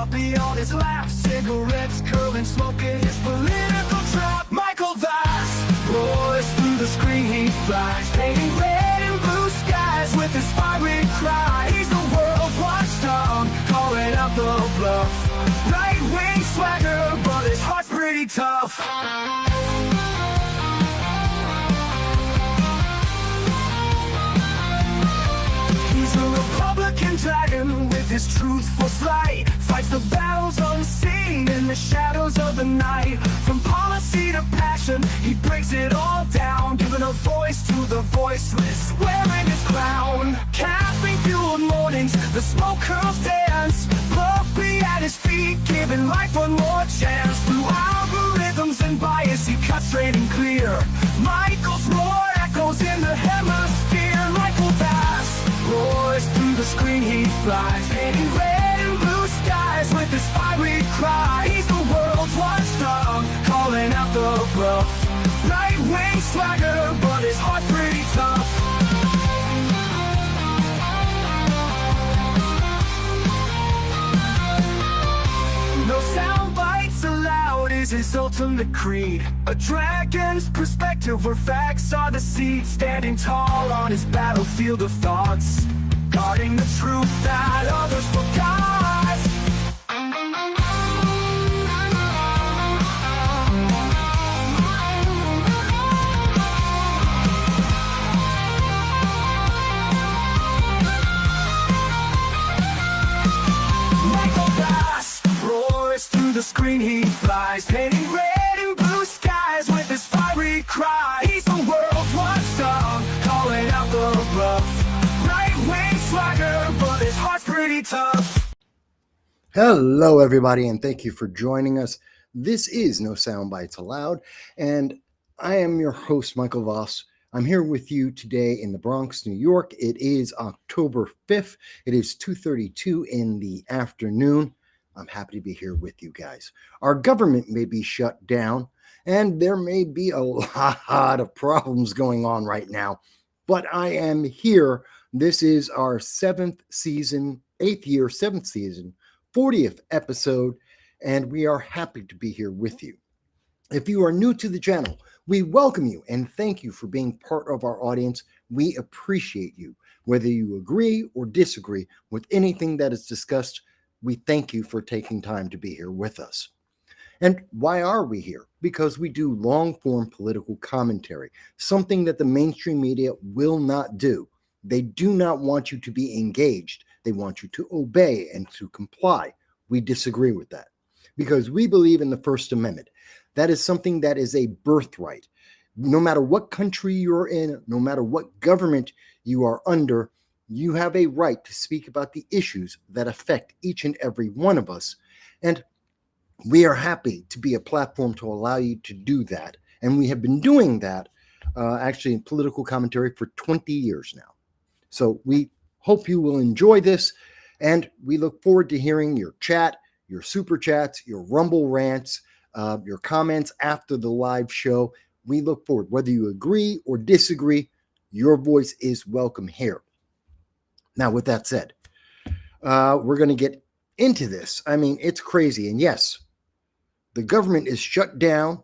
coffee on his lap, cigarettes curling, smoking his political trap. Michael Vast roars through the screen, he flies, painting red and blue skies with his fiery cry. He's the world's watchdog, calling out the bluff. Right-wing swagger, but his heart's pretty tough. He's a Republican dragon with his truthful slight, fights the battles unseen in the shadows of the night. From policy to passion, he breaks it all down, giving a voice to the voiceless, wearing his crown. Caffeine-fueled mornings, the smoke curls dance, Puffy at his feet, giving life one more chance. Through algorithms and bias, he cuts straight and clear. Michael's roar echoes in the hemisphere. Michael Vast roars through the screen, he flies, painting red and blue skies with his fiery cry. He's the world's watchdog, calling out the bluff. Right-wing swagger, but his heart's pretty tough. No sound bites allowed is his ultimate creed. A dragon's perspective where facts are the seed. Standing tall on his battlefield of thoughts, guarding the truth that others forgot. Michael Vast roars through the screen, he flies, painting red and blue skies with his fiery cry. He's the world's watchdog, calling out the bluff. Right-wing swagger, but his heart's pretty tough. Hello, everybody, and thank you for joining us. This is No Soundbites Allowed, and I am your host, Michael Voss. I'm here with you today in the Bronx, New York. It is October 5th. It is 2:32 in the afternoon. I'm happy to be here with you guys. Our government may be shut down, and there may be a lot of problems going on right now, but I am here. This is our 7th season, 8th year, 7th season, 40th episode, and we are happy to be here with you. If you are new to the channel, we welcome you and thank you for being part of our audience. We appreciate you. Whether you agree or disagree with anything that is discussed, we thank you for taking time to be here with us. And why are we here? Because we do long-form political commentary, something that the mainstream media will not do. They do not want you to be engaged. They want you to obey and to comply. We disagree with that because we believe in the First Amendment. That is something that is a birthright. No matter what country you're in, no matter what government you are under, you have a right to speak about the issues that affect each and every one of us. And we are happy to be a platform to allow you to do that. And we have been doing that actually in political commentary for 20 years now. So we hope you will enjoy this. And we look forward to hearing your chat, your super chats, your Rumble rants, your comments after the live show. We look forward. Whether you agree or disagree, your voice is welcome here. Now, with that said, we're going to get into this. I mean, it's crazy. And yes, the government is shut down.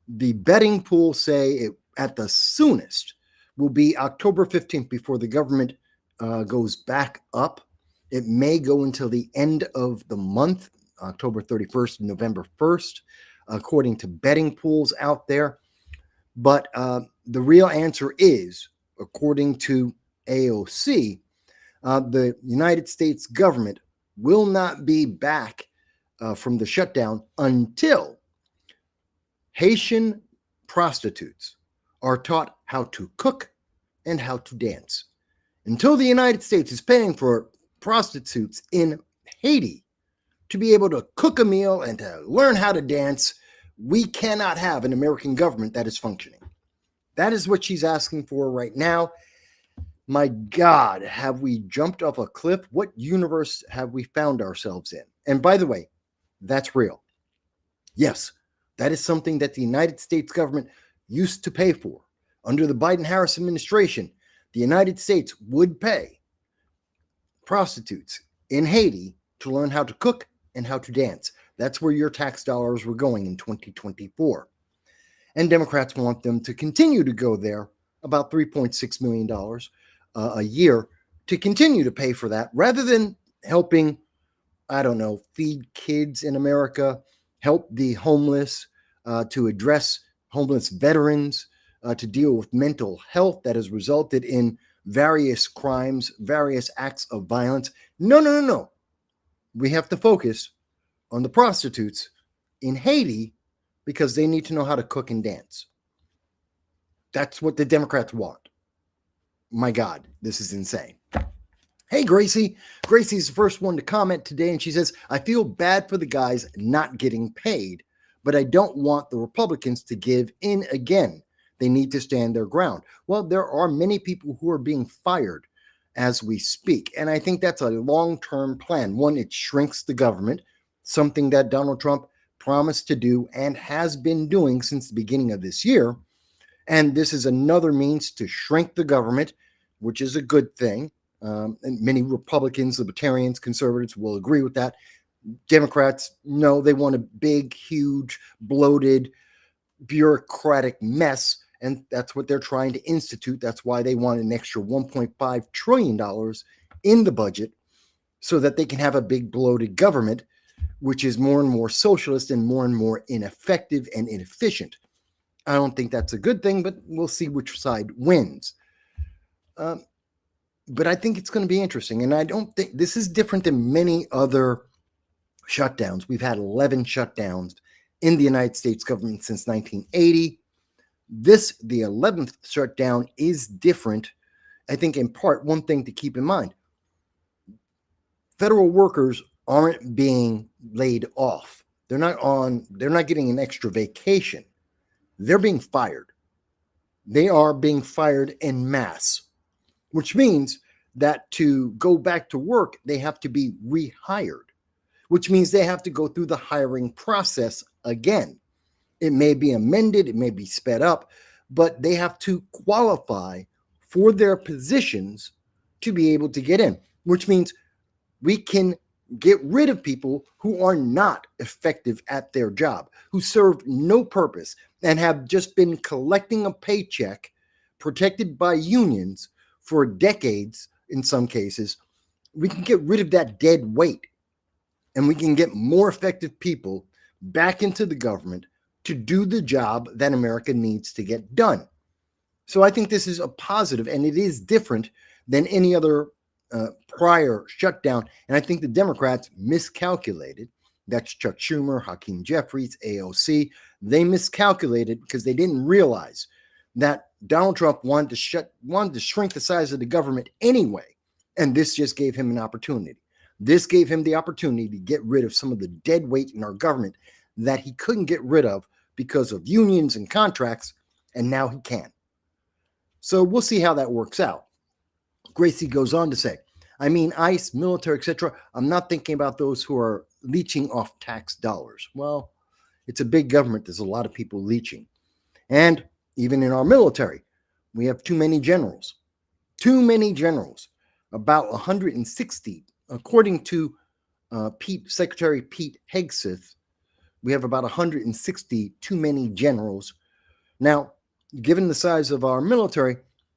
The betting pools say it at the soonest will be October 15th before the government goes back up. It may go until the end of the month, October 31st, November 1st, according to betting pools out there. But the real answer is, according to AOC, the United States government will not be back from the shutdown until Haitian prostitutes are taught how to cook and how to dance. Until the United States is paying for prostitutes in Haiti to be able to cook a meal and to learn how to dance, we cannot have an American government that is functioning. That is what she's asking for right now. My God, have we jumped off a cliff? What universe have we found ourselves in? And by the way, that's real. Yes, that is something that the United States government used to pay for. Under the Biden-Harris administration, the United States would pay prostitutes in Haiti to learn how to cook and how to dance. That's where your tax dollars were going in 2024. And Democrats want them to continue to go there, about $3.6 million a year, to continue to pay for that, rather than helping, I don't know, feed kids in America, help the homeless, to address homeless veterans, to deal with mental health that has resulted in various crimes, various acts of violence. No. We have to focus on the prostitutes in Haiti because they need to know how to cook and dance. That's what the Democrats want. My God, this is insane. Hey, Gracie. Gracie's the first one to comment today, and she says, I feel bad for the guys not getting paid, but I don't want the Republicans to give in again. They need to stand their ground. Well, there are many people who are being fired as we speak, and I think that's a long-term plan. One, it shrinks the government, something that Donald Trump promised to do and has been doing since the beginning of this year. And this is another means to shrink the government, which is a good thing. And many Republicans, libertarians, conservatives will agree with that. Democrats, no, they want a big, huge, bloated, bureaucratic mess. And that's what they're trying to institute. That's why they want an extra $1.5 trillion in the budget so that they can have a big, bloated government, which is more and more socialist and more ineffective and inefficient. I don't think that's a good thing, but we'll see which side wins. But I think it's going to be interesting. And I don't think this is different than many other shutdowns. We've had 11 shutdowns in the United States government since 1980. The 11th shutdown is different. I think in part, one thing to keep in mind, federal workers aren't being laid off. They're not getting an extra vacation. They're being fired. They are being fired en masse, which means that to go back to work, they have to be rehired, which means they have to go through the hiring process again. It may be amended, it may be sped up, but they have to qualify for their positions to be able to get in, which means we can get rid of people who are not effective at their job, who serve no purpose and have just been collecting a paycheck protected by unions for decades in some cases. We can get rid of that dead weight and we can get more effective people back into the government to do the job that America needs to get done. So I think this is a positive, and it is different than any other prior shutdown. And I think the Democrats miscalculated. That's Chuck Schumer, Hakeem Jeffries, AOC. They miscalculated because they didn't realize that Donald Trump wanted to shrink the size of the government anyway. And this just gave him an opportunity. This gave him the opportunity to get rid of some of the dead weight in our government that he couldn't get rid of because of unions and contracts, and now he can. So we'll see how that works out. Gracie goes on to say, I mean, ICE, military, etc. I'm not thinking about those who are leeching off tax dollars. Well, it's a big government. There's a lot of people leeching. And even in our military, we have too many generals. Too many generals. About 160, according to Secretary Pete Hegseth, we have about 160 too many generals. Now, given the size of our military,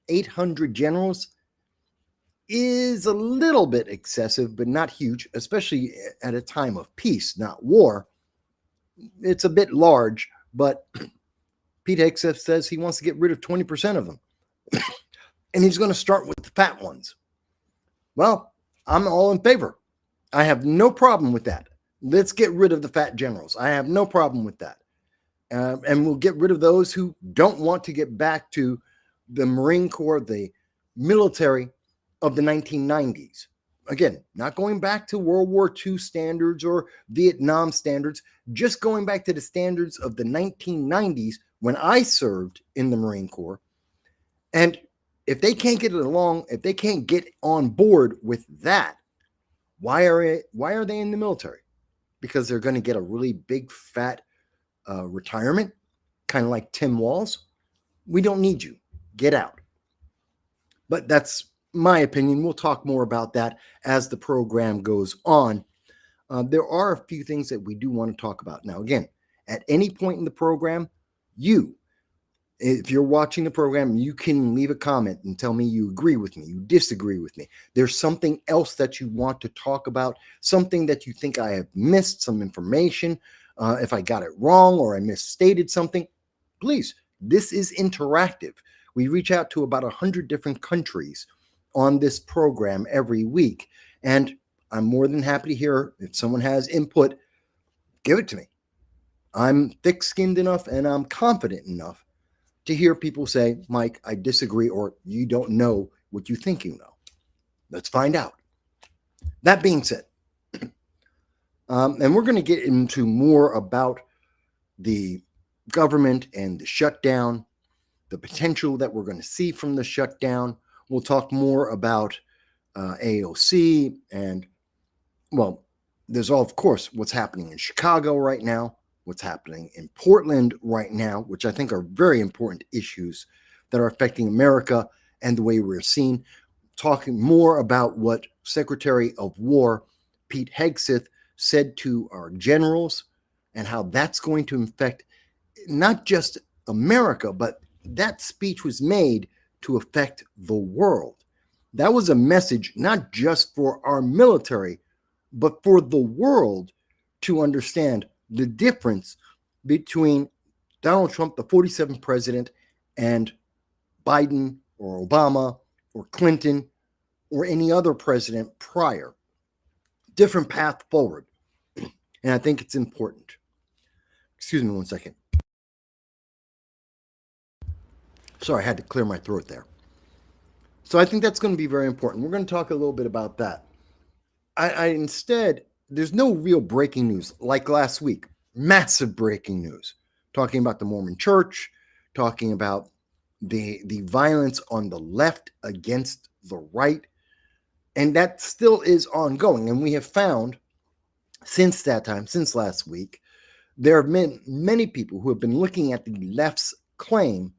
800 generals is a little bit excessive, but not huge, especially at a time of peace, not war. It's a bit large, but Pete Hegseth says he wants to get rid of 20% of them. And he's going to start with the fat ones. Well, I'm all in favor. I have no problem with that. Let's get rid of the fat generals. I have no problem with that. And we'll get rid of those who don't want to get back to the Marine Corps, the military of the 1990s. Again, not going back to World War II standards or Vietnam standards, just going back to the standards of the 1990s when I served in the Marine Corps. And if they can't get it along, if they can't get on board with that, why are they in the military? Because they're going to get a really big, fat retirement, kind of like Tim Walz. We don't need you. Get out. But that's my opinion. We'll talk more about that as the program goes on. there are a few things that we do want to talk about. Now, again, at any point in the program, if you're watching the program, you can leave a comment and tell me you agree with me, you disagree with me. There's something else that you want to talk about, something that you think I have missed, some information. If I got it wrong or I misstated something, please, this is interactive. We reach out to about 100 different countries on this program every week. And I'm more than happy to hear if someone has input, give it to me. I'm thick-skinned enough and I'm confident enough to hear people say, Mike, I disagree, or you don't know what you think you know. Let's find out. That being said, and we're going to get into more about the government and the shutdown, the potential that we're going to see from the shutdown. We'll talk more about AOC and, well, there's all, of course, what's happening in Chicago right now, what's happening in Portland right now, which I think are very important issues that are affecting America and the way we're seen. Talking more about what Secretary of War Pete Hegseth said to our generals and how that's going to affect not just America, but that speech was made to affect the world. That was a message not just for our military, but for the world to understand the difference between Donald Trump, the 47th president, and Biden or Obama or Clinton or any other president prior. Different path forward. And I think it's important. Excuse me one second. Sorry, I had to clear my throat there. So I think that's going to be very important. We're going to talk a little bit about that. Instead, there's no real breaking news like last week. Massive breaking news. Talking about the Mormon Church, talking about the violence on the left against the right. And that still is ongoing. And we have found since that time, since last week, there have been many people who have been looking at the left's claim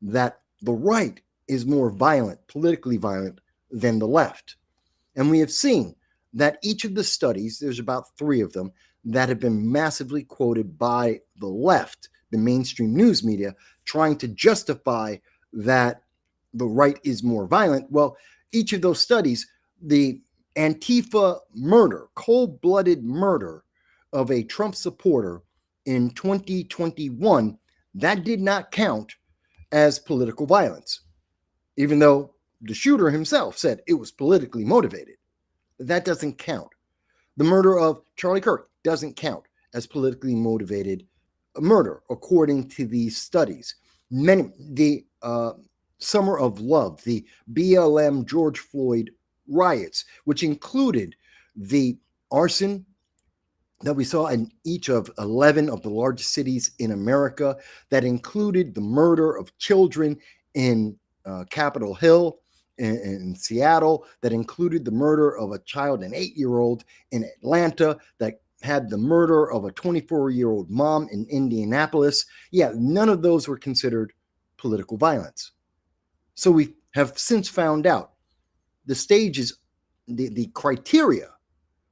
that the right is more violent, politically violent, than the left. And we have seen that each of the studies, there's about 3 of them, that have been massively quoted by the left, the mainstream news media, trying to justify that the right is more violent. Well, each of those studies, the Antifa murder, cold-blooded murder of a Trump supporter in 2021, that did not count as political violence, even though the shooter himself said it was politically motivated. That doesn't count. The murder of Charlie Kirk doesn't count as politically motivated murder, according to these studies. The Summer of Love, the BLM George Floyd riots, which included the arson that we saw in each of 11 of the largest cities in America, that included the murder of children in Capitol Hill, in Seattle, that included the murder of a child, an 8-year-old in Atlanta, that had the murder of a 24-year-old mom in Indianapolis. Yeah, none of those were considered political violence. So we have since found out the stages, the criteria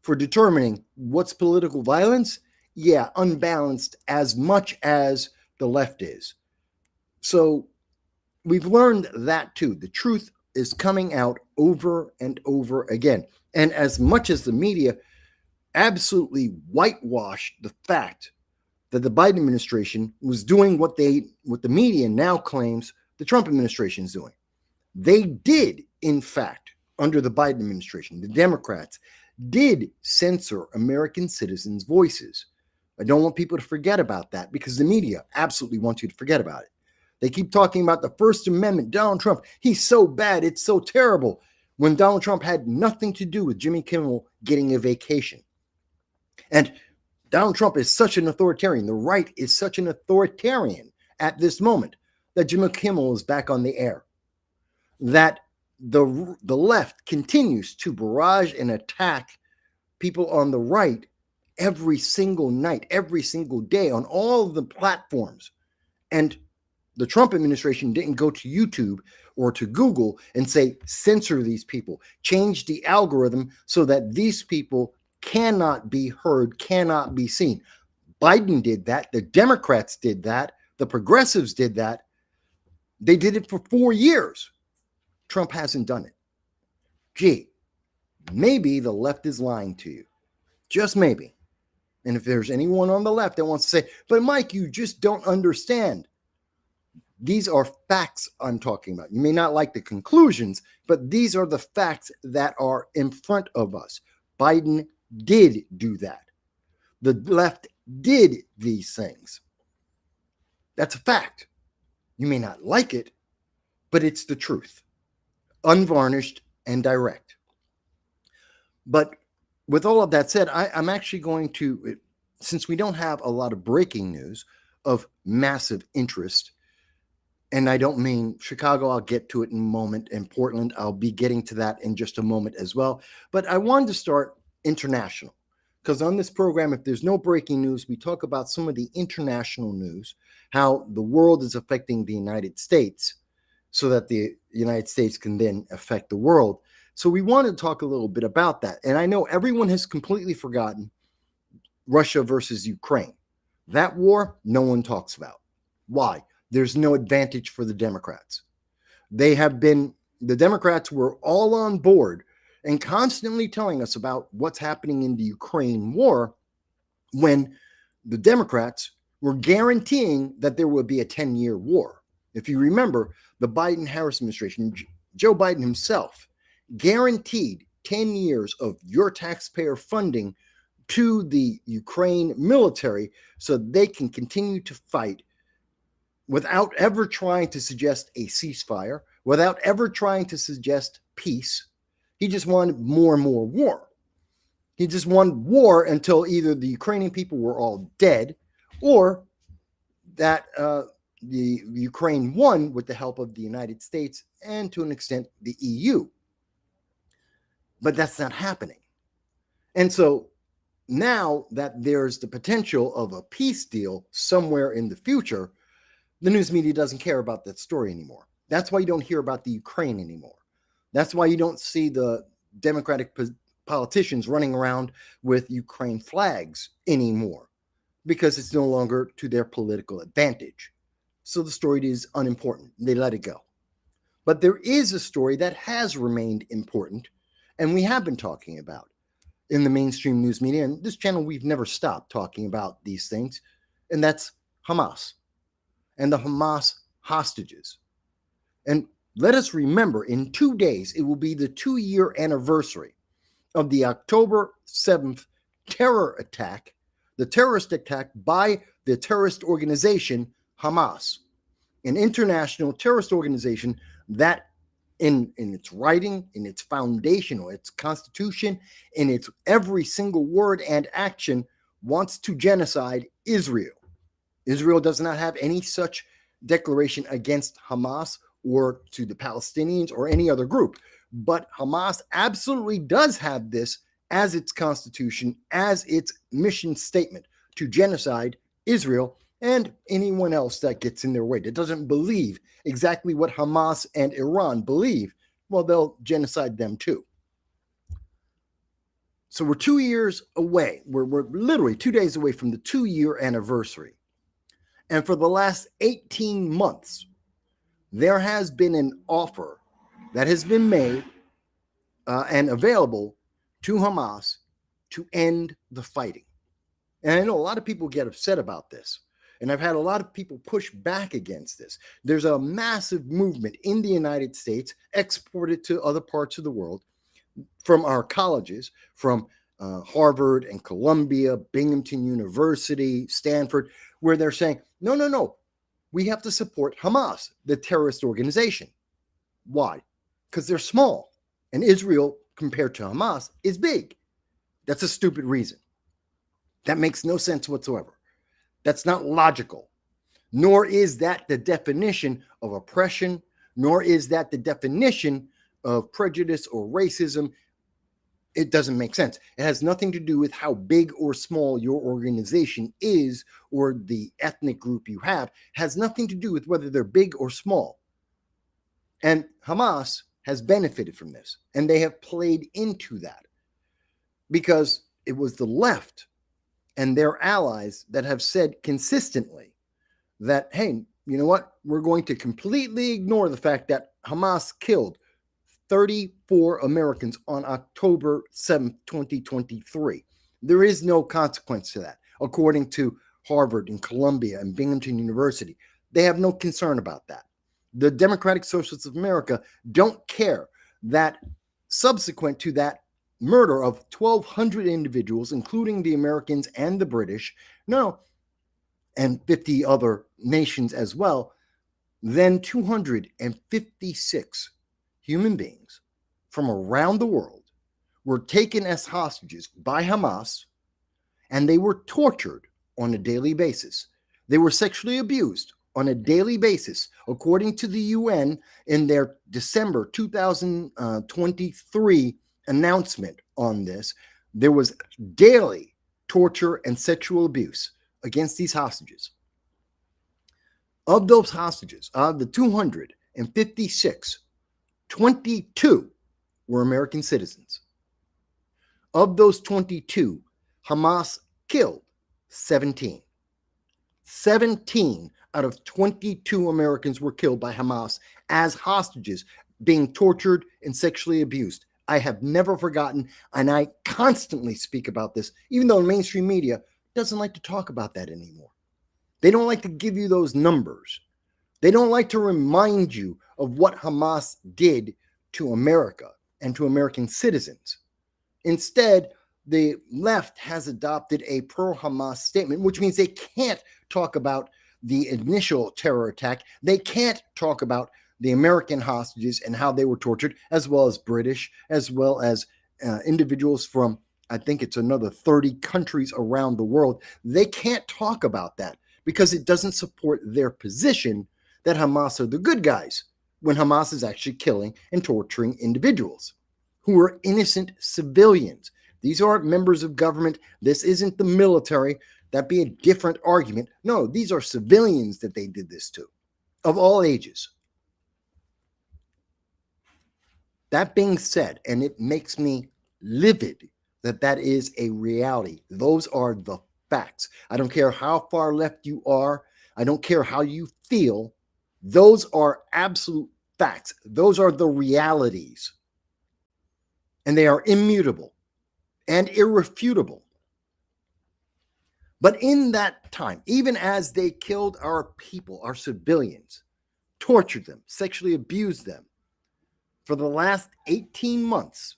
for determining what's political violence, yeah, unbalanced as much as the left is. So we've learned that too. The truth is coming out over and over again. And as much as the media absolutely whitewashed the fact that the Biden administration was doing what the media now claims the Trump administration is doing, they did, in fact, under the Biden administration, the Democrats did censor American citizens' voices. I don't want people to forget about that because the media absolutely wants you to forget about it. They keep talking about the First Amendment, Donald Trump, he's so bad, it's so terrible, when Donald Trump had nothing to do with Jimmy Kimmel getting a vacation. And Donald Trump is such an authoritarian, the right is such an authoritarian at this moment, that Jimmy Kimmel is back on the air, that the left continues to barrage and attack people on the right every single night, every single day on all of the platforms. And the Trump administration didn't go to YouTube or to Google and say, censor these people, change the algorithm so that these people cannot be heard, cannot be seen. Biden did that. The Democrats did that. The progressives did that. They did it for 4 years. Trump hasn't done it. Gee, maybe the left is lying to you. Just maybe. And if there's anyone on the left that wants to say, but Mike, you just don't understand. These are facts I'm talking about. You may not like the conclusions, but these are the facts that are in front of us. Biden did do that. The left did these things. That's a fact. You may not like it, but it's the truth. Unvarnished and direct. But with all of that said, I'm actually going to, since we don't have a lot of breaking news of massive interest, and I don't mean Chicago, I'll get to it in a moment, and Portland, I'll be getting to that in just a moment as well. But I wanted to start international, because on this program, if there's no breaking news, we talk about some of the international news, how the world is affecting the United States, so that the United States can then affect the world. So we want to talk a little bit about that. And I know everyone has completely forgotten Russia versus Ukraine. That war, no one talks about. Why? There's no advantage for the Democrats. The Democrats were all on board and constantly telling us about what's happening in the Ukraine war when the Democrats were guaranteeing that there would be a 10-year war. If you remember, the Biden-Harris administration, Joe Biden himself, guaranteed 10 years of your taxpayer funding to the Ukraine military so they can continue to fight without ever trying to suggest a ceasefire, without ever trying to suggest peace. He just wanted more and more war. He just wanted war until either the Ukrainian people were all dead or that the Ukraine won with the help of the United States and to an extent the EU. But that's not happening. And so now that there's the potential of a peace deal somewhere in the future, the news media doesn't care about that story anymore. That's why you don't hear about the Ukraine anymore. That's why you don't see the Democratic politicians running around with Ukraine flags anymore, because it's no longer to their political advantage. So the story is unimportant. They let it go. But there is a story that has remained important, and we have been talking about in the mainstream news media. And this channel, we've never stopped talking about these things, and that's Hamas and the Hamas hostages. And let us remember, in 2 days, it will be the 2-year anniversary of the October 7th terror attack, the terrorist attack by the terrorist organization Hamas, an international terrorist organization that in its writing, in its foundation, or its constitution, in its every single word and action, wants to genocide Israel. Israel does not have any such declaration against Hamas or to the Palestinians or any other group. But Hamas absolutely does have this as its constitution, as its mission statement, to genocide Israel and anyone else that gets in their way, that doesn't believe exactly what Hamas and Iran believe. Well, they'll genocide them too. So we're 2 years away. We're literally 2 days away from the 2-year anniversary. And for the last 18 months, there has been an offer that has been made and available to Hamas to end the fighting. And I know a lot of people get upset about this. And I've had a lot of people push back against this. There's a massive movement in the United States, exported to other parts of the world, from our colleges, from Harvard and Columbia, Binghamton University, Stanford, where they're saying, no, we have to support Hamas, the terrorist organization. Why? Because they're small. And Israel, compared to Hamas, is big. That's a stupid reason. That makes no sense whatsoever. That's not logical. Nor is that the definition of oppression, nor is that the definition of prejudice or racism. It doesn't make sense. It has nothing to do with how big or small your organization is or the ethnic group you have. It has nothing to do with whether they're big or small. And Hamas has benefited from this, and they have played into that, because it was the left and their allies that have said consistently that, hey, you know what? We're going to completely ignore the fact that Hamas killed 34 Americans on October 7th, 2023. There is no consequence to that, according to Harvard and Columbia and Binghamton University. They have no concern about that. The Democratic Socialists of America don't care that subsequent to that murder of 1,200 individuals, including the Americans and the British, and 50 other nations as well, then 256 human beings from around the world were taken as hostages by Hamas, and they were tortured on a daily basis. They were sexually abused on a daily basis, according to the UN in their December 2023 announcement on this. There was daily torture and sexual abuse against these hostages. Of those hostages, of the 256, 22 were American citizens. Of those 22, Hamas killed 17. 17 out of 22 Americans were killed by Hamas as hostages, being tortured and sexually abused. I have never forgotten, and I constantly speak about this, even though mainstream media doesn't like to talk about that anymore. They don't like to give you those numbers. They don't like to remind you of what Hamas did to America and to American citizens. Instead, the left has adopted a pro-Hamas statement, which means they can't talk about the initial terror attack. They can't talk about the American hostages and how they were tortured, as well as British, as well as individuals from, I think it's another 30 countries around the world. They can't talk about that because it doesn't support their position that Hamas are the good guys, when Hamas is actually killing and torturing individuals who are innocent civilians. These aren't members of government. This isn't the military. That'd be a different argument. No, these are civilians that they did this to, of all ages. That being said, and it makes me livid that that is a reality. Those are the facts. I don't care how far left you are. I don't care how you feel. Those are absolute facts. Those are the realities. And they are immutable and irrefutable. But in that time, even as they killed our people, our civilians, tortured them, sexually abused them, for the last 18 months,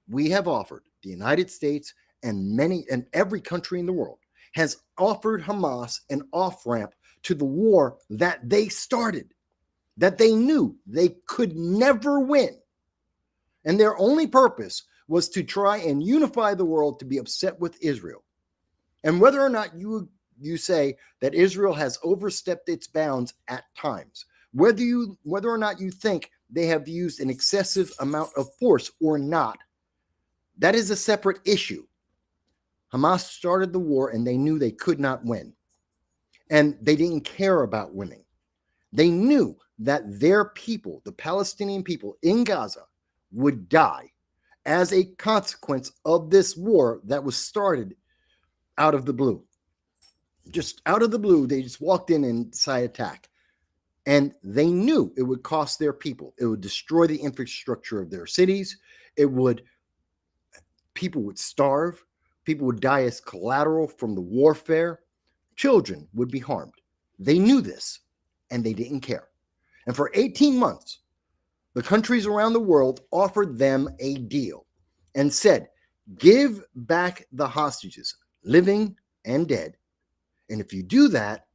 we have offered, the United States and every country in the world has offered Hamas an off-ramp to the war that they started, that they knew they could never win. And their only purpose was to try and unify the world to be upset with Israel. And whether or not you say that Israel has overstepped its bounds at times, whether or not you think they have used an excessive amount of force or not, that is a separate issue. Hamas started the war and they knew they could not win. And they didn't care about winning. They knew that their people, the Palestinian people in Gaza, would die as a consequence of this war that was started out of the blue. Just out of the blue, they just walked in and decided to attack. And they knew it would cost their people. It would destroy the infrastructure of their cities. People would starve. People would die as collateral from the warfare. Children would be harmed. They knew this, and they didn't care. And for 18 months, the countries around the world offered them a deal and said, give back the hostages, living and dead. And if you do that,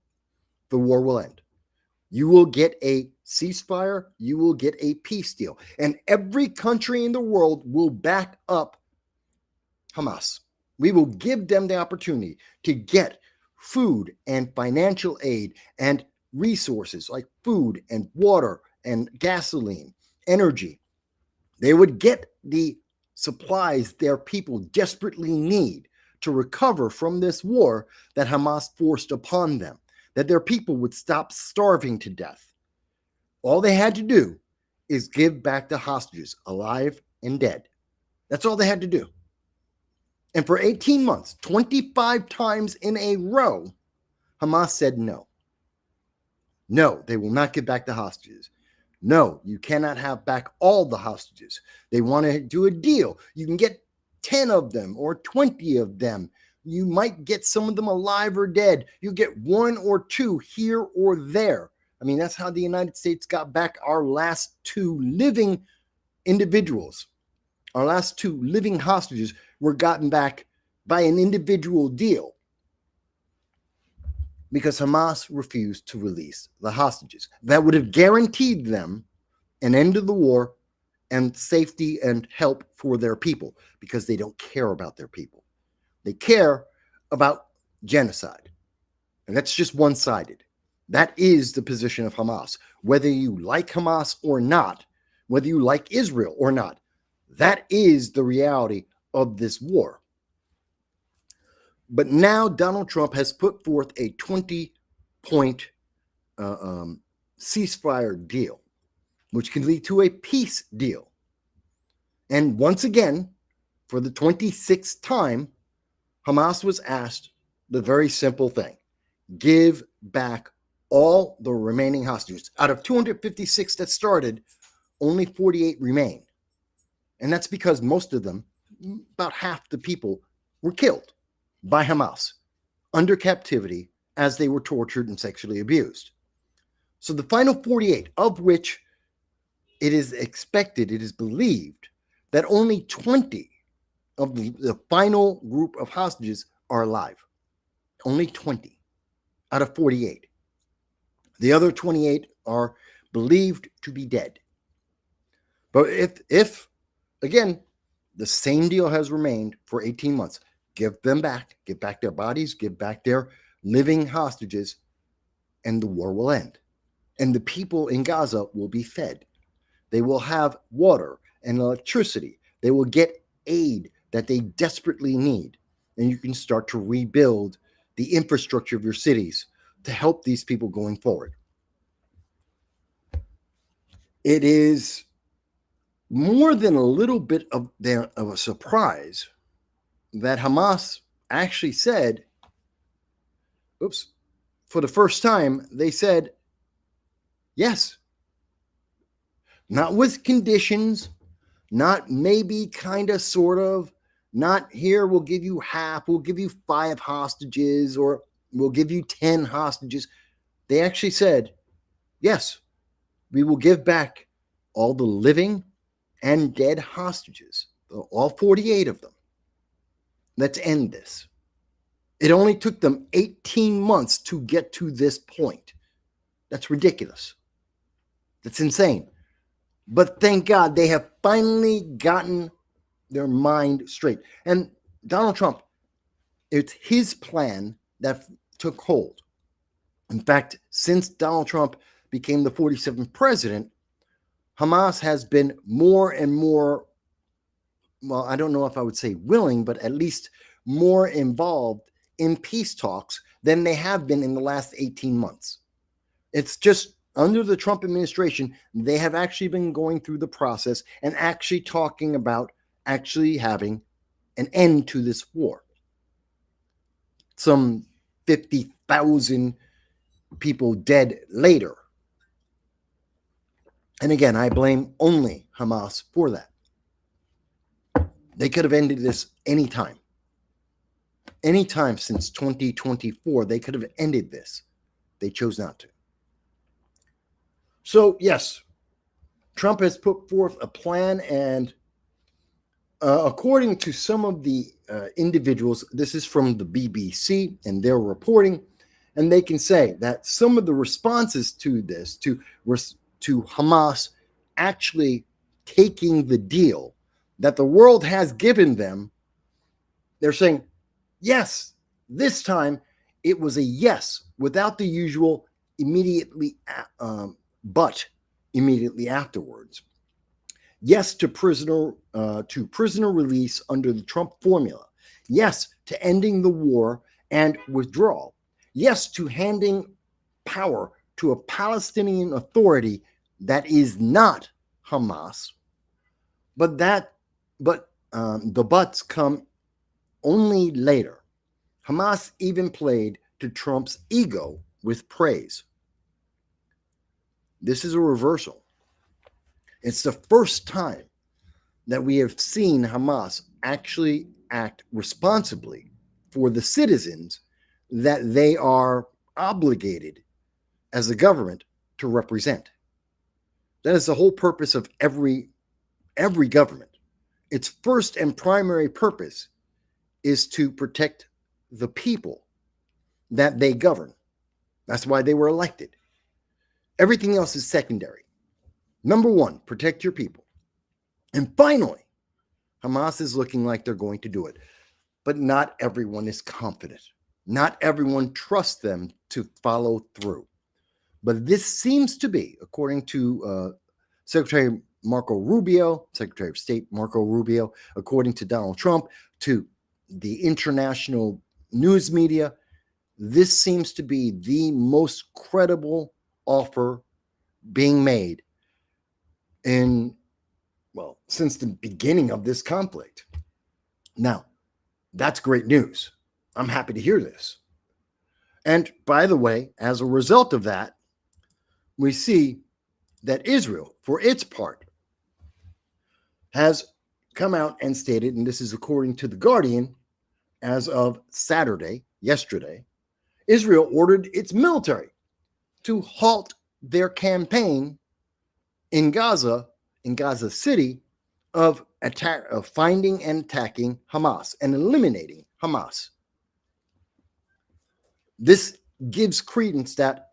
the war will end. You will get a ceasefire. You will get a peace deal. And every country in the world will back up Hamas. We will give them the opportunity to get food and financial aid and resources like food and water and gasoline, energy. They would get the supplies their people desperately need to recover from this war that Hamas forced upon them, that their people would stop starving to death. All they had to do is give back the hostages, alive and dead. That's all they had to do. And for 18 months, 25 times in a row, Hamas said no. No, they will not give back the hostages. No, you cannot have back all the hostages. They want to do a deal. You can get 10 of them or 20 of them. You might get some of them alive or dead. You get one or two here or there. I mean, that's how the United States got back our last two living individuals. Our last two living hostages were gotten back by an individual deal because Hamas refused to release the hostages. That would have guaranteed them an end of the war and safety and help for their people, because they don't care about their people. They care about genocide. And that's just one-sided. That is the position of Hamas. Whether you like Hamas or not, whether you like Israel or not, that is the reality of this war. But now Donald Trump has put forth a 20-point ceasefire deal, which can lead to a peace deal. And once again, for the 26th time, Hamas was asked the very simple thing: give back all the remaining hostages. Out of 256 that started, only 48 remain. And that's because most of them, about half the people, were killed by Hamas under captivity as they were tortured and sexually abused. So the final 48, of which it is expected, it is believed, that only 20 of the final group of hostages are alive. Only 20 out of 48. The other 28 are believed to be dead. But if again, the same deal has remained for 18 months, give them back, give back their bodies, give back their living hostages, and the war will end. And the people in Gaza will be fed. They will have water and electricity. They will get aid that they desperately need. And you can start to rebuild the infrastructure of your cities to help these people going forward. It is more than a little bit of a surprise that Hamas actually said, for the first time, they said yes. Not with conditions, not maybe, kind of, sort of, not here, we'll give you half, we'll give you 5 hostages, or we'll give you 10 hostages. They actually said, yes, we will give back all the living and dead hostages, all 48 of them. Let's end this. It only took them 18 months to get to this point. That's ridiculous. That's insane. But thank God they have finally gotten their mind straight. And Donald Trump, it's his plan that took hold. In fact, since Donald Trump became the 47th president, Hamas has been more and more, well, I don't know if I would say willing, but at least more involved in peace talks than they have been in the last 18 months. It's just under the Trump administration, they have actually been going through the process and actually talking about actually having an end to this war. Some 50,000 people dead later. And again, I blame only Hamas for that. They could have ended this anytime. Anytime since 2024, they could have ended this. They chose not to. So, yes, Trump has put forth a plan, and according to some of the individuals, this is from the BBC and their reporting, and they can say that some of the responses to this, to Hamas actually taking the deal that the world has given them, they're saying, yes, this time it was a yes without the usual immediately but immediately afterwards. Yes to prisoner release under the Trump formula. Yes to ending the war and withdrawal. Yes to handing power to a Palestinian Authority that is not Hamas. But the buts come only later. Hamas even played to Trump's ego with praise. This is a reversal. It's the first time that we have seen Hamas actually act responsibly for the citizens that they are obligated as a government to represent. That is the whole purpose of every government. Its first and primary purpose is to protect the people that they govern. That's why they were elected. Everything else is secondary. Number one, protect your people. And finally, Hamas is looking like they're going to do it. But not everyone is confident. Not everyone trusts them to follow through. But this seems to be, according to Secretary of State Marco Rubio, according to Donald Trump, to the international news media, this seems to be the most credible offer being made since the beginning of this conflict. Now, that's great news. I'm happy to hear this. And by the way, as a result of that, we see that Israel, for its part, has come out and stated, and this is according to The Guardian, as of yesterday, Israel ordered its military to halt their campaign in Gaza City, of finding and attacking Hamas and eliminating Hamas. This gives credence that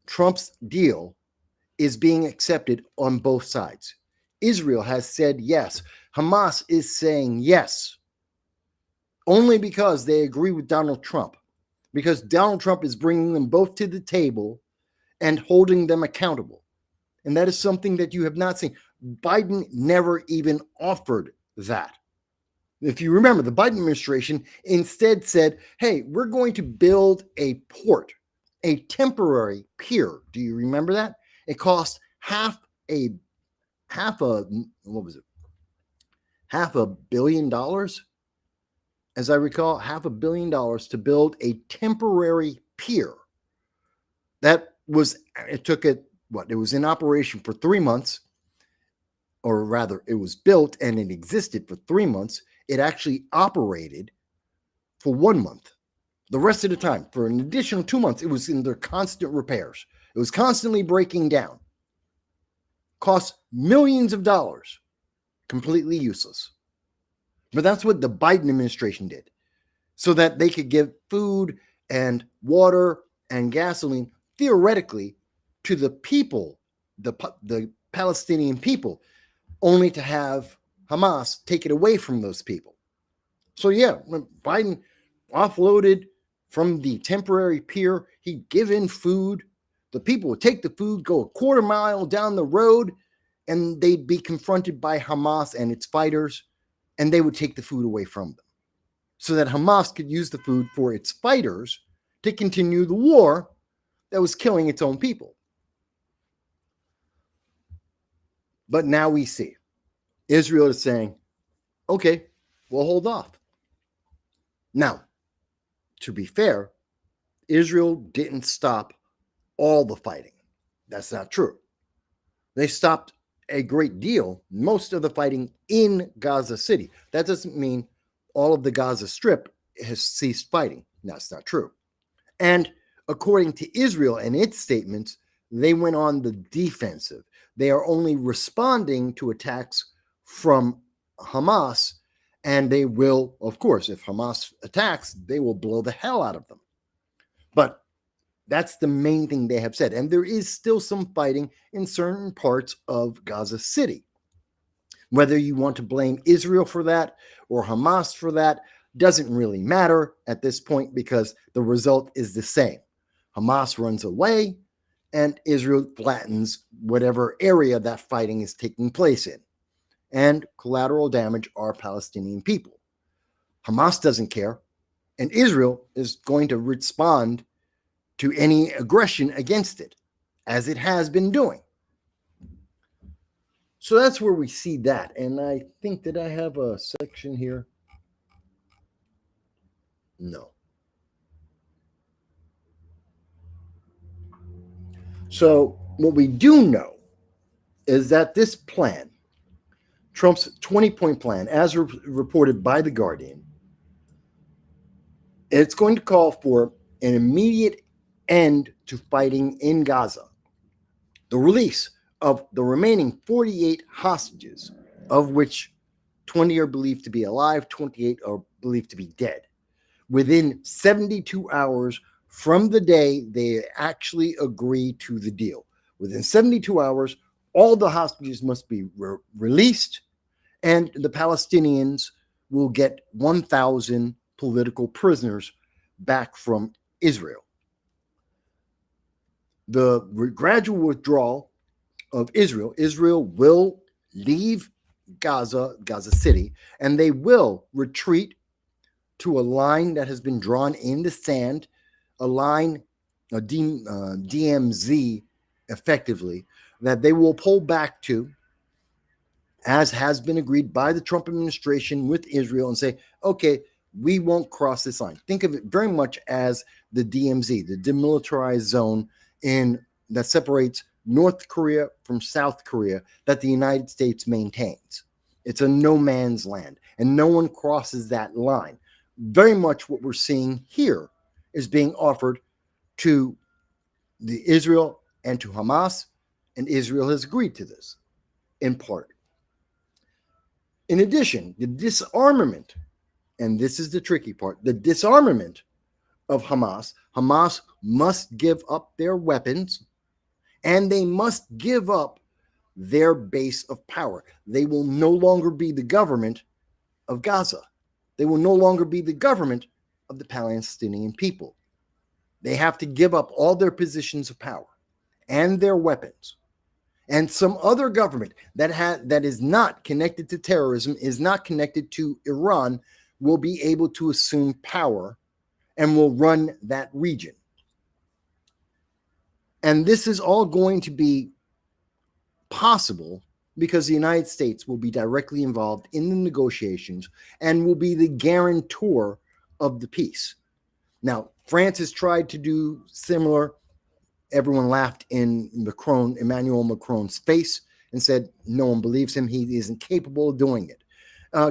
Trump's deal is being accepted on both sides. Israel has said yes. Hamas is saying yes. Only because they agree with Donald Trump. Because Donald Trump is bringing them both to the table and holding them accountable. And that is something that you have not seen. Biden never even offered that. If you remember, the Biden administration instead said, hey, we're going to build a port, a temporary pier. Do you remember that? It cost $500 million, as I recall, $500 million to build a temporary pier. It was in operation for 3 months, or rather, it was built and it existed for 3 months. It actually operated for 1 month. The rest of the time, for an additional 2 months, it was in their constant repairs. It was constantly breaking down. Cost millions of dollars. Completely useless. But that's what the Biden administration did, so that they could give food and water and gasoline, theoretically, to the people, the Palestinian people, only to have Hamas take it away from those people. So yeah, when Biden offloaded from the temporary pier, he'd give in food. The people would take the food, go a quarter mile down the road, and they'd be confronted by Hamas and its fighters, and they would take the food away from them, so that Hamas could use the food for its fighters to continue the war that was killing its own people. But now we see Israel is saying, okay, we'll hold off. Now, to be fair, Israel didn't stop all the fighting. That's not true. They stopped a great deal, most of the fighting in Gaza City. That doesn't mean all of the Gaza Strip has ceased fighting. That's not true. And according to Israel and its statements, they went on the defensive. They are only responding to attacks from Hamas, and they will, of course, if Hamas attacks, they will blow the hell out of them. But that's the main thing they have said. And there is still some fighting in certain parts of Gaza City. Whether you want to blame Israel for that or Hamas for that doesn't really matter at this point, because the result is the same. Hamas runs away and Israel flattens whatever area that fighting is taking place in. And collateral damage are Palestinian people. Hamas doesn't care, and Israel is going to respond to any aggression against it, as it has been doing. So that's where we see that. And I think that I have a section here. No. So, what we do know is that this plan, Trump's 20-point plan, as reported by The Guardian, it's going to call for an immediate end to fighting in Gaza, the release of the remaining 48 hostages, of which 20 are believed to be alive, 28 are believed to be dead, within 72 hours from the day they actually agree to the deal. Within 72 hours, all the hostages must be released, and the Palestinians will get 1,000 political prisoners back from Israel. The gradual withdrawal of Israel will leave Gaza City, and they will retreat to a line that has been drawn in the sand, a line, a DMZ, effectively, that they will pull back to, as has been agreed by the Trump administration with Israel, and say, okay, we won't cross this line. Think of it very much as the DMZ, the demilitarized zone that separates North Korea from South Korea that the United States maintains. It's a no man's land, and no one crosses that line. Very much what we're seeing here is being offered to the Israel and to Hamas, and Israel has agreed to this in part. In addition, the disarmament, and this is the tricky part, the disarmament of Hamas must give up their weapons, and they must give up their base of power. They will no longer be the government of Gaza. They will no longer be the government of the Palestinian people. They have to give up all their positions of power and their weapons. And some other government that is not connected to terrorism, is not connected to Iran, will be able to assume power and will run that region. And this is all going to be possible because the United States will be directly involved in the negotiations and will be the guarantor of the peace. Now, France has tried to do similar. Everyone laughed in Emmanuel Macron's face and said no one believes him. He isn't capable of doing it.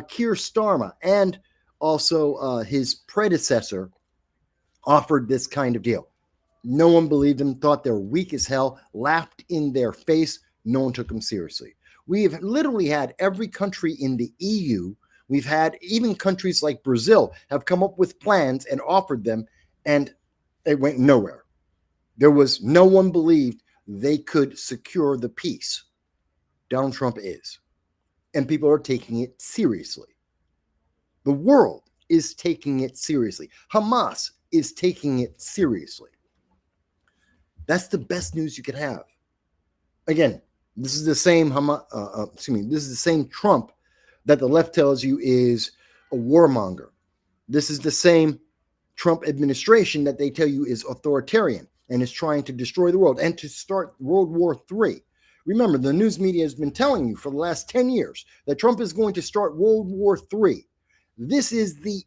Keir Starmer and also his predecessor offered this kind of deal. No one believed them, thought they were weak as hell, laughed in their face. No one took them seriously. We have literally had every country in the EU. We've had even countries like Brazil have come up with plans and offered them, and it went nowhere. No one believed they could secure the peace. Donald Trump is. And people are taking it seriously. The world is taking it seriously. Hamas is taking it seriously. That's the best news you could have. Again, this is the same this is the same Trump that the left tells you is a warmonger. This is the same Trump administration that they tell you is authoritarian and is trying to destroy the world and to start World War III. Remember, the news media has been telling you for the last 10 years that Trump is going to start World War III. This is the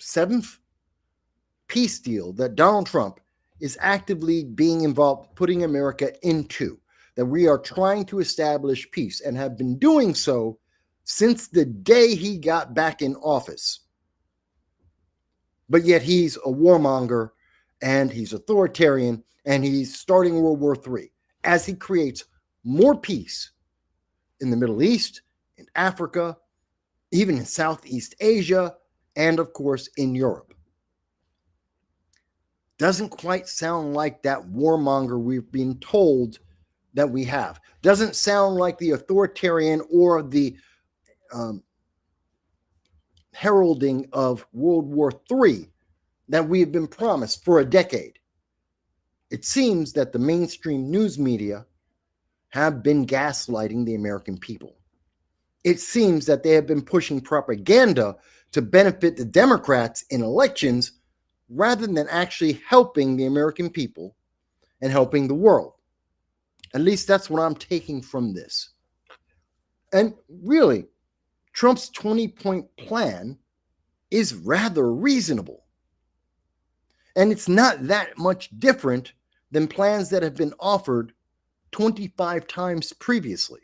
7th peace deal that Donald Trump is actively being involved, putting America into, that we are trying to establish peace and have been doing so since the day he got back in office. But yet he's a warmonger and he's authoritarian and he's starting World War III as he creates more peace in the Middle East, in Africa, even in Southeast Asia, and of course in Europe. Doesn't quite sound like that warmonger we've been told that we have. Doesn't sound like the authoritarian or the heralding of World War III that we have been promised for a decade. It seems that the mainstream news media have been gaslighting the American people. It seems that they have been pushing propaganda to benefit the Democrats in elections rather than actually helping the American people and helping the world. At least that's what I'm taking from this. And really, Trump's 20-point plan is rather reasonable. And it's not that much different than plans that have been offered 25 times previously.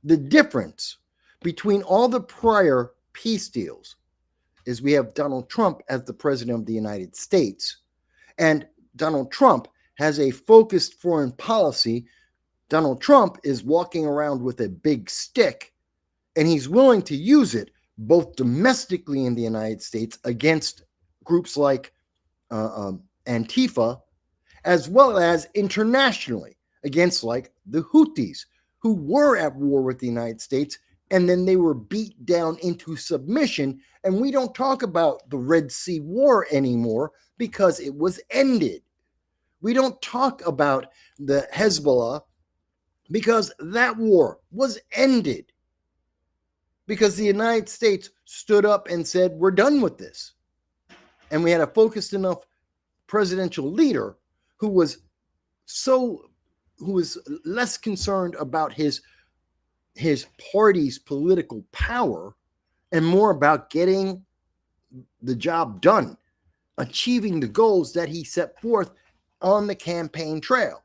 The difference between all the prior peace deals is we have Donald Trump as the president of the United States, and Donald Trump has a focused foreign policy. Donald Trump is walking around with a big stick, and he's willing to use it both domestically in the United States against groups like Antifa, as well as internationally against like the Houthis, who were at war with the United States, and then they were beat down into submission. And we don't talk about the Red Sea War anymore because it was ended. We don't talk about the Hezbollah because that war was ended. Because the United States stood up and said, we're done with this. And we had a focused enough presidential leader who was less concerned about his party's political power and more about getting the job done, achieving the goals that he set forth on the campaign trail.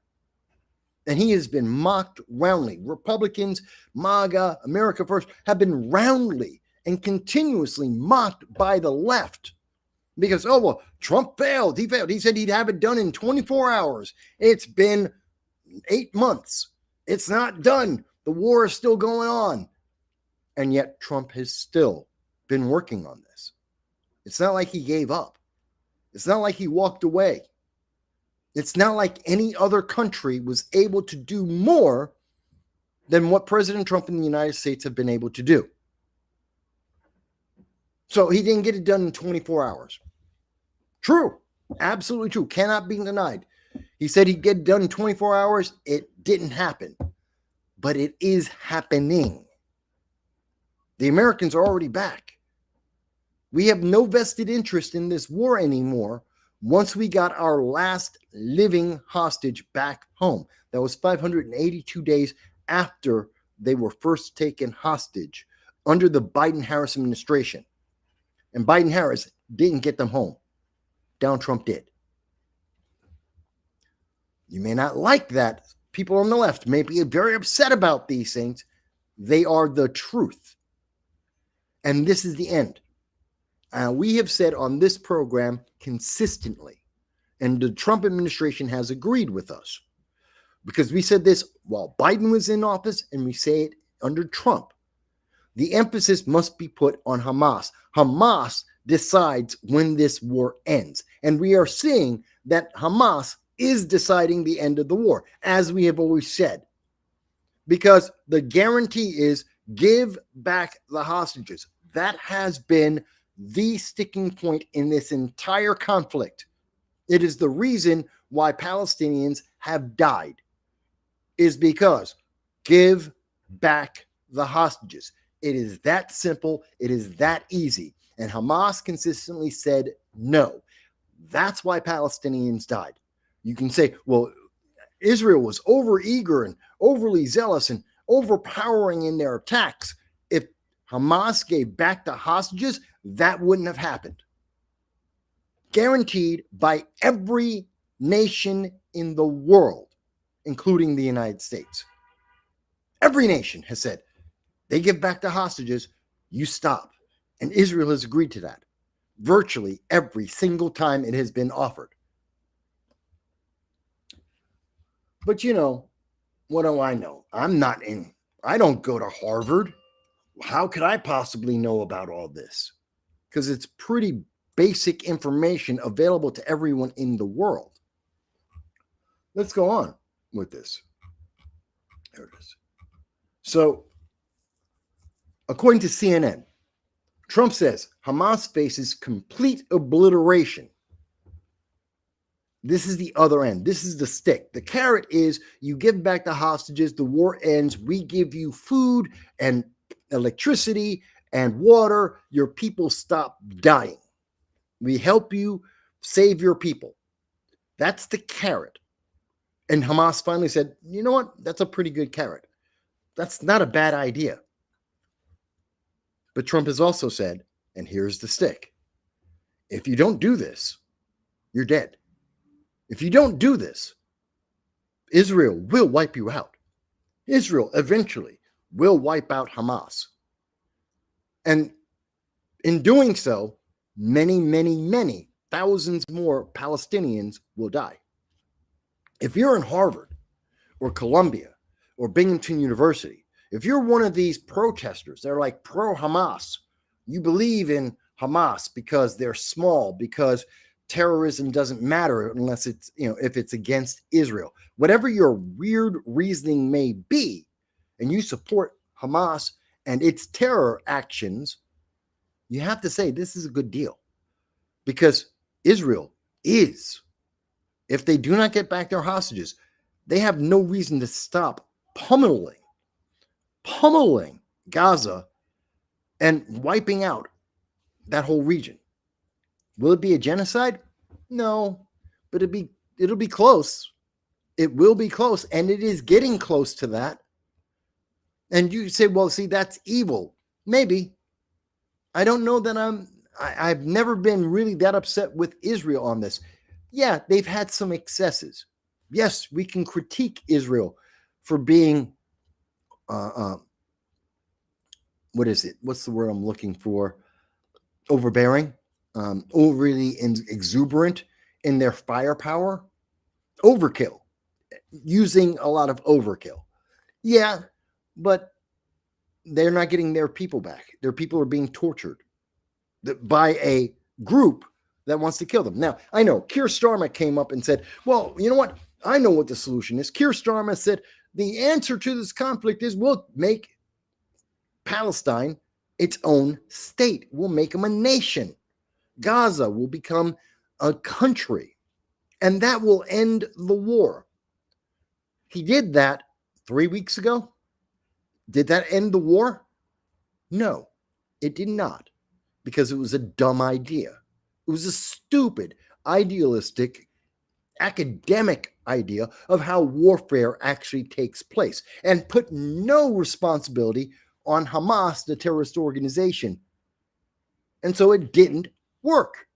And he has been mocked roundly. Republicans, MAGA, America First have been roundly and continuously mocked by the left because, oh, well, Trump failed. He failed. He said he'd have it done in 24 hours. It's been 8 months. It's not done. The war is still going on. And yet Trump has still been working on this. It's not like he gave up. It's not like he walked away. It's not like any other country was able to do more than what President Trump and the United States have been able to do. So he didn't get it done in 24 hours. True. Absolutely true. Cannot be denied. He said he'd get it done in 24 hours. It didn't happen. But it is happening. The Americans are already back. We have no vested interest in this war anymore once we got our last living hostage back home. That was 582 days after they were first taken hostage under the Biden-Harris administration. And Biden-Harris didn't get them home. Donald Trump did. You may not like that. People on the left may be very upset about these things. They are the truth. And this is the end. We have said on this program consistently, and the Trump administration has agreed with us, because we said this while Biden was in office, and we say it under Trump. The emphasis must be put on Hamas. Hamas decides when this war ends. And we are seeing that Hamas is deciding the end of the war, as we have always said. Because the guarantee is give back the hostages. That has been the sticking point in this entire conflict. It is the reason why Palestinians have died, is because give back the hostages. It is that simple. It is that easy. And Hamas consistently said no. That's why Palestinians died. You can say, well, Israel was overeager and overly zealous and overpowering in their attacks. If Hamas gave back the hostages, that wouldn't have happened. Guaranteed by every nation in the world, including the United States. Every nation has said, they give back the hostages, you stop. And Israel has agreed to that virtually every single time it has been offered. But you know, what do I know? I don't go to Harvard. How could I possibly know about all this? Because it's pretty basic information available to everyone in the world. Let's go on with this. There it is. So, according to CNN, Trump says Hamas faces complete obliteration. This is the other end. This is the stick. The carrot is you give back the hostages, the war ends, we give you food and electricity and water, your people stop dying. We help you save your people. That's the carrot. And Hamas finally said, you know what? That's a pretty good carrot. That's not a bad idea. But Trump has also said And here's the stick. If you don't do this, you're dead. If you don't do this, Israel will wipe you out. Israel eventually will wipe out Hamas. And in doing so, many, many, many thousands more Palestinians will die. If you're in Harvard or Columbia or Binghamton University, if you're one of these protesters, they're like pro-Hamas, you believe in Hamas because they're small, because terrorism doesn't matter unless it's, if it's against Israel. Whatever your weird reasoning may be, and you support Hamas and its terror actions, you have to say this is a good deal. Because Israel is, if they do not get back their hostages, they have no reason to stop pummeling Gaza and wiping out that whole region. Will it be a genocide? No, but it'll be close. It will be close, and it is getting close to that. And you say, well, see, that's evil. Maybe. I don't know that I've never been really that upset with Israel on this. Yeah, they've had some excesses. Yes, we can critique Israel for being, what is it? What's the word I'm looking for? Overbearing, overly exuberant in their firepower. Overkill, using a lot of overkill. Yeah, but they're not getting their people back. Their people are being tortured by a group that wants to kill them. Now, I know Keir Starmer came up and said, well, you know what? I know what the solution is. Keir Starmer said the answer to this conflict is we'll make Palestine its own state. We'll make them a nation. Gaza will become a country, and that will end the war. He did that 3 weeks ago. Did that end the war? No, it did not, because it was a dumb idea. It was a stupid, idealistic, academic idea of how warfare actually takes place, and put no responsibility on Hamas, the terrorist organization. And so it didn't work,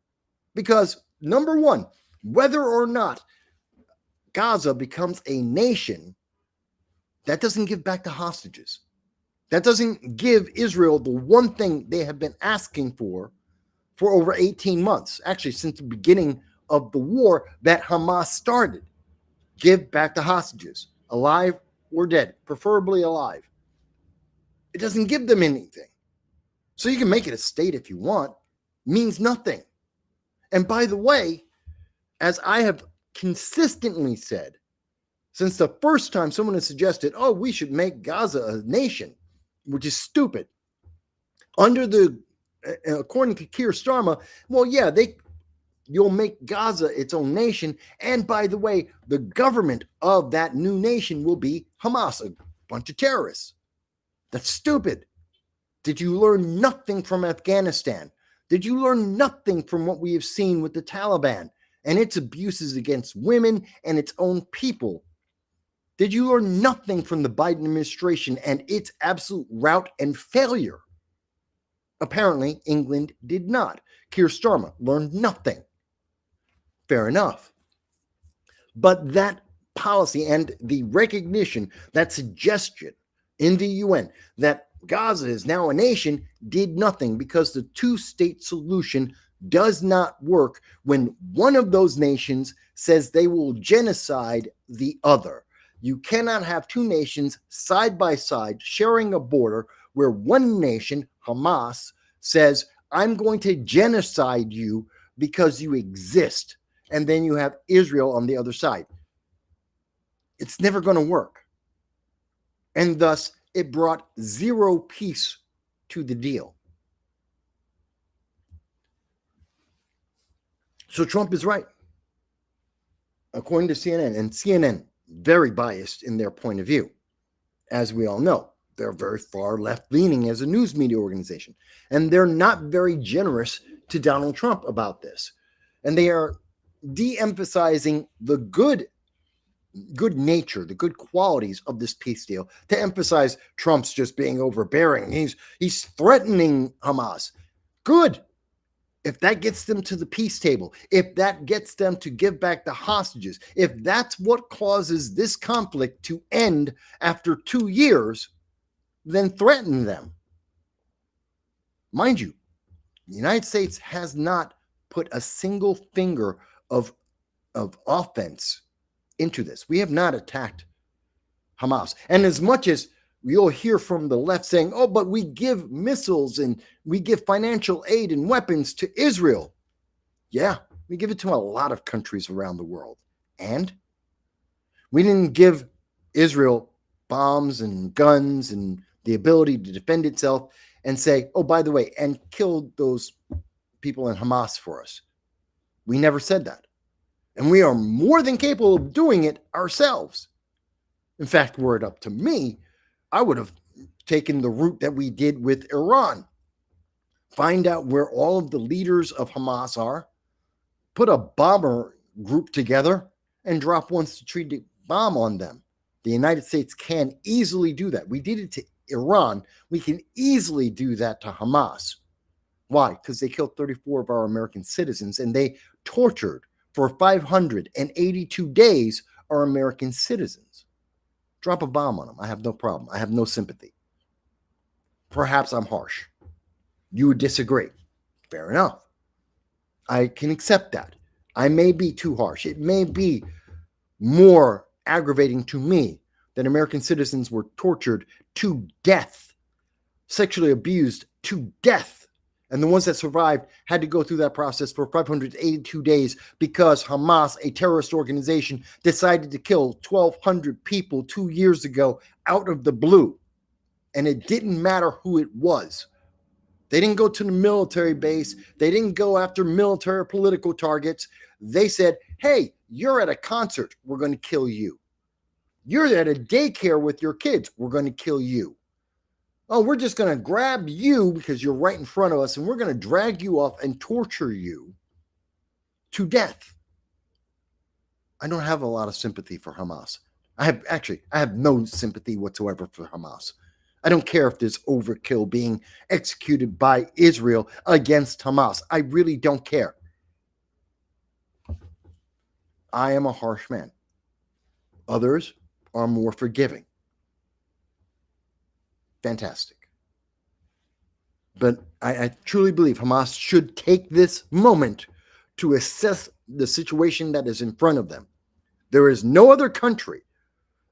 because number one, whether or not Gaza becomes a nation, that doesn't give back the hostages. That doesn't give Israel the one thing they have been asking for over 18 months, actually since the beginning of the war that Hamas started. Give back the hostages, alive or dead, preferably alive. It doesn't give them anything. So you can make it a state if you want. Means nothing. And by the way, as I have consistently said, since the first time someone has suggested, oh, we should make Gaza a nation, which is stupid. According to Keir Starmer, well, yeah, you'll make Gaza its own nation. And by the way, the government of that new nation will be Hamas, a bunch of terrorists. That's stupid. Did you learn nothing from Afghanistan? Did you learn nothing from what we have seen with the Taliban and its abuses against women and its own people? Did you learn nothing from the Biden administration and its absolute rout and failure? Apparently, England did not. Keir Starmer learned nothing. Fair enough. But that policy and the recognition, that suggestion in the UN that Gaza is now a nation did nothing, because the two-state solution does not work when one of those nations says they will genocide the other. You cannot have two nations side by side sharing a border where one nation, Hamas, says, I'm going to genocide you because you exist. And then you have Israel on the other side. It's never going to work. And thus, it brought zero peace to the deal. So Trump is right, according to CNN. And CNN, very biased in their point of view. As we all know, they're very far left-leaning as a news media organization. And they're not very generous to Donald Trump about this. And they are de-emphasizing the good nature, the good qualities of this peace deal, to emphasize Trump's just being overbearing. He's threatening Hamas. Good. If that gets them to the peace table, if that gets them to give back the hostages, if that's what causes this conflict to end after 2 years, then threaten them. Mind you, the United States has not put a single finger of offense into this. We have not attacked Hamas. And as much as you'll hear from the left saying, oh, but we give missiles and we give financial aid and weapons to Israel. Yeah, we give it to a lot of countries around the world. And we didn't give Israel bombs and guns and the ability to defend itself and say, oh, by the way, and kill those people in Hamas for us. We never said that. And we are more than capable of doing it ourselves. In fact, were it up to me, I would have taken the route that we did with Iran. Find out where all of the leaders of Hamas are, put a bomber group together, and drop one strategic bomb on them. The United States can easily do that. We did it to Iran. We can easily do that to Hamas. Why? Because they killed 34 of our American citizens, and they tortured for 582 days our American citizens. Drop a bomb on them. I have no problem. I have no sympathy. Perhaps I'm harsh. You would disagree. Fair enough. I can accept that. I may be too harsh. It may be more aggravating to me that American citizens were tortured to death, sexually abused to death. And the ones that survived had to go through that process for 582 days because Hamas, a terrorist organization, decided to kill 1,200 people 2 years ago out of the blue. And it didn't matter who it was. They didn't go to the military base. They didn't go after military or political targets. They said, hey, you're at a concert. We're going to kill you. You're at a daycare with your kids. We're going to kill you. Oh, we're just going to grab you because you're right in front of us, and we're going to drag you off and torture you to death. I don't have a lot of sympathy for Hamas. I have no sympathy whatsoever for Hamas. I don't care if there's overkill being executed by Israel against Hamas. I really don't care. I am a harsh man. Others are more forgiving. Fantastic. But I truly believe Hamas should take this moment to assess the situation that is in front of them. There is no other country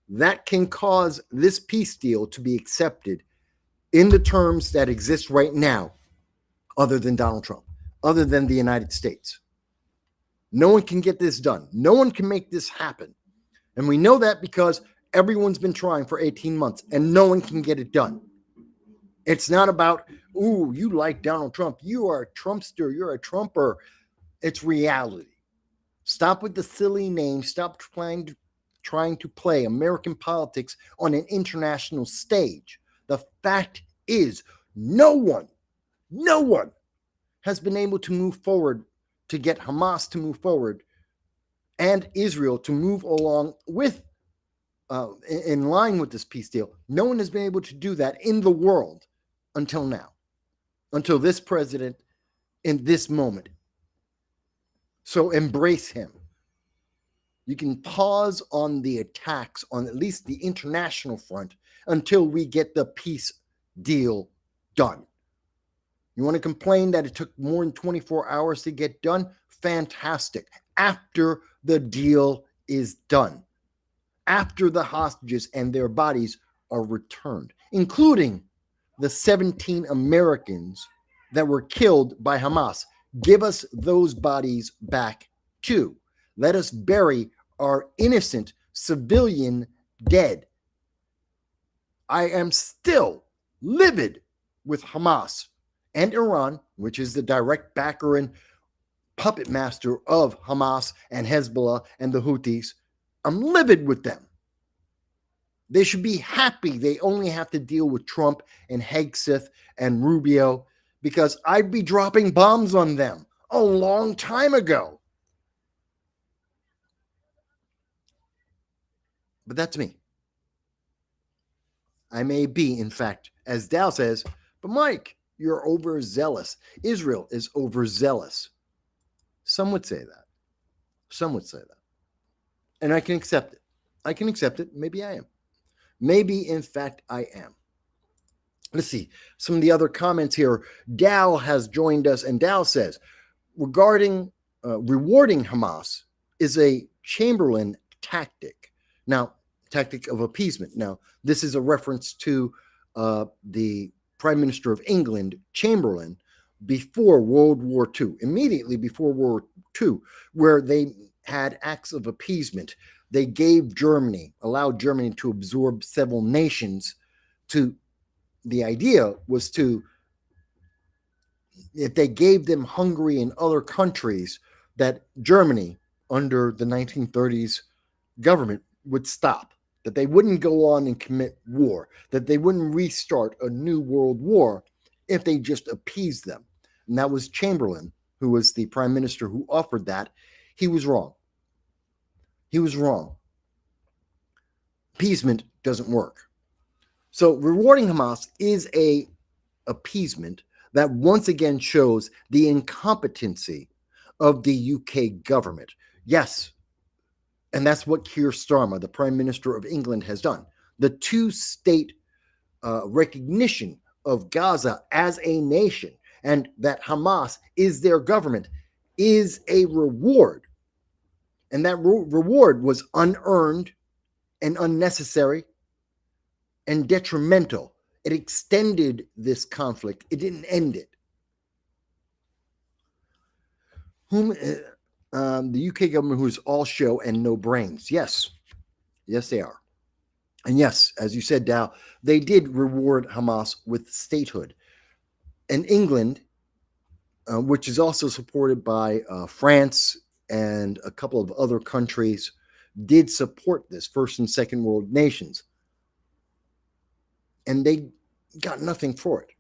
that can cause this peace deal to be accepted in the terms that exist right now, other than Donald Trump, other than the United States. No one can get this done. No one can make this happen. And we know that because everyone's been trying for 18 months and no one can get it done. It's not about, ooh, you like Donald Trump. You are a Trumpster. You're a Trumper. It's reality. Stop with the silly names. Stop trying to play American politics on an international stage. The fact is, no one has been able to move forward to get Hamas to move forward and Israel to move along with, in line with this peace deal. No one has been able to do that in the world until now, until this president in this moment. So embrace him. You can pause on the attacks on at least the international front until we get the peace deal done. You want to complain that it took more than 24 hours to get done? Fantastic. After the deal is done, after the hostages and their bodies are returned, including the 17 Americans that were killed by Hamas. Give us those bodies back too. Let us bury our innocent civilian dead. I am still livid with Hamas and Iran, which is the direct backer and puppet master of Hamas and Hezbollah and the Houthis. I'm livid with them. They should be happy they only have to deal with Trump and Hegseth and Rubio, because I'd be dropping bombs on them a long time ago. But that's me. I may be, in fact, as Dal says, but Mike, You're overzealous. Israel is overzealous. Some would say that. Some would say that. And I can accept it. I can accept it. Maybe I am. Maybe, in fact, I am. Let's see some of the other comments here. Dow has joined us, and Dow says, regarding rewarding Hamas is a Chamberlain tactic. Now, tactic of appeasement. Now, this is a reference to the Prime Minister of England, Chamberlain, before World War II, immediately before World War II, where they had acts of appeasement. They gave Germany, allowed Germany to absorb several nations. The idea was to, if they gave them Hungary and other countries, that Germany under the 1930s government would stop, that they wouldn't go on and commit war, that they wouldn't restart a new world war if they just appeased them. And that was Chamberlain, who was the prime minister who offered that. He was wrong. He was wrong. Appeasement doesn't work. So rewarding Hamas is a appeasement that once again shows the incompetency of the UK government. Yes, and that's what Keir Starmer, the Prime Minister of England, has done. The two-state recognition of Gaza as a nation and that Hamas is their government is a reward. And that reward was unearned and unnecessary and detrimental. It extended this conflict. It didn't end it. The UK government, who is all show and no brains. Yes. Yes, they are. And yes, as you said, Dow, they did reward Hamas with statehood. And England, which is also supported by France and a couple of other countries, did support this, first and second world nations. And they got nothing for it.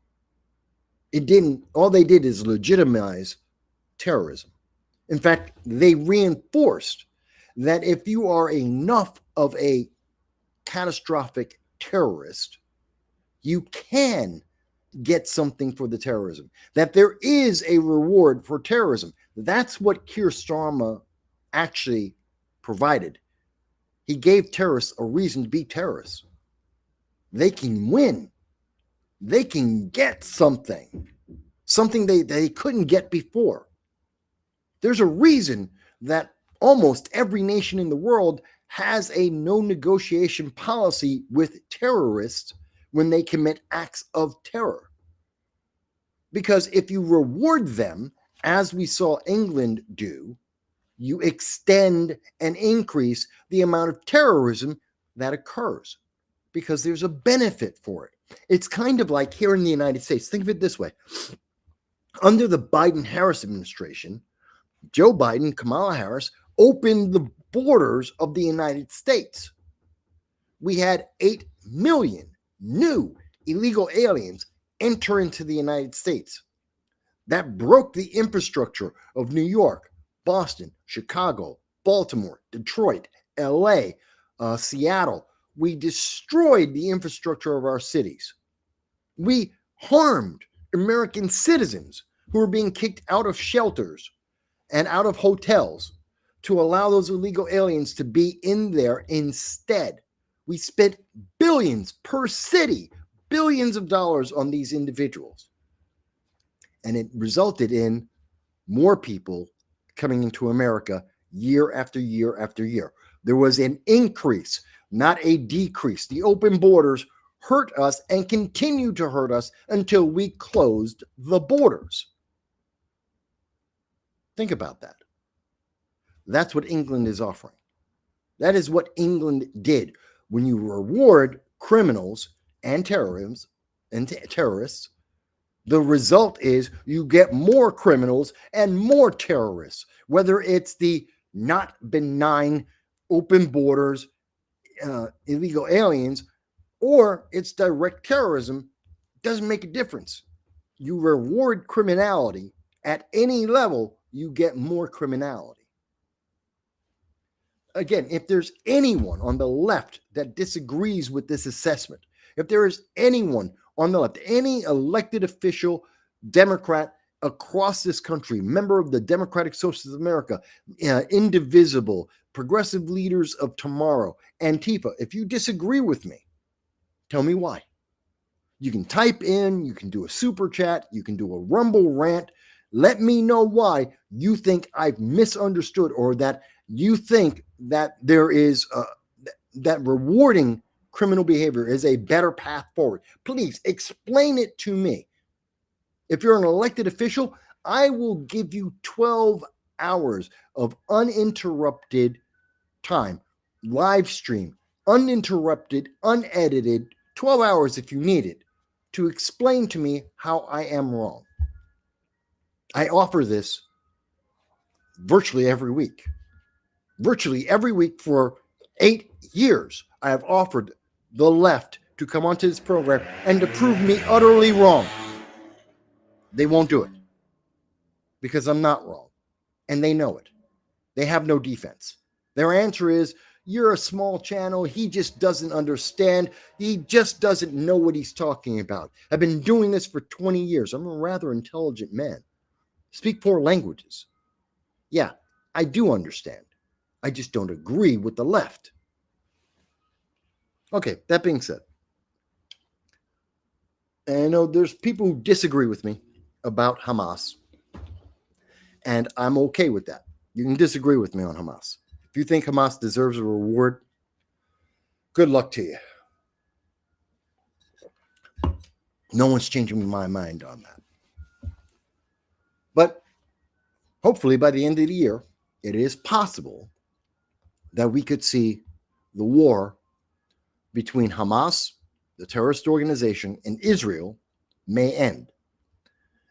It didn't, all they did is legitimize terrorism. In fact, they reinforced that if you are enough of a catastrophic terrorist, you can get something for the terrorism, that there is a reward for terrorism. That's what Keir Starmer actually provided. He gave terrorists a reason to be terrorists. They can win. They can get something they couldn't get before. There's a reason that almost every nation in the world has a no negotiation policy with terrorists when they commit acts of terror. Because if you reward them, as we saw England do, you extend and increase the amount of terrorism that occurs because there's a benefit for it. It's kind of like here in the United States. Think of it this way. Under the Biden-Harris administration, Joe Biden, Kamala Harris opened the borders of the United States. We had 8 million new illegal aliens enter into the United States. That broke the infrastructure of New York, Boston, Chicago, Baltimore, Detroit, LA, Seattle. We destroyed the infrastructure of our cities. We harmed American citizens who were being kicked out of shelters and out of hotels to allow those illegal aliens to be in there instead. We spent billions per city, billions of dollars on these individuals. And it resulted in more people coming into America year after year after year. There was an increase, not a decrease. The open borders hurt us and continue to hurt us until we closed the borders. Think about that. That's what England is offering. That is what England did. When you reward criminals and terrorists, the result is you get more criminals and more terrorists, whether it's the not benign open borders, illegal aliens, or it's direct terrorism. Doesn't make a difference. You reward criminality at any level, you get more criminality. Again, if there's anyone on the left that disagrees with this assessment, if there is anyone on the left, any elected official, Democrat across this country, member of the Democratic Socialists of America, Indivisible, Progressive Leaders of Tomorrow, Antifa, if you disagree with me, tell me why. You can type in, you can do a super chat, you can do a Rumble rant. Let me know why you think I've misunderstood, or that you think that there is that rewarding criminal behavior is a better path forward. Please explain it to me. If you're an elected official, I will give you 12 hours of uninterrupted time, live stream, uninterrupted, unedited, 12 hours if you need it, to explain to me how I am wrong. I offer this virtually every week. Virtually every week for 8 years, I have offered the left to come onto this program and to prove me utterly wrong. They won't do it because I'm not wrong, and they know it. They have no defense. Their answer is, you're a small channel. He just doesn't understand. He just doesn't know what he's talking about. I've been doing this for 20 years. I'm a rather intelligent man. Speak 4 languages. Yeah, I do understand. I just don't agree with the left. Okay, that being said, and I know there's people who disagree with me about Hamas, and I'm okay with that. You can disagree with me on Hamas. If you think Hamas deserves a reward, good luck to you. No one's changing my mind on that. But hopefully by the end of the year, it is possible that we could see the war between Hamas, the terrorist organization, and Israel may end.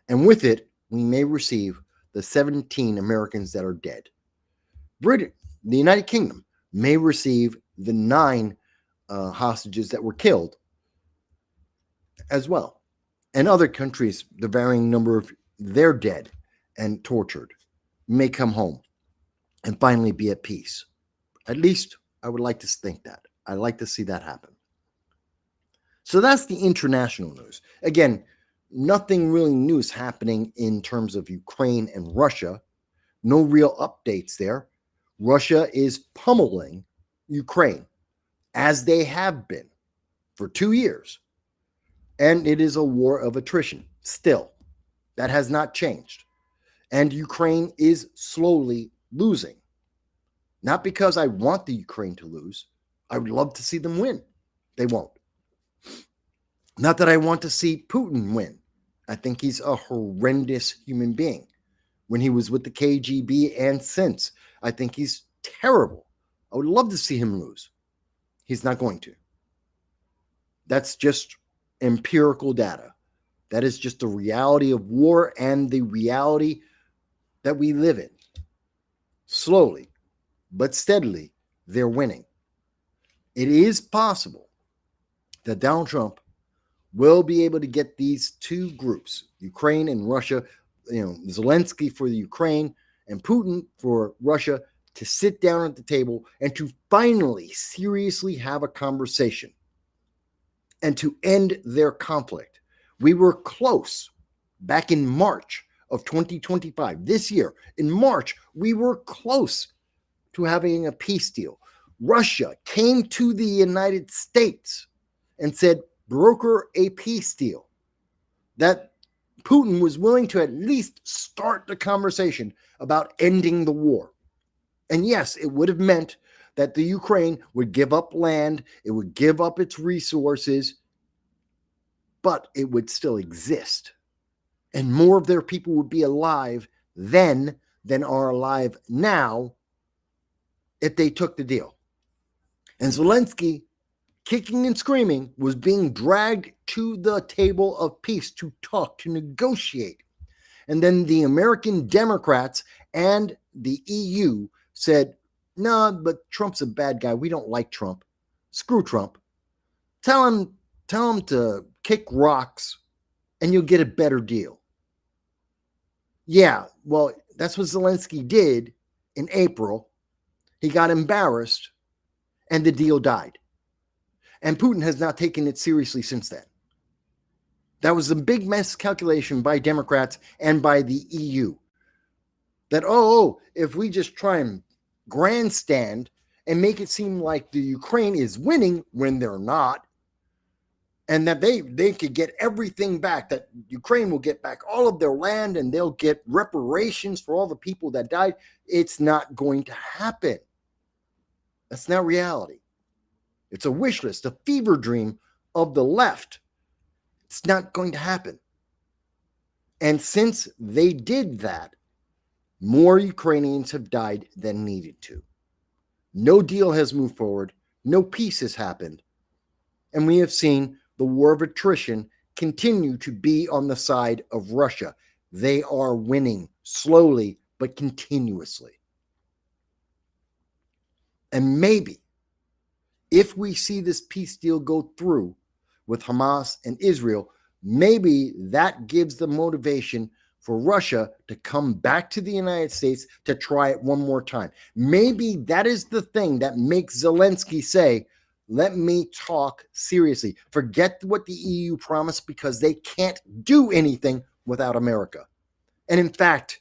And with it, we may receive the 17 Americans that are dead. Britain, the United Kingdom, may receive the 9 hostages that were killed as well. And other countries, the varying number of their dead and tortured, may come home and finally be at peace. At least I would like to think that. I'd like to see that happen. So that's the international news. Again, nothing really new is happening in terms of Ukraine and Russia. No real updates there. Russia is pummeling Ukraine, as they have been for 2 years. And it is a war of attrition still. That has not changed. And Ukraine is slowly losing. Not because I want the Ukraine to lose. I would love to see them win. They won't. Not that I want to see Putin win. I think he's a horrendous human being. When he was with the KGB and since, I think he's terrible. I would love to see him lose. He's not going to. That's just empirical data. That is just the reality of war and the reality that we live in. Slowly, but steadily, they're winning. It is possible that Donald Trump will be able to get these 2 groups, Ukraine and Russia, Zelensky for the Ukraine and Putin for Russia, to sit down at the table and to finally seriously have a conversation and to end their conflict. We were close back in March of 2025, this year. In March, we were close to having a peace deal. Russia came to the United States and said, broker a peace deal. That Putin was willing to at least start the conversation about ending the war. And yes, it would have meant that the Ukraine would give up land, it would give up its resources, but it would still exist. And more of their people would be alive then than are alive now if they took the deal. And Zelensky, kicking and screaming, was being dragged to the table of peace to talk, to negotiate. And then the American Democrats and the EU said, no, but Trump's a bad guy. We don't like Trump. Screw Trump. Tell him to kick rocks and you'll get a better deal. Yeah, well, that's what Zelensky did in April. He got embarrassed and the deal died. And Putin has not taken it seriously since then. That was a big miscalculation by Democrats and by the EU. That, if we just try and grandstand and make it seem like the Ukraine is winning when they're not, and that they could get everything back, that Ukraine will get back all of their land and they'll get reparations for all the people that died. It's not going to happen. That's not reality. It's a wish list, a fever dream of the left. It's not going to happen. And since they did that, more Ukrainians have died than needed to. No deal has moved forward. No peace has happened. And we have seen the war of attrition continue to be on the side of Russia. They are winning slowly but continuously. And maybe if we see this peace deal go through with Hamas and Israel, maybe that gives the motivation for Russia to come back to the United States to try it one more time. Maybe that is the thing that makes Zelensky say, let me talk seriously. Forget what the EU promised, because they can't do anything without America. And in fact,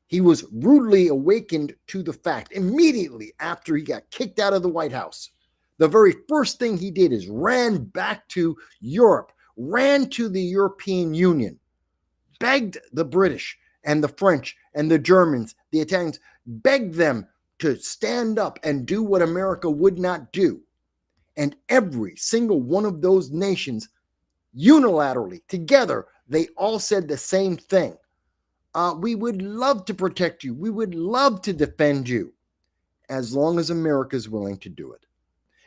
he was rudely awakened to the fact immediately after he got kicked out of the White House. The very first thing he did is ran back to Europe, ran to the European Union, begged the British and the French and the Germans, the Italians, begged them to stand up and do what America would not do. And every single one of those nations, unilaterally, together, they all said the same thing. We would love to protect you. We would love to defend you, as long as America is willing to do it.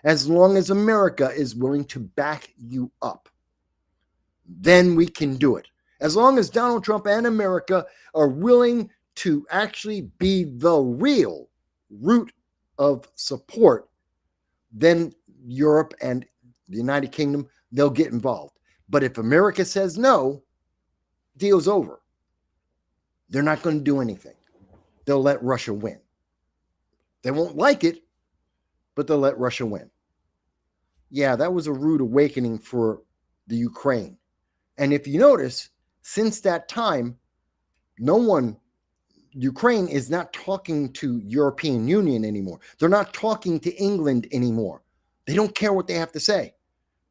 As long as America is willing to back you up, then we can do it. As long as Donald Trump and America are willing to actually be the real root of support, then Europe and the United Kingdom, they'll get involved. But if America says no, deal's over. They're not going to do anything. They'll let Russia win. They won't like it, but they'll let Russia win. Yeah, that was a rude awakening for the Ukraine. And if you notice, since that time, Ukraine is not talking to European Union anymore. They're not talking to England anymore. They don't care what they have to say,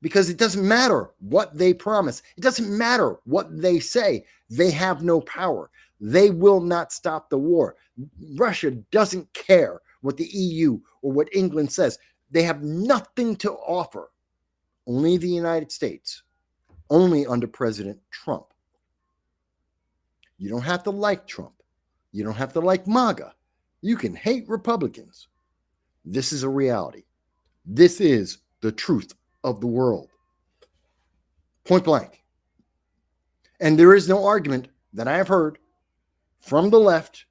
because it doesn't matter what they promise. It doesn't matter what they say. They have no power. They will not stop the war. Russia doesn't care what the EU or what England says. They have nothing to offer. Only the United States. Only under President Trump. You don't have to like Trump. You don't have to like MAGA. You can hate Republicans. This is a reality. This is the truth of the world. Point blank. And there is no argument that I have heard from the left,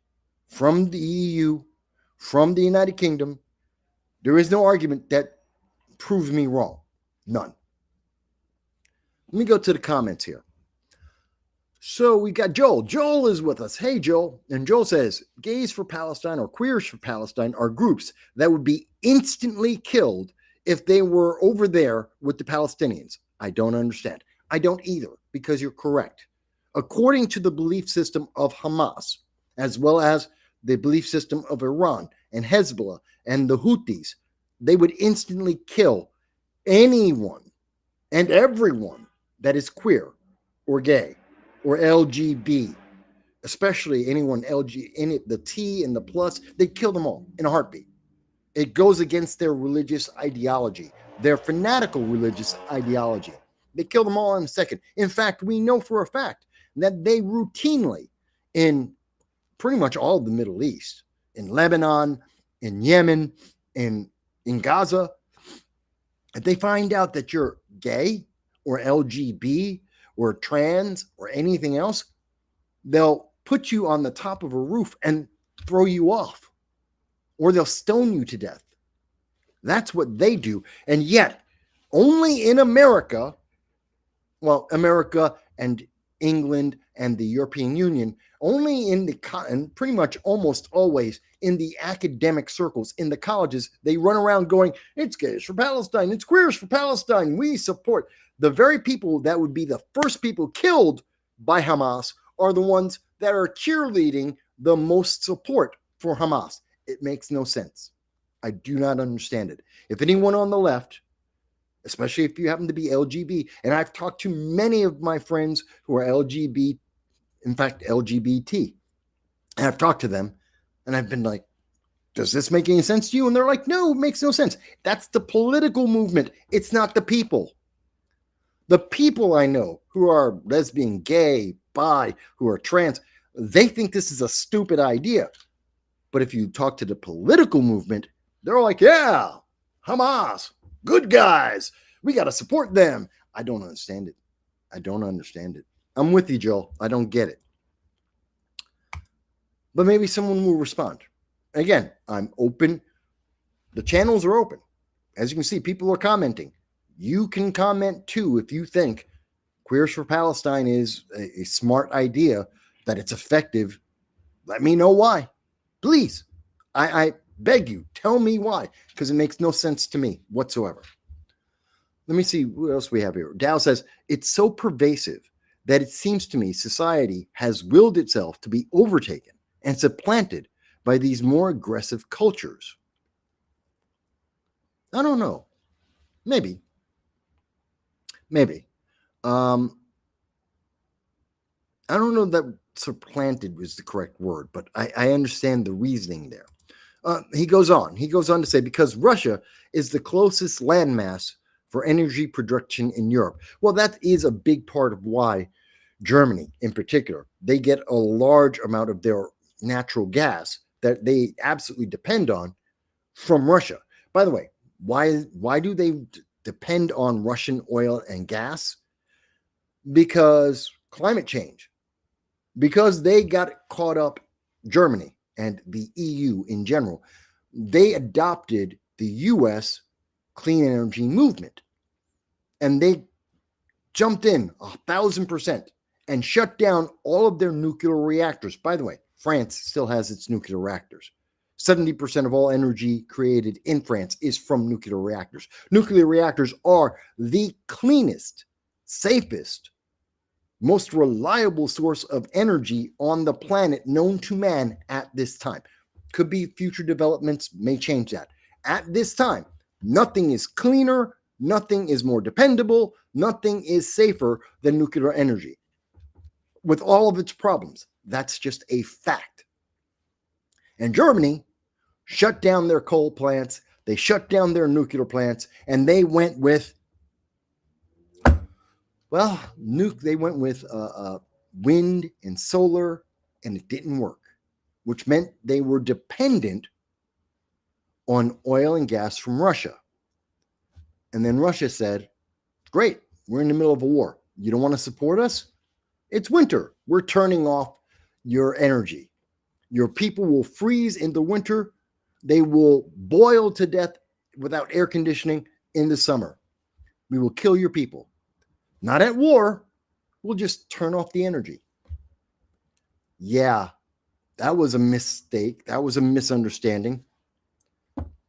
from the EU, from the United Kingdom. There is no argument that proves me wrong. None. Let me go to the comments here. So we got Joel. Joel is with us. Hey, Joel. And Joel says, gays for Palestine or queers for Palestine are groups that would be instantly killed if they were over there with the Palestinians. I don't understand. I don't either, because you're correct. According to the belief system of Hamas, as well as the belief system of Iran and Hezbollah and the Houthis, they would instantly kill anyone and everyone that is queer or gay or LGB, especially anyone LG in it, the T and the plus, they kill them all in a heartbeat. It goes against their religious ideology, their fanatical religious ideology. They kill them all in a second. In fact, we know for a fact that they routinely, in pretty much all of the Middle East, in Lebanon, in Yemen, in Gaza, if they find out that you're gay or LGB or trans or anything else, they'll put you on the top of a roof and throw you off, or they'll stone you to death. That's what they do. And yet, only in America, well, America and England, and the European Union, only in the, and pretty much almost always in the academic circles, in the colleges, they run around going, it's gays for Palestine, it's queers for Palestine, we support. The very people that would be the first people killed by Hamas are the ones that are cheerleading the most support for Hamas. It makes no sense. I do not understand it. If anyone on the left, especially if you happen to be LGB, and I've talked to many of my friends who are LGB, in fact, LGBT, and I've talked to them, and I've been like, does this make any sense to you? And they're like, no, it makes no sense. That's the political movement. It's not the people. The people I know who are lesbian, gay, bi, who are trans, they think this is a stupid idea. But if you talk to the political movement, they're like, yeah, Hamas, good guys. We got to support them. I don't understand it. I don't understand it. I'm with you, Joel. I don't get it. But maybe someone will respond. Again, I'm open. The channels are open. As you can see, people are commenting. You can comment too if you think Queers for Palestine is a smart idea, that it's effective. Let me know why. Please. I beg you, tell me why, because it makes no sense to me whatsoever. Let me see what else we have here. Dow says, it's so pervasive that it seems to me society has willed itself to be overtaken and supplanted by these more aggressive cultures. I don't know. Maybe. I don't know that supplanted was the correct word, but I understand the reasoning there. He goes on to say, because Russia is the closest landmass for energy production in Europe. Well, that is a big part of why Germany in particular, they get a large amount of their natural gas that they absolutely depend on from Russia. By the way, why do they depend on Russian oil and gas? Because climate change. Because they got caught up, Germany and the EU in general, they adopted the US clean energy movement. And they jumped in 1,000% and shut down all of their nuclear reactors. By the way, France still has its nuclear reactors. 70% of all energy created in France is from nuclear reactors. Nuclear reactors are the cleanest, safest, most reliable source of energy on the planet known to man at this time. Could be future developments may change that. At this time, nothing is cleaner, nothing is more dependable, nothing is safer than nuclear energy. With all of its problems, that's just a fact. And Germany shut down their coal plants, they shut down their nuclear plants, and they went with, well, they went with wind and solar, and it didn't work, which meant they were dependent on oil and gas from Russia. And then Russia said, great, we're in the middle of a war. You don't want to support us? It's winter. We're turning off your energy. Your people will freeze in the winter. They will boil to death without air conditioning in the summer. We will kill your people. Not at war. We'll just turn off the energy. Yeah, that was a mistake. That was a misunderstanding.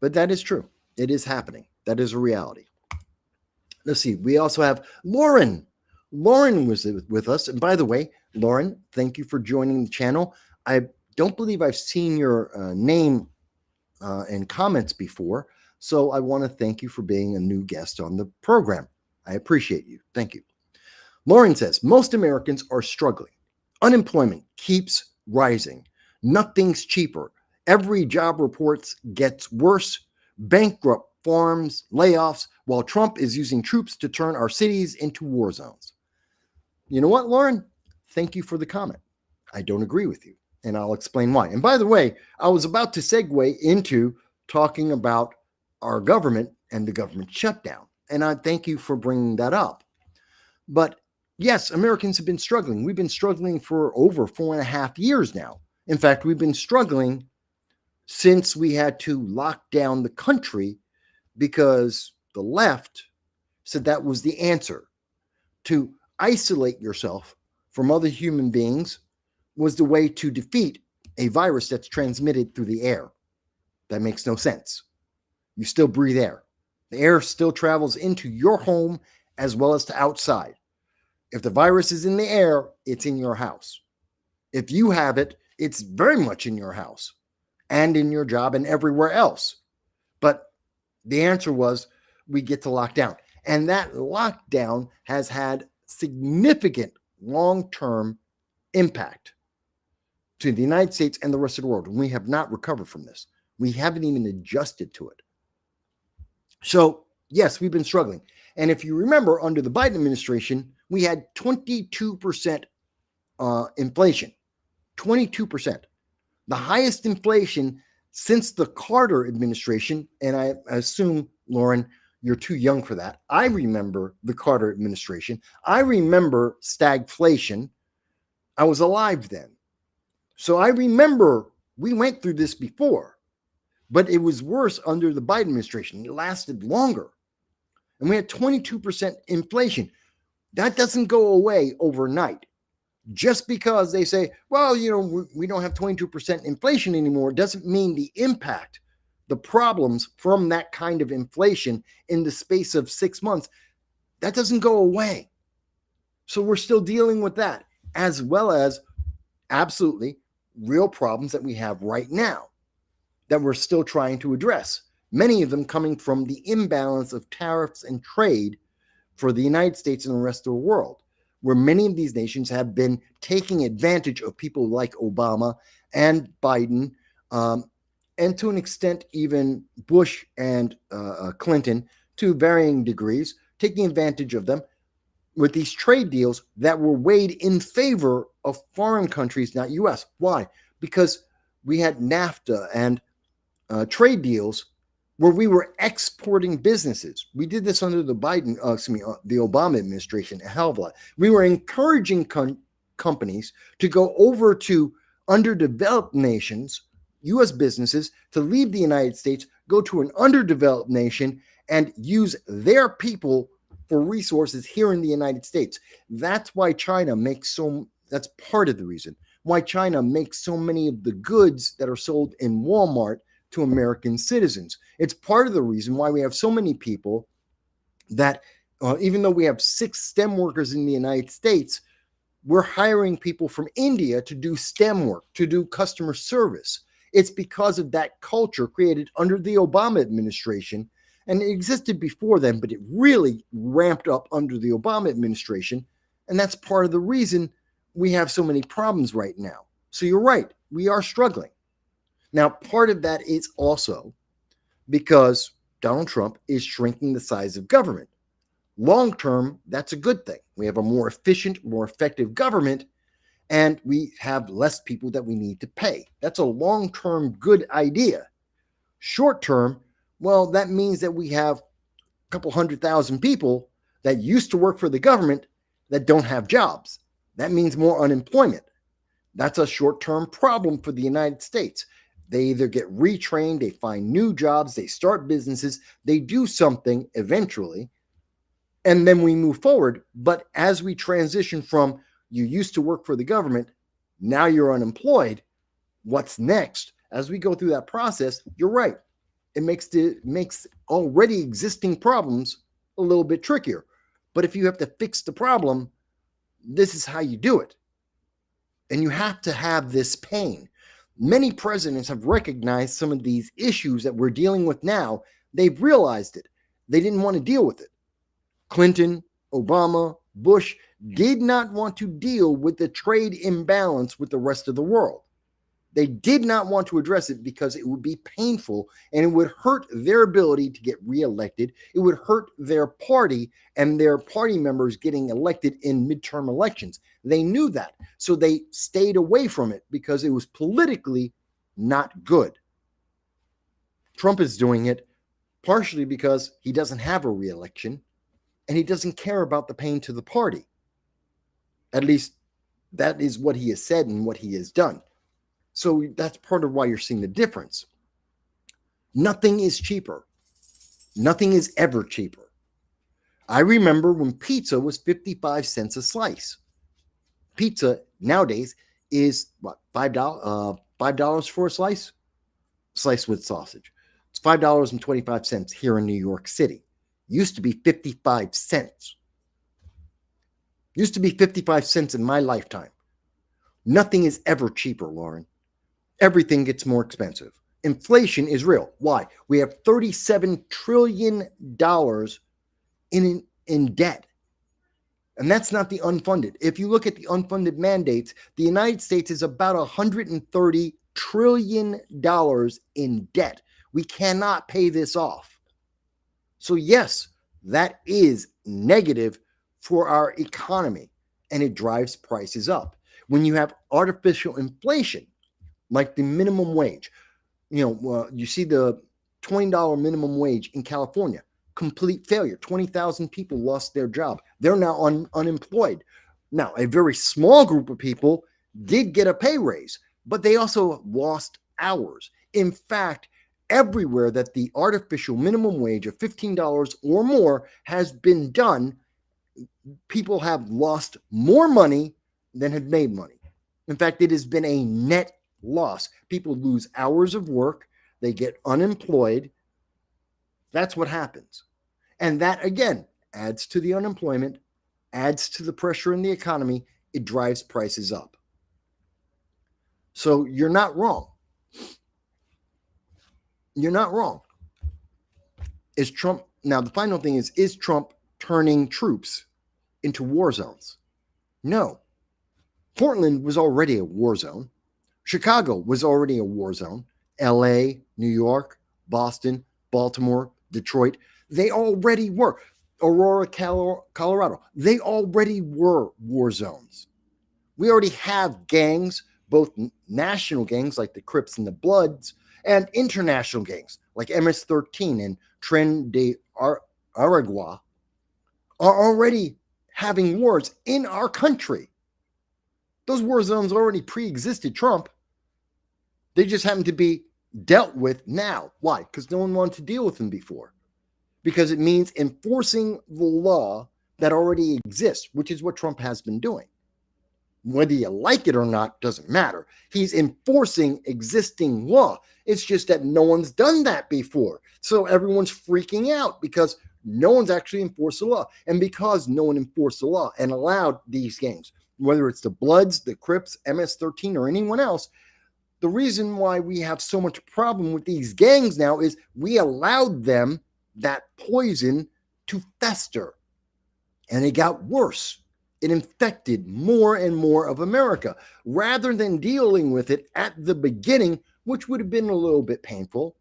But that is true. It is happening. That is a reality. Let's see. We also have Lauren. Lauren was with us. And by the way, Lauren, thank you for joining the channel. I don't believe I've seen your name and comments before. So I want to thank you for being a new guest on the program. I appreciate you. Thank you. Lauren says, most Americans are struggling. Unemployment keeps rising. Nothing's cheaper. Every job reports gets worse. Bankrupt farms, layoffs, while Trump is using troops to turn our cities into war zones. You know what, Lauren? Thank you for the comment. I don't agree with you, and I'll explain why. And by the way, I was about to segue into talking about our government and the government shutdown, and I thank you for bringing that up. But yes, Americans have been struggling. We've been struggling for over 4.5 years now. In fact, we've been struggling since we had to lock down the country because the left said that was the answer, to isolate yourself from other human beings was the way to defeat a virus that's transmitted through the air. That makes no sense. You still breathe air. The air still travels into your home as well as to outside. If the virus is in the air, it's in your house. If you have it, it's very much in your house and in your job and everywhere else. But the answer was we get to lock down. And that lockdown has had significant long-term impact to the United States and the rest of the world. We have not recovered from this. We haven't even adjusted to it. So, yes, we've been struggling. And if you remember, under the Biden administration, we had 22% inflation. 22%. The highest inflation since the Carter administration. And I assume, Lauren, you're too young for that. I remember the Carter administration. I remember stagflation. I was alive then. So I remember we went through this before, but it was worse under the Biden administration. It lasted longer. And we had 22% inflation. That doesn't go away overnight. Just because they say, well, we don't have 22% inflation anymore, doesn't mean the impact, the problems from that kind of inflation in the space of 6 months, that doesn't go away. So we're still dealing with that, as well as absolutely real problems that we have right now that we're still trying to address. Many of them coming from the imbalance of tariffs and trade for the United States and the rest of the world, where many of these nations have been taking advantage of people like Obama and Biden, and to an extent, even Bush and Clinton, to varying degrees, taking advantage of them with these trade deals that were weighed in favor of foreign countries, not U.S. Why? Because we had NAFTA and trade deals where we were exporting businesses. We did this under the the Obama administration a hell of a lot. We were encouraging companies to go over to underdeveloped nations, U.S. businesses, to leave the United States, go to an underdeveloped nation, and use their people for resources here in the United States. That's why China makes that's part of the reason why China makes so many of the goods that are sold in Walmart to American citizens. It's part of the reason why we have so many people that, even though we have 6 STEM workers in the United States, we're hiring people from India to do STEM work, to do customer service. It's because of that culture created under the Obama administration, and it existed before then, but it really ramped up under the Obama administration, and that's part of the reason we have so many problems right now. So you're right, we are struggling. Now, part of that is also because Donald Trump is shrinking the size of government. Long term, that's a good thing. We have a more efficient, more effective government, and we have less people that we need to pay. That's a long-term good idea. Short term, well, that means that we have a couple 100,000 people that used to work for the government that don't have jobs. That means more unemployment. That's a short-term problem for the United States. They either get retrained, they find new jobs, they start businesses, they do something eventually, and then we move forward. But as we transition from you used to work for the government, now you're unemployed, what's next? As we go through that process, you're right. It makes already existing problems a little bit trickier. But if you have to fix the problem, this is how you do it. And you have to have this pain. Many presidents have recognized some of these issues that we're dealing with now. They've realized it. They didn't want to deal with it. Clinton, Obama, Bush did not want to deal with the trade imbalance with the rest of the world. They did not want to address it because it would be painful and it would hurt their ability to get reelected. It would hurt their party and their party members getting elected in midterm elections. They knew that. So they stayed away from it because it was politically not good. Trump is doing it partially because he doesn't have a reelection and he doesn't care about the pain to the party. At least that is what he has said and what he has done. So that's part of why you're seeing the difference. Nothing is cheaper. Nothing is ever cheaper. I remember when pizza was 55 cents a slice. Pizza nowadays is what, $5? $5 for a slice with sausage. It's $5.25 here in New York City. Used to be 55 cents. Used to be 55 cents in my lifetime. Nothing is ever cheaper, Lauren. Everything gets more expensive. Inflation is real. Why? We have $37 trillion in debt. And that's not the unfunded. If you look at the unfunded mandates, the United States is about $130 trillion in debt. We cannot pay this off. So yes, that is negative for our economy, and it drives prices up. When you have artificial inflation, like the minimum wage, you see the $20 minimum wage in California, complete failure. 20,000 people lost their job. They're now unemployed. Now, a very small group of people did get a pay raise, but they also lost hours. In fact, everywhere that the artificial minimum wage of $15 or more has been done, people have lost more money than have made money. In fact, it has been a net loss. People lose hours of work. They get unemployed. That's what happens. And that, again, adds to the unemployment, adds to the pressure in the economy. It drives prices up. So you're not wrong. You're not wrong. Is Trump, now the final thing is Trump turning troops into war zones? No. Portland was already a war zone. Chicago was already a war zone. LA, New York, Boston, Baltimore, Detroit, they already were. Aurora, Colorado, they already were war zones. We already have gangs, both national gangs like the Crips and the Bloods, and international gangs like MS-13 and Tren de Aragua are already having wars in our country. Those war zones already pre-existed Trump. They just happen to be dealt with now. Why? Because no one wanted to deal with them before. Because it means enforcing the law that already exists, which is what Trump has been doing. Whether you like it or not doesn't matter. He's enforcing existing law. It's just that no one's done that before. So everyone's freaking out because no one's actually enforced the law. And because no one enforced the law and allowed these gangs, whether it's the Bloods, the Crips, MS-13, or anyone else, the reason why we have so much problem with these gangs now is we allowed them, that poison, to fester. And it got worse. It infected more and more of America. Rather than dealing with it at the beginning, which would have been a little bit painful,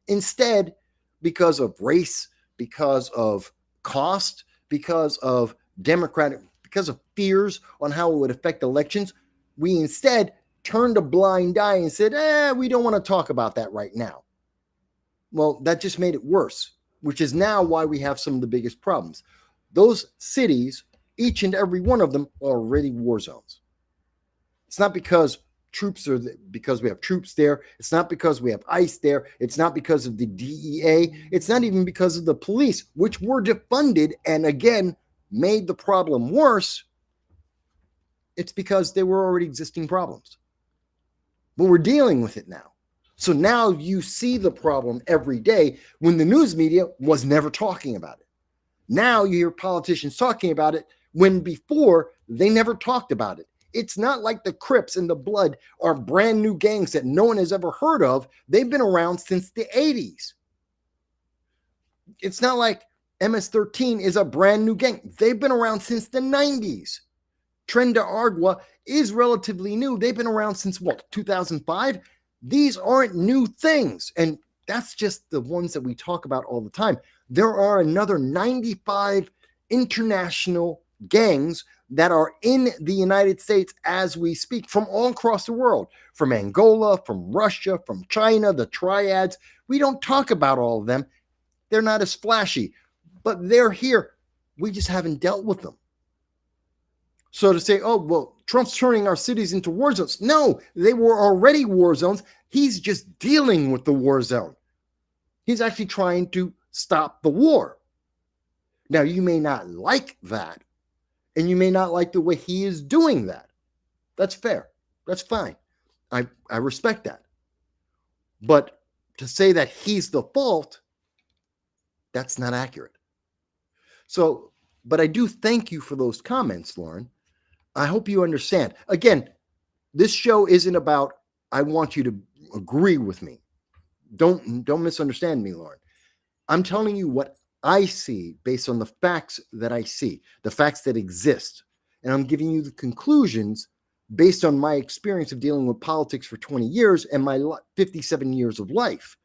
instead, because of race, because of cost, because of because of fears on how it would affect elections, we instead turned a blind eye and said, we don't want to talk about that right now. Well, that just made it worse, which is now why we have some of the biggest problems. Those cities, each and every one of them, are already war zones. It's not because because we have troops there. It's not because we have ICE there. It's not because of the DEA. It's not even because of the police, which were defunded and again made the problem worse. It's because there were already existing problems. But we're dealing with it now. So now you see the problem every day when the news media was never talking about it. Now you hear politicians talking about it when before they never talked about it. It's not like the Crips and the Blood are brand new gangs that no one has ever heard of. They've been around since the 80s. It's not like MS-13 is a brand new gang. They've been around since the 90s. Tren de Aragua is relatively new. They've been around since, 2005? These aren't new things. And that's just the ones that we talk about all the time. There are another 95 international gangs that are in the United States as we speak, from all across the world, from Angola, from Russia, from China, the triads. We don't talk about all of them. They're not as flashy, but they're here. We just haven't dealt with them. So to say, Trump's turning our cities into war zones. No, they were already war zones. He's just dealing with the war zone. He's actually trying to stop the war. Now, you may not like that, and you may not like the way he is doing that. That's fair. That's fine. I respect that. But to say that he's the fault, that's not accurate. So, but I do thank you for those comments, Lauren. I hope you understand. Again, this show isn't about I want you to agree with me. Don't misunderstand me, Lauren. I'm telling you what I see based on the facts that I see, the facts that exist. And I'm giving you the conclusions based on my experience of dealing with politics for 20 years and my 57 years of life.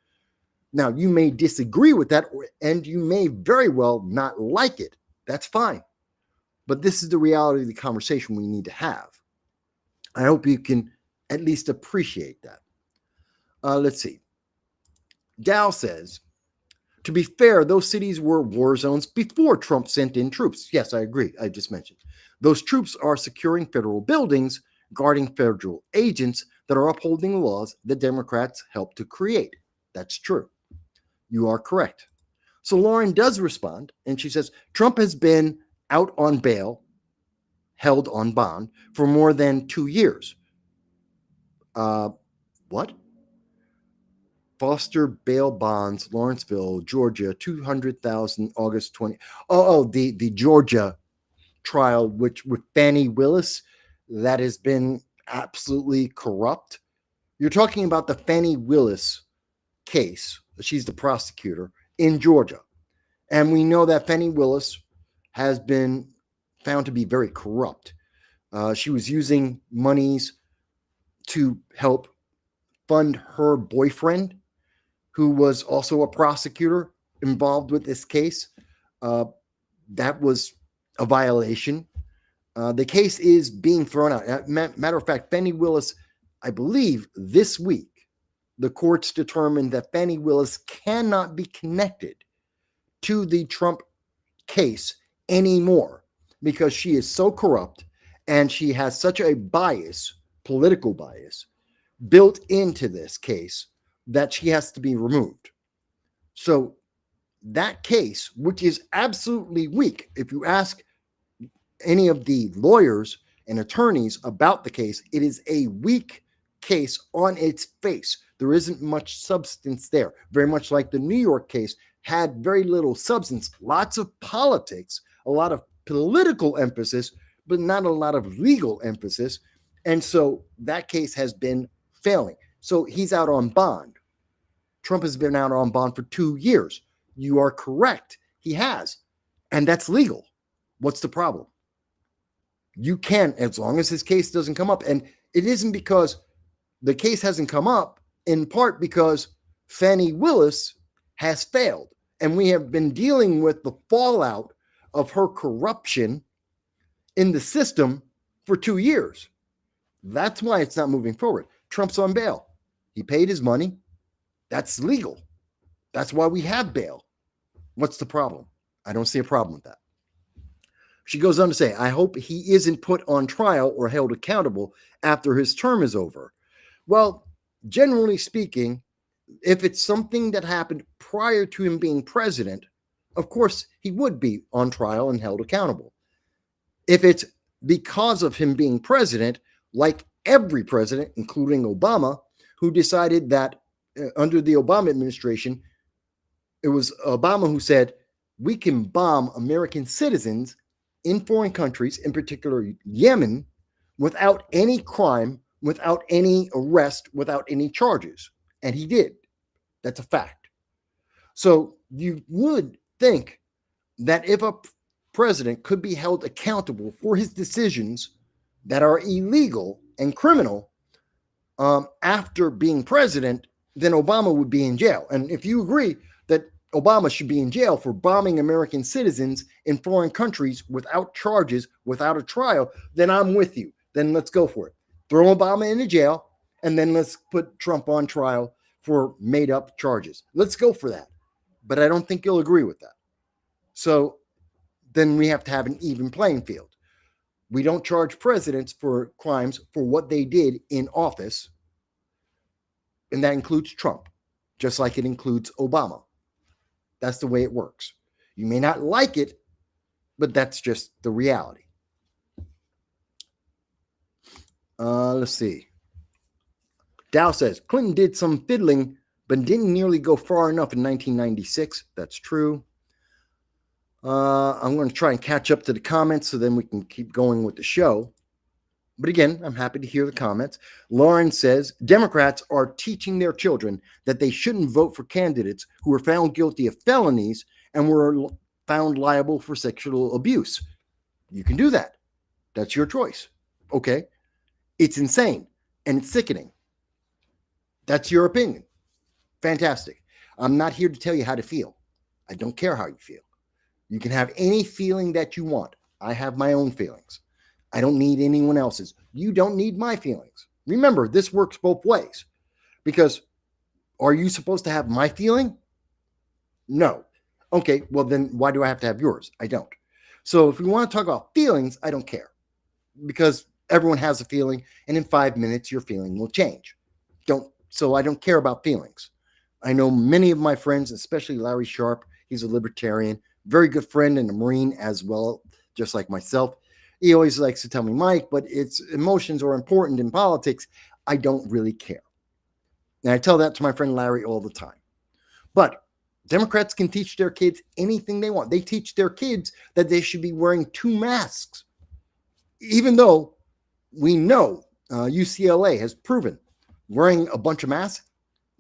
Now, you may disagree with that, and you may very well not like it. That's fine. But this is the reality of the conversation we need to have. I hope you can at least appreciate that. Let's see. Dow says, to be fair, those cities were war zones before Trump sent in troops. Yes, I agree. I just mentioned. Those troops are securing federal buildings, guarding federal agents that are upholding the laws the Democrats helped to create. That's true. You are correct. So Lauren does respond, and she says, Trump has been out on bail, held on bond, for more than 2 years. What? Foster bail bonds, Lawrenceville, Georgia, 200,000, August 20. The Georgia trial, which with Fani Willis, that has been absolutely corrupt. You're talking about the Fani Willis case. She's the prosecutor in Georgia. And we know that Fani Willis has been found to be very corrupt. She was using monies to help fund her boyfriend, who was also a prosecutor involved with this case. That was a violation. The case is being thrown out. Matter of fact, Fani Willis, I believe this week, the courts determined that Fani Willis cannot be connected to the Trump case anymore because she is so corrupt and she has such a bias, political bias, built into this case that she has to be removed. So that case, which is absolutely weak, if you ask any of the lawyers and attorneys about the case, it is a weak case on its face. There isn't much substance there. Very much like the New York case had very little substance, lots of politics, a lot of political emphasis, but not a lot of legal emphasis. And so that case has been failing. So he's out on bond. Trump has been out on bond for 2 years. You are correct. He has. And that's legal. What's the problem? You can, as long as his case doesn't come up. And it isn't because the case hasn't come up, in part because Fani Willis has failed. And we have been dealing with the fallout of her corruption in the system for 2 years. That's why it's not moving forward. Trump's on bail. He paid his money. That's legal. That's why we have bail. What's the problem? I don't see a problem with that. She goes on to say, I hope he isn't put on trial or held accountable after his term is over. Well, generally speaking, if it's something that happened prior to him being president, of course, he would be on trial and held accountable. If it's because of him being president, like every president, including Obama, who decided that under the Obama administration, it was Obama who said, we can bomb American citizens in foreign countries, in particular Yemen, without any crime, without any arrest, without any charges. And he did. That's a fact. So you would think that if a president could be held accountable for his decisions that are illegal and criminal after being president, then Obama would be in jail. And if you agree that Obama should be in jail for bombing American citizens in foreign countries without charges, without a trial, then I'm with you. Then let's go for it. Throw Obama into jail, and then let's put Trump on trial for made-up charges. Let's go for that. But I don't think you'll agree with that. So then we have to have an even playing field. We don't charge presidents for crimes for what they did in office, and that includes Trump, just like it includes Obama. That's the way it works. You may not like it, but that's just the reality. Let's see. Dow says Clinton did some fiddling, but didn't nearly go far enough in 1996. That's true. I'm going to try and catch up to the comments so then we can keep going with the show. But again, I'm happy to hear the comments. Lauren says Democrats are teaching their children that they shouldn't vote for candidates who were found guilty of felonies and were found liable for sexual abuse. You can do that. That's your choice. Okay. It's insane and it's sickening. That's your opinion. Fantastic. I'm not here to tell you how to feel. I don't care how you feel. You can have any feeling that you want. I have my own feelings. I don't need anyone else's. You don't need my feelings. Remember, this works both ways. Because are you supposed to have my feeling? No. Okay, well then why do I have to have yours? I don't. So if we want to talk about feelings, I don't care. Because everyone has a feeling, and in 5 minutes your feeling will change. So I don't care about feelings. I know many of my friends, especially Larry Sharp. He's a libertarian, very good friend and a Marine as well, just like myself. He always likes to tell me, Mike, but it's emotions are important in politics. I don't really care. And I tell that to my friend Larry all the time. But Democrats can teach their kids anything they want. They teach their kids that they should be wearing 2 masks, even though we know UCLA has proven wearing a bunch of masks,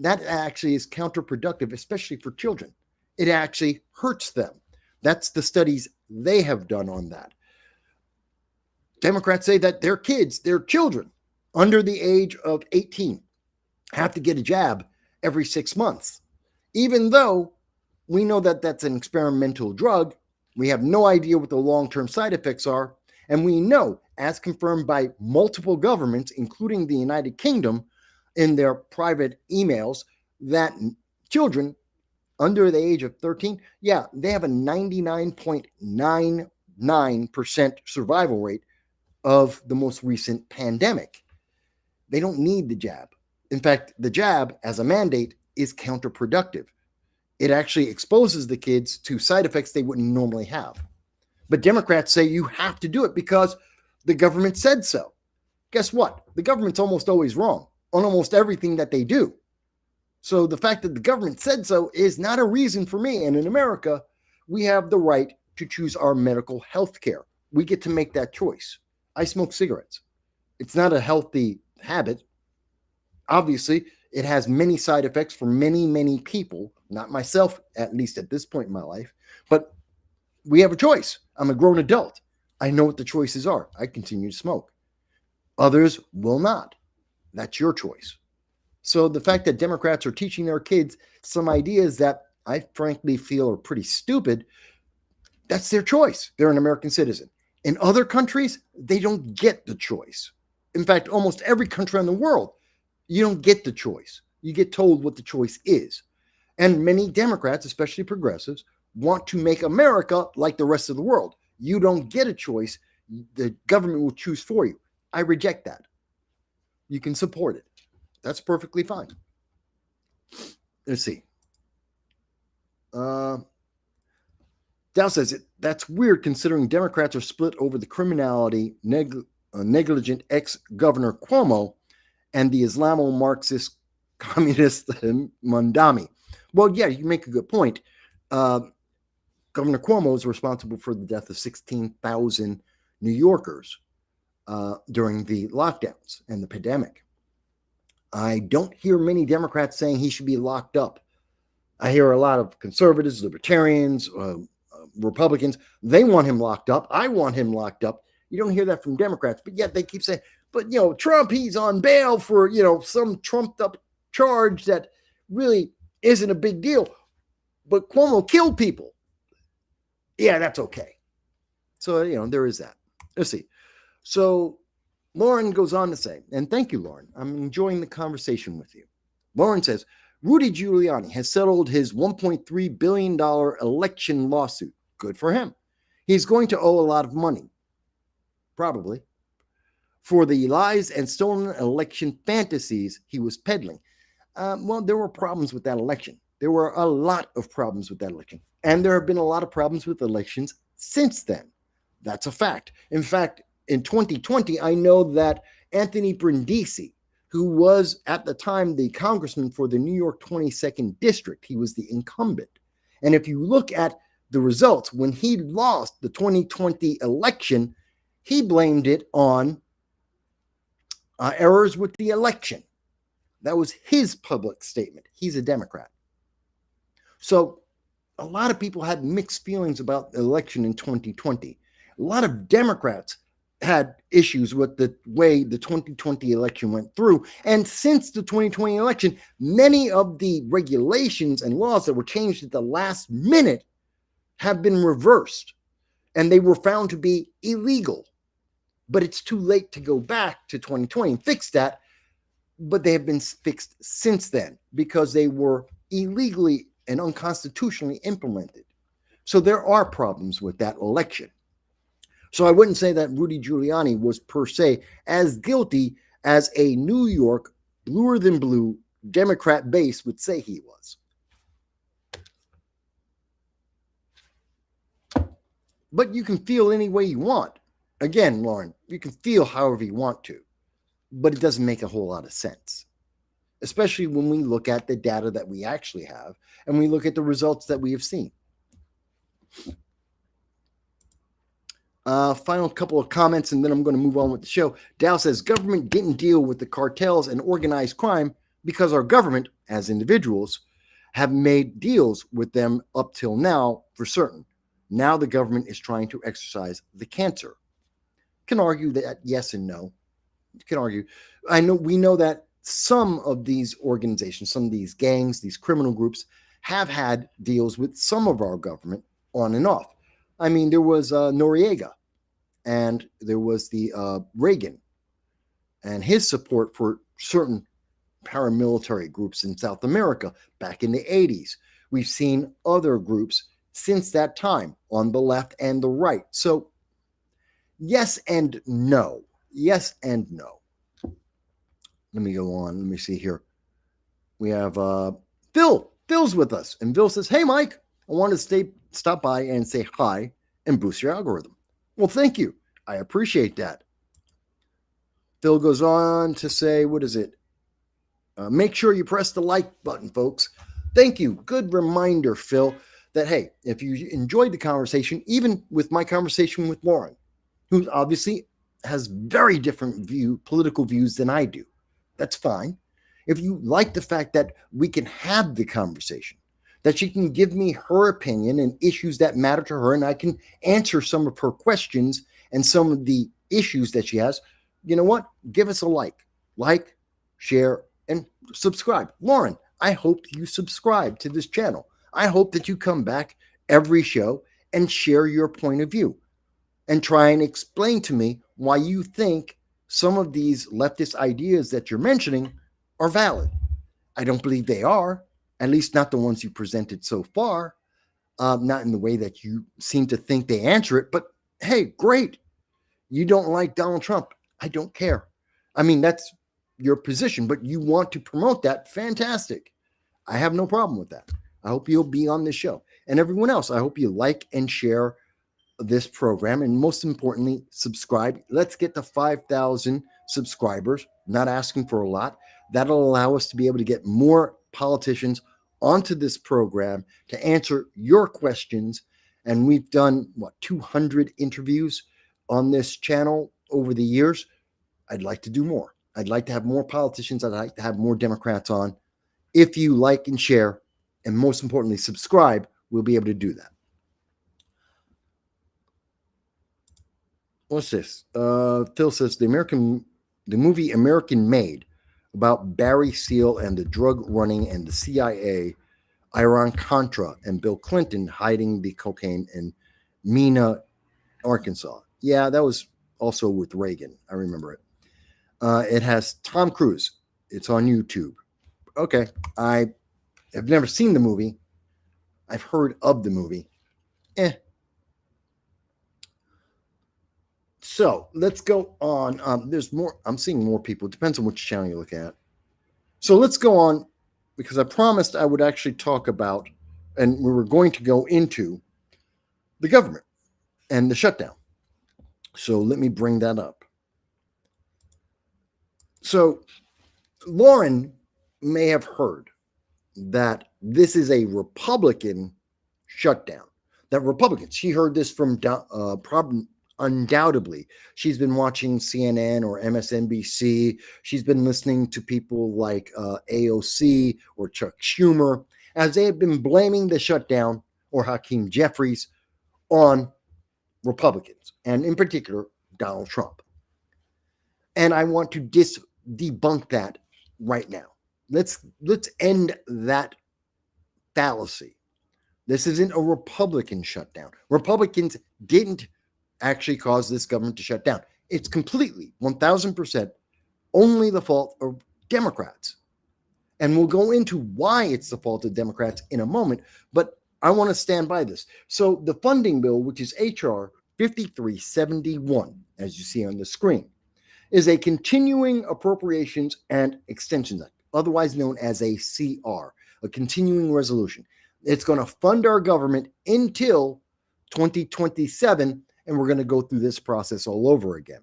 that actually is counterproductive, especially for children. It actually hurts them. That's the studies they have done on that. Democrats say that their kids, their children under the age of 18 have to get a jab every 6 months, even though we know that that's an experimental drug. We have no idea what the long-term side effects are. And we know, as confirmed by multiple governments, including the United Kingdom, in their private emails, that children under the age of 13, they have a 99.99% survival rate of the most recent pandemic. They don't need the jab. In fact, the jab as a mandate is counterproductive. It actually exposes the kids to side effects they wouldn't normally have. But Democrats say you have to do it because the government said so. Guess what? The government's almost always wrong on almost everything that they do. So the fact that the government said so is not a reason for me. And in America, we have the right to choose our medical health care. We get to make that choice. I smoke cigarettes. It's not a healthy habit. Obviously, it has many side effects for many, many people, not myself, at least at this point in my life, but we have a choice. I'm a grown adult. I know what the choices are. I continue to smoke. Others will not. That's your choice. So the fact that Democrats are teaching their kids some ideas that I frankly feel are pretty stupid, that's their choice. They're an American citizen. In other countries, they don't get the choice. In fact, almost every country in the world, you don't get the choice. You get told what the choice is. And many Democrats, especially progressives, want to make America like the rest of the world. You don't get a choice. The government will choose for you. I reject that. You can support it. That's perfectly fine. Let's see. Dow says that's weird considering Democrats are split over the criminality, negligent ex-governor Cuomo and the Islamo-Marxist communist Mondami. Well, yeah, you make a good point. Governor Cuomo is responsible for the death of 16,000 New Yorkers during the lockdowns and the pandemic. I don't hear many Democrats saying he should be locked up. I hear a lot of conservatives, libertarians, Republicans. They want him locked up. I want him locked up. You don't hear that from Democrats, but yet they keep saying, but, Trump, he's on bail for, some trumped up charge that really isn't a big deal. But Cuomo killed people. Yeah, that's okay. So, there is that. Let's see. So Lauren goes on to say, and thank you, Lauren. I'm enjoying the conversation with you. Lauren says, Rudy Giuliani has settled his $1.3 billion election lawsuit. Good for him. He's going to owe a lot of money, probably, for the lies and stolen election fantasies he was peddling. Well, there were problems with that election. There were a lot of problems with that election. And there have been a lot of problems with elections since then. That's a fact. In fact, in 2020, I know that Anthony Brindisi, who was at the time the congressman for the New York 22nd District. He was the incumbent. And if you look at the results, when he lost the 2020 election, he blamed it on errors with the election. That was his public statement. He's a Democrat. So a lot of people had mixed feelings about the election in 2020. A lot of Democrats had issues with the way the 2020 election went through. And since the 2020 election, many of the regulations and laws that were changed at the last minute have been reversed, and they were found to be illegal. But it's too late to go back to 2020 and fix that. But they have been fixed since then because they were illegally and unconstitutionally implemented. So there are problems with that election. So I wouldn't say that Rudy Giuliani was per se as guilty as a New York bluer than blue Democrat base would say he was. But you can feel any way you want. Again, Lauren, you can feel however you want to, but it doesn't make a whole lot of sense, especially when we look at the data that we actually have and we look at the results that we have seen. Final couple of comments, and then I'm going to move on with the show. Dow says, government didn't deal with the cartels and organized crime because our government, as individuals, have made deals with them up till now for certain. Now the government is trying to exercise the cancer. Can argue that yes and no. You can argue. We know that some of these organizations, some of these gangs, these criminal groups have had deals with some of our government on and off. I mean, there was Noriega, and there was the Reagan and his support for certain paramilitary groups in South America back in the 80s. We've seen other groups since that time on the left and the right. So yes and no. Yes and no. Let me go on. Let me see here. We have Phil. Phil's with us. And Phil says, hey, Mike, I want to stop by and say hi and boost your algorithm. Well, thank you. I appreciate that. Phil goes on to say, what is it? Make sure you press the like button, folks. Thank you. Good reminder, Phil, that, hey, if you enjoyed the conversation, even with my conversation with Lauren, who obviously has very different political views than I do, that's fine. If you like the fact that we can have the conversation, that she can give me her opinion and issues that matter to her, and I can answer some of her questions and some of the issues that she has, you know what? Give us a like, share, and subscribe. Lauren, I hope you subscribe to this channel. I hope that you come back every show and share your point of view and try and explain to me why you think some of these leftist ideas that you're mentioning are valid. I don't believe they are, at least not the ones you presented so far, not in the way that you seem to think they answer it. But hey, great. You don't like Donald Trump. I don't care. I mean, that's your position, but you want to promote that. Fantastic. I have no problem with that. I hope you'll be on this show. And everyone else, I hope you like and share this program. And most importantly, subscribe. Let's get to 5,000 subscribers. Not asking for a lot. That'll allow us to be able to get more politicians onto this program to answer your questions. And we've done, 200 interviews on this channel over the years. I'd like to do more. I'd like to have more politicians. I'd like to have more Democrats on. If you like and share, and most importantly, subscribe, we'll be able to do that. What's this? Phil says the movie American Made, about Barry Seal and the drug running and the CIA, Iran-Contra, and Bill Clinton hiding the cocaine in Mena, Arkansas. Yeah, that was also with Reagan. I remember it. It has Tom Cruise. It's on YouTube. Okay. I have never seen the movie. I've heard of the movie. So let's go on. There's more. I'm seeing more people. It depends on which channel you look at. So let's go on, because I promised I would actually talk about, and we were going to go into the government and the shutdown. So let me bring that up. So Lauren may have heard that this is a Republican shutdown. That Republicans, she heard this from undoubtedly. She's been watching CNN or MSNBC. She's been listening to people like AOC or Chuck Schumer as they have been blaming the shutdown, or Hakeem Jeffries, on Republicans, and in particular, Donald Trump. And I want to debunk that right now. Let's end that fallacy. This isn't a Republican shutdown. Republicans didn't actually cause this government to shut down. It's completely, 1000%, only the fault of Democrats. And we'll go into why it's the fault of Democrats in a moment, but I want to stand by this. So the funding bill, which is HR 5371, as you see on the screen, is a Continuing Appropriations and Extensions Act, otherwise known as a CR, a continuing resolution. It's going to fund our government until 2027, and we're going to go through this process all over again.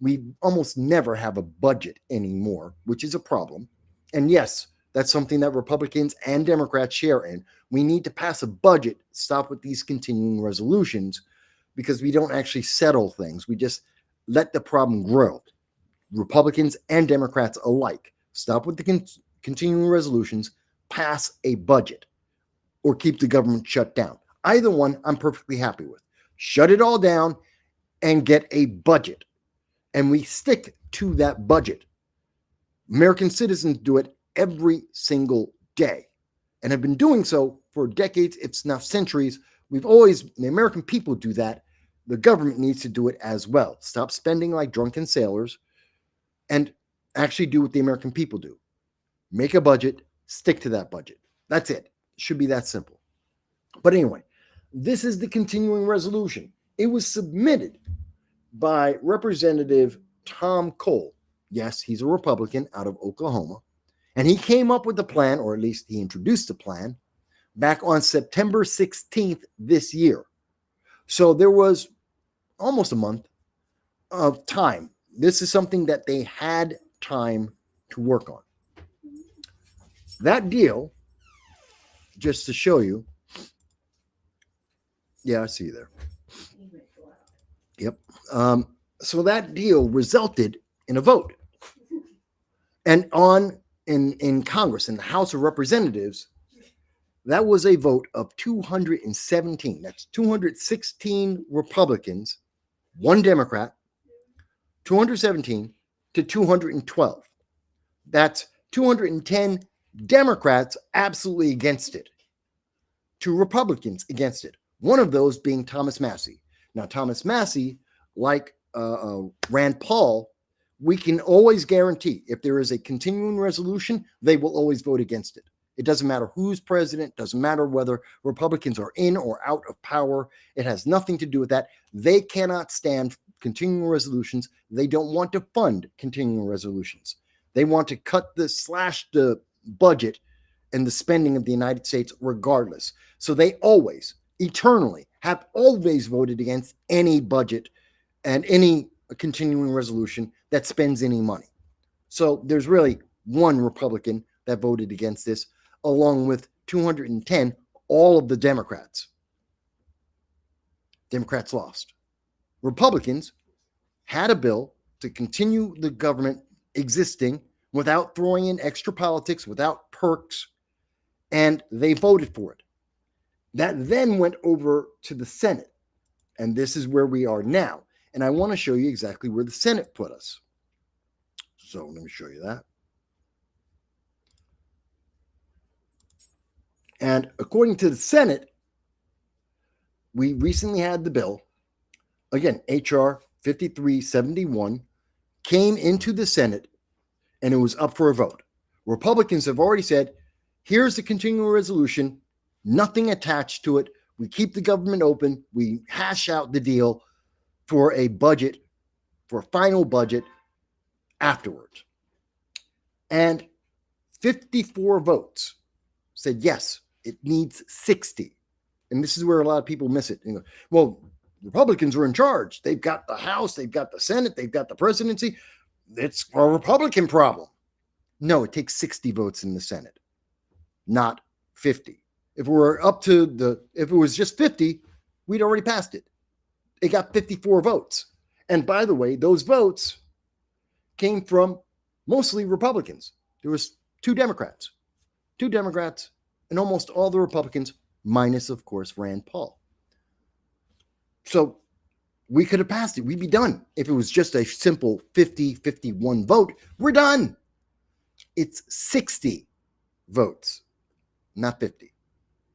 We almost never have a budget anymore, which is a problem. And yes, that's something that Republicans and Democrats share in. We need to pass a budget, stop with these continuing resolutions, because we don't actually settle things. We just let the problem grow. Republicans and Democrats alike, stop with the continuing resolutions, pass a budget, or keep the government shut down. Either one, I'm perfectly happy with. Shut it all down and get a budget. And we stick to that budget. American citizens do it every single day and have been doing so for decades, if not centuries. The American people do that. The government needs to do it as well. Stop spending like drunken sailors and actually do what the American people do. Make a budget, stick to that budget. That's it. It should be that simple. But anyway, this is the continuing resolution. It was submitted by Representative Tom Cole. Yes, he's a Republican out of Oklahoma. And he came up with the plan, or at least he introduced the plan, back on September 16th this year. So there was almost a month of time. This is something that they had time to work on. That deal, just to show you, yeah, I see you there. Yep. So that deal resulted in a vote. And in Congress, in the House of Representatives, that was a vote of 217. That's 216 Republicans, one Democrat, 217 to 212. That's 210 Democrats absolutely against it, 2 Republicans against it. One of those being Thomas Massie. Now, Thomas Massie, like Rand Paul, we can always guarantee if there is a continuing resolution, they will always vote against it. It doesn't matter who's president, doesn't matter whether Republicans are in or out of power. It has nothing to do with that. They cannot stand continuing resolutions. They don't want to fund continuing resolutions. They want to slash the budget and the spending of the United States regardless. So they always, eternally, have always voted against any budget and any continuing resolution that spends any money. So there's really one Republican that voted against this, along with 210, all of the Democrats. Democrats lost. Republicans had a bill to continue the government existing without throwing in extra politics, without perks, and they voted for it. That then went over to the Senate, and this is where we are now. And I want to show you exactly where the Senate put us. So let me show you that. And according to the Senate, we recently had the bill, again, HR 5371, came into the Senate, and it was up for a vote. Republicans have already said, here's the continuing resolution, nothing attached to it. We keep the government open. We hash out the deal for a budget, for a final budget afterwards. And 54 votes said, yes, it needs 60. And this is where a lot of people miss it. You know, well, Republicans are in charge. They've got the House, they've got the Senate, they've got the presidency. it's a Republican problem. No, it takes 60 votes in the Senate, not 50. If it was just 50, we'd already passed it. It got 54 votes. And by the way, those votes came from mostly Republicans. There was two Democrats, and almost all the Republicans, minus, of course, Rand Paul. So we could have passed it. We'd be done. If it was just a simple 50-51 vote, we're done. It's 60 votes, not 50,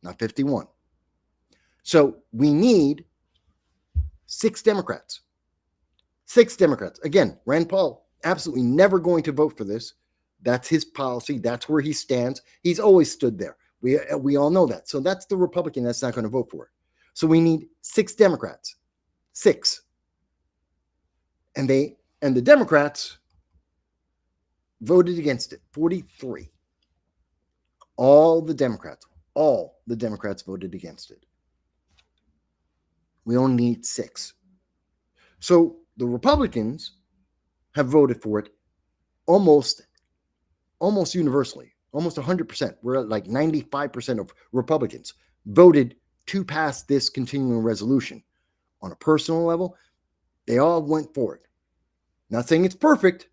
not 51. So we need 6 Democrats. 6 Democrats. Again, Rand Paul, absolutely never going to vote for this. That's his policy. That's where he stands. He's always stood there. We all know that. So that's the Republican that's not going to vote for it. So we need 6 Democrats. 6. And the Democrats voted against it. 43. All the Democrats voted against it. We only need 6. So the Republicans have voted for it almost universally, almost 100%. We're at like 95% of Republicans voted to pass this continuing resolution. On a personal level, they all went for it. Not saying it's perfect,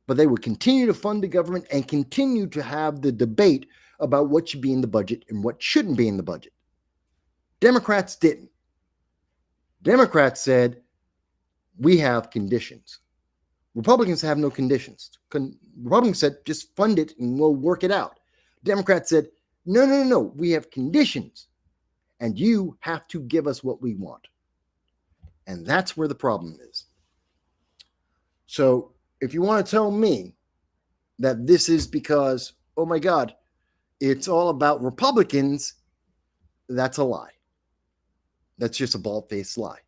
but they would continue to fund the government and continue to have the debate about what should be in the budget and what shouldn't be in the budget. Democrats didn't. Democrats said, we have conditions. Republicans have no conditions. Republicans said, just fund it and we'll work it out. Democrats said, no, we have conditions. And you have to give us what we want. And that's where the problem is. So if you want to tell me that this is because, oh my God, it's all about Republicans, that's a lie. That's just a bald-faced lie.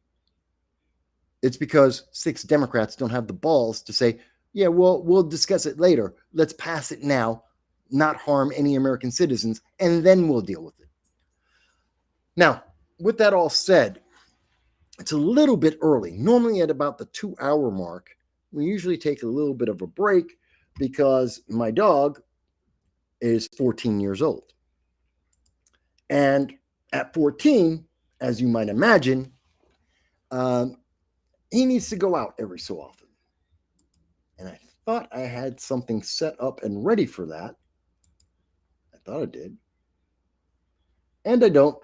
It's because 6 Democrats don't have the balls to say, yeah, we'll discuss it later. Let's pass it now, not harm any American citizens, and then we'll deal with it. Now, with that all said, it's a little bit early. Normally at about the 2-hour mark, we usually take a little bit of a break because my dog is 14 years old. And at 14, as you might imagine, he needs to go out every so often. And I thought I had something set up and ready for that. I thought I did. And I don't.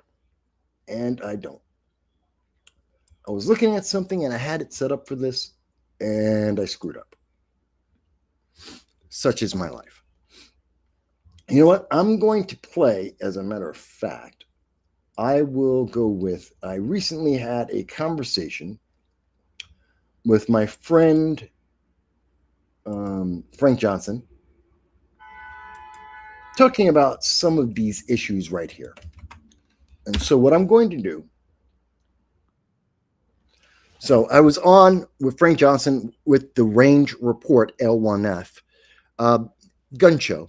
I was looking at something and I had it set up for this, and I screwed up. Such is my life. You know what? I'm going to play, as a matter of fact, I will go with, I recently had a conversation with my friend, Frank Johnson, talking about some of these issues right here. And so what I'm going to do, so I was on with Frank Johnson with the Range Report L1F gun show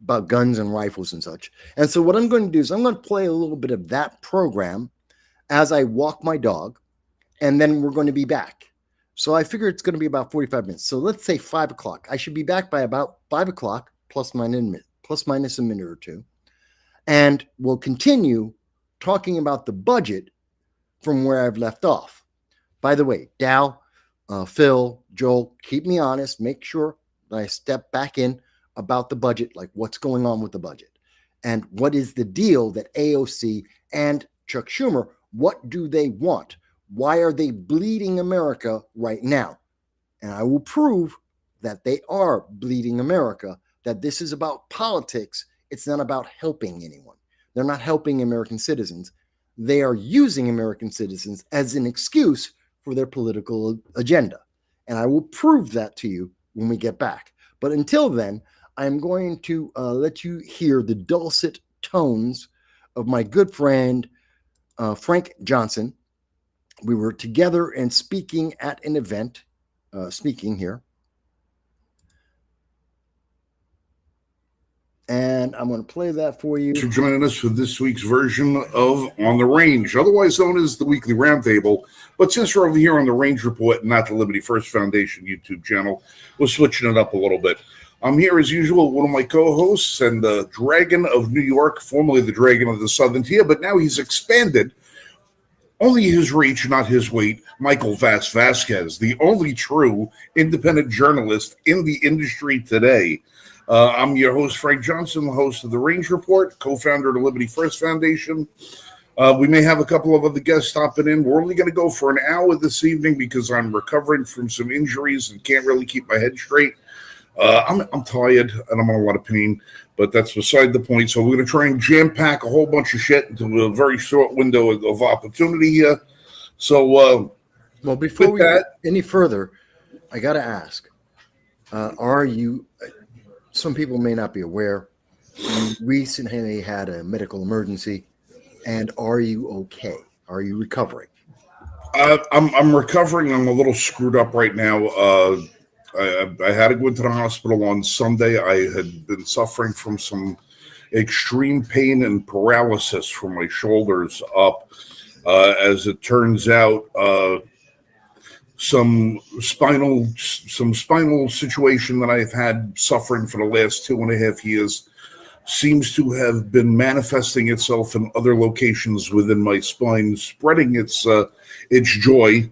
about guns and rifles and such. And so what I'm going to do is I'm going to play a little bit of that program as I walk my dog, and then we're going to be back. So I figure it's going to be about 45 minutes. So let's say 5 o'clock. I should be back by about 5 o'clock, plus minus a minute or two. And we'll continue talking about the budget from where I've left off. By the way, Dow, Phil, Joel, keep me honest. Make sure that I step back in about the budget, like what's going on with the budget. And what is the deal that AOC and Chuck Schumer, what do they want? Why are they bleeding America right now? And I will prove that they are bleeding America, that this is about politics. It's not about helping anyone. They're not helping American citizens. They are using American citizens as an excuse for their political agenda. And I will prove that to you when we get back. But until then, I'm going to let you hear the dulcet tones of my good friend, Frank Johnson. We were together and speaking at an event, speaking here. And I'm going to play that for you. Thanks for joining us for this week's version of On the Range, otherwise known as the Weekly Roundtable. But since we're over here on the Range Report and not the Liberty First Foundation YouTube channel, we're switching it up a little bit. I'm here as usual, one of my co-hosts and the Dragon of New York, formerly the Dragon of the Southern Tier, but now he's expanded. Only his reach, not his weight, Michael Vasquez, the only true independent journalist in the industry today. I'm your host, Frank Johnson, the host of The Range Report, co-founder of the Liberty First Foundation. We may have a couple of other guests stopping in. We're only going to go for an hour this evening because I'm recovering from some injuries and can't really keep my head straight. I'm tired and I'm in a lot of pain, but that's beside the point. So we're going to try and jam-pack a whole bunch of shit into a very short window of opportunity here. So, well, before we get any further, I got to ask, are you... Some people may not be aware, you recently had a medical emergency, and are you okay? Are you recovering? I'm recovering. I'm a little screwed up right now. I had to go into the hospital on Sunday. I had been suffering from some extreme pain and paralysis from my shoulders up. As it turns out, some spinal situation that I've had suffering for the last 2.5 years seems to have been manifesting itself in other locations within my spine, spreading its joy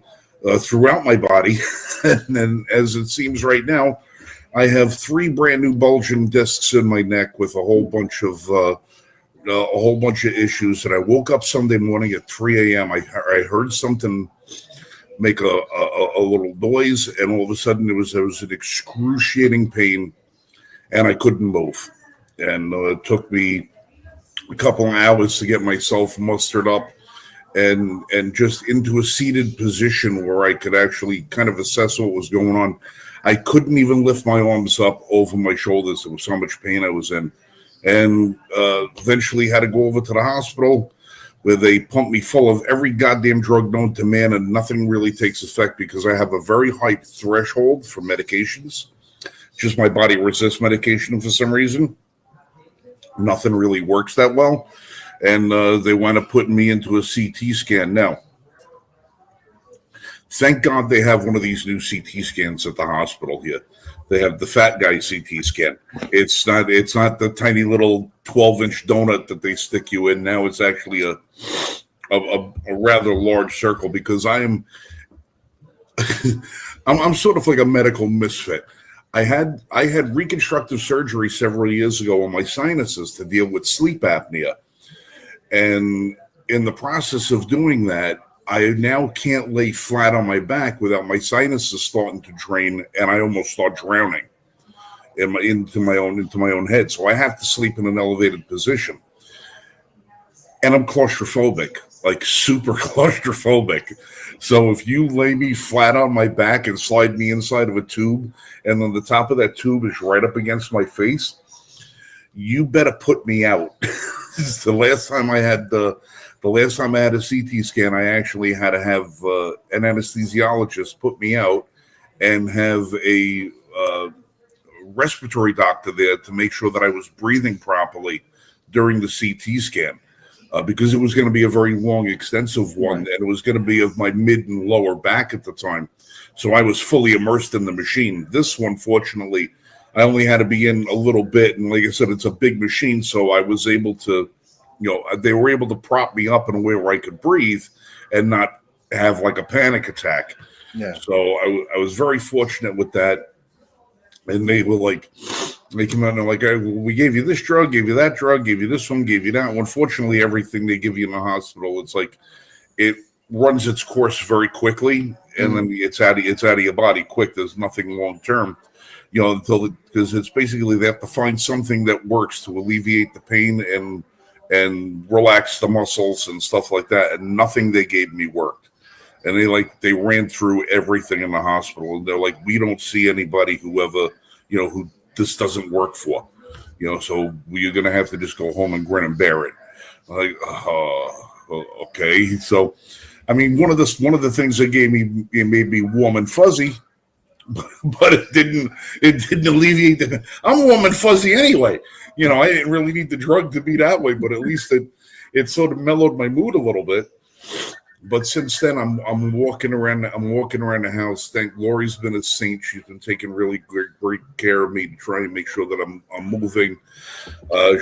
throughout my body. And then, as it seems right now, I have 3 brand new bulging discs in my neck with a whole bunch of issues. And I woke up Sunday morning at 3 a.m. I heard something make a little noise, and all of a sudden there was an excruciating pain, and I couldn't move. And it took me a couple of hours to get myself mustered up and just into a seated position where I could actually kind of assess what was going on. I couldn't even lift my arms up over my shoulders. There was so much pain I was in. And eventually had to go over to the hospital, where they pump me full of every goddamn drug known to man, and nothing really takes effect because I have a very high threshold for medications. Just my body resists medication for some reason. Nothing really works that well. And they wind up putting me into a CT scan. Now, thank God they have one of these new CT scans at the hospital here. They have the fat guy CT scan. It's not the tiny little 12-inch donut that they stick you in. Now it's actually a rather large circle, because I'm sort of like a medical misfit. I had reconstructive surgery several years ago on my sinuses to deal with sleep apnea. And in the process of doing that, I now can't lay flat on my back without my sinuses starting to drain, and I almost start drowning into my own head. So I have to sleep in an elevated position, and I'm claustrophobic, like super claustrophobic. So if you lay me flat on my back and slide me inside of a tube, and then the top of that tube is right up against my face, you better put me out. The last time I had a CT scan, I actually had to have an anesthesiologist put me out and have a respiratory doctor there to make sure that I was breathing properly during the CT scan, because it was going to be a very long, extensive one, and it was going to be of my mid and lower back at the time. So I was fully immersed in the machine. This one, fortunately, I only had to be in a little bit, and like I said, it's a big machine, so I was able to, they were able to prop me up in a way where I could breathe and not have like a panic attack. Yeah. So I was very fortunate with that. And they were like, they came out and they're like, we gave you this drug, gave you that drug, gave you this one, gave you that one. Unfortunately, everything they give you in the hospital, it's like it runs its course very quickly, and then it's out of your body quick. There's nothing long term, because it's basically they have to find something that works to alleviate the pain and relax the muscles and stuff like that. And nothing they gave me worked. And they ran through everything in the hospital, and they're like, we don't see anybody who this doesn't work for, so you're going to have to just go home and grin and bear it. Like, okay. So, I mean, one of the things that made me warm and fuzzy but it didn't alleviate the. I'm warm and fuzzy anyway. You know, I didn't really need the drug to be that way, but at least it sort of mellowed my mood a little bit. But since then, I'm walking around the house. Thank Lori's been a saint. She's been taking really great care of me to try and make sure that I'm moving.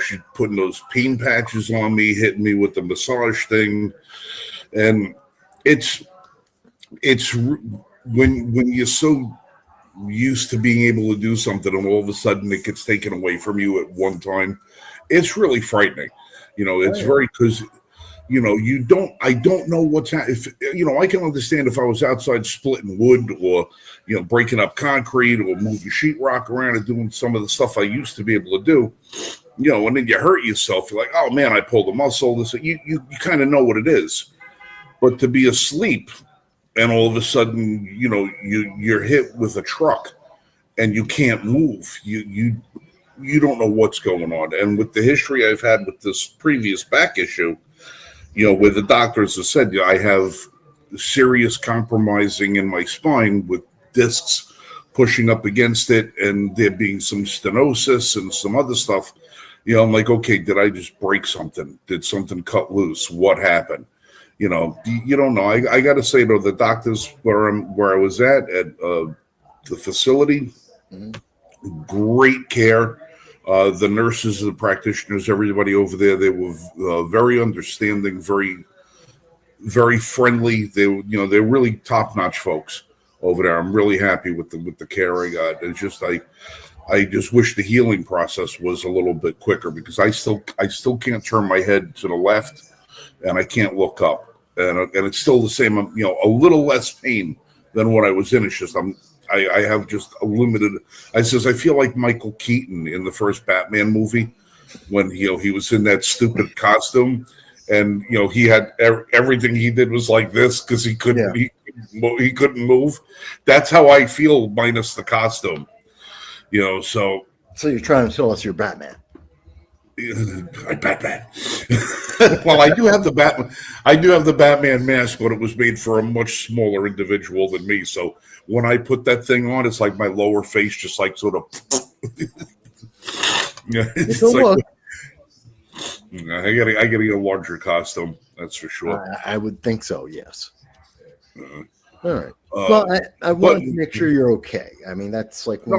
She's putting those pain patches on me, hitting me with the massage thing, and it's when you're so used to being able to do something and all of a sudden it gets taken away from you at one time, it's really frightening. You know, it's very, because you know, I don't know what's happening. You know, I can understand if I was outside splitting wood or, you know, breaking up concrete or moving sheetrock around and doing some of the stuff I used to be able to do, you know, and then you hurt yourself. You're like, oh man, I pulled a muscle. You kind of know what it is. But to be asleep and all of a sudden, you know, you're hit with a truck and you can't move. You don't know what's going on. And with the history I've had with this previous back issue, you know, where the doctors have said, I have serious compromising in my spine with discs pushing up against it and there being some stenosis and some other stuff. You know, I'm like, okay, did I just break something? Did something cut loose? What happened? You know, you don't know. I got to say, though, the doctors where I was at the facility, great care. The nurses, the practitioners, everybody over there, they were very understanding, very, very friendly. They're really top-notch folks over there. I'm really happy with the care I got. It's just I just wish the healing process was a little bit quicker because I still can't turn my head to the left and I can't look up, and it's still the same. You know, a little less pain than what I was in. It's just I have just a limited. I feel like Michael Keaton in the first Batman movie when he was in that stupid costume, and you know he had everything he did was like this because he couldn't he couldn't move. That's how I feel minus the costume. You know, so you're trying to tell us you're Batman. Batman. Well, I do have the Batman. I do have the Batman mask, but it was made for a much smaller individual than me. So when I put that thing on, it's like my lower face just like sort of. Yeah, it's like, I gotta get a larger costume. That's for sure. I would think so. Yes. All right. Well, I wanted to make sure you're okay. I mean, that's like. No,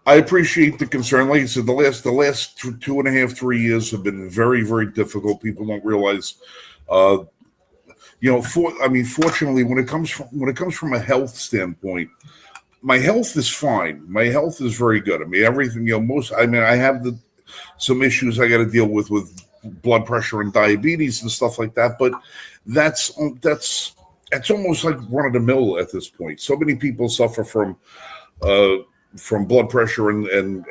I appreciate the concern. Like I said, the last 2.5, 3 years have been very, very difficult. People don't realize, fortunately, when it comes from a health standpoint, my health is fine. My health is very good. I mean, everything. You know, I have some issues I got to deal with blood pressure and diabetes and stuff like that. But that's almost like run of the mill at this point. So many people suffer from blood pressure and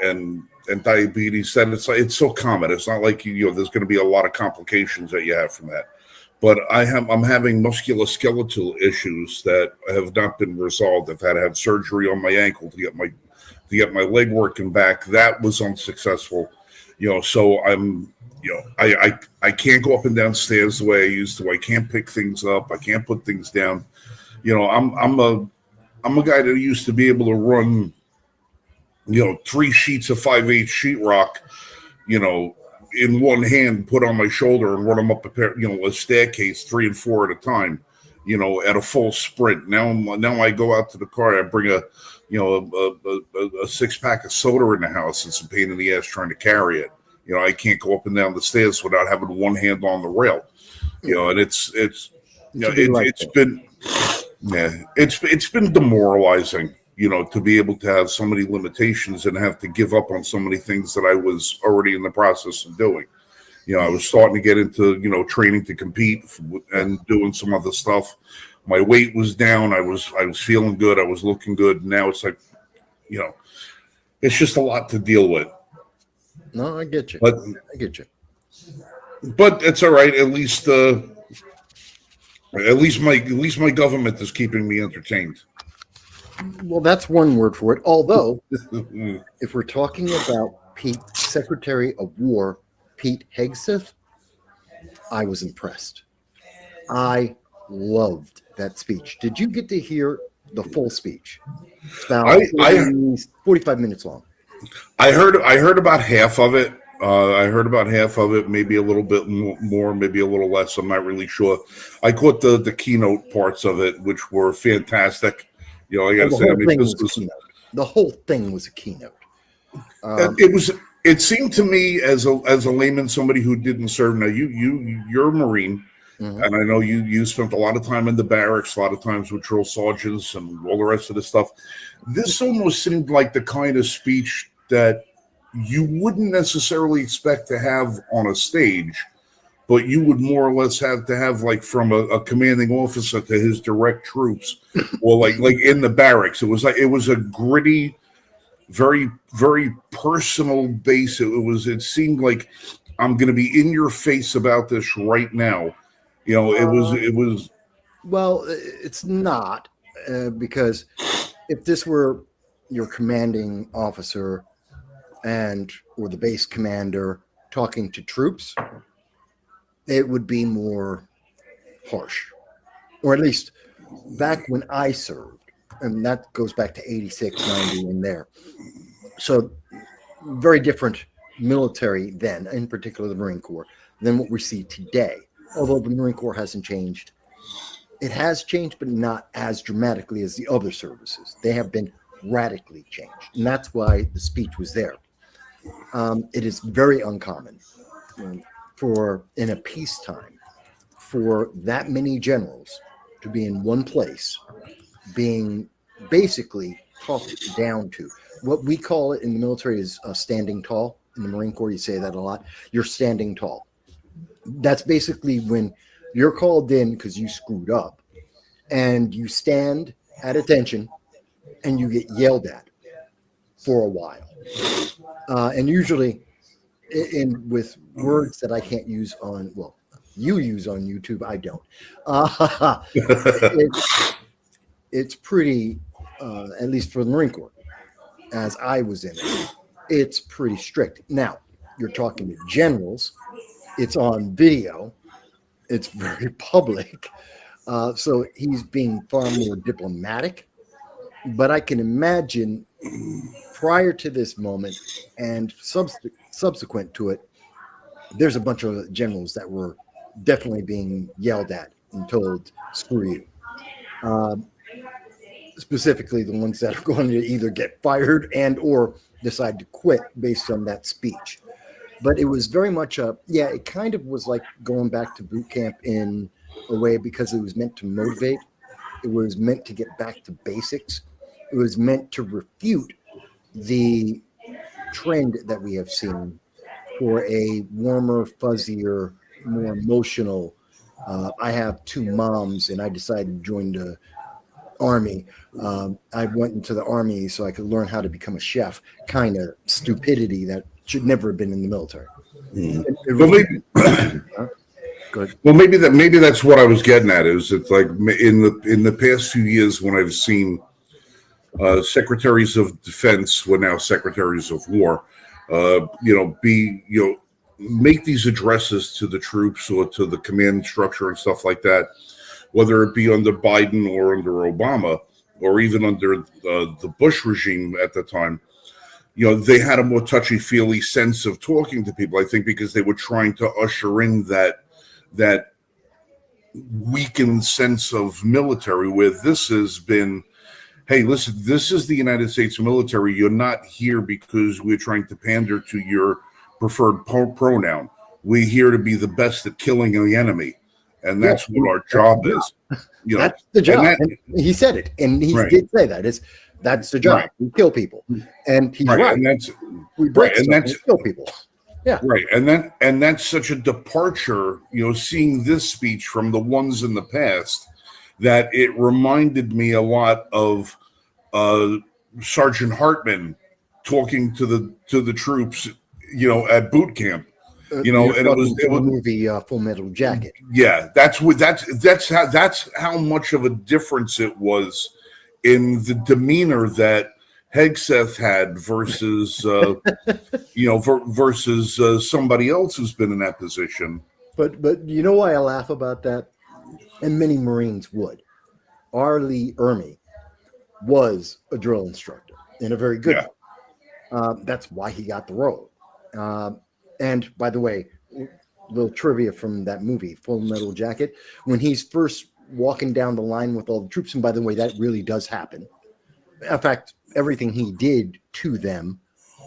diabetes that it's so common. It's not like there's going to be a lot of complications that you have from that. But I'm having musculoskeletal issues that have not been resolved. I've had to have surgery on my ankle to get my leg working back. That was unsuccessful. So I'm I can't go up and down stairs the way I used to. I can't pick things up. I can't put things down. I'm a guy that used to be able to run 3 sheets of 5/8 sheetrock, in one hand, put on my shoulder and run them up a staircase 3 and 4 at a time, at a full sprint. Now I go out to the car. I bring a 6-pack of soda in the house. It's a pain in the ass trying to carry it. I can't go up and down the stairs without having one hand on the rail. And it's been demoralizing. To be able to have so many limitations and have to give up on so many things that I was already in the process of doing. I was starting to get into, training to compete and doing some other stuff. My weight was down. I was feeling good. I was looking good. Now it's like, it's just a lot to deal with. No, I get you. I get you. But it's all right. At least my government is keeping me entertained. Well, that's one word for it. Although, if we're talking about Secretary of War Pete Hegseth, I was impressed. I loved that speech. Did you get to hear the full speech. It's about I 45 minutes long. I heard about half of it. I heard about half of it, maybe a little bit more, maybe a little less. I'm not really sure. I caught the keynote parts of it, which were fantastic. You know, I got to say, I mean, this was the whole thing was a keynote. It was. It seemed to me as a layman, somebody who didn't serve. Now you're a Marine, and I know you spent a lot of time in the barracks, a lot of times with drill sergeants and all the rest of the stuff. This almost seemed like the kind of speech that you wouldn't necessarily expect to have on a stage, but you would more or less have to have like from a commanding officer to his direct troops, or like in the barracks. It was a gritty, very, very personal base. It seemed like I'm going to be in your face about this right now. You know, it was. Well, it's not because if this were your commanding officer or the base commander talking to troops, it would be more harsh, or at least back when I served, and that goes back to 86, 90 in there. So very different military then, in particular the Marine Corps, than what we see today. Although the Marine Corps hasn't changed. It has changed, but not as dramatically as the other services. They have been radically changed. And that's why the speech was there. It is very uncommon in a peacetime for that many generals to be in one place, being basically talked down to. What we call it in the military is standing tall. In the Marine Corps, you say that a lot. You're standing tall. That's basically when you're called in because you screwed up, and you stand at attention and you get yelled at for a while. And usually with words that I can't use you use on YouTube, I don't. It's pretty, at least for the Marine Corps, as I was in it, it's pretty strict. Now, you're talking to generals. It's on video. It's very public. So he's being far more diplomatic. But I can imagine prior to this moment and subsequent to it, there's a bunch of generals that were definitely being yelled at and told, screw you. Specifically the ones that are going to either get fired and or decide to quit based on that speech. But it was very much it kind of was like going back to boot camp in a way, because it was meant to motivate. It was meant to get back to basics. It was meant to refute the trend that we have seen for a warmer, fuzzier, more emotional. I have two moms and I decided to join the Army. I went into the Army so I could learn how to become a chef, kind of stupidity that should never have been in the military. Well, maybe that's what I was getting at. Is it's like in the past few years when I've seen secretaries of defense, who are now secretaries of war, make these addresses to the troops or to the command structure and stuff like that, whether it be under Biden or under Obama or even under the Bush regime at the time. They had a more touchy-feely sense of talking to people, I think, because they were trying to usher in that weakened sense of military, where this has been, hey, listen, this is the United States military. You're not here because we're trying to pander to your preferred pronoun. We're here to be the best at killing the enemy. And that's what our job is. That's the job. And he said it. And he did say that. That's the job. Right. We kill people. And he's right. And we break stuff and kill people. Yeah. Right. And that's such a departure, seeing this speech from the ones in the past, that it reminded me a lot of Sergeant Hartman talking to the troops, at boot camp. And it was the movie Full Metal Jacket. Yeah, that's how much of a difference it was in the demeanor that Hegseth had versus versus somebody else who's been in that position. But you know why I laugh about that, and many Marines would. R. Lee Ermey was a drill instructor and a very good Yeah. one. That's why he got the role. And by the way, little trivia from that movie, Full Metal Jacket, when he's first walking down the line with all the troops, and by the way, that really does happen. In fact, everything he did to them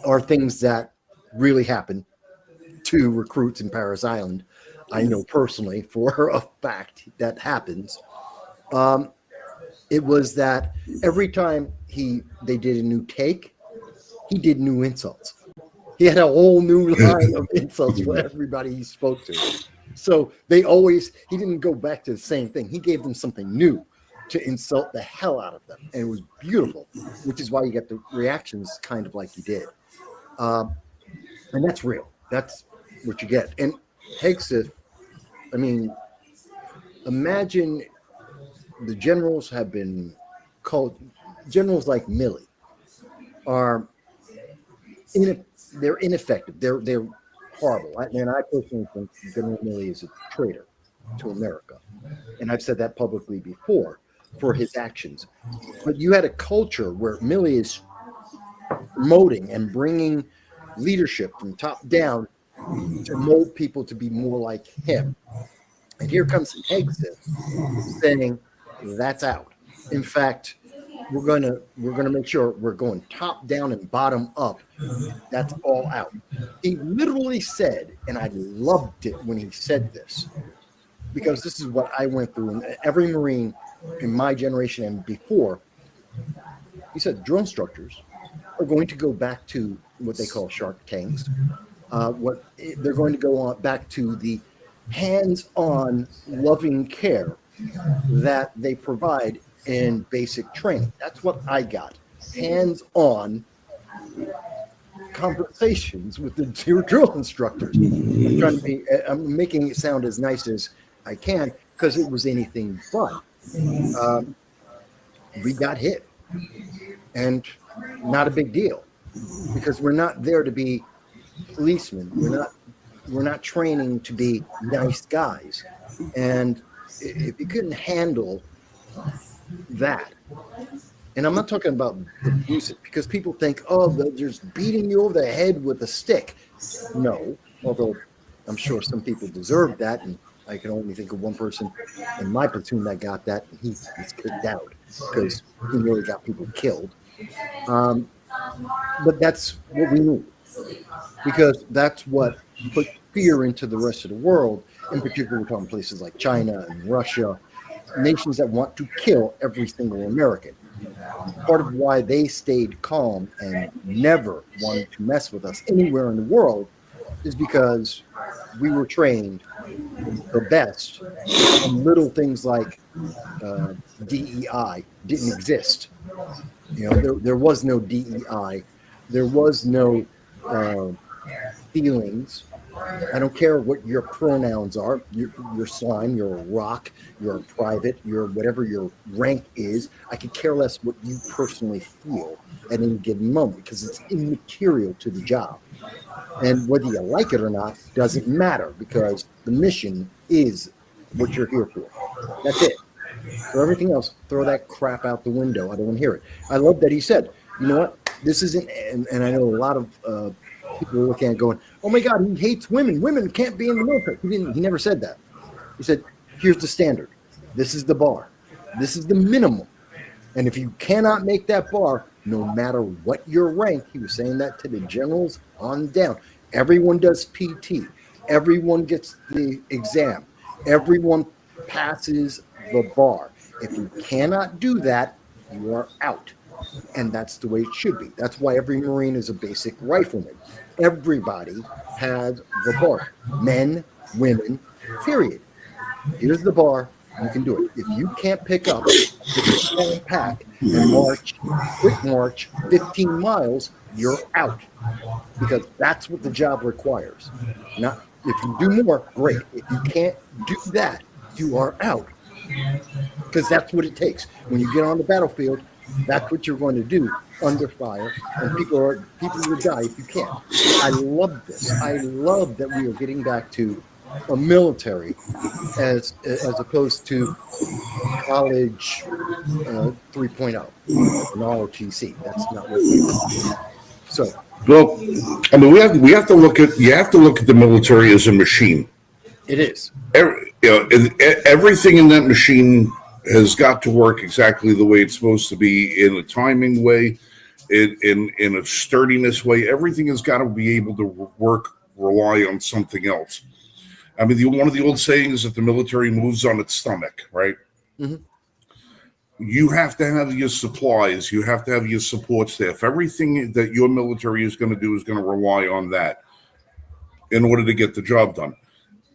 are things that really happen to recruits in Paris Island. I know personally for a fact that happens. It was that every time they did a new take, he did new insults. He had a whole new line of insults for everybody he spoke to. So he didn't go back to the same thing. He gave them something new to insult the hell out of them. And it was beautiful, which is why you get the reactions kind of like he did. And that's real. That's what you get. And Hegseth, I mean, imagine the generals have been called, generals like Milley are they're ineffective. They're horrible. And I personally think General Milley is a traitor to America. And I've said that publicly before for his actions. But you had a culture where Milley is promoting and bringing leadership from top down to mold people to be more like him. And here comes Hegseth saying that's out. In fact, we're gonna make sure we're going top down and bottom up. That's all out. He literally said, and I loved it when he said this, because this is what I went through, and every Marine in my generation and before. He said drill instructors are going to go back to what they call shark tanks. They're going to go on back to the hands-on loving care that they provide in basic training. That's what I got. Hands-on conversations with the drill instructors. I'm making it sound as nice as I can because it was anything but. We got hit, and not a big deal because we're not there to be policemen. We're not training to be nice guys. And if you couldn't handle that, and I'm not talking about abusive, because people think, oh, they're just beating you over the head with a stick. No, although I'm sure some people deserve that, and I can only think of one person in my platoon that got that, and he's kicked out because he really got people killed. But that's what we need, because that's what put fear into the rest of the world. In particular, we're talking places like China and Russia, nations that want to kill every single American. Part of why they stayed calm and never wanted to mess with us anywhere in the world is because we were trained the best, and little things like DEI didn't exist. You know, there was no DEI. There was no feelings. I don't care what your pronouns are. You're slime, you're a rock, you're a private, you're whatever your rank is. I could care less what you personally feel at any given moment because it's immaterial to the job. And whether you like it or not doesn't matter because the mission is what you're here for. That's it. For everything else, throw that crap out the window. I don't want to hear it. I love that he said, you know what? This isn't, and I know a lot of people are looking at it going, oh my God, he hates women. Women can't be in the military. He never said that. He said, here's the standard. This is the bar. This is the minimum. And if you cannot make that bar, no matter what your rank, he was saying that to the generals on down. Everyone does PT. Everyone gets the exam. Everyone passes the bar. If you cannot do that, you are out. And that's the way it should be. That's why every Marine is a basic rifleman. Everybody has the bar. Men, women, period. Here's the bar. You can do it. If you can't pick up the small pack and quick march 15 miles, you're out. Because that's what the job requires. Not if you do more, great. If you can't do that, you are out. Because that's what it takes. When you get on the battlefield, that's what you're going to do under fire, and people will die if you can't. I love this. I love that we are getting back to a military as opposed to college 3.0 an ROTC. That's not what we do. So, well, I mean, we have to look at the military as a machine. it is. Everything in that machine has got to work exactly the way it's supposed to be, in a timing way, in a sturdiness way. Everything has got to be able to rely on something else. I mean, one of the old sayings that the military moves on its stomach, right? Mm-hmm. You have to have your supplies. You have to have your support staff. Everything that your military is going to do is going to rely on that in order to get the job done.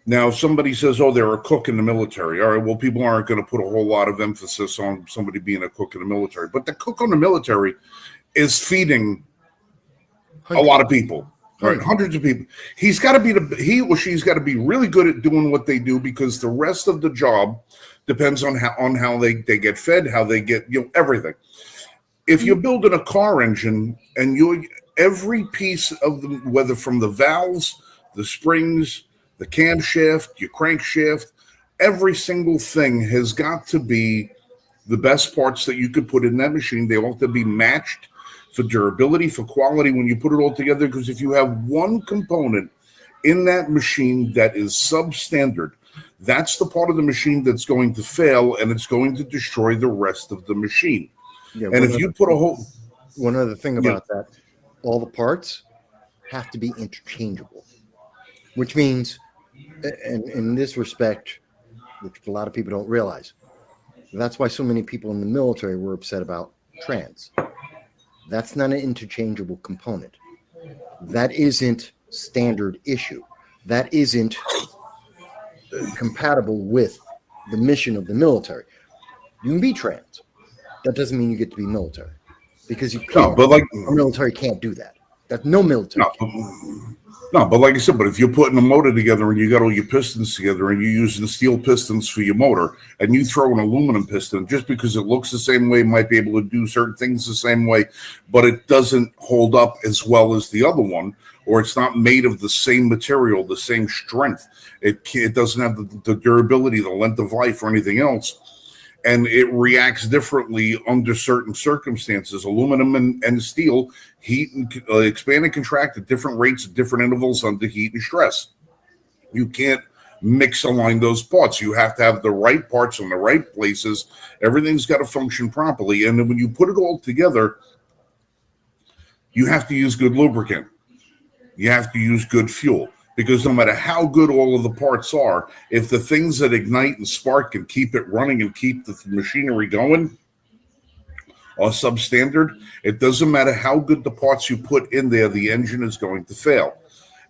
Now, if somebody says, oh, they're a cook in the military. All right, well, people aren't going to put a whole lot of emphasis on somebody being a cook in the military. But the cook in the military is feeding a lot of people. Right, hundreds of people. He or she's got to be really good at doing what they do, because the rest of the job depends on how they get fed, how they get, everything. If you're building a car engine and every piece of the, whether from the valves, the springs, the camshaft, your crankshaft, every single thing has got to be the best parts that you could put in that machine. They all have to be matched for durability, for quality when you put it all together. Because if you have one component in that machine that is substandard, that's the part of the machine that's going to fail, and it's going to destroy the rest of the machine. Yeah, and if you put one other thing about that, all the parts have to be interchangeable, which means, and in this respect, which a lot of people don't realize, that's why so many people in the military were upset about trans. That's not an interchangeable component. That isn't standard issue. That isn't compatible with the mission of the military. You can be trans. That doesn't mean you get to be military, because you can't. No, but a military can't do that. That no military. No, but like I said, but if you're putting a motor together and you got all your pistons together and you're using steel pistons for your motor, and you throw an aluminum piston, just because it looks the same way, might be able to do certain things the same way, but it doesn't hold up as well as the other one, or it's not made of the same material, the same strength. It doesn't have the durability, the length of life, or anything else. And it reacts differently under certain circumstances. Aluminum and steel heat and expand and contract at different rates at different intervals under heat and stress. You can't mix align those parts. You have to have the right parts in the right places. Everything's got to function properly. And then when you put it all together, you have to use good lubricant. You have to use good fuel. Because no matter how good all of the parts are, if the things that ignite and spark and keep it running and keep the machinery going are substandard, it doesn't matter how good the parts you put in there, the engine is going to fail.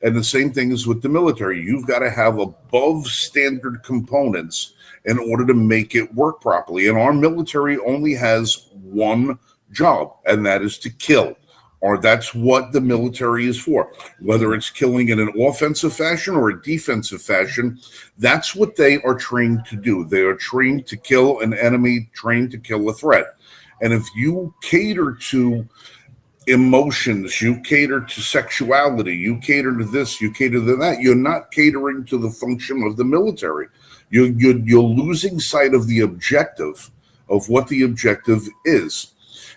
And the same thing is with the military. You've got to have above standard components in order to make it work properly. And our military only has one job, and that is to kill. Or that's what the military is for. Whether it's killing in an offensive fashion or a defensive fashion, that's what they are trained to do. They are trained to kill an enemy, trained to kill a threat. And if you cater to emotions, you cater to sexuality, you cater to this, you cater to that, you're not catering to the function of the military. You're losing sight of the objective, of what the objective is.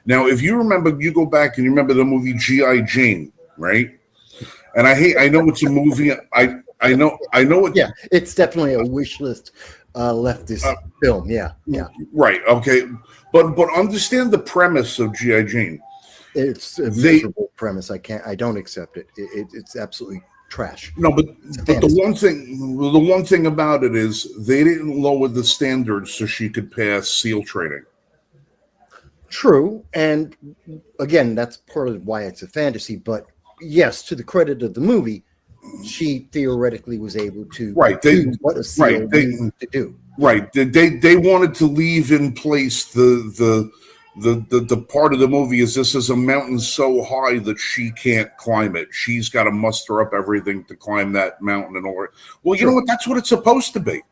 Now, if you remember, you go back and you remember the movie G.I. Jane, right? And I know it's a movie. I know it. Yeah, it's definitely a wish list leftist film. Yeah. Right. Okay. But understand the premise of G.I. Jane. It's a miserable premise. I don't accept it. It's absolutely trash. No, but the one thing about it is they didn't lower the standards so she could pass SEAL training. True, and again, that's part of why it's a fantasy. But yes, to the credit of the movie, she theoretically was able to do what a SEAL needed to do. Right, they wanted to leave in place the part of the movie is this is a mountain so high that she can't climb it. She's got to muster up everything to climb that mountain and all. Well, you know what? That's what it's supposed to be.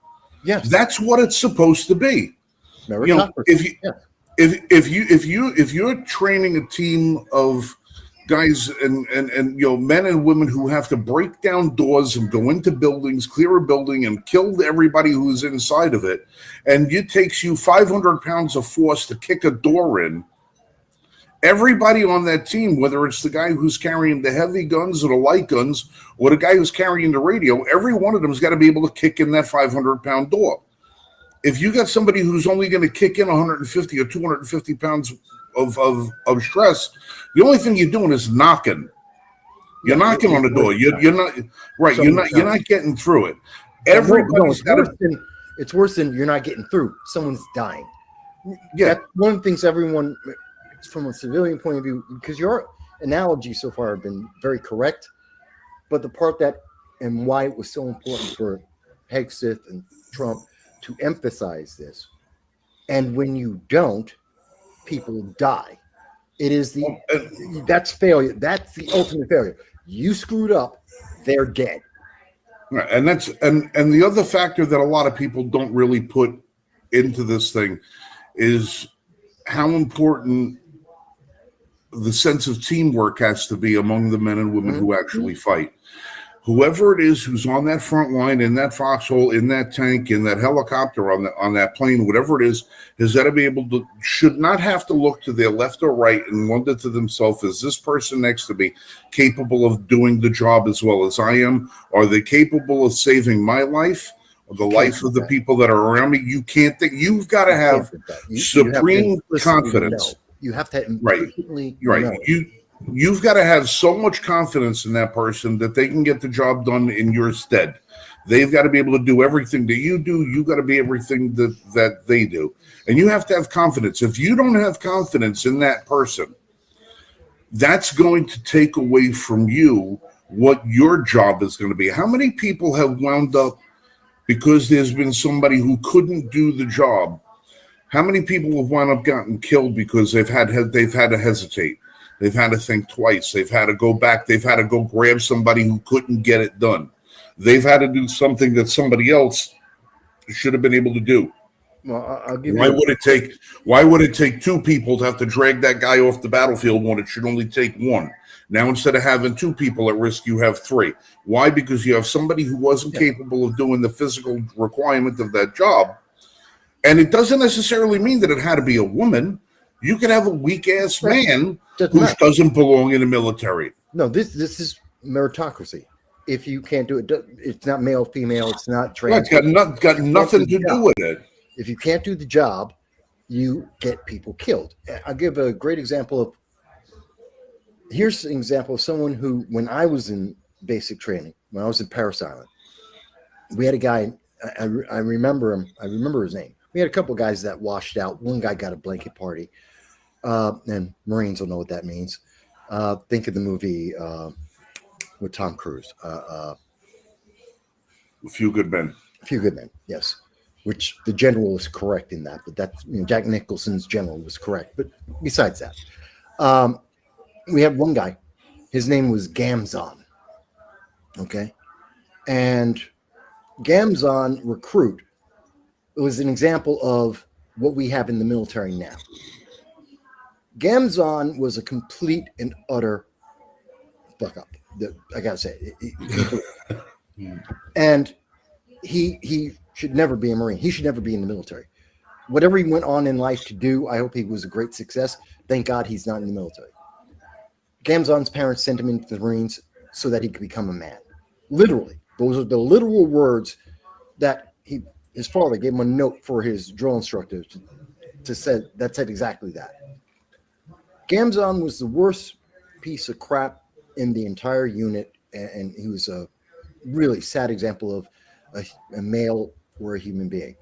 Yes, that's what it's supposed to be. Meritocracy. If you're training a team of guys and men and women who have to break down doors and go into buildings, clear a building, and kill everybody who's inside of it. And it takes you 500 pounds of force to kick a door in. Everybody on that team, whether it's the guy who's carrying the heavy guns or the light guns, or the guy who's carrying the radio, every one of them's got to be able to kick in that 500-pound door. If you got somebody who's only going to kick in 150 or 250 pounds of stress, the only thing you're doing is knocking. You're knocking on the door. You're not right. You're not getting through it. Everybody's got to. It's worse than you're not getting through. Someone's dying. Yeah, that's one of the things everyone, from a civilian point of view, because your analogy so far have been very correct, but the part that and why it was so important for Hegseth and Trump to emphasize this, and when you don't, people die. It is that's failure. That's the ultimate failure. You screwed up, they're dead. Right, and that's and the other factor that a lot of people don't really put into this thing is how important the sense of teamwork has to be among the men and women who actually fight. Whoever it is who's on that front line, in that foxhole, in that tank, in that helicopter, on that plane, whatever it is got to be able to, should not have to look to their left or right and wonder to themselves, is this person next to me capable of doing the job as well as I am? Are they capable of saving my life or the life of the people that are around me? You can't think. You've got to have supreme confidence. You have to You've got to have so much confidence in that person that they can get the job done in your stead. They've got to be able to do everything that you do. You got to be everything that they do. And you have to have confidence. If you don't have confidence in that person, that's going to take away from you what your job is going to be. How many people have wound up because there's been somebody who couldn't do the job? How many people have wound up gotten killed because they've had to hesitate? They've had to think twice. They've had to go back. They've had to go grab somebody who couldn't get it done. They've had to do something that somebody else should have been able to do. Well, I'll give Why would it take two people to have to drag that guy off the battlefield when it should only take one? Now, instead of having two people at risk, you have three. Why? Because you have somebody who wasn't capable of doing the physical requirement of that job. And it doesn't necessarily mean that it had to be a woman. You could have a weak-ass man who doesn't belong in the military. No, this is meritocracy. If you can't do it, it's not male, female, it's not trans. It's got nothing to do with it. If you can't do the job, you get people killed. I'll give a great example of, here's an example of someone who, when I was in basic training, when I was in Paris Island, we had a guy, I remember him, I remember his name. We had a couple of guys that washed out. One guy got a blanket party. And Marines will know what that means. Think of the movie with Tom Cruise. A Few Good Men. A Few Good Men, yes. Which the general was correct in that, but that's Jack Nicholson's general was correct. But besides that, we had one guy. His name was Gamzon. Okay, and Gamzon recruit. It was an example of what we have in the military now. Gamzon was a complete and utter fuck up. I gotta say, and he should never be a Marine. He should never be in the military. Whatever he went on in life to do, I hope he was a great success. Thank God he's not in the military. Gamzon's parents sent him into the Marines so that he could become a man. Literally, those are the literal words that his father gave him a note for his drill instructor to say that said exactly that. Gamzon was the worst piece of crap in the entire unit, and he was a really sad example of a male or a human being.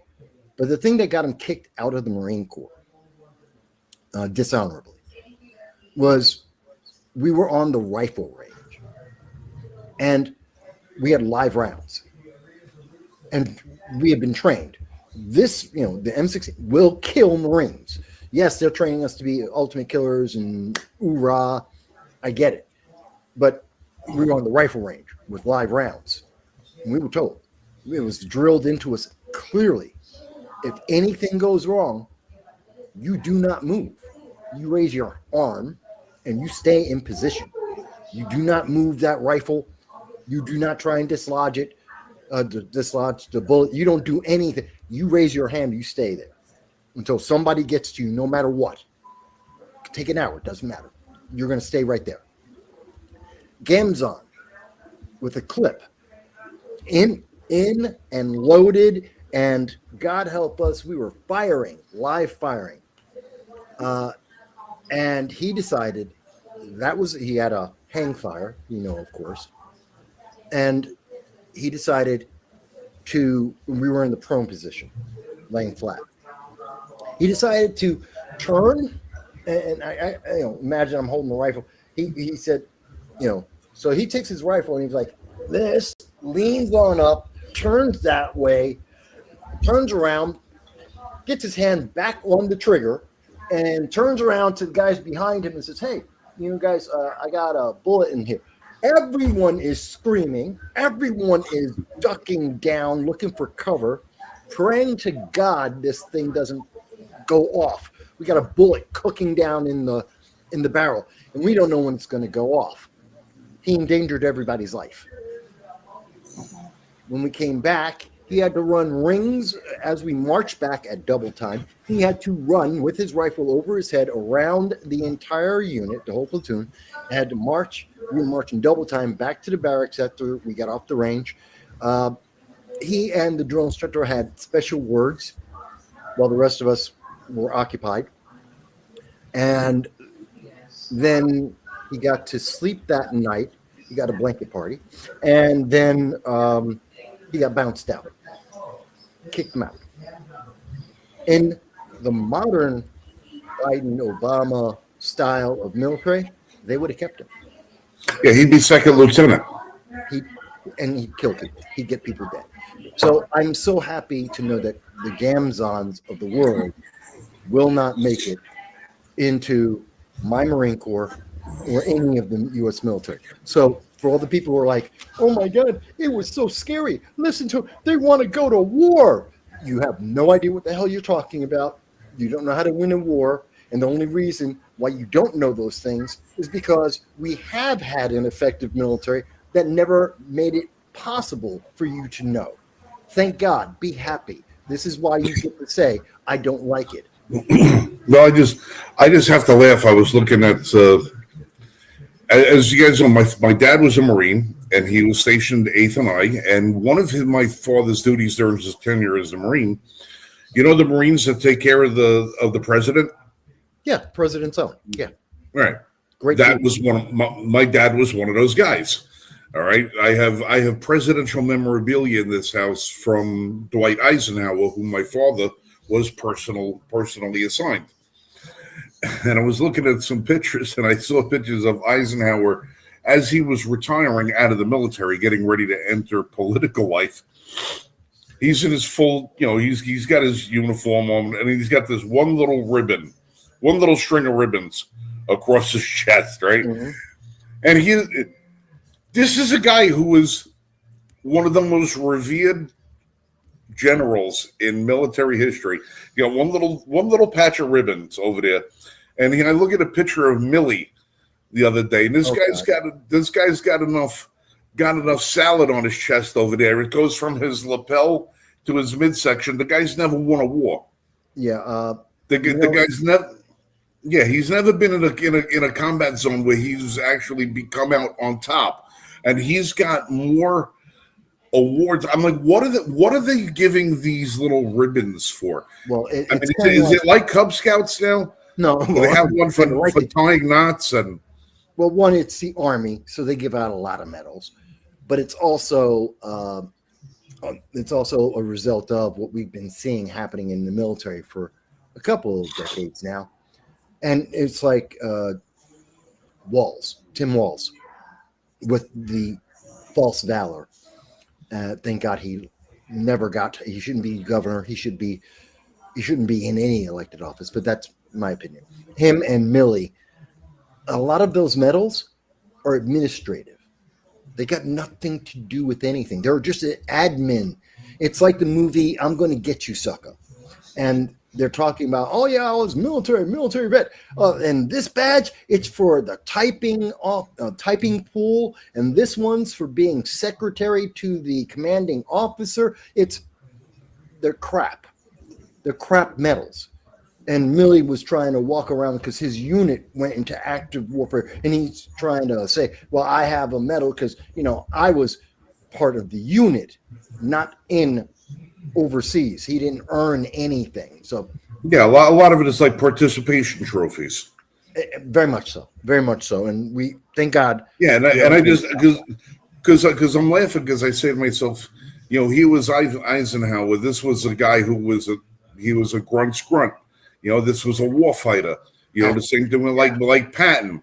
But the thing that got him kicked out of the Marine Corps, dishonorably, was we were on the rifle range, and we had live rounds, and we had been trained. This, the M16 will kill Marines. Yes, they're training us to be ultimate killers and hoorah. I get it. But we were on the rifle range with live rounds. And we were told, it was drilled into us clearly, if anything goes wrong, you do not move. You raise your arm and you stay in position. You do not move that rifle. You do not try and dislodge it, dislodge the bullet. You don't do anything. You raise your hand. You stay there until somebody gets to you, no matter what. Take an hour. It doesn't matter. You're going to stay right there. Gamzon with a clip in and loaded, and God help us, we were live firing. And he decided he had a hang fire, of course. And he decided we were in the prone position, laying flat. He decided to turn, and I imagine I'm holding the rifle. He said, so he takes his rifle and he's like this, leans on up, turns that way, turns around, gets his hand back on the trigger, and turns around to the guys behind him and says, hey, guys, I got a bullet in here. Everyone is screaming. Everyone is ducking down, looking for cover, praying to God this thing doesn't go off. We got a bullet cooking down in the barrel, and we don't know when it's going to go off. He endangered everybody's life. When we came back, he had to run rings as we marched back at double time. He had to run with his rifle over his head around the entire unit, the whole platoon. Had to march. We were marching double time back to the barracks after we got off the range. He and the drill instructor had special words while the rest of us were occupied. And then he got to sleep that night. He got a blanket party. And then he got bounced out. Kicked him out. In the modern Biden-Obama style of military, they would have kept him. Yeah, he'd be second lieutenant. He'd kill people. He'd get people dead. So I'm so happy to know that the Gamzons of the world will not make it into my Marine Corps or any of the U.S. military. So for all the people who are like, oh my God, it was so scary. Listen to them. They want to go to war. You have no idea what the hell you're talking about. You don't know how to win a war. And the only reason why you don't know those things is because we have had an effective military that never made it possible for you to know. Thank God. Be happy. This is why you get to say, I don't like it. No, I just have to laugh. I was looking at, as you guys know, my dad was a Marine, and he was stationed 8th and I, and one of my father's duties during his tenure as a Marine, the Marines that take care of the president? Yeah, president's own. Yeah. Right. Great. That was my dad was one of those guys. All right. I have presidential memorabilia in this house from Dwight Eisenhower, whom my father was personally assigned. And I was looking at some pictures, and I saw pictures of Eisenhower as he was retiring out of the military, getting ready to enter political life. He's in his full, he's got his uniform on, and he's got this one little string of ribbons across his chest, right? Mm-hmm. And this is a guy who was one of the most revered generals in military history. One little patch of ribbons over there. And I look at a picture of Millie the other day, and this guy's got enough salad on his chest over there. It goes from his lapel to his midsection. The guy's never won a war. Yeah. The guy's never. Yeah, he's never been in a combat zone where he's actually come out on top, and he's got more awards. I'm like, what are they giving these little ribbons for? Well, is it like Cub Scouts now? No, they have one for tying knots and. Well, one, it's the Army, so they give out a lot of medals, but it's also a result of what we've been seeing happening in the military for a couple of decades now. And it's like Tim Walz, with the false valor. Thank God he shouldn't be governor. He shouldn't be in any elected office, but that's my opinion. Him and Millie, a lot of those medals are administrative. They got nothing to do with anything. They're just an admin. It's like the movie, I'm Going to Get You, Sucker. and they're talking about, oh yeah, I was military vet, and this badge, it's for the typing pool, and this one's for being secretary to the commanding officer. They're crap medals. And Milley was trying to walk around because his unit went into active warfare, and he's trying to say, well, I have a medal because, I was part of the unit, not in overseas. He didn't earn anything. So yeah, a lot of it is like participation trophies. Very much so. And we, thank God. Yeah, and I just, because I'm laughing because I say to myself, he was Eisenhower. This was a guy who was a grunt's grunt. This was a war fighter. The same thing with like Patton,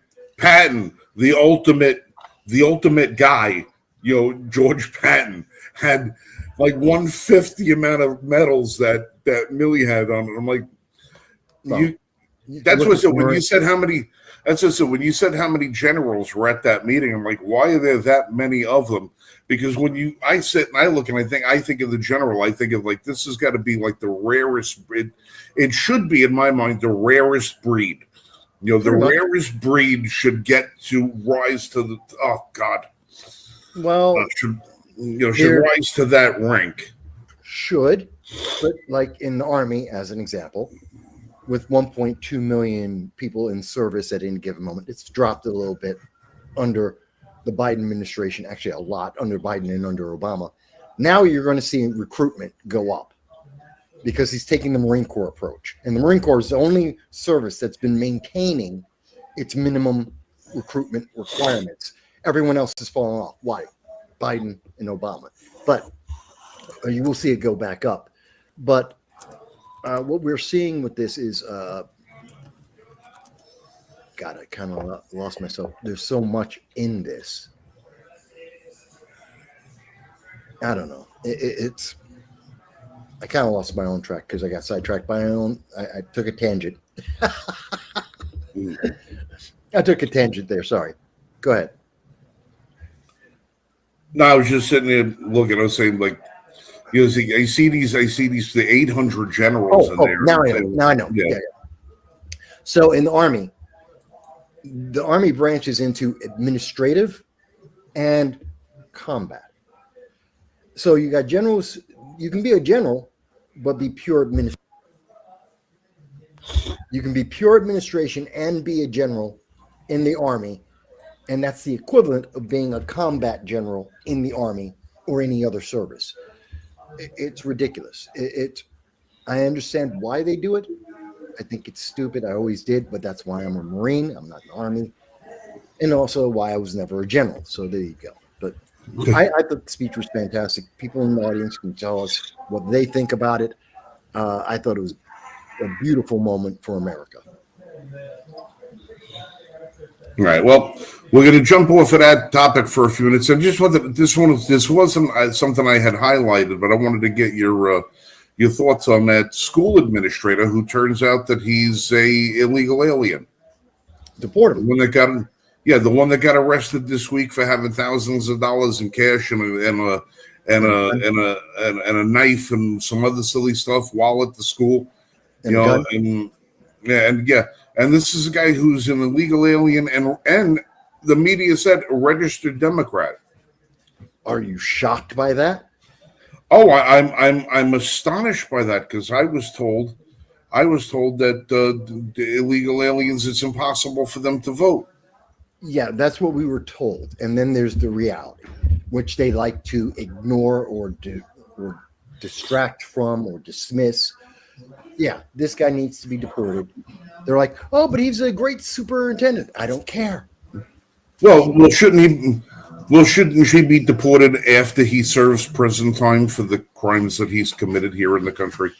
the ultimate guy. George Patton had like 1/5 the amount of medals that Milley had on it. I'm like, that's what I said when you said how many. That's just when you said how many generals were at that meeting. I'm like, why are there that many of them? Because when I sit and I look and I think of the general, I think of like this has got to be like the rarest breed. It should be in my mind the rarest breed. The rarest breed should get to rise to the should rise to that rank. But like in the Army, as an example, with 1.2 million people in service at any given moment, it's dropped a little bit under the Biden administration, actually a lot under Biden and under Obama. Now you're going to see recruitment go up because he's taking the Marine Corps approach. And the Marine Corps is the only service that's been maintaining its minimum recruitment requirements. Everyone else has fallen off. Why? Biden and Obama. But you will see it go back up. But what we're seeing with this is, God, I kind of lost myself. There's so much in this. I don't know. It's. I kind of lost my own track because I got sidetracked by my own. I took a tangent. I took a tangent there. Sorry. Go ahead. No, I was just sitting there looking. I was saying, like, I see these the 800 generals in there. Now I know. Yeah. So in the Army branches into administrative and combat. So you got generals. You can be a general, but be pure administration. You can be pure administration and be a general in the Army, and that's the equivalent of being a combat general in the Army or any other service. It's ridiculous. I understand why they do it. I think it's stupid. I always did, but that's why I'm a Marine. I'm not an Army, and also why I was never a general. So there you go. But I thought the speech was fantastic. People in the audience can tell us what they think about it. I thought it was a beautiful moment for America. All right. Well, we're going to jump off of that topic for a few minutes. I just wanted this wasn't something I had highlighted, but I wanted to get your thoughts on that school administrator who turns out that he's a illegal alien. Deport him. The one that got arrested this week for having thousands of dollars in cash and a knife and some other silly stuff while at the school. And this is a guy who's an illegal alien and the media said a registered Democrat. Are you shocked by that? Oh, I'm astonished by that because I was told that the illegal aliens, it's impossible for them to vote. Yeah, that's what we were told. And then there's the reality, which they like to ignore or distract from or dismiss. Yeah, this guy needs to be deported. They're like, oh, but he's a great superintendent. I don't care. Well, shouldn't she be deported after he serves prison time for the crimes that he's committed here in the country?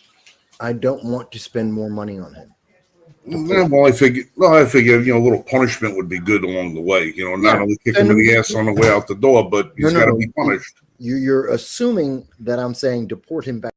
I don't want to spend more money on him. Well, I figure, a little punishment would be good along the way. Not only kick him in the ass on the way out the door, but he's got to be punished. You're assuming that I'm saying deport him back.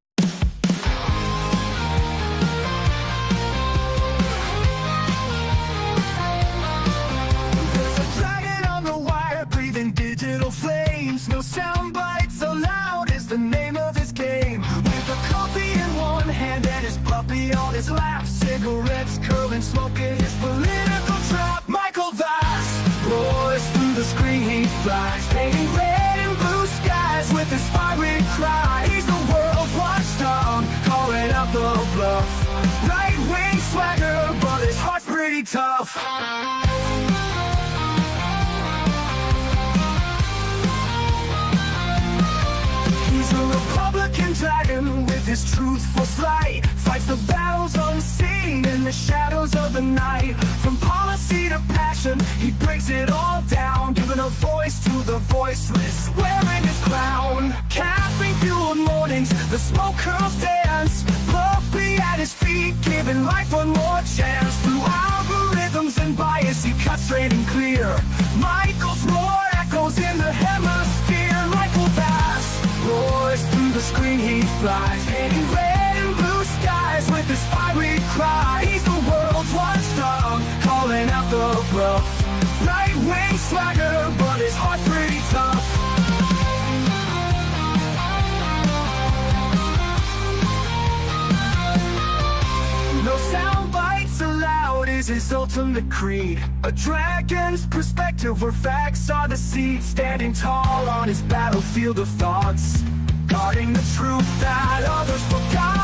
No soundbites allowed is the name of his game. With a coffee in one hand and his puppy coffee on his lap, cigarettes curling, smoking his political trap. Michael Vass roars through the screen, he flies, painting red and blue skies with his fiery cry. He's the world's watchdog, calling out the bluff. Right-wing swagger, but his heart's pretty tough. He's a Republican dragon with his truthful slight, fights the battles unseen in the shadows of the night. From policy to passion, he breaks it all down, giving a voice to the voiceless, wearing his crown. Caffeine-fueled mornings, the smoke curls dance, puppy at his feet, giving life one more chance. Through algorithms and bias, he cuts straight and clear. Michael's roar echoes in the hemisphere. Michael Vass roars through the screen, he flies, painting red and blue skies with his fiery cry. He's the world's watchdog, calling out the bluff. Right-wing swagger, but his heart's pretty tough. No sound bites allowed is his ultimate creed. A dragon's perspective where facts are the seed. Standing tall on his battlefield of thoughts, guarding the truth that others forgot.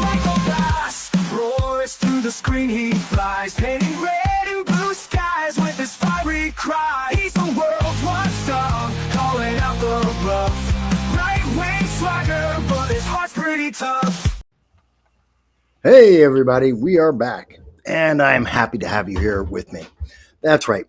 Michael Vass roars through the screen, he flies, painting red and blue skies with his fiery cry. He's the world's watchdog, calling out the bluff. Right-wing swagger, but his heart's pretty tough. Hey everybody, we are back, and I'm happy to have you here with me. That's right.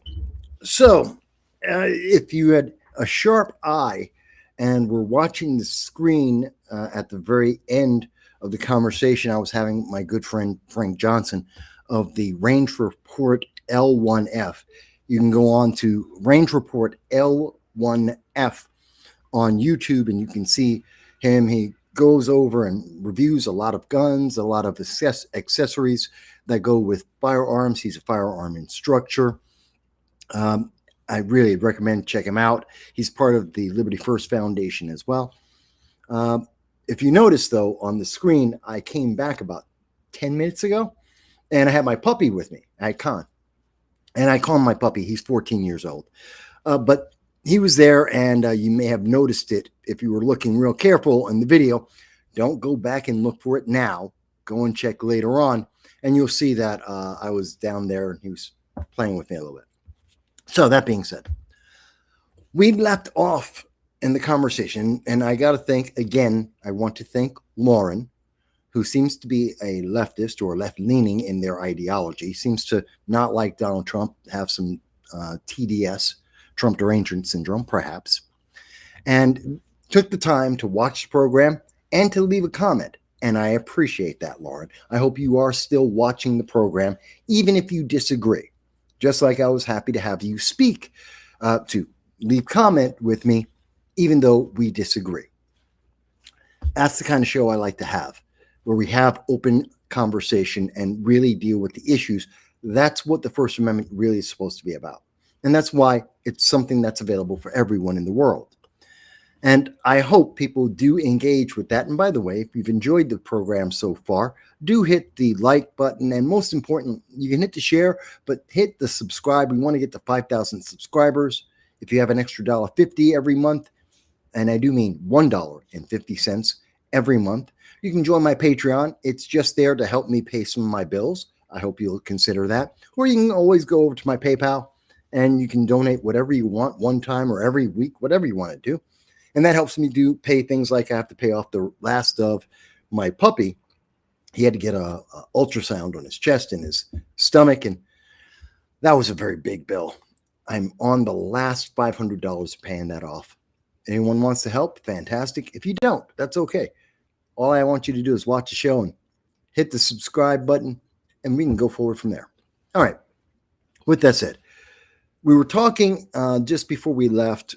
So, if you had a sharp eye and were watching the screen at the very end of the conversation I was having with my good friend Frank Johnson of the Range Report L1F, you can go on to Range Report L1F on YouTube and you can see him. He goes over and reviews a lot of guns, a lot of accessories that go with firearms. He's a firearm instructor. I really recommend check him out. He's part of the Liberty First Foundation as well. If you notice, though, on the screen, I came back about 10 minutes ago, and I had my puppy with me, Icon. And I call him my puppy. He's 14 years old. But he was there, and you may have noticed it if you were looking real careful in the video. Don't go back and look for it now. Go and check later on, and you'll see that I was down there, and he was playing with me a little bit. So that being said, we left off in the conversation, and I got to thank, again, I want to thank Lauren, who seems to be a leftist or left-leaning in their ideology, seems to not like Donald Trump, have some TDS, Trump derangement syndrome, perhaps, and took the time to watch the program and to leave a comment, and I appreciate that, Lauren. I hope you are still watching the program, even if you disagree, just like I was happy to have you speak, to leave comment with me, even though we disagree. That's the kind of show I like to have, where we have open conversation and really deal with the issues. That's what the First Amendment really is supposed to be about. And that's why it's something that's available for everyone in the world. And I hope people do engage with that. And by the way, if you've enjoyed the program so far, do hit the like button. And most important, you can hit the share, but hit the subscribe. We want to get to 5,000 subscribers. If you have an extra $1.50 every month, and I do mean $1.50 every month, you can join my Patreon. It's just there to help me pay some of my bills. I hope you'll consider that. Or you can always go over to my PayPal and you can donate whatever you want, one time or every week, whatever you want to do. And that helps me pay things like I have to pay off the last of my puppy. He had to get a ultrasound on his chest and his stomach, and that was a very big bill. I'm on the last $500 paying that off. Anyone wants to help? Fantastic. If you don't, that's okay. All I want you to do is watch the show and hit the subscribe button, and we can go forward from there. All right. With that said, we were talking just before we left.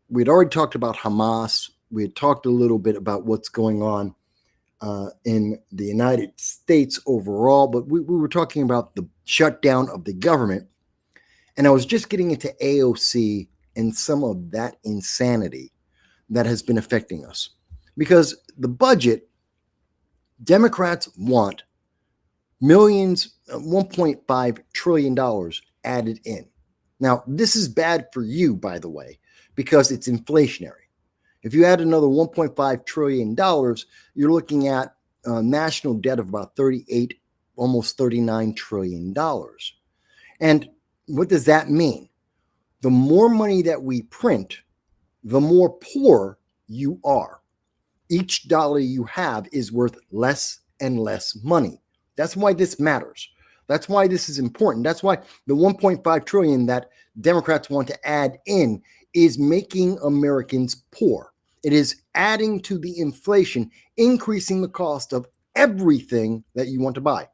We'd already talked about Hamas. We had talked a little bit about what's going on in the United States overall, but we were talking about the shutdown of the government. And I was just getting into AOC and some of that insanity that has been affecting us. Because the budget, Democrats want millions, $1.5 trillion added in. Now, this is bad for you, by the way, because it's inflationary. If you add another $1.5 trillion, you're looking at a national debt of about 38, almost $39 trillion. And what does that mean? The more money that we print, the more poor you are. Each dollar you have is worth less and less money. That's why this matters. That's why this is important. That's why the 1.5 trillion that Democrats want to add in is making Americans poor. It is adding to the inflation, increasing the cost of everything that you want to buy.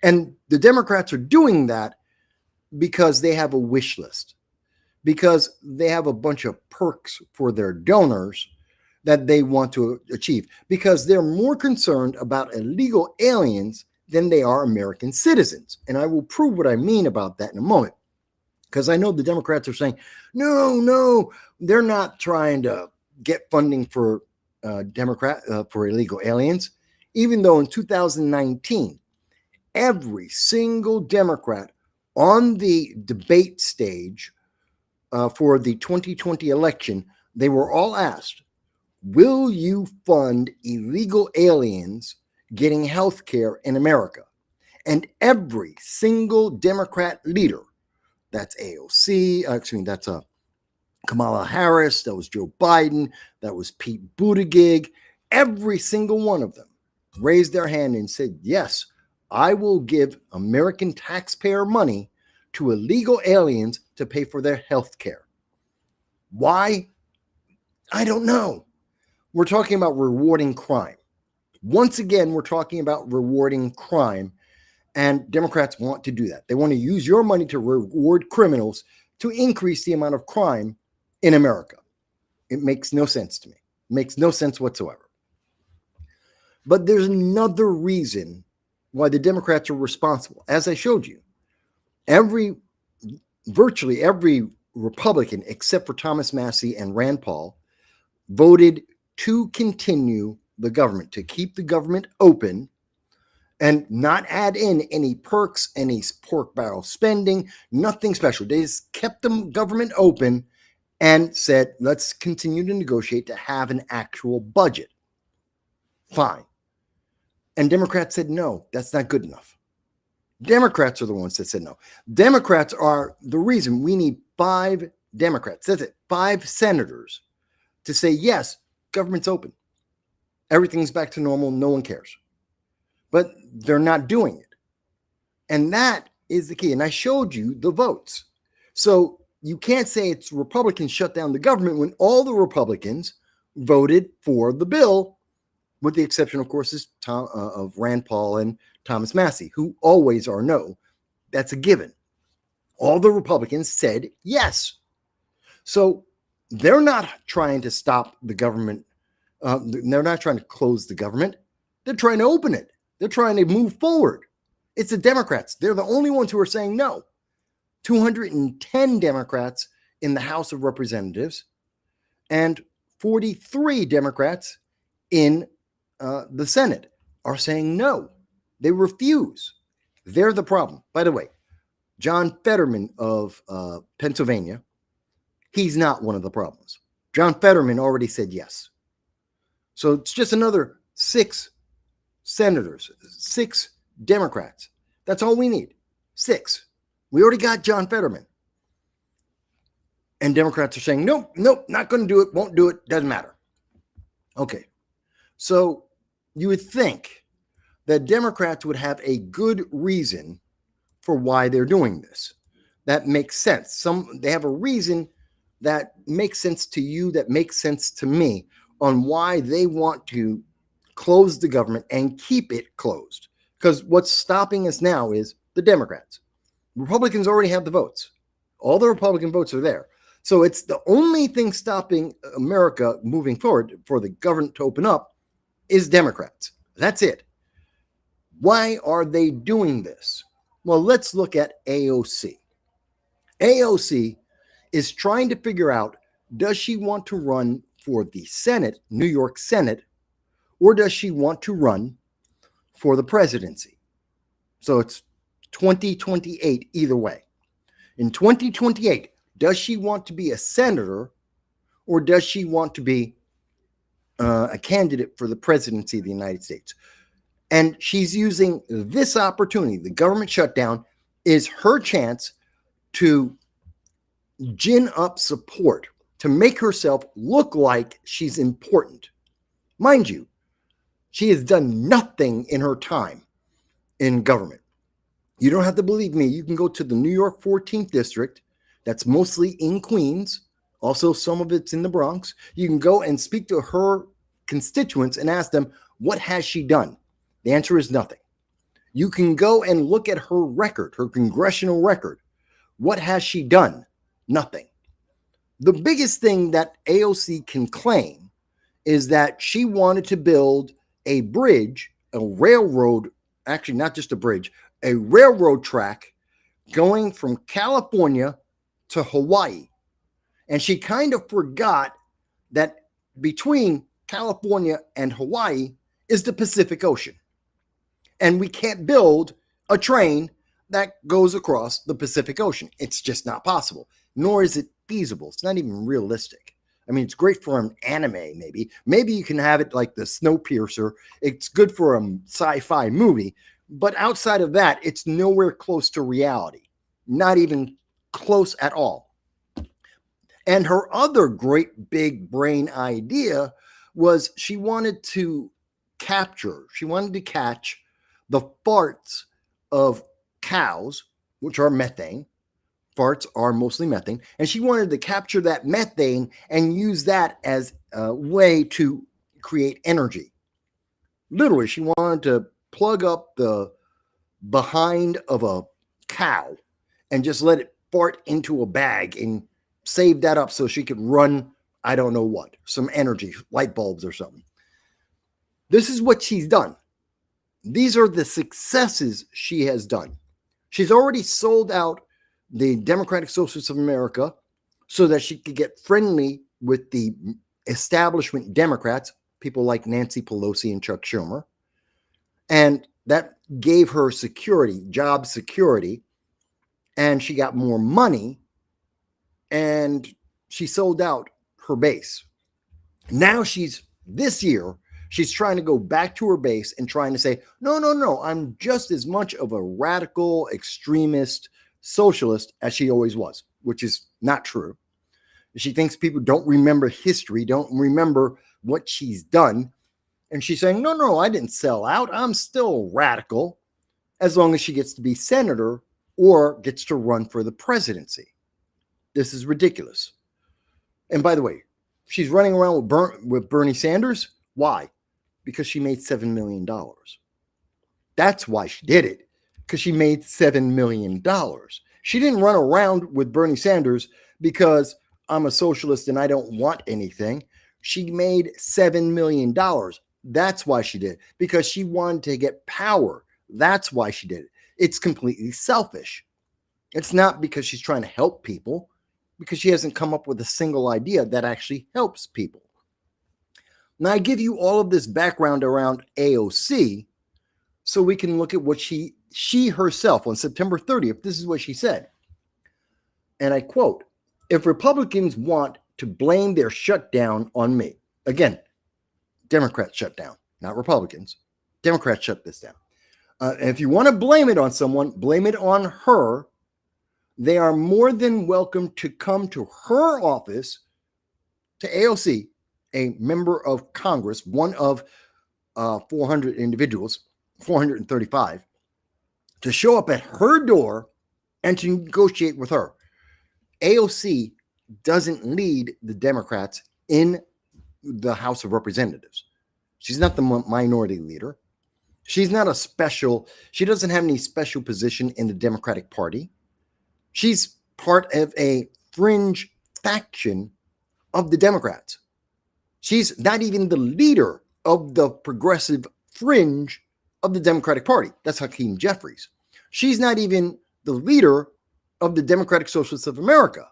And the Democrats are doing that because they have a wish list, because they have a bunch of perks for their donors that they want to achieve, because they're more concerned about illegal aliens than they are American citizens. And I will prove what I mean about that in a moment, because I know the Democrats are saying, no, they're not trying to get funding for for illegal aliens, even though in 2019, every single Democrat on the debate stage for the 2020 election, they were all asked, will you fund illegal aliens getting health care in America? And every single Democrat leader, that's AOC, that's Kamala Harris, that was Joe Biden, that was Pete Buttigieg, every single one of them raised their hand and said, yes, I will give American taxpayer money to illegal aliens to pay for their health care. Why? I don't know. We're talking about rewarding crime. Once again, we're talking about rewarding crime, and Democrats want to do that. They want to use your money to reward criminals to increase the amount of crime in America. It makes no sense to me. It makes no sense whatsoever. But there's another reason why the Democrats are responsible. As I showed you, virtually every Republican, except for Thomas Massie and Rand Paul, voted to continue the government, to keep the government open and not add in any perks, any pork barrel spending, nothing special. They just kept the government open and said, let's continue to negotiate to have an actual budget. Fine. And Democrats said, no, that's not good enough. Democrats are the ones that said no. Democrats are the reason we need 5 Democrats, that's it, 5 senators to say, yes, government's open. Everything's back to normal. No one cares. But they're not doing it. And that is the key. And I showed you the votes. So you can't say it's Republicans shut down the government when all the Republicans voted for the bill, with the exception, of course, of Rand Paul and Thomas Massie, who always are no. That's a given. All the Republicans said yes. So they're not trying to stop the government. They're not trying to close the government. They're trying to open it. They're trying to move forward. It's the Democrats. They're the only ones who are saying no. 210 Democrats in the House of Representatives and 43 Democrats in the Senate are saying no. They refuse. They're the problem. By the way, John Fetterman of Pennsylvania, he's not one of the problems. John Fetterman already said yes. So it's just another 6 senators, 6 Democrats. That's all we need. 6. We already got John Fetterman. And Democrats are saying, nope, not going to do it, won't do it, doesn't matter. Okay. So you would think that Democrats would have a good reason for why they're doing this. That makes sense. They have a reason that makes sense to you, that makes sense to me, on why they want to close the government and keep it closed. Because what's stopping us now is the Democrats. Republicans already have the votes. All the Republican votes are there. So it's the only thing stopping America moving forward for the government to open up is Democrats. That's it. Why are they doing this? Well, let's look at AOC. AOC is trying to figure out, does she want to run for the Senate, New York Senate, or does she want to run for the presidency? So it's 2028 either way. In 2028, does she want to be a senator or does she want to be a candidate for the presidency of the United States? And she's using this opportunity. The government shutdown is her chance to gin up support, to make herself look like she's important. Mind you, she has done nothing in her time in government. You don't have to believe me. You can go to the New York 14th district. That's mostly in Queens. Also, some of it's in the Bronx. You can go and speak to her constituents and ask them, what has she done? The answer is nothing. You can go and look at her record, her congressional record. What has she done? Nothing. The biggest thing that AOC can claim is that she wanted to build a bridge, a railroad, actually not just a bridge, a railroad track going from California to Hawaii. And she kind of forgot that between California and Hawaii is the Pacific Ocean. And we can't build a train that goes across the Pacific Ocean. It's just not possible, nor is it feasible. It's not even realistic. I mean, it's great for an anime, maybe. Maybe you can have it like the Snowpiercer. It's good for a sci-fi movie. But outside of that, it's nowhere close to reality. Not even close at all. And her other great big brain idea was she wanted to catch the farts of cows, which are methane. Farts are mostly methane. And she wanted to capture that methane and use that as a way to create energy. Literally, she wanted to plug up the behind of a cow and just let it fart into a bag and save that up so she could run, I don't know what, some energy, light bulbs or something. This is what she's done. These are the successes she has done. She's already sold out the Democratic Socialists of America so that she could get friendly with the establishment Democrats, people like Nancy Pelosi and Chuck Schumer. And that gave her security, job security, and she got more money, and she sold out her base. Now this year, she's trying to go back to her base and trying to say, no, I'm just as much of a radical, extremist, socialist as she always was, which is not true. She thinks people don't remember history, don't remember what she's done. And she's saying, no, I didn't sell out. I'm still radical as long as she gets to be senator or gets to run for the presidency. This is ridiculous. And by the way, she's running around with Bernie Sanders. Why? Because she made $7 million. That's why she did it, because she made $7 million. She didn't run around with Bernie Sanders because I'm a socialist and I don't want anything. She made $7 million. That's why she did it, because she wanted to get power. That's why she did it. It's completely selfish. It's not because she's trying to help people, because she hasn't come up with a single idea that actually helps people. Now, I give you all of this background around AOC so we can look at what she herself on September 30th, this is what she said. And I quote, "If Republicans want to blame their shutdown on me," again, Democrats shut down, not Republicans. Democrats shut this down. And if you want to blame it on someone, blame it on her. They are more than welcome to come to her office, to AOC, a member of Congress, one of 400 individuals, 435, to show up at her door and to negotiate with her. AOC doesn't lead the Democrats in the House of Representatives. She's not the minority leader. She's not she doesn't have any special position in the Democratic Party. She's part of a fringe faction of the Democrats. She's not even the leader of the progressive fringe of the Democratic Party. That's Hakeem Jeffries. She's not even the leader of the Democratic Socialists of America.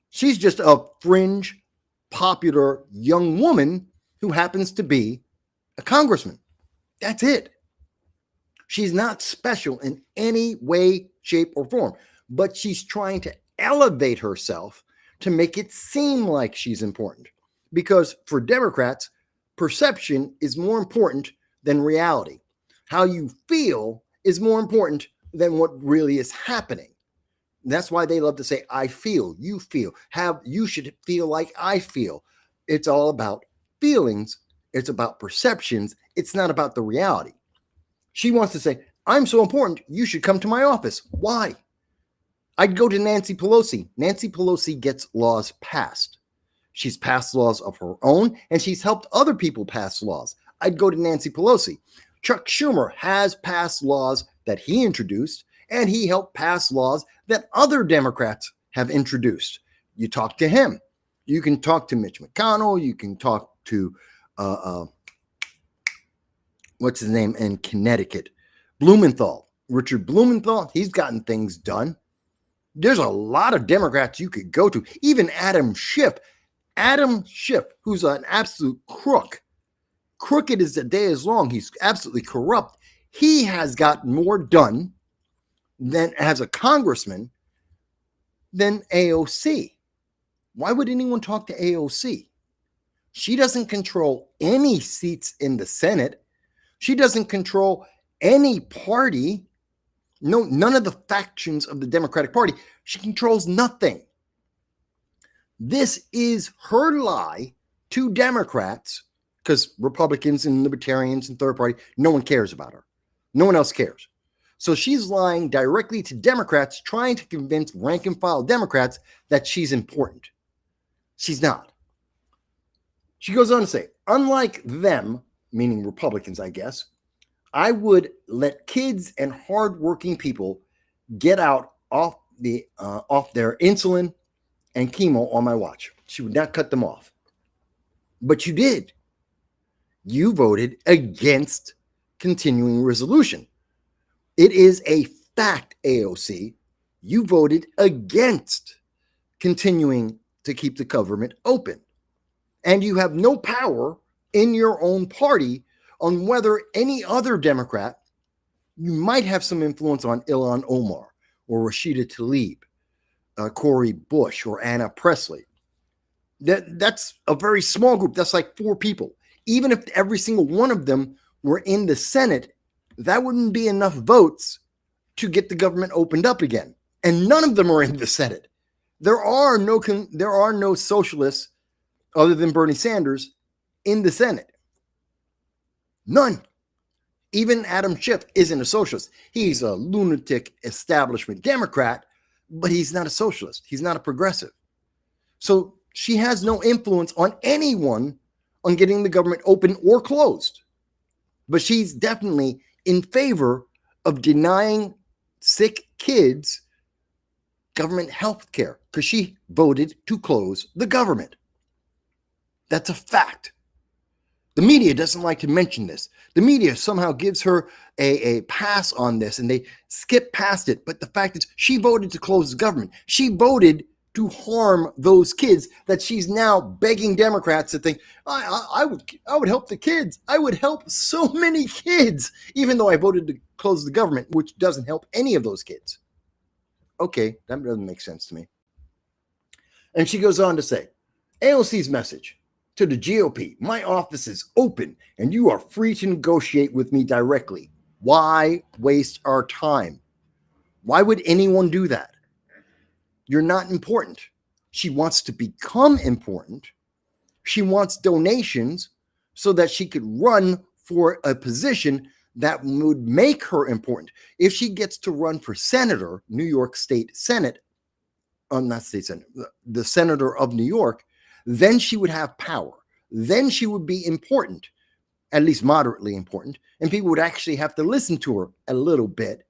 She's just a fringe, popular young woman who happens to be a congressman. That's it. She's not special in any way, shape, or form, but she's trying to elevate herself to make it seem like she's important. Because for Democrats, perception is more important than reality. How you feel is more important than what really is happening. That's why they love to say, I feel, you should feel like I feel. It's all about feelings. It's about perceptions. It's not about the reality. She wants to say, I'm so important, you should come to my office. Why? I'd go to Nancy Pelosi. Nancy Pelosi gets laws passed. She's passed laws of her own, and she's helped other people pass laws. I'd go to Nancy Pelosi. Chuck Schumer has passed laws that he introduced, and he helped pass laws that other Democrats have introduced. You talk to him. You can talk to Mitch McConnell. You can talk to, what's his name in Connecticut? Blumenthal. Richard Blumenthal. He's gotten things done. There's a lot of Democrats you could go to. Even Adam Schiff. Adam Schiff, who's an absolute crook. Crooked as the day is long. He's absolutely corrupt. He has gotten more done than as a congressman than AOC. Why would anyone talk to AOC? She doesn't control any seats in the Senate. She doesn't control any party. No, none of the factions of the Democratic Party. She controls nothing. This is her lie to Democrats, because Republicans and Libertarians and third party, no one cares about her. No one else cares. So she's lying directly to Democrats, trying to convince rank and file Democrats that she's important. She's not. She goes on to say, unlike them, meaning Republicans, I guess, I would let kids and hardworking people get out off their insulin and chemo on my watch. She would not cut them off. But you did. You voted against continuing resolution. It is a fact, AOC. You voted against continuing to keep the government open. And you have no power in your own party on whether any other Democrat, you might have some influence on Ilhan Omar or Rashida Tlaib, Cori Bush or Anna Presley. That's a very small group. That's like 4 people. Even if every single one of them were in the Senate, that wouldn't be enough votes to get the government opened up again. And none of them are in the Senate. There are no socialists other than Bernie Sanders in the Senate. None. Even Adam Schiff isn't a socialist. He's a lunatic establishment Democrat, but he's not a socialist. He's not a progressive. So she has no influence on anyone on getting the government open or closed. But she's definitely in favor of denying sick kids government health care because she voted to close the government. That's a fact. The media doesn't like to mention this. The media somehow gives her a pass on this and they skip past it. But the fact is she voted to close the government. She voted to harm those kids that she's now begging Democrats to think, I would help the kids. I would help so many kids, even though I voted to close the government, which doesn't help any of those kids. Okay, that doesn't make sense to me. And she goes on to say, AOC's message to the GOP, my office is open and you are free to negotiate with me directly. Why waste our time? Why would anyone do that? You're not important. She wants to become important. She wants donations so that she could run for a position that would make her important. If she gets to run for senator, New York State Senate, not State Senate, the senator of New York, then she would have power. Then she would be important, at least moderately important, and people would actually have to listen to her a little bit.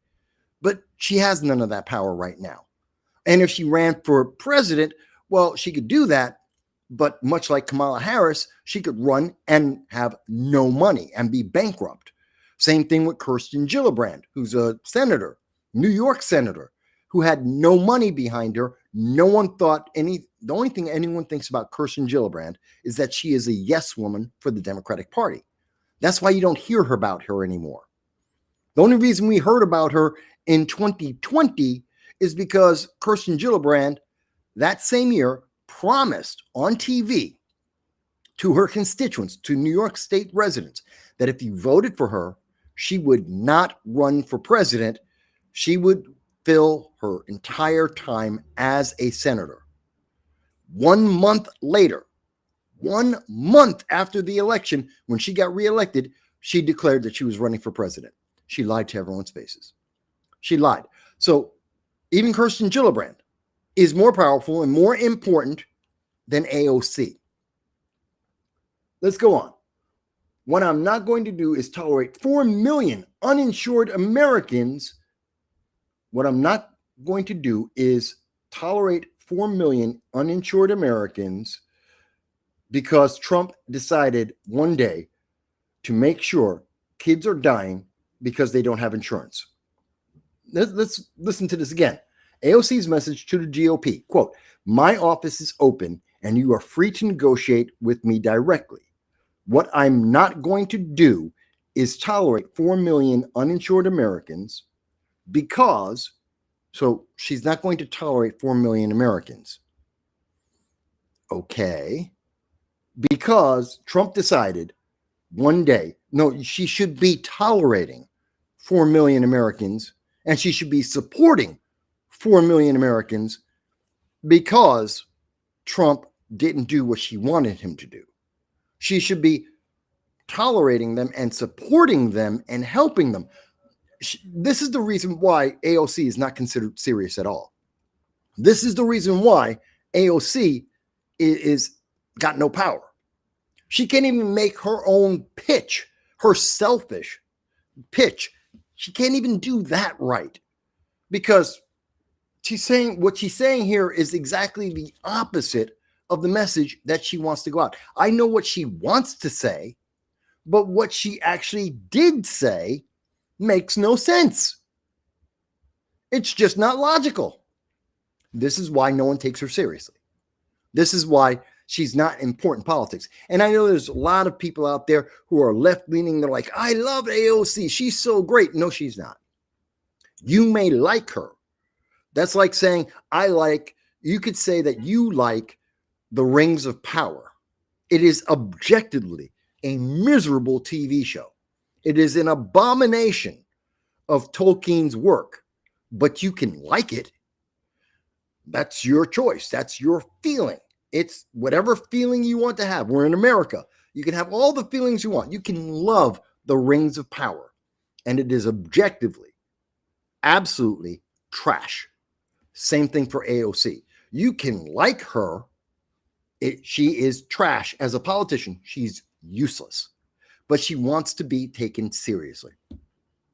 But she has none of that power right now. And if she ran for president, well, she could do that, But much like Kamala Harris, she could run and have no money and be bankrupt. Same thing with Kirsten Gillibrand, who's a senator, New York senator, who had no money behind her. No one thought the only thing anyone thinks about Kirsten Gillibrand is that she is a yes woman for the Democratic Party. That's why you don't hear about her anymore. The only reason we heard about her in 2020 is because Kirsten Gillibrand that same year promised on TV to her constituents, to New York State residents, that if you voted for her, she would not run for president. She would fill her entire time as a senator. 1 month later, 1 month after the election, when she got reelected, she declared that she was running for president. She lied to everyone's faces. She lied. So even Kirsten Gillibrand is more powerful and more important than AOC. Let's go on. What I'm not going to do is tolerate 4 million uninsured Americans. What I'm not going to do is tolerate 4 million uninsured Americans because Trump decided one day to make sure kids are dying because they don't have insurance. Let's listen to this again. AOC's message to the GOP, quote, "My office is open and you are free to negotiate with me directly. What I'm not going to do is tolerate 4 million uninsured Americans because," so she's not going to tolerate 4 million Americans. Okay. Because Trump decided one day, no, she should be tolerating 4 million Americans and she should be supporting 4 million Americans because Trump didn't do what she wanted him to do. She should be tolerating them and supporting them and helping them. This is the reason why AOC is not considered serious at all. This is the reason why AOC is got no power. She can't even make her own pitch, her selfish pitch. She can't even do that right because she's saying what she's saying here is exactly the opposite of the message that she wants to go out. I know what she wants to say, but what she actually did say makes no sense. It's just not logical. This is why no one takes her seriously. This is why she's not important politics. And I know there's a lot of people out there who are left-leaning. They're like, I love AOC. She's so great. No, she's not. You may like her. That's like saying, you could say that you like The Rings of Power. It is objectively a miserable TV show. It is an abomination of Tolkien's work, but you can like it. That's your choice. That's your feeling. It's whatever feeling you want to have. We're in America. You can have all the feelings you want. You can love The Rings of Power, and it is objectively, absolutely trash. Same thing for AOC. You can like her. She is trash as a politician. She's useless, but she wants to be taken seriously.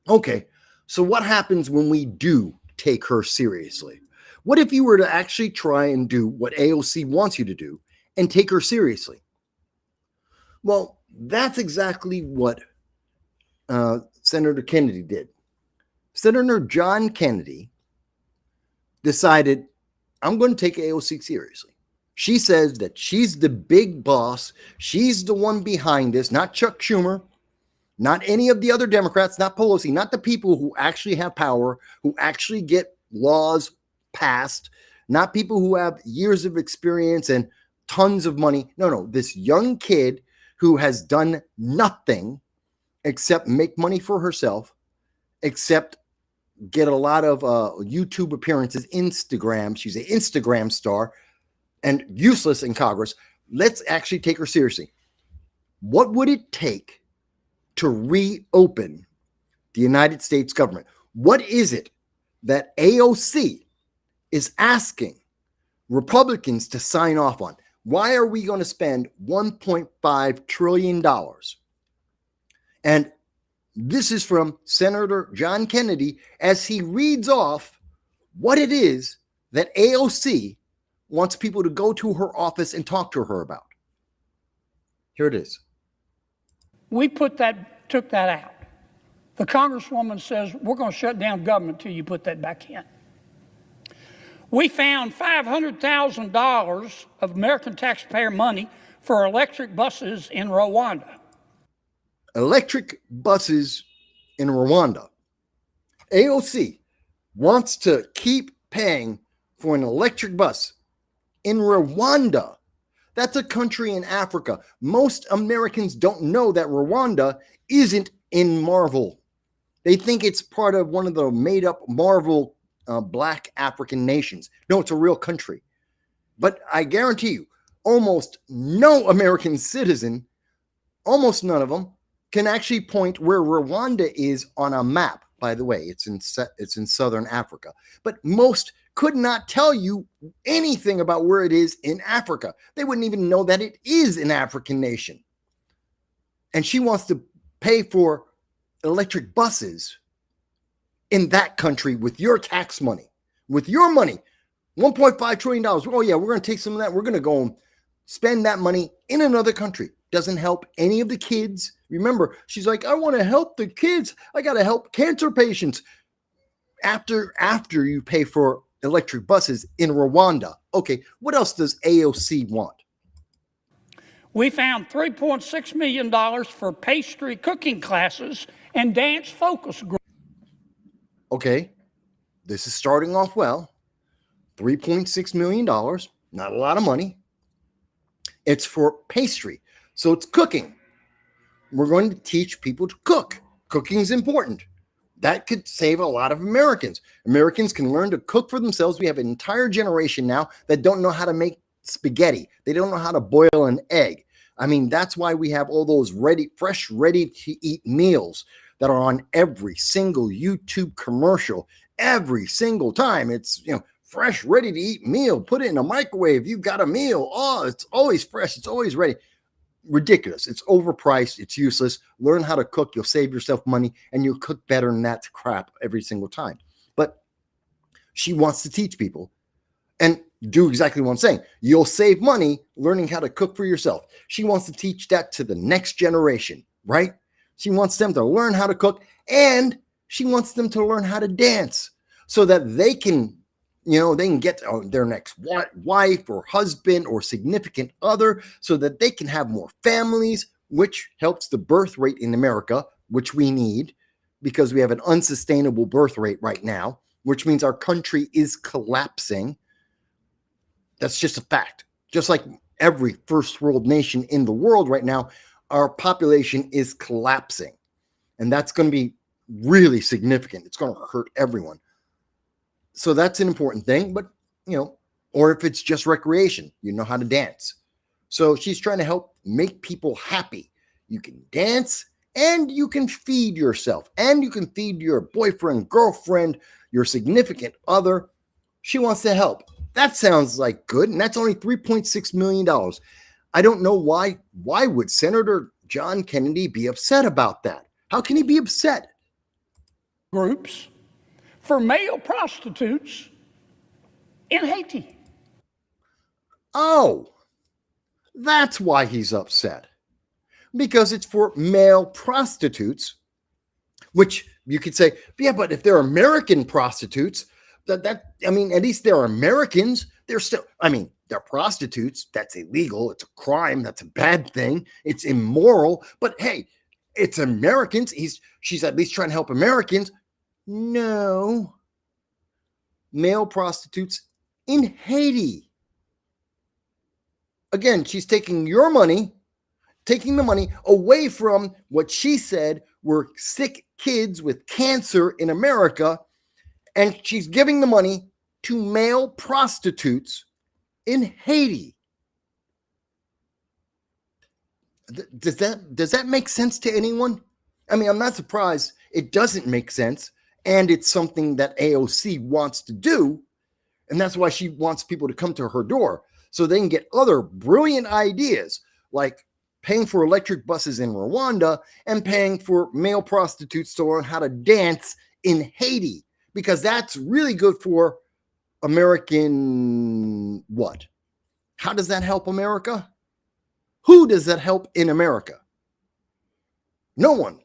Okay, so what happens when we do take her seriously? What if you were to actually try and do what AOC wants you to do and take her seriously? Well, that's exactly what Senator Kennedy did. Senator John Kennedy decided, I'm going to take AOC seriously. She says that she's the big boss. She's the one behind this, not Chuck Schumer, not any of the other Democrats, not Pelosi, not the people who actually have power, who actually get laws passed, not people who have years of experience and tons of money. No, this young kid who has done nothing except make money for herself, except get a lot of YouTube appearances, Instagram. She's an Instagram star and useless in Congress. Let's actually take her seriously. What would it take to reopen the United States government? What is it that AOC is asking Republicans to sign off on? Why are we going to spend $1.5 trillion? And this is from Senator John Kennedy as he reads off what it is that AOC wants people to go to her office and talk to her about. Here it is. We took that out. The Congresswoman says, we're going to shut down government till you put that back in. We found $500,000 of American taxpayer money for electric buses in Rwanda. Electric buses in Rwanda. AOC wants to keep paying for an electric bus in Rwanda. That's a country in Africa. Most Americans don't know that Rwanda isn't in Marvel. They think it's part of one of the made-up Marvel black African nations. No, it's a real country. But I guarantee you, almost no American citizen, almost none of them, can actually point where Rwanda is on a map. By the way, it's in southern Africa. But most could not tell you anything about where it is in Africa. They wouldn't even know that it is an African nation. And she wants to pay for electric buses in that country with your tax money, with your money, $1.5 trillion. Oh yeah, we're going to take some of that. We're going to go and spend that money in another country. Doesn't help any of the kids. Remember, she's like, I want to help the kids. I got to help cancer patients. After you pay for electric buses in Rwanda. Okay, what else does AOC want? We found $3.6 million for pastry cooking classes and dance focus groups. Okay, this is starting off well. $3.6 million, not a lot of money. It's for pastry, so it's cooking. We're going to teach people to cook. Cooking is important. That could save a lot of Americans. Americans can learn to cook for themselves. We have an entire generation now that don't know how to make spaghetti. They don't know how to boil an egg. I mean, that's why we have all those fresh, ready-to-eat meals that are on every single YouTube commercial every single time. It's, fresh, ready-to-eat meal. Put it in a microwave. You've got a meal. Oh, it's always fresh. It's always ready. Ridiculous. It's overpriced. It's useless. Learn how to cook. You'll save yourself money, and you'll cook better than that crap every single time. But she wants to teach people and do exactly what I'm saying. You'll save money learning how to cook for yourself. She wants to teach that to the next generation, right? She wants them to learn how to cook, and she wants them to learn how to dance so that they can get their next wife or husband or significant other so that they can have more families, which helps the birth rate in America, which we need because we have an unsustainable birth rate right now, which means our country is collapsing. That's just a fact. Just like every first world nation in the world right now, our population is collapsing. And that's going to be really significant. It's going to hurt everyone. So that's an important thing, but, or if it's just recreation, you know how to dance. So she's trying to help make people happy. You can dance and you can feed yourself and you can feed your boyfriend, girlfriend, your significant other. She wants to help. That sounds like good. And that's only $3.6 million. I don't know why. Why would Senator John Kennedy be upset about that? How can he be upset? Groups for male prostitutes in Haiti. Oh, that's why he's upset. Because it's for male prostitutes, which you could say, yeah, but if they're American prostitutes, at least they're Americans. They're still, they're prostitutes. That's illegal. It's a crime. That's a bad thing. It's immoral. But hey, it's Americans. She's at least trying to help Americans. No. Male prostitutes in Haiti. Again, she's taking the money away from what she said were sick kids with cancer in America, and she's giving the money to male prostitutes in Haiti. Does that make sense to anyone? I'm not surprised it doesn't make sense. And it's something that AOC wants to do. And that's why she wants people to come to her door so they can get other brilliant ideas like paying for electric buses in Rwanda and paying for male prostitutes to learn how to dance in Haiti, because that's really good for American what? How does that help America? Who does that help in America? No one.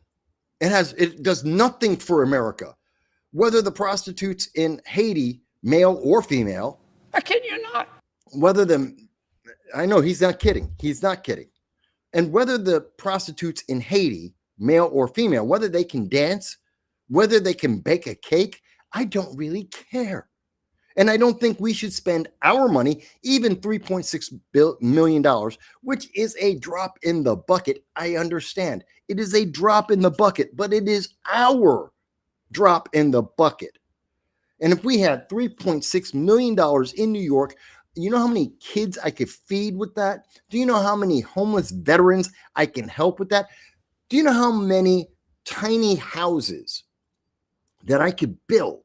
It does nothing for America. Whether the prostitutes in Haiti, male or female, I kid you not. I know he's not kidding. He's not kidding. And whether the prostitutes in Haiti, male or female, whether they can dance, whether they can bake a cake, I don't really care. And I don't think we should spend our money, even $3.6 million, which is a drop in the bucket. I understand. It is a drop in the bucket, but it is our drop in the bucket. And if we had $3.6 million in New York, you know how many kids I could feed with that? Do you know how many homeless veterans I can help with that? Do you know how many tiny houses that I could build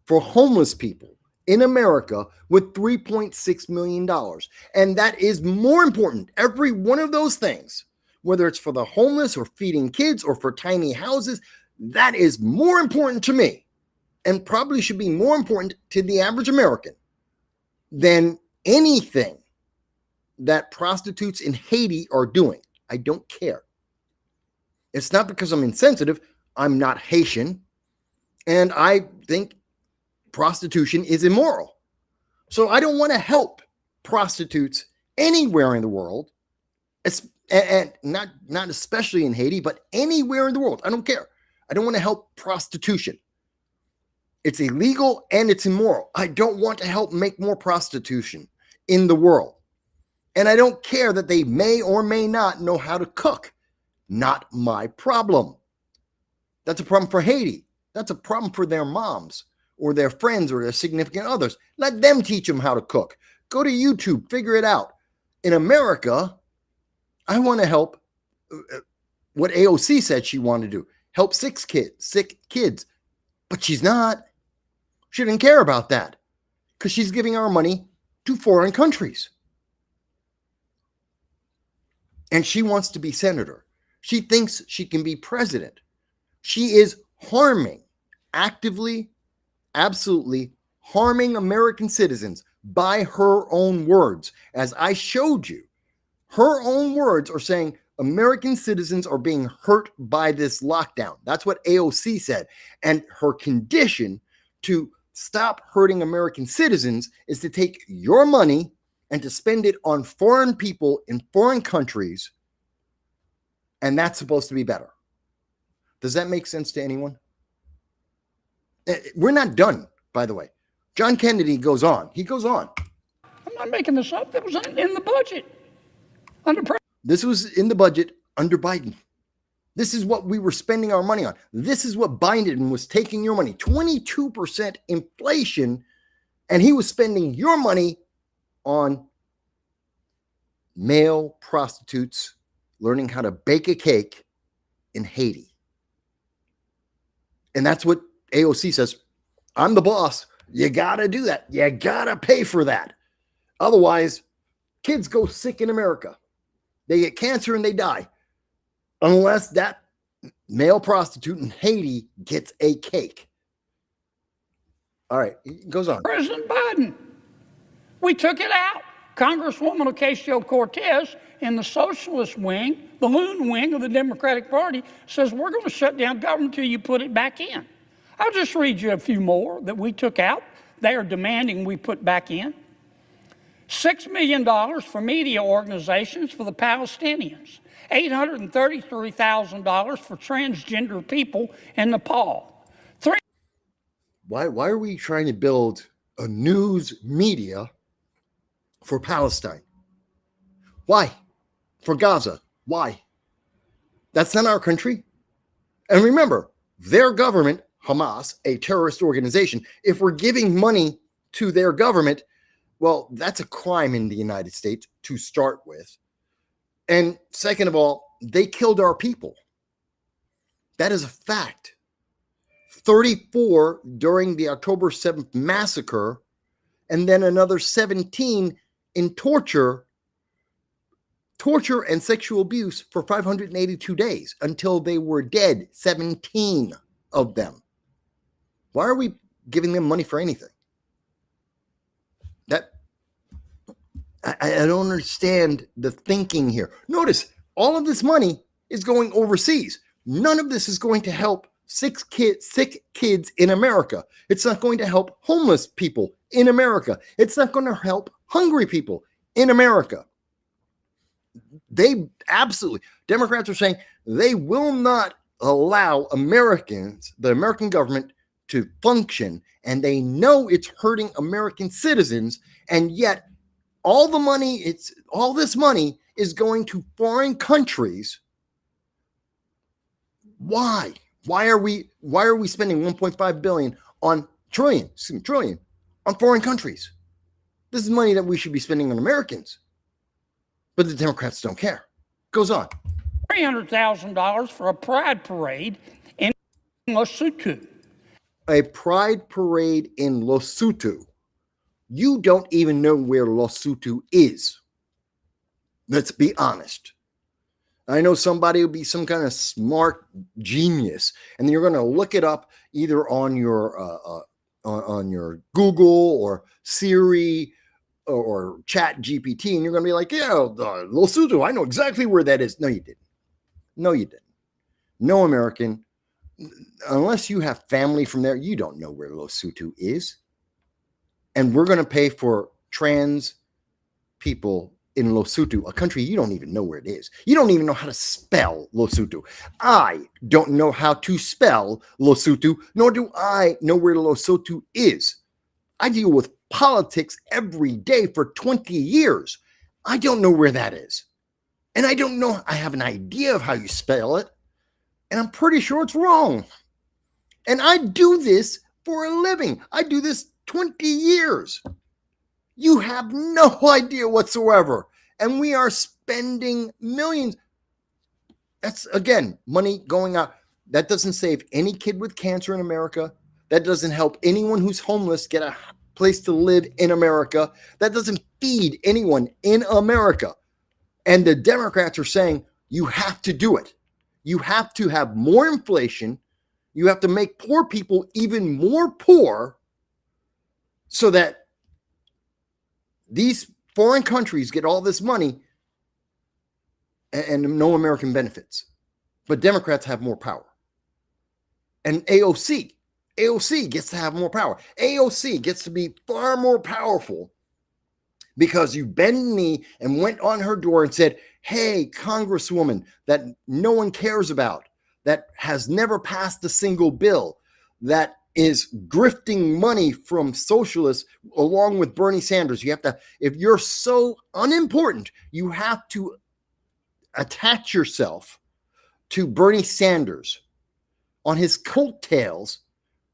for homeless people in America with $3.6 million? And that is more important. Every one of those things, whether it's for the homeless or feeding kids or for tiny houses, that is more important to me and probably should be more important to the average American than anything that prostitutes in Haiti are doing. I don't care. It's not because I'm insensitive. I'm not Haitian. And I think prostitution is immoral. So I don't want to help prostitutes anywhere in the world, and not especially in Haiti, but anywhere in the world. I don't care. I don't want to help prostitution. It's illegal and it's immoral. I don't want to help make more prostitution in the world. And I don't care that they may or may not know how to cook. Not my problem. That's a problem for Haiti. That's a problem for their moms or their friends or their significant others. Let them teach them how to cook. Go to YouTube, figure it out. In America, I want to help what AOC said she wanted to do. Help sick kids. But she's not. She didn't care about that because she's giving our money to foreign countries. And she wants to be senator. She thinks she can be president. She is actively, absolutely harming American citizens by her own words. As I showed you, her own words are saying American citizens are being hurt by this lockdown. That's what AOC said. And her condition to stop hurting American citizens is to take your money and to spend it on foreign people in foreign countries. And that's supposed to be better. Does that make sense to anyone? We're not done, by the way. John Kennedy goes on. He goes on. I'm not making this up. That was in the budget. This was in the budget under Biden. This is what we were spending our money on. This is what Biden was taking your money. 22% inflation, and he was spending your money on male prostitutes learning how to bake a cake in Haiti. And that's what AOC says. I'm the boss. You got to do that. You got to pay for that. Otherwise, kids go sick in America. They get cancer and they die. Unless that male prostitute in Haiti gets a cake. All right, it goes on. President Biden, we took it out. Congresswoman Ocasio-Cortez in the socialist wing, the loon wing of the Democratic Party, says we're going to shut down government until you put it back in. I'll just read you a few more that we took out. They are demanding we put back in. $6 million for media organizations for the Palestinians. $833,000 for transgender people in Nepal. Why are we trying to build a news media for Palestine? Why? For Gaza? Why? That's not our country. And remember, their government, Hamas, a terrorist organization, if we're giving money to their government, well, that's a crime in the United States to start with. And second of all, they killed our people. That is a fact. 34 during the October 7th massacre, and then another 17 in torture and sexual abuse for 582 days until they were dead, 17 of them. Why are we giving them money for anything? That I don't understand the thinking here. Notice all of this money is going overseas. None of this is going to help sick kids in America. It's not going to help homeless people in America. It's not going to help hungry people in America. Democrats are saying they will not allow the American government to function, and they know it's hurting American citizens, and yet all this money is going to foreign countries. Why? Why are we spending 1.5 billion on trillion on foreign countries? This is money that we should be spending on Americans. But the Democrats don't care. Goes on. $300,000 for a pride parade in Lesotho. A pride parade in Lesotho. You don't even know where Lesotho is. Let's be honest. I know somebody will be some kind of smart genius, and you're going to look it up either on your Google or Siri or Chat GPT, and you're going to be like, yeah, Lesotho, I know exactly where that is. No, you didn't. No, you didn't. No American, unless you have family from there, you don't know where Lesotho is. And we're going to pay for trans people in Lesotho, a country you don't even know where it is. You don't even know how to spell Lesotho. I don't know how to spell Lesotho, nor do I know where Lesotho is. I deal with politics every day for 20 years. I don't know where that is. And I don't know, I have an idea of how you spell it, and I'm pretty sure it's wrong. And I do this for a living. I do this 20 years. You have no idea whatsoever. And we are spending millions. That's, again, money going out. That doesn't save any kid with cancer in America. That doesn't help anyone who's homeless get a place to live in America. That doesn't feed anyone in America. And the Democrats are saying, you have to do it. You have to have more inflation. You have to make poor people even more poor so that these foreign countries get all this money and no American benefits. But Democrats have more power. And AOC gets to have more power. AOC gets to be far more powerful because you bent the knee and went on her door and said, hey, Congresswoman that no one cares about, that has never passed a single bill, that is grifting money from socialists along with Bernie Sanders. You have to, if you're so unimportant, you have to attach yourself to Bernie Sanders on his coattails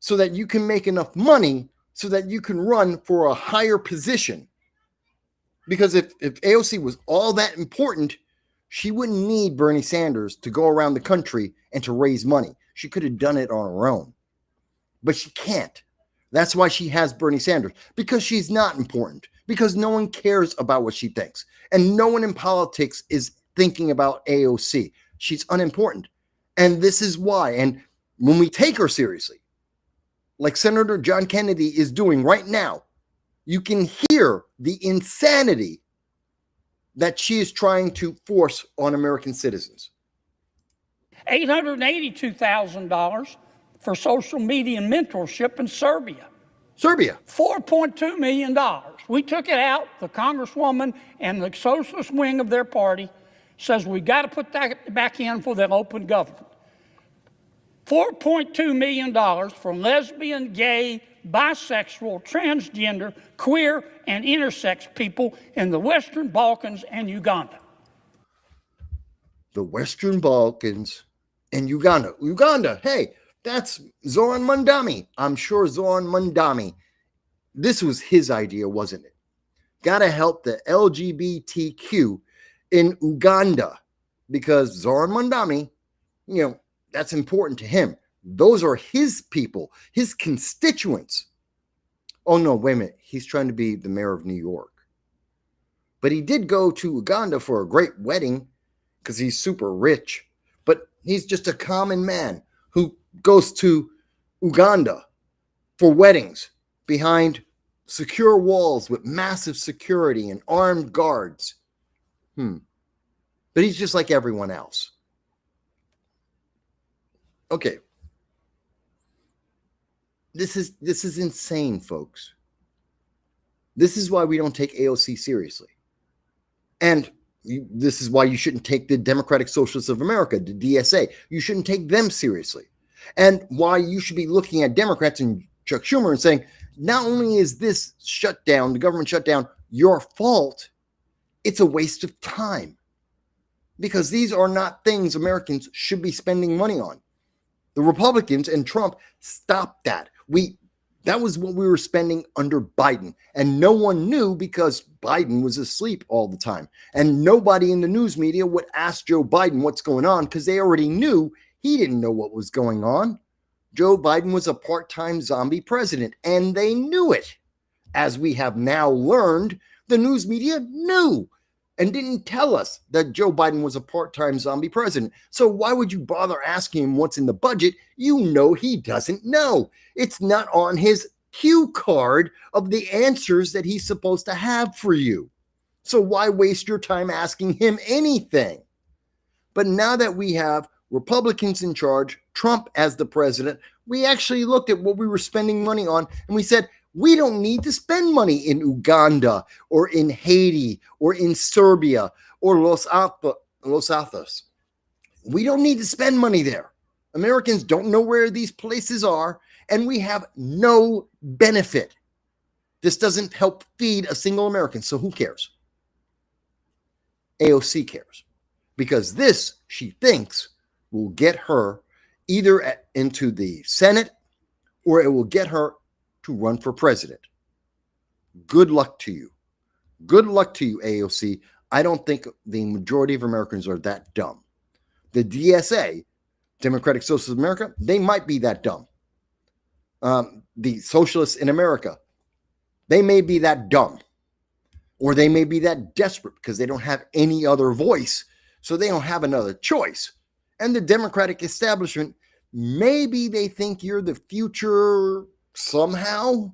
so that you can make enough money so that you can run for a higher position. Because if AOC was all that important, she wouldn't need Bernie Sanders to go around the country and to raise money. She could have done it on her own. But she can't. That's why she has Bernie Sanders, because she's not important, because no one cares about what she thinks. And no one in politics is thinking about AOC. She's unimportant. And this is why. And when we take her seriously, like Senator John Kennedy is doing right now, you can hear the insanity that she is trying to force on American citizens. $882,000 for social media mentorship in Serbia. $4.2 million. We took it out. The Congresswoman and the socialist wing of their party says we got to put that back in for the open government. $4.2 million for lesbian, gay, bisexual, transgender, queer, and intersex people in the Western Balkans and Uganda. The Western Balkans and Uganda. Uganda, hey, that's Zoran Mandami. I'm sure Zoran Mandami, this was his idea, wasn't it? Got to help the LGBTQ in Uganda because Zoran Mandami, that's important to him. Those are his people, his constituents. Oh, no, wait a minute. He's trying to be the mayor of New York. But he did go to Uganda for a great wedding because he's super rich. But he's just a common man who goes to Uganda for weddings behind secure walls with massive security and armed guards. But he's just like everyone else. Okay. This is insane, folks. This is why we don't take AOC seriously. And this is why you shouldn't take the Democratic Socialists of America, the DSA. You shouldn't take them seriously. And why you should be looking at Democrats and Chuck Schumer and saying, not only is this shutdown, the government shutdown, your fault, it's a waste of time. Because these are not things Americans should be spending money on. The Republicans and Trump stopped that. That was what we were spending under Biden. And no one knew because Biden was asleep all the time. And nobody in the news media would ask Joe Biden what's going on because they already knew he didn't know what was going on. Joe Biden was a part-time zombie president, and they knew it. As we have now learned, the news media knew and didn't tell us that Joe Biden was a part-time zombie president. So why would you bother asking him what's in the budget? You know he doesn't know. It's not on his cue card of the answers that he's supposed to have for you. So why waste your time asking him anything? But now that we have Republicans in charge, Trump as the president, we actually looked at what we were spending money on and we said, we don't need to spend money in Uganda or in Haiti or in Serbia or Los Altos. We don't need to spend money there. Americans don't know where these places are, and we have no benefit. This doesn't help feed a single American, so who cares? AOC cares. Because this, she thinks, will get her either into the Senate or it will get her to run for president. Good luck to you. Good luck to you, AOC. I don't think the majority of Americans are that dumb. The DSA, Democratic Socialists of America, they might be that dumb. The socialists in America, they may be that dumb. Or they may be that desperate because they don't have any other voice, so they don't have another choice. And the Democratic establishment, maybe they think you're the future somehow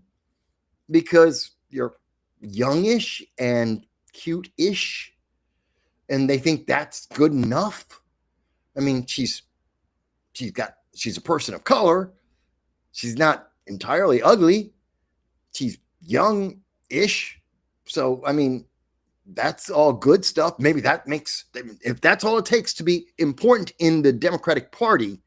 because you're youngish and cute-ish, and they think that's good enough. I mean, she's a person of color. She's not entirely ugly. She's young-ish. So, I mean, that's all good stuff. Maybe that makes, if that's all it takes to be important in the Democratic Party,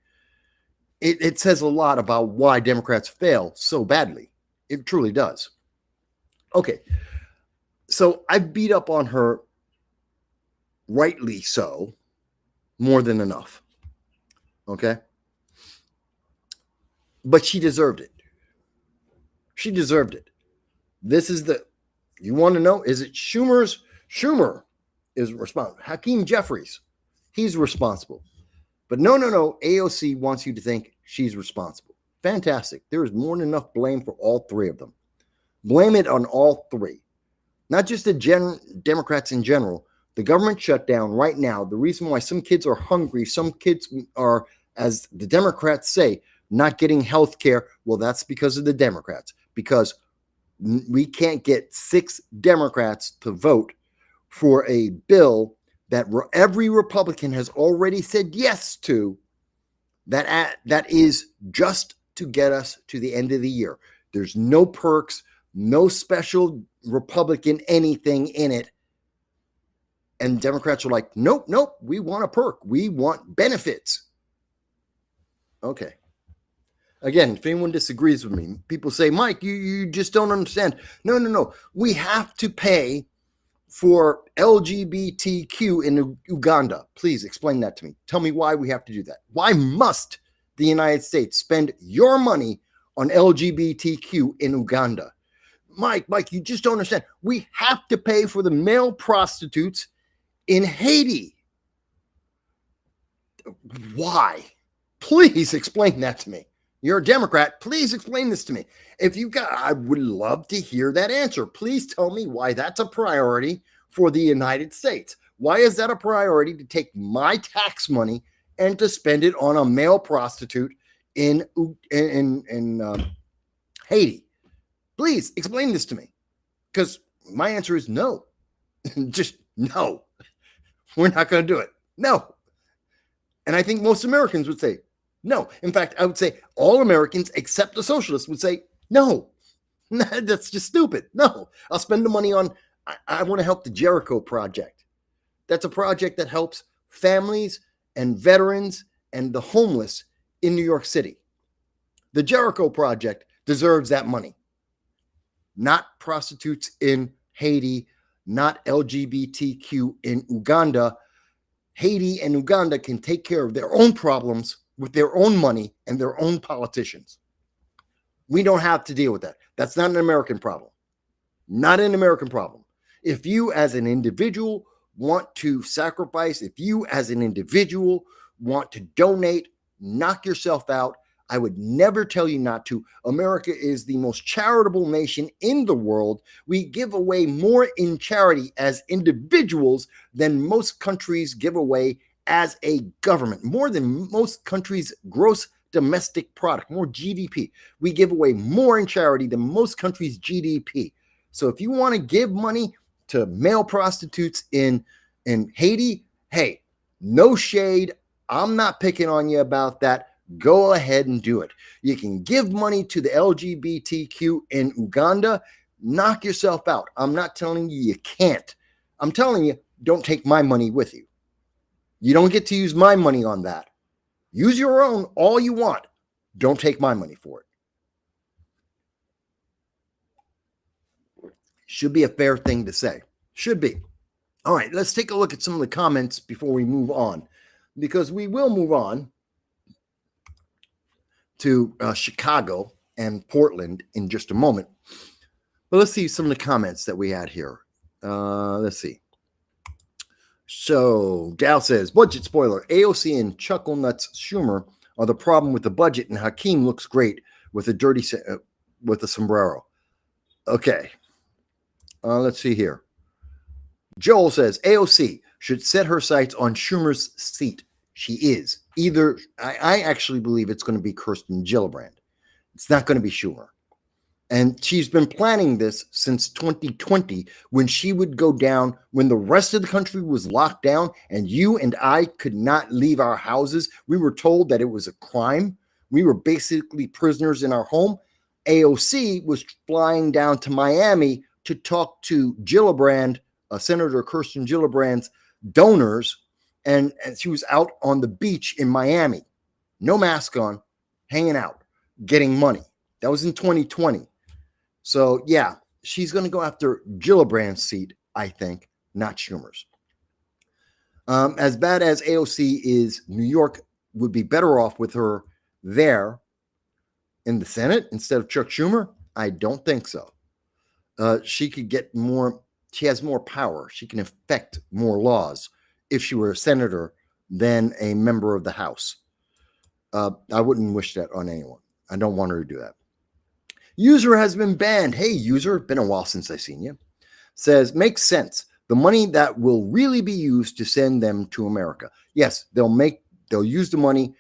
it says a lot about why Democrats fail so badly. It truly does. Okay. So I beat up on her, rightly so, more than enough. Okay. But she deserved it. She deserved it. This is you want to know, is it Schumer is responsible. Hakeem Jeffries, he's responsible. But no. AOC wants you to think she's responsible. Fantastic. There is more than enough blame for all three of them. Blame it on all three. Not just the Democrats in general. The government shutdown right now, the reason why some kids are hungry, some kids are, as the Democrats say, not getting health care, well, that's because of the Democrats. Because we can't get 6 Democrats to vote for a bill that every Republican has already said yes to, that is just to get us to the end of the year. There's no perks, no special Republican anything in it. And Democrats are like, nope, we want a perk. We want benefits. Okay. Again, if anyone disagrees with me, people say, Mike, you just don't understand. No. We have to pay for LGBTQ in Uganda. Please explain that to me. Tell me why we have to do that. Why must the United States spend your money on LGBTQ in Uganda? Mike, you just don't understand. We have to pay for the male prostitutes in Haiti. Why? Please explain that to me. You're a Democrat. Please explain this to me. I would love to hear that answer. Please tell me why that's a priority for the United States. Why is that a priority to take my tax money and to spend it on a male prostitute in Haiti? Please explain this to me, because my answer is no. Just no. We're not going to do it. No. And I think most Americans would say no. In fact, I would say all Americans except the socialists would say no. That's just stupid. No. I'll spend the money on, I want to help the Jericho Project. That's a project that helps families and veterans and the homeless in New York City. The Jericho Project deserves that money. Not prostitutes in Haiti, not LGBTQ in Uganda. Haiti and Uganda can take care of their own problems with their own money and their own politicians. We don't have to deal with that. That's not an American problem. Not an American problem. If you as an individual want to sacrifice, if you as an individual want to donate, knock yourself out. I would never tell you not to. America is the most charitable nation in the world. We give away more in charity as individuals than most countries give away as a government. More than most countries' gross domestic product, more GDP. We give away more in charity than most countries' GDP. So if you want to give money to male prostitutes in Haiti, hey, no shade. I'm not picking on you about that. Go ahead and do it. You can give money to the LGBTQ in Uganda. Knock yourself out. I'm not telling you you can't. I'm telling you, don't take my money with you. You don't get to use my money on that. Use your own all you want. Don't take my money for it. Should be a fair thing to say. Should be. All right, let's take a look at some of the comments before we move on, because we will move on to Chicago and Portland in just a moment. But let's see some of the comments that we had here. Let's see. So Dow says, budget spoiler, AOC and Chuckle Nuts Schumer are the problem with the budget, and Hakeem looks great with a dirty with a sombrero. Okay. Let's see here. Joel says, AOC should set her sights on Schumer's seat. She is. Either, I actually believe it's going to be Kirsten Gillibrand. It's not going to be Schumer. And she's been planning this since 2020, when she would go down, when the rest of the country was locked down and you and I could not leave our houses. We were told that it was a crime. We were basically prisoners in our home. AOC was flying down to Miami to talk to Gillibrand, Senator Kirsten Gillibrand's donors, and she was out on the beach in Miami, no mask on, hanging out, getting money. That was in 2020. So, yeah, she's going to go after Gillibrand's seat, I think, not Schumer's. As bad as AOC is, New York would be better off with her there in the Senate instead of Chuck Schumer. I don't think so. She could get more. She has more power. She can affect more laws if she were a senator than a member of the House. I wouldn't wish that on anyone. I don't want her to do that. User has been banned. Hey, user, been a while since I've seen you. Says, makes sense. The money that will really be used to send them to America. Yes, they'll use the money,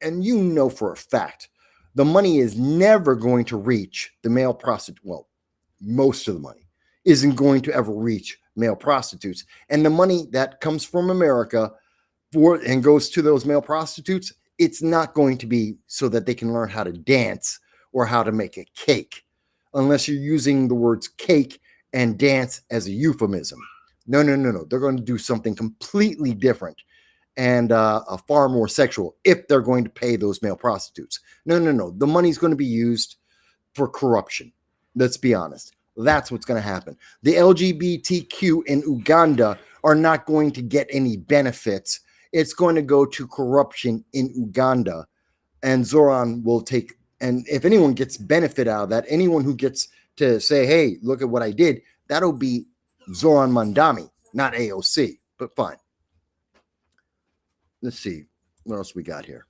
and you know for a fact, the money is never going to reach the male prostitute. Well, most of the money isn't going to ever reach male prostitutes. And the money that comes from America and goes to those male prostitutes, it's not going to be so that they can learn how to dance or how to make a cake, unless you're using the words cake and dance as a euphemism. No. They're going to do something completely different and far more sexual if they're going to pay those male prostitutes. No. The money's going to be used for corruption. Let's be honest. That's what's going to happen. The LGBTQ in Uganda are not going to get any benefits. It's going to go to corruption in Uganda, and Zoran will take. And if anyone gets benefit out of that, anyone who gets to say, hey, look at what I did, that'll be Zoran Mandami, not AOC, but fine. Let's see what else we got here.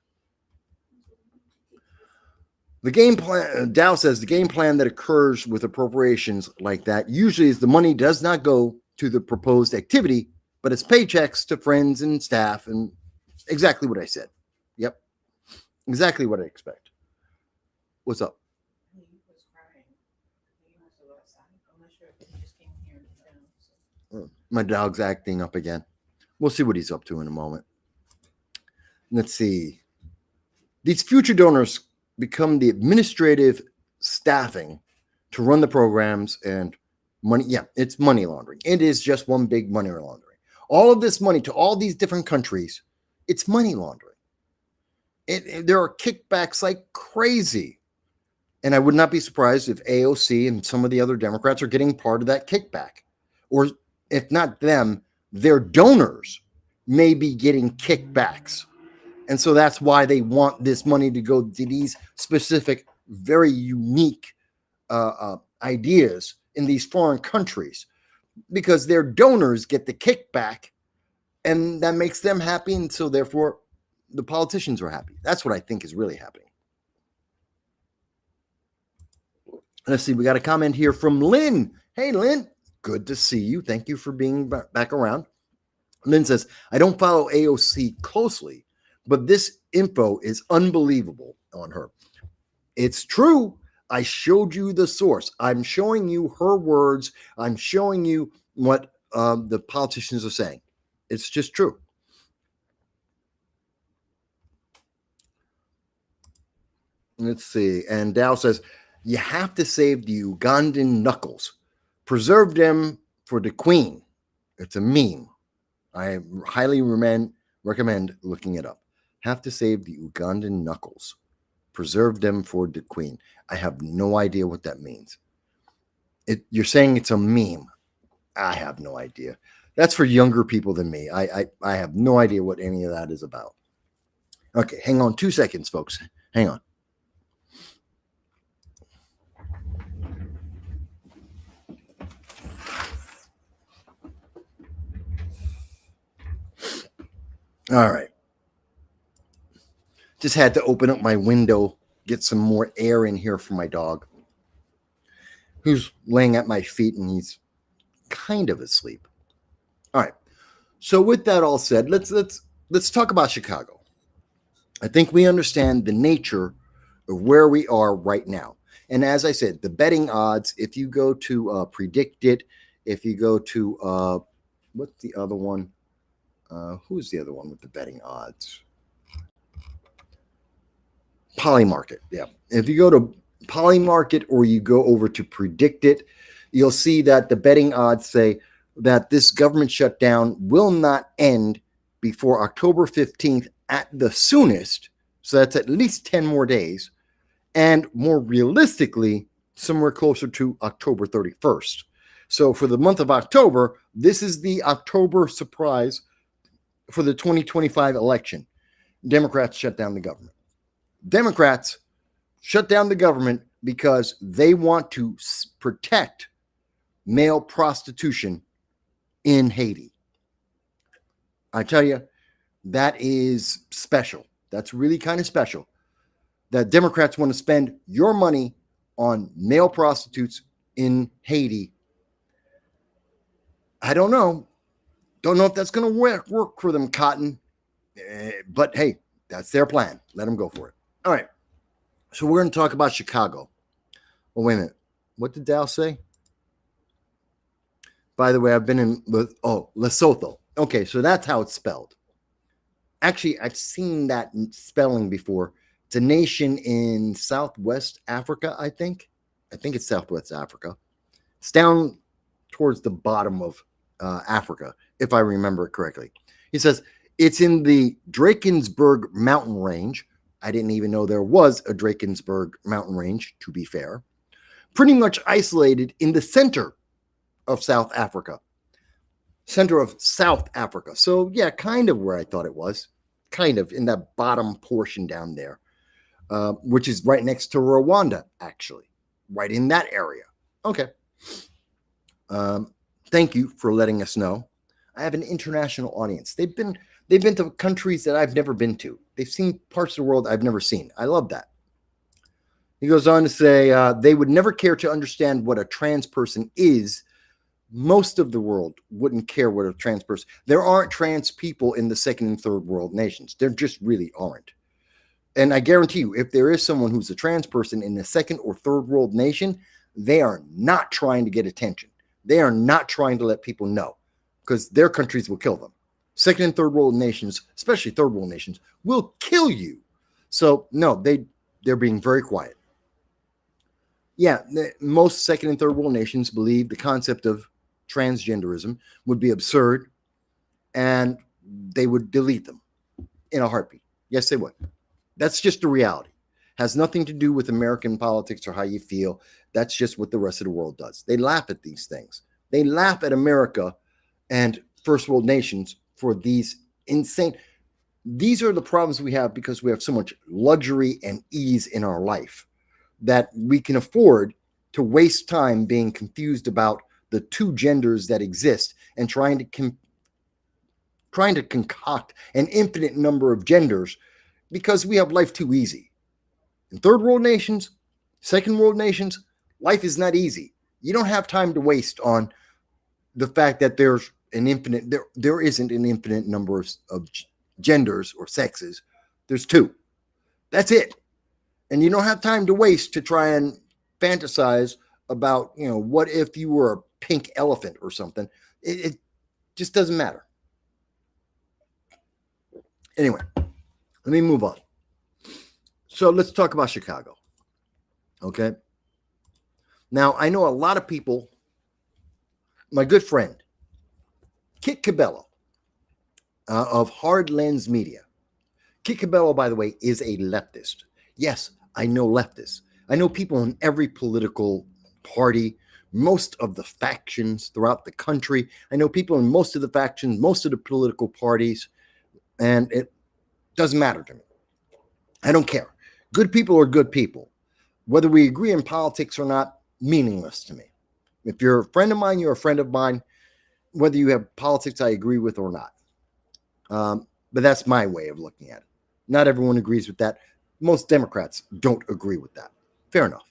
The game plan, Dow says, the game plan that occurs with appropriations like that usually is the money does not go to the proposed activity, but it's paychecks to friends and staff, and exactly what I said. Yep. Exactly what I expect. What's up? My dog's acting up again. We'll see what he's up to in a moment. Let's see. These future donors become the administrative staffing to run the programs and money. Yeah, it's money laundering. It is just one big money laundering. All of this money to all these different countries, it's money laundering. There are kickbacks like crazy. And I would not be surprised if AOC and some of the other Democrats are getting part of that kickback. Or if not them, their donors may be getting kickbacks. And so that's why they want this money to go to these specific, very unique ideas in these foreign countries, because their donors get the kickback and that makes them happy. And so therefore the politicians are happy. That's what I think is really happening. Let's see. We got a comment here from Lynn. Hey, Lynn, good to see you. Thank you for being back around. Lynn says, I don't follow AOC closely, but this info is unbelievable on her. It's true. I showed you the source. I'm showing you her words. I'm showing you what the politicians are saying. It's just true. Let's see. And Dow says, you have to save the Ugandan knuckles. Preserve them for the queen. It's a meme. I highly recommend looking it up. Have to save the Ugandan knuckles. Preserve them for the queen. I have no idea what that means. You're saying it's a meme. I have no idea. That's for younger people than me. I have no idea what any of that is about. Okay, hang on 2 seconds, folks. Hang on. All right. Just had to open up my window, get some more air in here for my dog, who's laying at my feet and he's kind of asleep. All right. So with that all said, let's talk about Chicago. I think we understand the nature of where we are right now. And as I said, the betting odds, if you go to Predict It, if you go to what's the other one? Who's the other one with the betting odds? Polymarket. Yeah. If you go to Polymarket or you go over to Predict It, you'll see that the betting odds say that this government shutdown will not end before October 15th at the soonest. So that's at least 10 more days. And more realistically, somewhere closer to October 31st. So for the month of October, this is the October surprise for the 2025 election. Democrats shut down the government. Democrats shut down the government because they want to protect male prostitution in Haiti. I tell you, that is special. That's really kind of special. That Democrats want to spend your money on male prostitutes in Haiti. I don't know. Don't know if that's going to work for them, Cotton. But hey, that's their plan. Let them go for it. All right. So we're going to talk about Chicago. Oh, wait a minute. What did Dow say? By the way, I've been in Lesotho. Okay, so that's how it's spelled. Actually, I've seen that spelling before. It's a nation in Southwest Africa, I think. I think it's Southwest Africa. It's down towards the bottom of Africa, if I remember it correctly. He says, it's in the Drakensberg mountain range. I didn't even know there was a Drakensberg mountain range, to be fair. Pretty much isolated in the center of South Africa. Center of South Africa. So, yeah, kind of where I thought it was. Kind of in that bottom portion down there, which is right next to Rwanda, actually. Right in that area. Okay. Thank you for letting us know. I have an international audience. They've been to countries that I've never been to. They've seen parts of the world I've never seen. I love that. He goes on to say they would never care to understand what a trans person is. Most of the world wouldn't care what a trans person. There aren't trans people in the second and third world nations. There just really aren't. And I guarantee you, if there is someone who's a trans person in the second or third world nation, they are not trying to get attention. They are not trying to let people know, because their countries will kill them. Second and third world nations, especially third world nations, will kill you. So no, they're being very quiet. Yeah, most second and third world nations believe the concept of transgenderism would be absurd, and they would delete them in a heartbeat. Yes, they would. That's just the reality. Has nothing to do with American politics or how you feel. That's just what the rest of the world does. They laugh at these things. They laugh at America and first world nations for these insane. These are the problems we have because we have so much luxury and ease in our life that we can afford to waste time being confused about the two genders that exist and trying to concoct an infinite number of genders because we have life too easy. In third world nations, second world nations, life is not easy. You don't have time to waste on the fact that there's an infinite, there isn't an infinite number of genders or sexes. There's two. That's it. And you don't have time to waste to try and fantasize about, what if you were a pink elephant or something. It just doesn't matter. Anyway, let me move on. So let's talk about Chicago. Okay. Now, I know a lot of people, my good friend, Kit Cabello of Hard Lens Media. Kit Cabello, by the way, is a leftist. Yes, I know leftists. I know people in every political party, most of the factions throughout the country. I know people in most of the factions, most of the political parties, and it doesn't matter to me. I don't care. Good people are good people. Whether we agree in politics or not, meaningless to me. If you're a friend of mine, you're a friend of mine, whether you have politics I agree with or not. But that's my way of looking at it. Not everyone agrees with that. Most Democrats don't agree with that. Fair enough.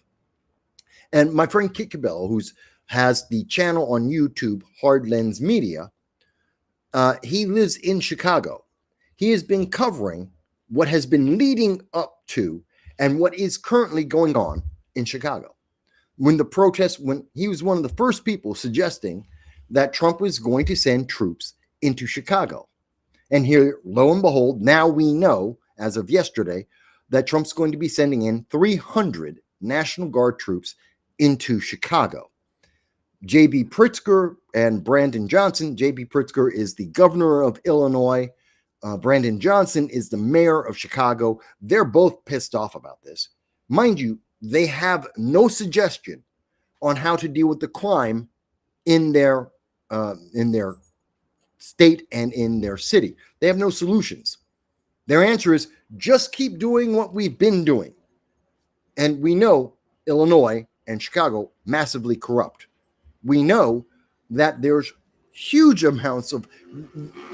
And my friend Kit Cabello, who has the channel on YouTube, Hard Lens Media, he lives in Chicago. He has been covering what has been leading up to and what is currently going on in Chicago. When he was one of the first people suggesting that Trump was going to send troops into Chicago. And here, lo and behold, now we know, as of yesterday, that Trump's going to be sending in 300 National Guard troops into Chicago. J.B. Pritzker and Brandon Johnson. J.B. Pritzker is the governor of Illinois. Brandon Johnson is the mayor of Chicago. They're both pissed off about this. Mind you, they have no suggestion on how to deal with the crime in their state and in their city. They have no solutions. Their answer is just keep doing what we've been doing. And we know Illinois and Chicago massively corrupt. We know that there's huge amounts of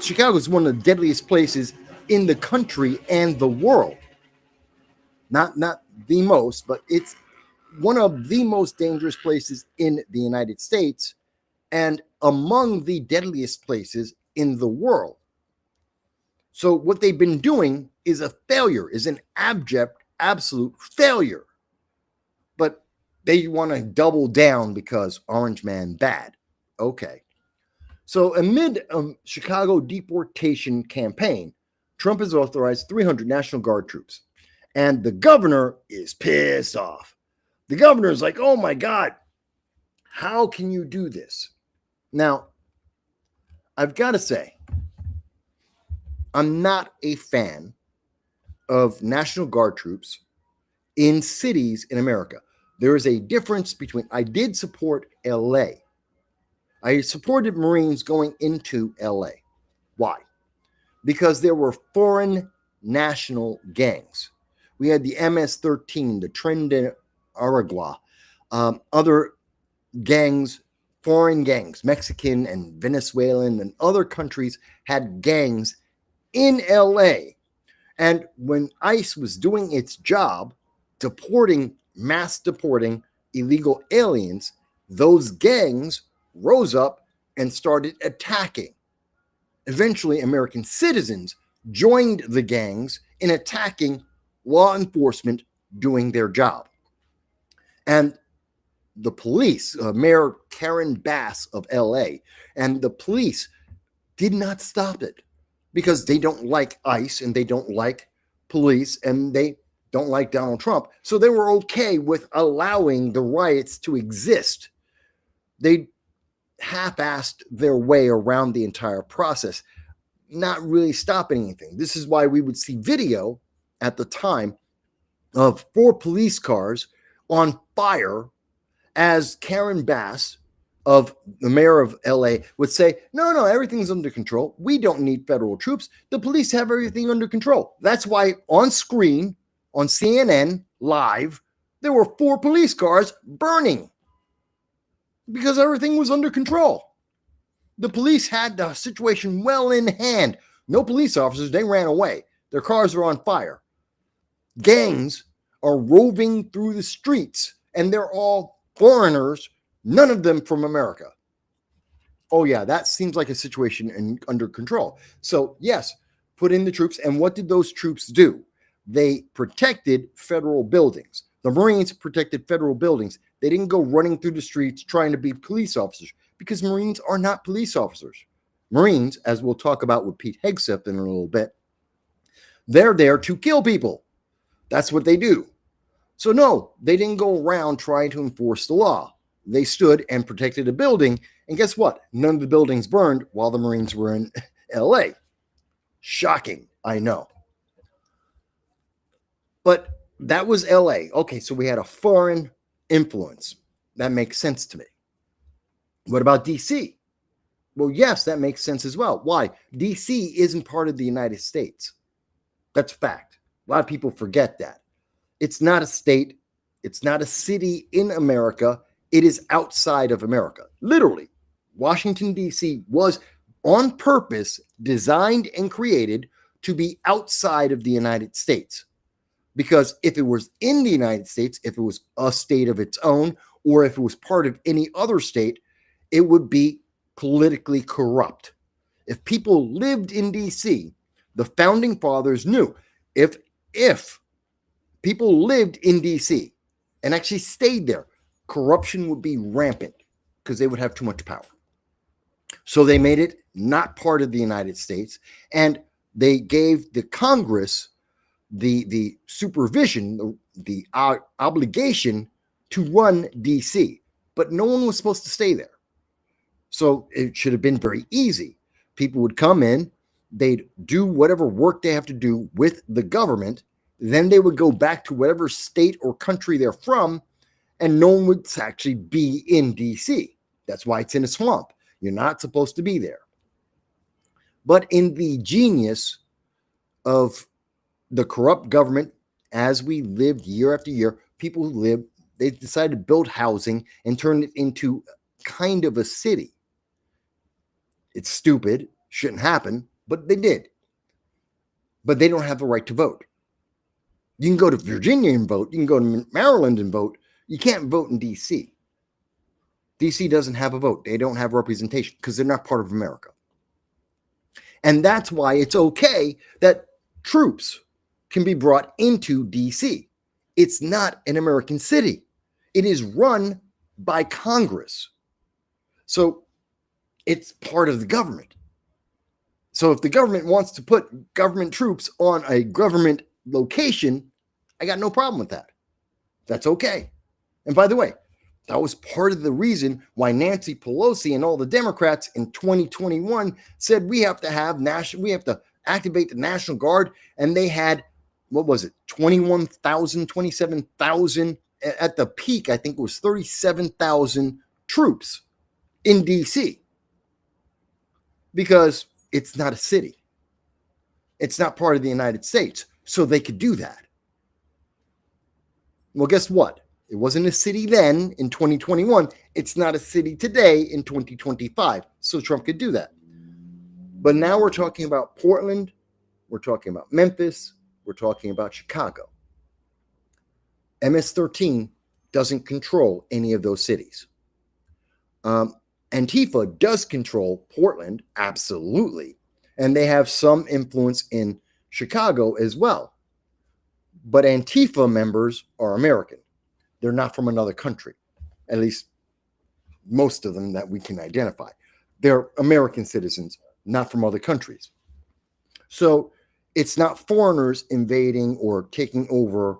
Chicago is one of the deadliest places in the country and the world. Not the most, but it's one of the most dangerous places in the United States and among the deadliest places in the world. So what they've been doing is a failure, is an abject, absolute failure. But they want to double down because Orange Man bad. Okay. So amid a Chicago deportation campaign, Trump has authorized 300 National Guard troops. And the governor is pissed off. The governor is like, oh my God, how can you do this? Now, I've got to say, I'm not a fan of National Guard troops in cities in America. There is a difference between, I did support LA. I supported Marines going into LA. Why? Because there were foreign national gangs. We had the MS-13, the Tren de Aragua, other gangs, foreign gangs, Mexican and Venezuelan and other countries had gangs in LA. And when ICE was doing its job, mass deporting illegal aliens, those gangs rose up and started attacking. Eventually, American citizens joined the gangs in attacking law enforcement doing their job. And the police, Mayor Karen Bass of LA, and the police did not stop it because they don't like ICE and they don't like police and they don't like Donald Trump. So they were okay with allowing the riots to exist. They half-assed their way around the entire process, not really stopping anything. This is why we would see video at the time of 4 police cars on fire as Karen Bass, of the mayor of LA, would say, no, everything's under control. We don't need federal troops. The police have everything under control. That's why on screen, on CNN live, there were 4 police cars burning because everything was under control. The police had the situation well in hand. No police officers, they ran away. Their cars are on fire. Gangs are roving through the streets, and they're all foreigners, none of them from America. Oh yeah, that seems like a situation under control. So yes, put in the troops. And what did those troops do? They protected federal buildings. The Marines protected federal buildings. They didn't go running through the streets trying to be police officers, because Marines are not police officers. Marines, as we'll talk about with Pete Hegseth in a little bit, they're there to kill people. That's what they do. So no, they didn't go around trying to enforce the law. They stood and protected a building, and guess what? None of the buildings burned while the Marines were in LA. Shocking, I know. But that was LA. Okay, so we had a foreign influence. That makes sense to me. What about DC? Well, yes, that makes sense as well. Why? DC isn't part of the United States. That's a fact. A lot of people forget that. It's not a state. It's not a city in America. It is outside of America. Literally, Washington, D.C. was on purpose designed and created to be outside of the United States. Because if it was in the United States, if it was a state of its own, or if it was part of any other state, it would be politically corrupt. If people lived in D.C., the founding fathers knew if people lived in D.C. and actually stayed there, corruption would be rampant because they would have too much power. So they made it not part of the United States, and they gave the Congress the supervision, the obligation to run D.C., but no one was supposed to stay there. So it should have been very easy. People would come in, they'd do whatever work they have to do with the government, then they would go back to whatever state or country they're from, and no one would actually be in D.C. That's why it's in a swamp. You're not supposed to be there. But in the genius of the corrupt government, as we lived year after year, people who lived, they decided to build housing and turn it into kind of a city. It's stupid, shouldn't happen, but they did. But they don't have the right to vote. You can go to Virginia and vote. You can go to Maryland and vote. You can't vote in D.C. D.C. doesn't have a vote. They don't have representation because they're not part of America. And that's why it's okay that troops can be brought into D.C. It's not an American city. It is run by Congress. So it's part of the government. So if the government wants to put government troops on a government location, I got no problem with that. That's okay. And by the way, that was part of the reason why Nancy Pelosi and all the Democrats in 2021 said we have to activate the National Guard. And they had, 21,000, 27,000 at the peak. I think it was 37,000 troops in DC because it's not a city. It's not part of the United States. So they could do that. Well, guess what? It wasn't a city then in 2021. It's not a city today in 2025. So Trump could do that. But now we're talking about Portland. We're talking about Memphis. We're talking about Chicago. MS-13 doesn't control any of those cities. Antifa does control Portland, absolutely. And they have some influence in Chicago as well. But Antifa members are American. They're not from another country. at least most of them that we can identify. They're American citizens, not from other countries. So it's not foreigners invading or taking over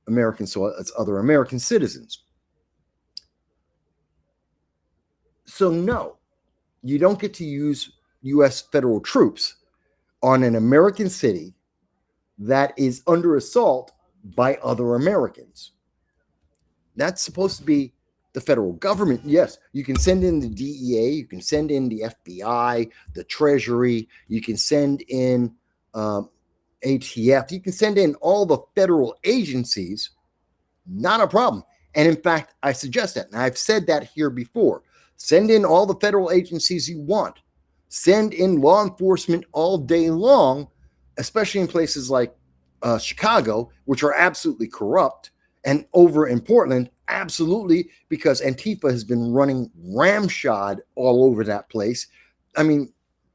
American soil, it's other American citizens. So no, you don't get to use U.S. federal troops on an American city that is under assault by other Americans. That's supposed to be the federal government. Yes, you can send in the DEA, you can send in the FBI, the Treasury, you can send in ATF, you can send in all the federal agencies, not a problem. And in fact, I suggest that, and I've said that here before. Send in all the federal agencies you want. Send in law enforcement all day long, especially in places like Chicago, which are absolutely corrupt, and over in Portland, absolutely, because Antifa has been running ramshod all over that place. I mean,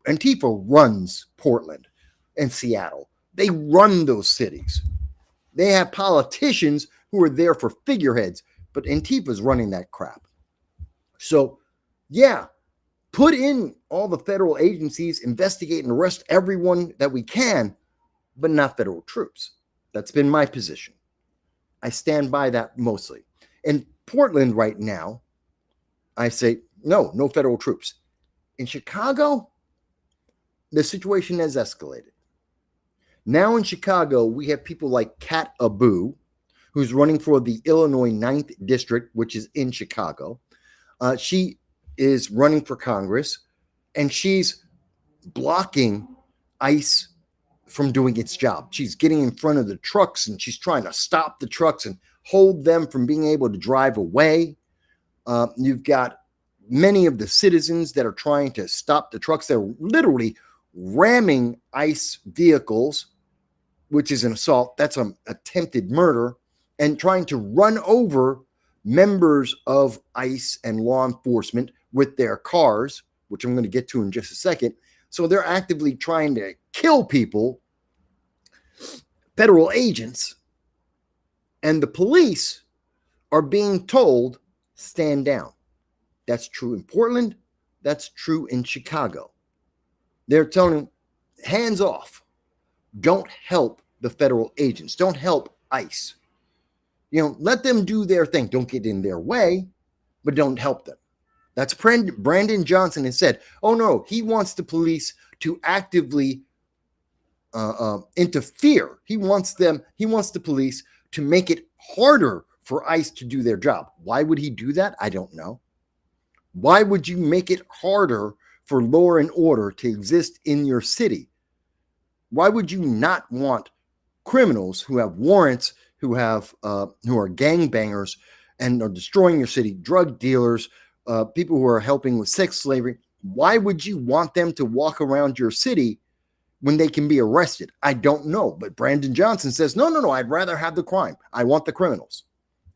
Antifa runs Portland and Seattle. They run those cities. They have politicians who are there for figureheads, but Antifa's running that crap. So, yeah, put in all the federal agencies, investigate and arrest everyone that we can, but not federal troops. That's been my position. I stand by that mostly. In Portland right now, I say, no federal troops. In Chicago, the situation has escalated. Now in Chicago, we have people like Kat Abu, who's running for the Illinois 9th District, which is in Chicago. She is running for Congress, and she's blocking ICE from doing its job. She's getting in front of the trucks, and she's trying to stop the trucks and hold them from being able to drive away. You've got many of the citizens that are trying to stop the trucks. They're literally ramming ICE vehicles, which is an assault. That's an attempted murder, and trying to run over members of ICE and law enforcement with their cars, which I'm going to get to in just a second. So they're actively trying to kill people, federal agents, and the police are being told, stand down. That's true in Portland. That's true in Chicago. They're telling them, hands off. Don't help the federal agents. Don't help ICE. Let them do their thing. Don't get in their way, but don't help them. That's Brandon Johnson has said, oh no, he wants the police to actively interfere. He wants the police to make it harder for ICE to do their job. Why would he do that? I don't know. Why would you make it harder for law and order to exist in your city? Why would you not want criminals who have warrants, who are gangbangers and are destroying your city, drug dealers, people who are helping with sex slavery? Why would you want them to walk around your city when they can be arrested? I don't know. But Brandon Johnson says, no, I'd rather have the crime. I want the criminals.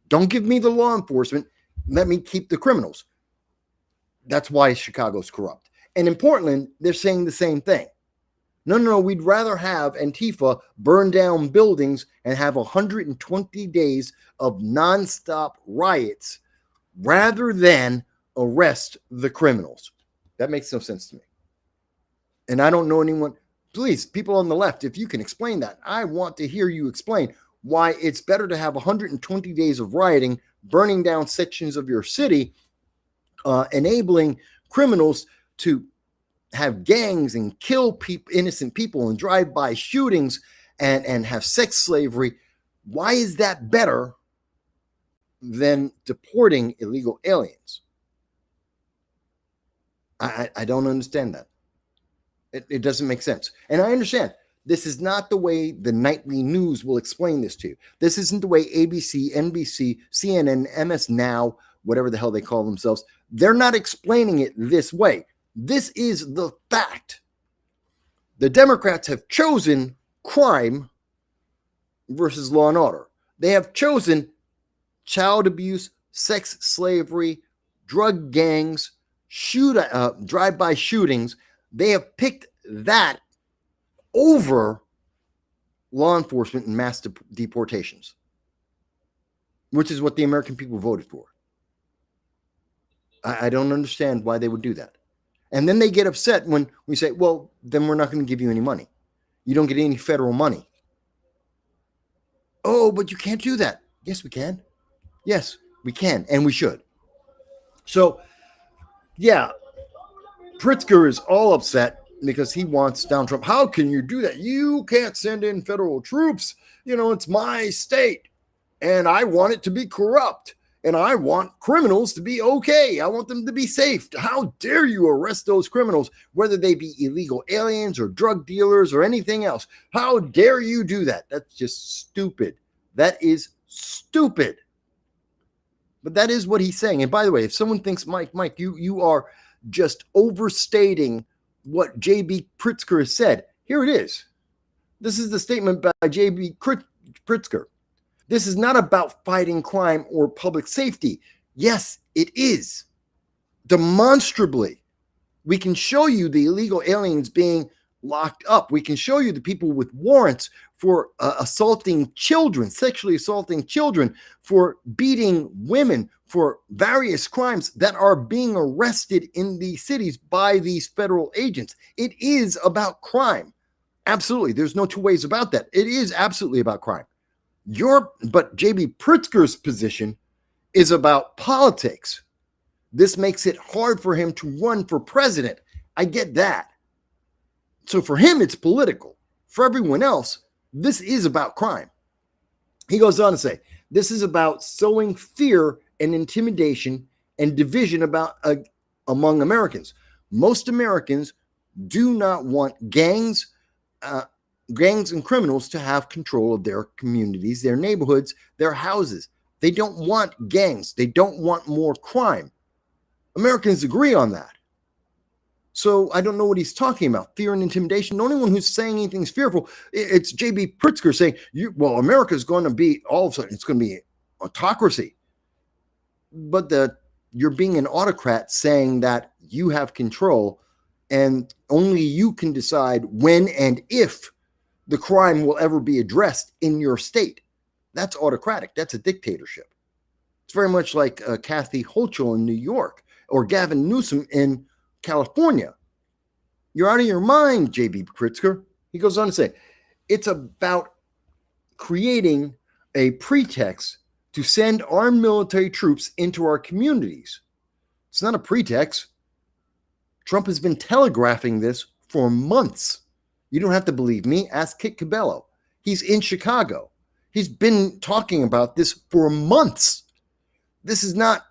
Don't give me the law enforcement. Let me keep the criminals. That's why Chicago's corrupt. And in Portland, they're saying the same thing. No, we'd rather have Antifa burn down buildings and have 120 days of nonstop riots rather than arrest the criminals. That makes no sense to me. And I don't know anyone. Please, people on the left, if you can explain that, I want to hear you explain why it's better to have 120 days of rioting, burning down sections of your city, enabling criminals to have gangs and kill innocent people and drive-by shootings and have sex slavery. Why is that better than deporting illegal aliens? I don't understand that. It doesn't make sense. And I understand this is not the way the nightly news will explain this to you. This isn't the way ABC, NBC, CNN, MS Now, whatever the hell they call themselves, they're not explaining it this way. This is the fact. The Democrats have chosen crime versus law and order. They have chosen child abuse, sex slavery, drug gangs, drive-by shootings. They have picked that over law enforcement and mass deportations, which is what the American people voted for. I don't understand why they would do that. And then they get upset when we say, well, then we're not going to give you any money. You don't get any federal money. Oh, but you can't do that. Yes, we can. Yes, we can, and we should. So, yeah, Pritzker is all upset because he wants Donald Trump. How can you do that? You can't send in federal troops. It's my state, and I want it to be corrupt, and I want criminals to be okay. I want them to be safe. How dare you arrest those criminals, whether they be illegal aliens or drug dealers or anything else? How dare you do that? That's just stupid. That is stupid. But that is what he's saying. And by the way, if someone thinks, Mike, you are just overstating what J.B. Pritzker has said, here it is. This is the statement by J.B. Pritzker. This is not about fighting crime or public safety. Yes, it is. Demonstrably, we can show you the illegal aliens being locked up. We can show you the people with warrants for assaulting children, sexually assaulting children, for beating women, for various crimes that are being arrested in these cities by these federal agents. It is about crime. Absolutely. There's no two ways about that. It is absolutely about crime. But J.B. Pritzker's position is about politics. This makes it hard for him to run for president. I get that. So for him, it's political. For everyone else, this is about crime. He goes on to say, this is about sowing fear and intimidation and division among Americans. Most Americans do not want gangs and criminals to have control of their communities, their neighborhoods, their houses. They don't want gangs. They don't want more crime. Americans agree on that. So I don't know what he's talking about. Fear and intimidation. The only one who's saying anything is fearful, it's J.B. Pritzker saying, America's going to be, all of a sudden, it's going to be autocracy. But you're being an autocrat saying that you have control and only you can decide when and if the crime will ever be addressed in your state. That's autocratic. That's a dictatorship. It's very much like Kathy Hochul in New York or Gavin Newsom in California. You're out of your mind, J.B. Pritzker. He goes on to say, it's about creating a pretext to send armed military troops into our communities. It's not a pretext. Trump has been telegraphing this for months. You don't have to believe me. Ask Kit Cabello. He's in Chicago. He's been talking about this for months. This is not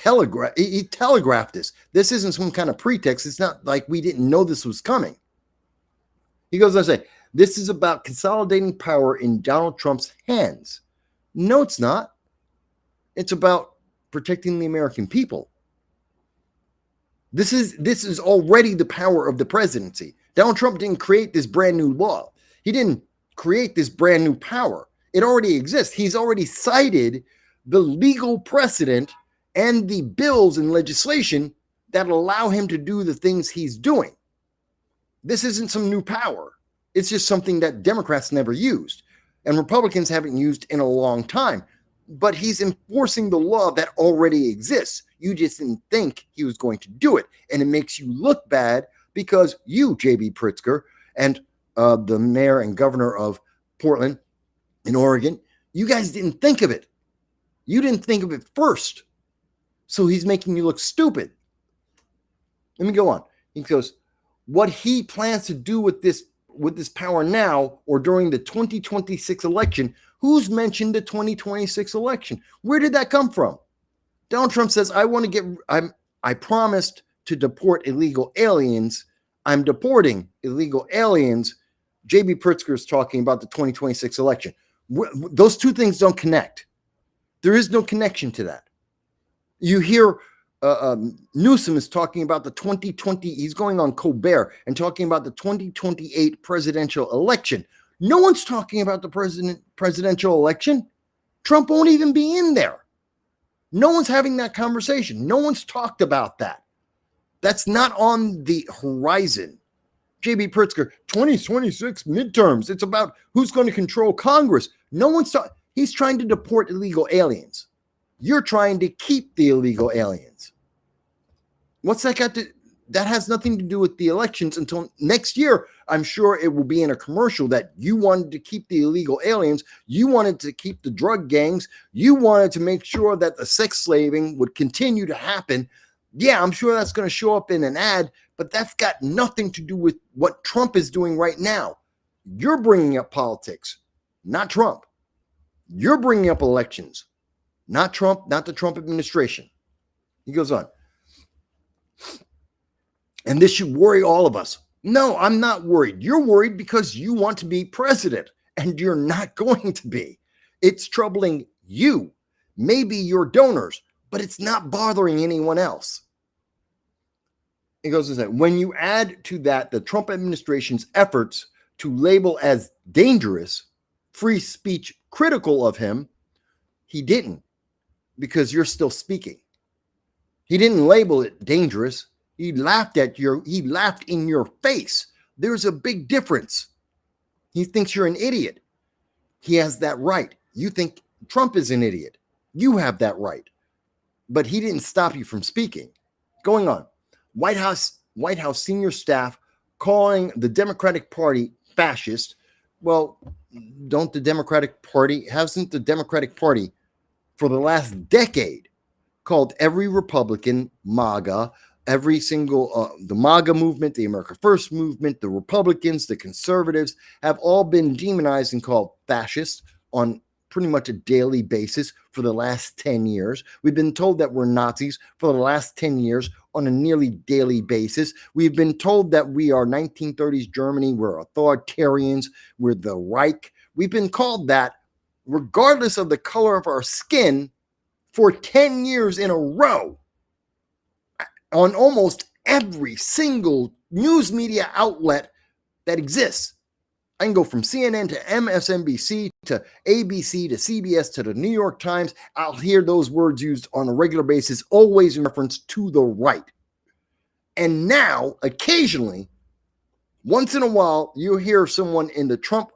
he telegraphed this. This isn't some kind of pretext. It's not like we didn't know this was coming. He goes on to say, this is about consolidating power in Donald Trump's hands. No, it's not. It's about protecting the American people. This is already the power of the presidency. Donald Trump didn't create this brand new law. He didn't create this brand new power. It already exists. He's already cited the legal precedent and the bills and legislation that allow him to do the things he's doing. This isn't some new power. It's just something that Democrats never used and Republicans haven't used in a long time. But he's enforcing the law that already exists. You just didn't think he was going to do it. And it makes you look bad because you, J.B. Pritzker, and the mayor and governor of Portland in Oregon, you guys didn't think of it. You didn't think of it first. So he's making you look stupid. Let me go on. He goes, what he plans to do with this power now or during the 2026 election. Who's mentioned the 2026 election? Where did that come from? Donald Trump says, I promised to deport illegal aliens. I'm deporting illegal aliens. J.B. Pritzker is talking about the 2026 election. Those two things don't connect. There is no connection to that. You hear Newsom is talking about the 2020. He's going on Colbert and talking about the 2028 presidential election. No one's talking about the presidential election. Trump won't even be in there. No one's having that conversation. No one's talked about that. That's not on the horizon. J.B. Pritzker, 2026 midterms. It's about who's going to control Congress. No one's talking. He's trying to deport illegal aliens. You're trying to keep the illegal aliens. What's that got to? That has nothing to do with the elections until next year. I'm sure it will be in a commercial that you wanted to keep the illegal aliens. You wanted to keep the drug gangs. You wanted to make sure that the sex slaving would continue to happen. Yeah, I'm sure that's going to show up in an ad, but that's got nothing to do with what Trump is doing right now. You're bringing up politics, not Trump. You're bringing up elections, not Trump, not the Trump administration. He goes on. And this should worry all of us. No, I'm not worried. You're worried because you want to be president, and you're not going to be. It's troubling you, maybe your donors, but it's not bothering anyone else. It goes to say, when you add to that the Trump administration's efforts to label as dangerous free speech critical of him, he didn't, because you're still speaking. He didn't label it dangerous. He laughed in your face. There's a big difference. He thinks you're an idiot. He has that right. You think Trump is an idiot. You have that right. But he didn't stop you from speaking. Going on. White House senior staff calling the Democratic Party fascist. Well, hasn't the Democratic Party for the last decade called every Republican MAGA, every single, the MAGA movement, the America First movement, the Republicans, the conservatives have all been demonized and called fascist on pretty much a daily basis for the last 10 years. We've been told that we're Nazis for the last 10 years on a nearly daily basis. We've been told that we are 1930s Germany, we're authoritarians, we're the Reich. We've been called that regardless of the color of our skin for 10 years in a row. On almost every single news media outlet that exists. I can go from CNN to MSNBC to ABC to CBS to the New York Times. I'll hear those words used on a regular basis, always in reference to the right. And now, occasionally, once in a while, you hear someone in the Trump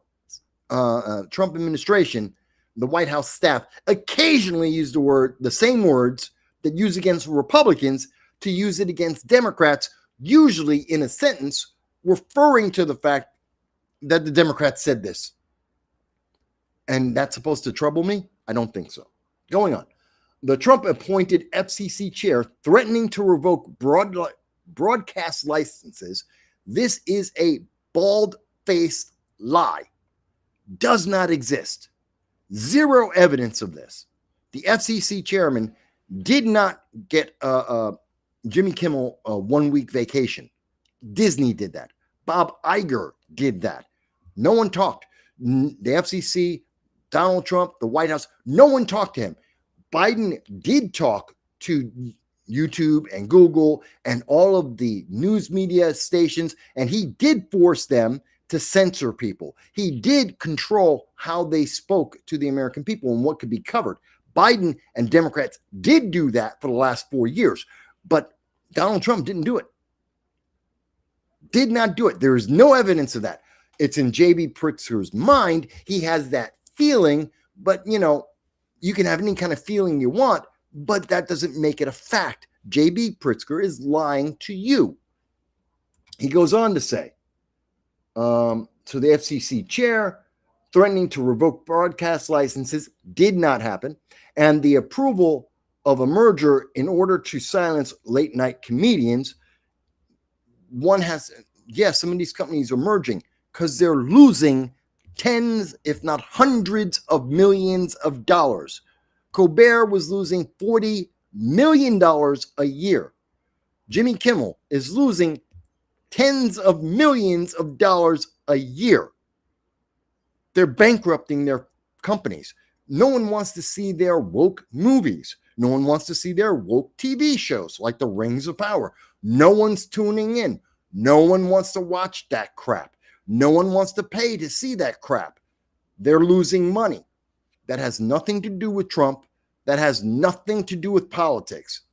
administration, the White House staff, occasionally use the same words that use against Republicans to use it against Democrats, usually in a sentence referring to the fact that the Democrats said this. And that's supposed to trouble me? I don't think so. Going on. The Trump-appointed FCC chair threatening to revoke broadcast licenses. This is a bald-faced lie. Does not exist. Zero evidence of this. The FCC chairman did not get Jimmy Kimmel a 1-week vacation. Disney did that. Bob Iger did that. No one talked. The FCC, Donald Trump, the White House, no one talked to him. Biden did talk to YouTube and Google and all of the news media stations, and he did force them to censor people. He did control how they spoke to the American people and what could be covered. Biden and Democrats did do that for the last 4 years, but Donald Trump didn't do it. Did not do it. There is no evidence of that. It's in J.B. Pritzker's mind. He has that feeling, but you can have any kind of feeling you want, but that doesn't make it a fact. J.B. Pritzker is lying to you. He goes on to say, so the FCC chair threatening to revoke broadcast licenses did not happen, and the approval of a merger in order to silence late night comedians. Some of these companies are merging because they're losing tens, if not hundreds of millions of dollars. Colbert was losing $40 million a year. Jimmy Kimmel is losing tens of millions of dollars a year. They're bankrupting their companies. No one wants to see their woke movies. No one wants to see their woke TV shows like The Rings of Power. No one's tuning in. No one wants to watch that crap. No one wants to pay to see that crap. They're losing money. That has nothing to do with Trump. That has nothing to do with politics.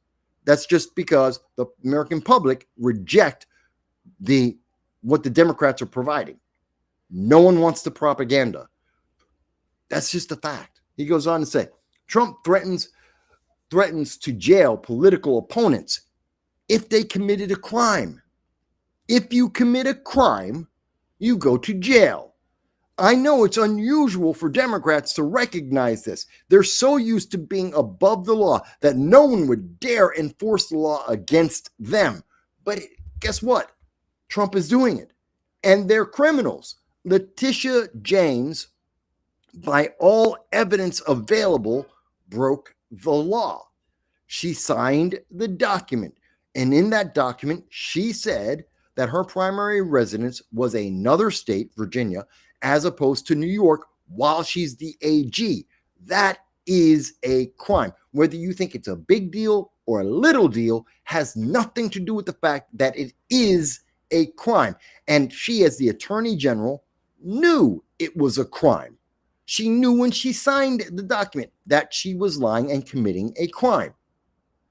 That's just because the American public reject what the Democrats are providing. No one wants the propaganda. That's just a fact. He goes on to say, Trump threatens to jail political opponents if they committed a crime. If you commit a crime, you go to jail. I know it's unusual for Democrats to recognize this. They're so used to being above the law that no one would dare enforce the law against them. But guess what? Trump is doing it. And they're criminals. Letitia James, by all evidence available, broke the law. She signed the document. And in that document, she said that her primary residence was another state, Virginia, as opposed to New York, while she's the AG. That is a crime. Whether you think it's a big deal or a little deal has nothing to do with the fact that it is a crime. And she, as the Attorney General, knew it was a crime. She knew when she signed the document that she was lying and committing a crime.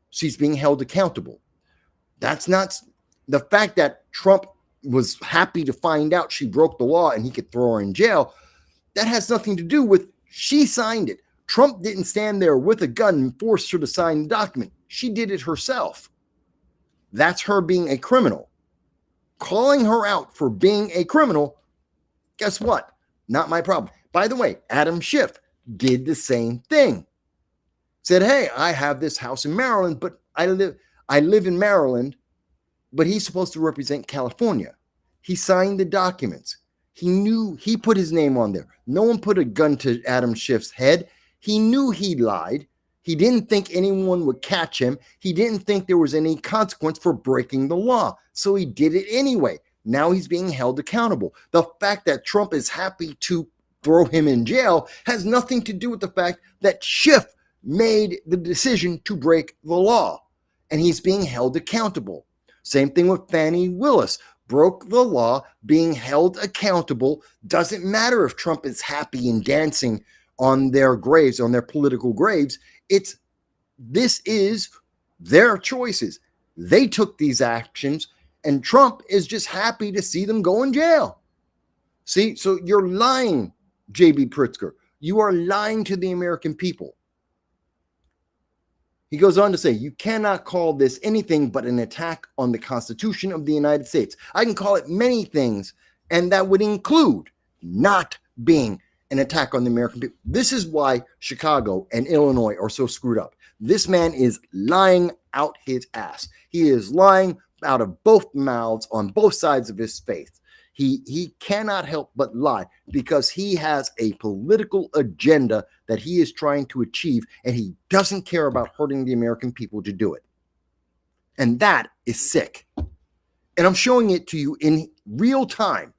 She's being held accountable. That's not the fact that Trump was happy to find out she broke the law and he could throw her in jail. That has nothing to do with she signed it. Trump didn't stand there with a gun and force her to sign the document. She did it herself. That's her being a criminal. Calling her out for being a criminal, guess what? Not my problem. By the way, Adam Schiff did the same thing. Said, hey, I have this house in Maryland, but I live in Maryland, but he's supposed to represent California. He signed the documents. He knew he put his name on there. No one put a gun to Adam Schiff's head. He knew he lied. He didn't think anyone would catch him. He didn't think there was any consequence for breaking the law. So he did it anyway. Now he's being held accountable. The fact that Trump is happy to throw him in jail has nothing to do with the fact that Schiff made the decision to break the law, and he's being held accountable. Same thing with Fani Willis. Broke the law, being held accountable. Doesn't matter if Trump is happy and dancing on their graves, on their political graves. This is their choices. They took these actions, and Trump is just happy to see them go in jail. See, so you're lying, J.B. Pritzker. You are lying to the American people. He goes on to say, you cannot call this anything but an attack on the Constitution of the United States. I can call it many things, and that would include not being an attack on the American people. This is why Chicago and Illinois are so screwed up. This man is lying out his ass. He is lying out of both mouths on both sides of his faith. He cannot help but lie because he has a political agenda that he is trying to achieve, and he doesn't care about hurting the American people to do it. And that is sick. And I'm showing it to you in real time,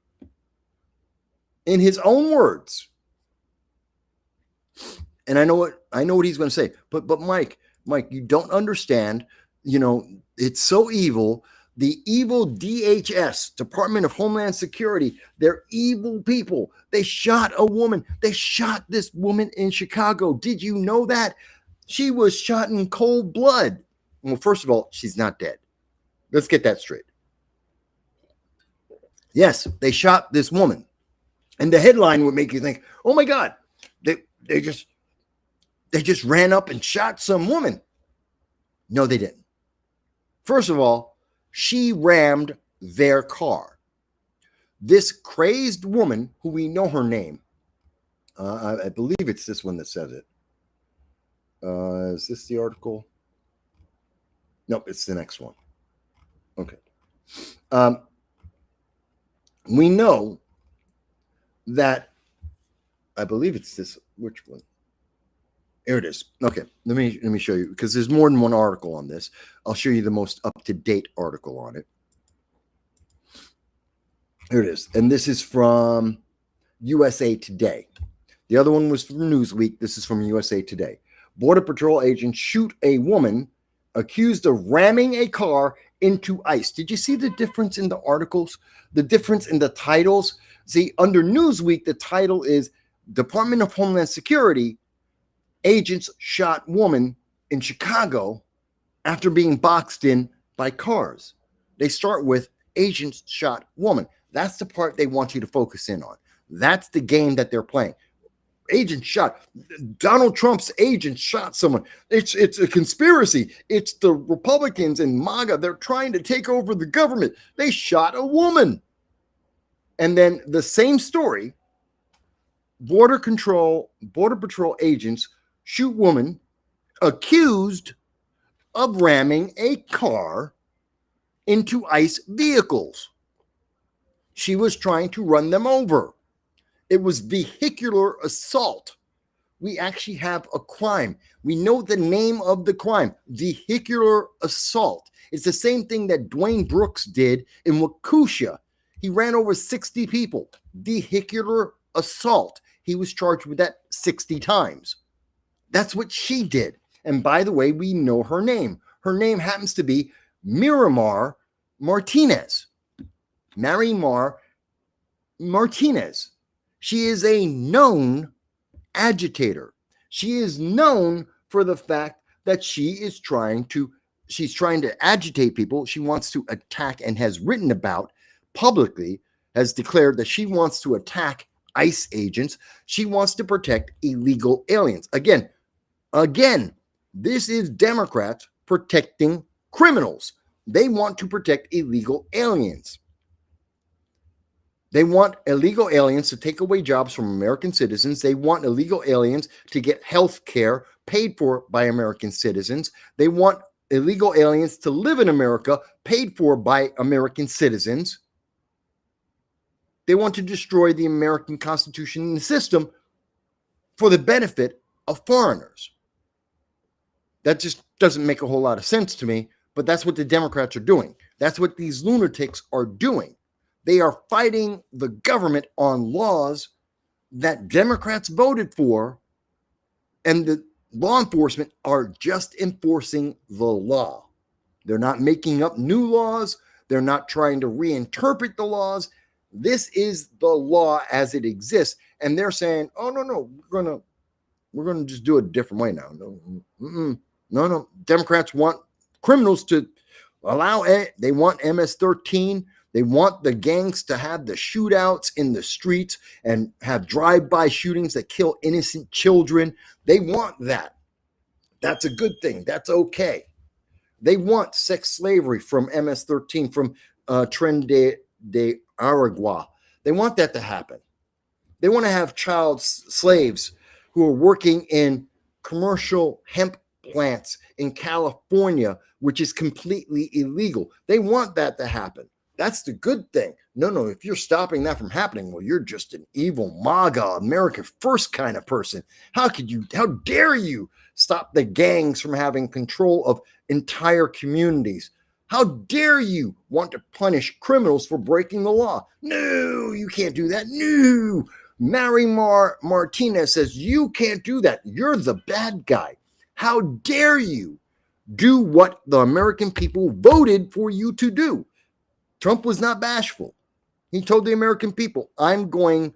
in his own words. And I know what he's going to say. But Mike, you don't understand. You know, it's so evil. The evil DHS, Department of Homeland Security, they're evil people. They shot a woman. They shot this woman in Chicago. Did you know that? She was shot in cold blood. Well, first of all, she's not dead. Let's get that straight. Yes, they shot this woman. And the headline would make you think, oh my God, they just ran up and shot some woman. No, they didn't. First of all, she rammed their car. This crazed woman, who we know her name, I believe it's this one that says it. Is this the article? Nope, it's the next one. Okay. We know that, I believe it's this, which one? Here it is. Okay, let me show you, because there's more than one article on this. I'll show you the most up-to-date article on it. Here it is. And this is from USA Today. The other one was from Newsweek. This is from USA Today. Border Patrol agents shoot a woman accused of ramming a car into ICE. Did you see the difference in the articles? The difference in the titles? See, under Newsweek, the title is Department of Homeland Security agents shot woman in Chicago after being boxed in by cars. They start with agents shot woman. That's the part they want you to focus in on. That's the game that they're playing. agent shot. Donald Trump's agent shot someone. It's a conspiracy. It's the Republicans and MAGA. They're trying to take over the government. They shot a woman. And then the same story, Border Patrol agents shoot woman accused of ramming a car into ICE vehicles. She was trying to run them over. It was vehicular assault. We actually have a crime. We know the name of the crime, vehicular assault. It's the same thing that Dwayne Brooks did in Waukesha. He ran over 60 people. Vehicular assault. He was charged with that 60 times. That's what she did. And by the way, we know her name. Her name happens to be Miramar Martinez. Marimar Martinez. She is a known agitator. She is known for the fact that she's trying to agitate people. She wants to attack and has written about publicly, has declared that she wants to attack ICE agents. She wants to protect illegal aliens. Again, this is Democrats protecting criminals. They want to protect illegal aliens. They want illegal aliens to take away jobs from American citizens. They want illegal aliens to get health care paid for by American citizens. They want illegal aliens to live in America paid for by American citizens. They want to destroy the American Constitution and the system for the benefit of foreigners. That just doesn't make a whole lot of sense to me, but that's what the Democrats are doing. That's what these lunatics are doing. They are fighting the government on laws that Democrats voted for, and the law enforcement are just enforcing the law. They're not making up new laws. They're not trying to reinterpret the laws. This is the law as it exists, and they're saying, "Oh no, we're gonna just do it a different way now." No. Democrats want criminals to allow it. They want MS-13. They want the gangs to have the shootouts in the streets and have drive-by shootings that kill innocent children. They want that. That's a good thing. That's okay. They want sex slavery from MS-13, from Tren de Aragua. They want that to happen. They want to have child slaves who are working in commercial hemp plants in California, which is completely illegal. They want that to happen. That's the good thing. No, if you're stopping that from happening, well, you're just an evil MAGA, America First kind of person. How dare you stop the gangs from having control of entire communities? How dare you want to punish criminals for breaking the law? No, you can't do that. No. Marimar Martinez says you can't do that. You're the bad guy. How dare you do what the American people voted for you to do? Trump was not bashful. He told the American people, I'm going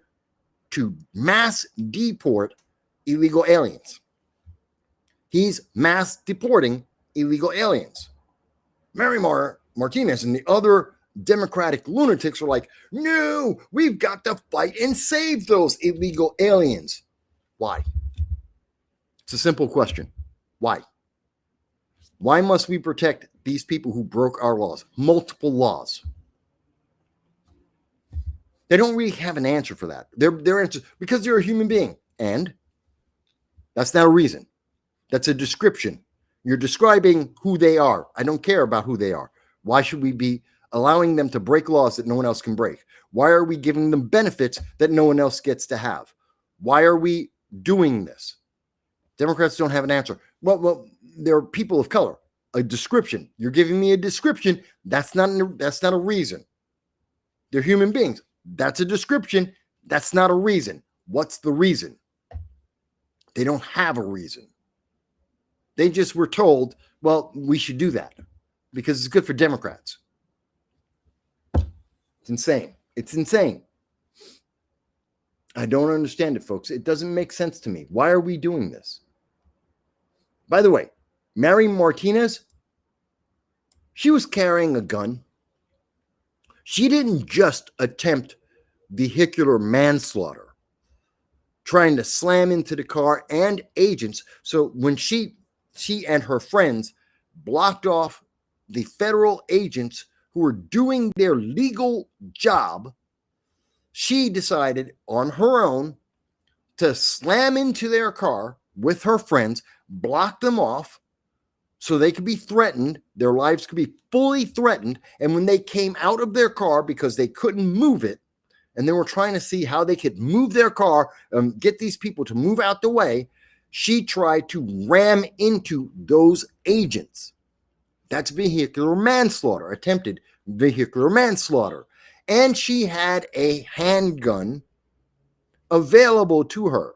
to mass deport illegal aliens. He's mass deporting illegal aliens. Marimar Martinez and the other Democratic lunatics are like, no, we've got to fight and save those illegal aliens. Why? It's a simple question. Why? Why must we protect these people who broke our laws? Multiple laws. They don't really have an answer for that. Their answer, because they're a human being. And that's not a reason. That's a description. You're describing who they are. I don't care about who they are. Why should we be allowing them to break laws that no one else can break? Why are we giving them benefits that no one else gets to have? Why are we doing this? Democrats don't have an answer. Well, they're people of color. A description. You're giving me a description. That's not a reason. They're human beings. That's a description. That's not a reason. What's the reason? They don't have a reason. They just were told, well, we should do that because it's good for Democrats. It's insane. It's insane. I don't understand it, folks. It doesn't make sense to me. Why are we doing this? By the way, Mary Martinez, she was carrying a gun. She didn't just attempt vehicular manslaughter. trying to slam into the car and agents. So when she and her friends blocked off the federal agents who were doing their legal job, she decided on her own to slam into their car with her friends, block them off so they could be threatened, their lives could be fully threatened. And when they came out of their car because they couldn't move it, and they were trying to see how they could move their car, get these people to move out the way, she tried to ram into those agents. That's vehicular manslaughter, attempted vehicular manslaughter. And she had a handgun available to her.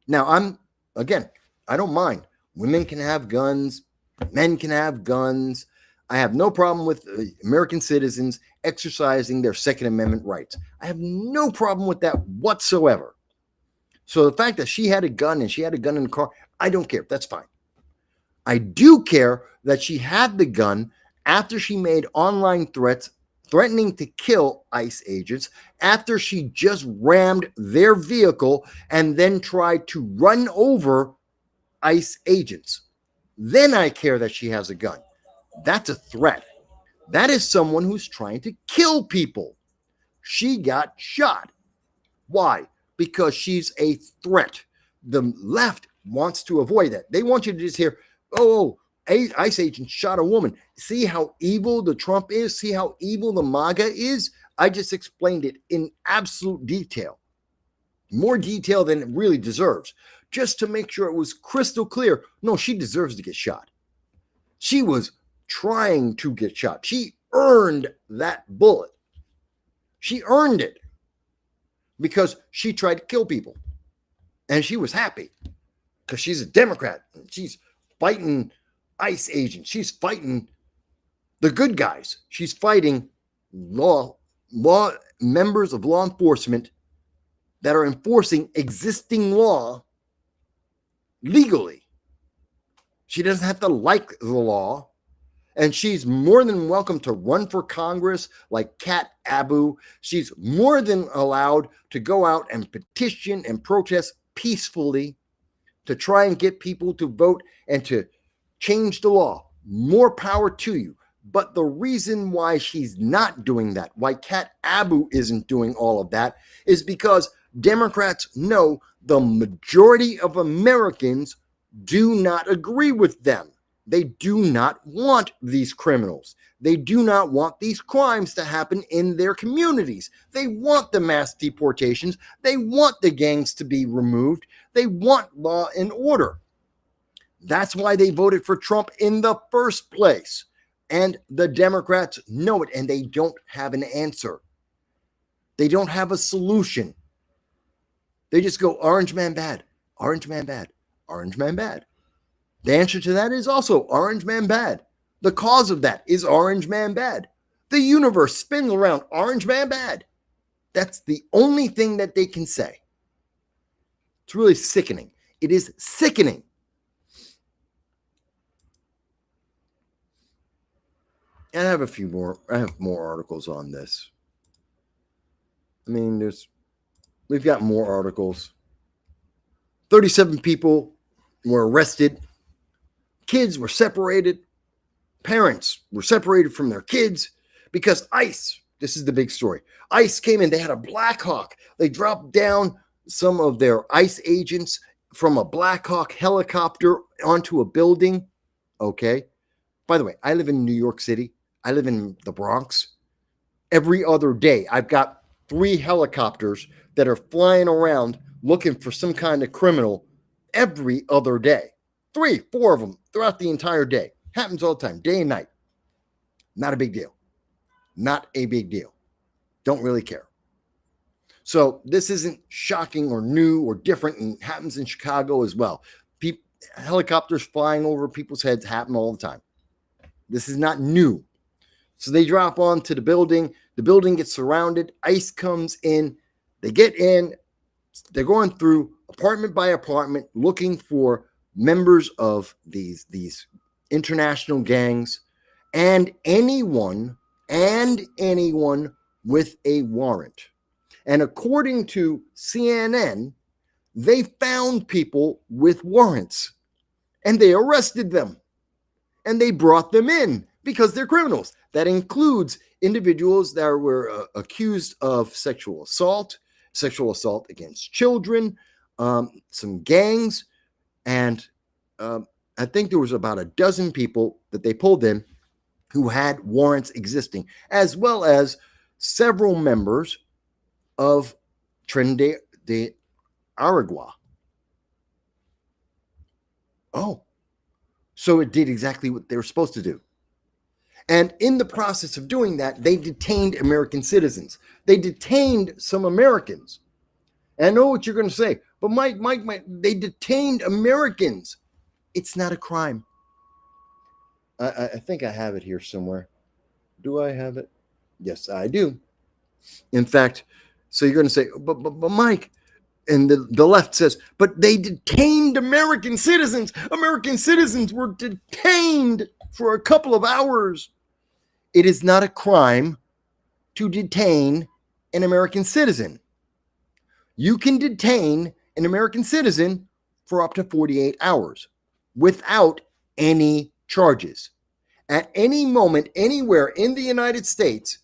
Now, I don't mind. Women can have guns. Men can have guns. I have no problem with American citizens exercising their Second Amendment rights. I have no problem with that whatsoever. So the fact that she had a gun and she had a gun in the car, I don't care. That's fine. I do care that she had the gun after she made online threats threatening to kill ICE agents, after she just rammed their vehicle and then tried to run over ICE agents. Then I care that she has a gun. That's a threat. That is someone who's trying to kill people. She got shot. Why? Because she's a threat. The left wants to avoid that. They want you to just hear, oh, ICE agent shot a woman. See how evil the Trump is? See how evil the MAGA is? I just explained it in absolute detail. More detail than it really deserves. Just to make sure it was crystal clear. No, she deserves to get shot. She was trying to get shot. She earned that bullet. She earned it because she tried to kill people. And she was happy because she's a Democrat. She's fighting ICE agents. She's fighting the good guys. She's fighting law members of law enforcement that are enforcing existing law legally. She doesn't have to like the law. And she's more than welcome to run for Congress like Kat Abu. She's more than allowed to go out and petition and protest peacefully to try and get people to vote and to change the law. More power to you. But the reason why she's not doing that, why Kat Abu isn't doing all of that, is because Democrats know the majority of Americans do not agree with them. They do not want these criminals. They do not want these crimes to happen in their communities. They want the mass deportations. They want the gangs to be removed. They want law and order. That's why they voted for Trump in the first place. And the Democrats know it, and they don't have an answer. They don't have a solution. They just go, orange man bad, orange man bad, orange man bad. The answer to that is also orange man bad. The cause of that is orange man bad. The universe spins around orange man bad. That's the only thing that they can say. It's really sickening. It is sickening. And I have more articles on this. I mean, we've got more articles. 37 people were arrested. Kids were separated. Parents were separated from their kids because ICE, this is the big story. ICE came in, they had a Black Hawk. They dropped down some of their ICE agents from a Black Hawk helicopter onto a building. Okay. By the way, I live in New York City. I live in the Bronx. Every other day, I've got 3 helicopters that are flying around looking for some kind of criminal every other day. 3, 4 of them throughout the entire day. Happens all the time, day and night. Not a big deal. Not a big deal. Don't really care. So this isn't shocking or new or different, and happens in Chicago as well. Helicopters flying over people's heads happen all the time. This is not new. So they drop onto the building. The building gets surrounded. ICE comes in. They get in. They're going through apartment by apartment looking for members of these international gangs and anyone with a warrant. And according to CNN, they found people with warrants and they arrested them and they brought them in because they're criminals. That includes individuals that were accused of sexual assault against children, some gangs, and I think there was about a dozen people that they pulled in who had warrants existing, as well as several members of Tren de Aragua. Oh, so it did exactly what they were supposed to do. And in the process of doing that, they detained American citizens. They detained some Americans. And I know what you're going to say, but Mike, they detained Americans. It's not a crime. I think I have it here somewhere. Do I have it? Yes, I do. In fact, so you're going to say, but Mike, and the left says, but they detained American citizens. American citizens were detained for a couple of hours. It is not a crime to detain an American citizen. You can detain an American citizen for up to 48 hours without any charges. At any moment, anywhere in the United States,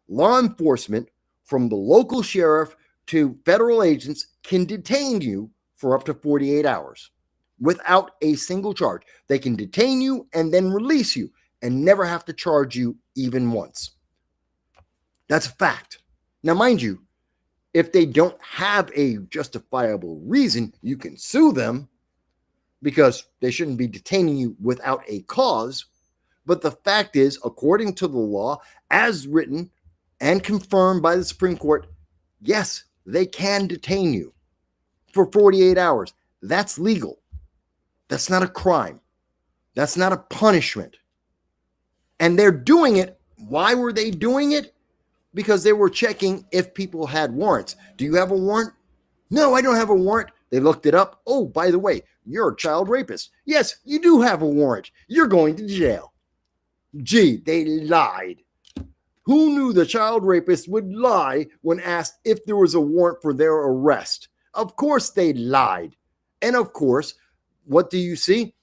law enforcement, from the local sheriff to federal agents, can detain you for up to 48 hours without a single charge. They can detain you and then release you and never have to charge you even once. That's a fact. Now, mind you, if they don't have a justifiable reason, you can sue them because they shouldn't be detaining you without a cause. But the fact is, according to the law, as written and confirmed by the Supreme Court, yes, they can detain you for 48 hours. That's legal. That's not a crime. That's not a punishment. And they're doing it. Why were they doing it? Because they were checking if people had warrants. Do you have a warrant? No, I don't have a warrant. They looked it up. Oh, by the way, you're a child rapist. Yes, you do have a warrant. You're going to jail. Gee, they lied. Who knew the child rapist would lie when asked if there was a warrant for their arrest? Of course they lied. And of course, what do you see?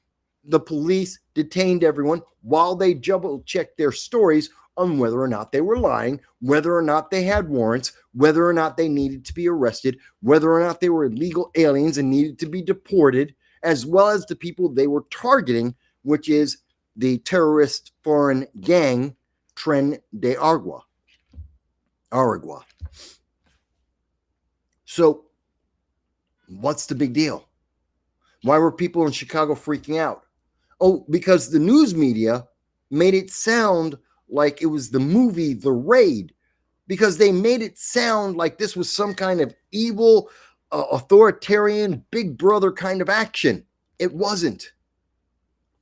The police detained everyone while they double-checked their stories on whether or not they were lying, whether or not they had warrants, whether or not they needed to be arrested, whether or not they were illegal aliens and needed to be deported, as well as the people they were targeting, which is the terrorist foreign gang Tren de Aragua. So, what's the big deal? Why were people in Chicago freaking out? Oh, because the news media made it sound like it was the movie The Raid, because they made it sound like this was some kind of evil, authoritarian, big brother kind of action. It wasn't.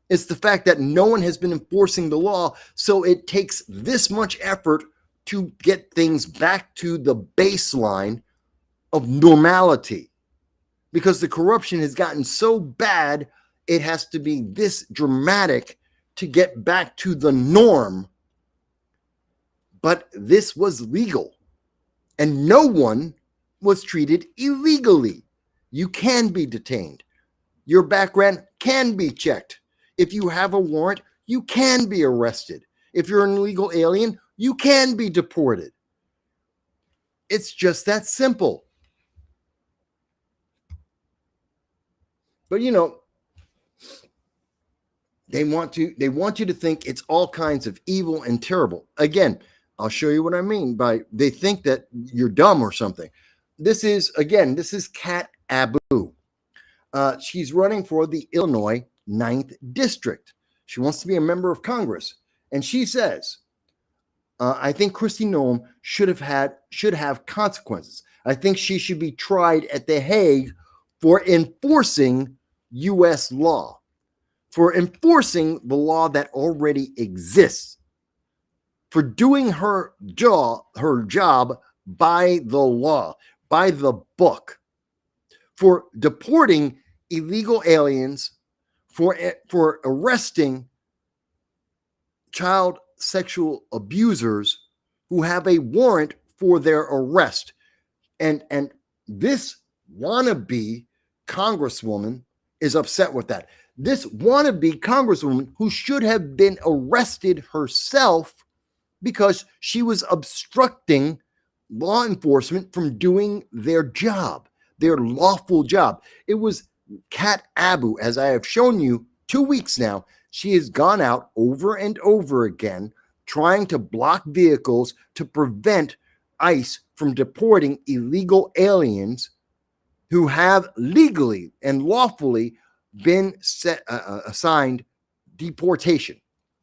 It's the fact that no one has been enforcing the law, so it takes this much effort to get things back to the baseline of normality. Because the corruption has gotten so bad, it has to be this dramatic to get back to the norm. But this was legal, and no one was treated illegally. You can be detained. Your background can be checked. If you have a warrant, you can be arrested. If you're an illegal alien, you can be deported. It's just that simple. But you know, they want you to think it's all kinds of evil and terrible. Again, I'll show you what I mean by they think that you're dumb or something. This is Kat Abu. She's running for the Illinois 9th District. She wants to be a member of Congress. And she says, I think Kristi Noem should have consequences. I think she should be tried at The Hague for enforcing U.S. law, for enforcing the law that already exists, for doing her job by the law, by the book, for deporting illegal aliens, for arresting child sexual abusers who have a warrant for their arrest. And this wannabe congresswoman is upset with that. This wannabe congresswoman who should have been arrested herself because she was obstructing law enforcement from doing their job, their lawful job. It was Kat Abu, as I have shown you 2 weeks now. She has gone out over and over again trying to block vehicles to prevent ICE from deporting illegal aliens who have legally and lawfully been assigned deportation.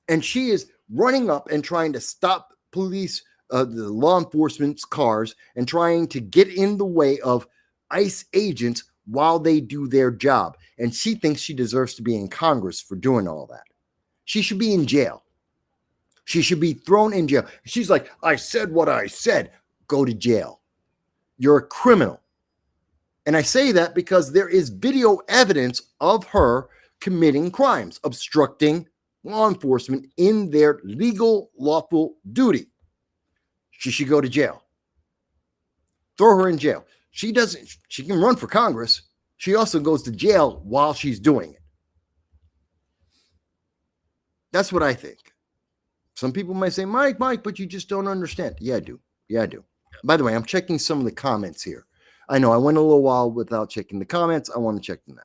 And she is running up and trying to stop police, the law enforcement's cars, and trying to get in the way of ICE agents while they do their job. And she thinks she deserves to be in Congress for doing all that. She should be in jail. She should be thrown in jail. She's like, I said what I said. Go to jail. You're a criminal. And I say that because there is video evidence of her committing crimes, obstructing law enforcement in their legal, lawful duty. She should go to jail. Throw her in jail. She can run for Congress. She also goes to jail while she's doing it. That's what I think. Some people might say, Mike, but you just don't understand. Yeah, I do. By the way, I'm checking some of the comments here. I know I went a little while without checking the comments. I want to check them now.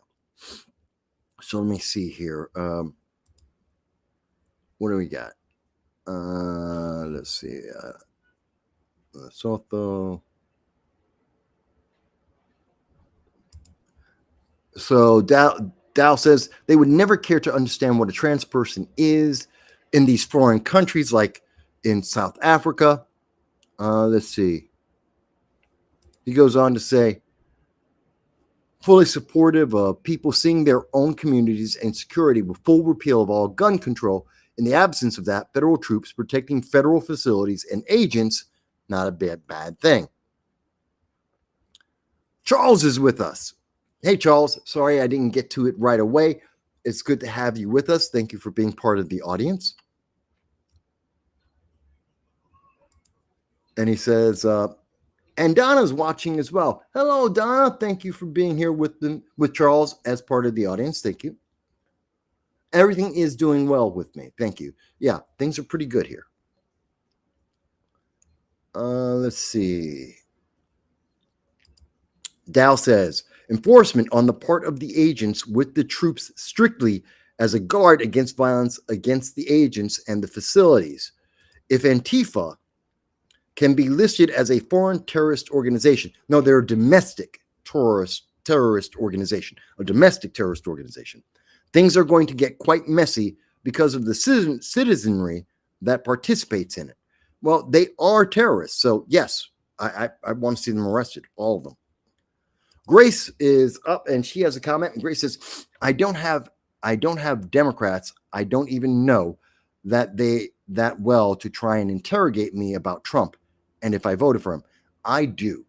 So let me see here. What do we got? Let's see. Soto. So Dow says they would never care to understand what a trans person is in these foreign countries like in South Africa. Let's see. He goes on to say, fully supportive of people seeing their own communities and security with full repeal of all gun control. In the absence of that, federal troops protecting federal facilities and agents, not a bad thing. Charles is with us. Hey, Charles. Sorry I didn't get to it right away. It's good to have you with us. Thank you for being part of the audience. And he says, and Donna's watching as well. Hello, Donna. Thank you for being here with Charles as part of the audience. Thank you. Everything is doing well with me. Thank you. Yeah, things are pretty good here. Let's see. Dow says, enforcement on the part of the agents with the troops strictly as a guard against violence against the agents and the facilities. If Antifa can be listed as a foreign terrorist organization. No, they're a domestic terrorist organization, a domestic terrorist organization. Things are going to get quite messy because of the citizenry that participates in it. Well, they are terrorists. So yes, I want to see them arrested, all of them. Grace is up and she has a comment. And Grace says, I don't have Democrats. I don't even know that well to try and interrogate me about Trump. And if I voted for him, I do.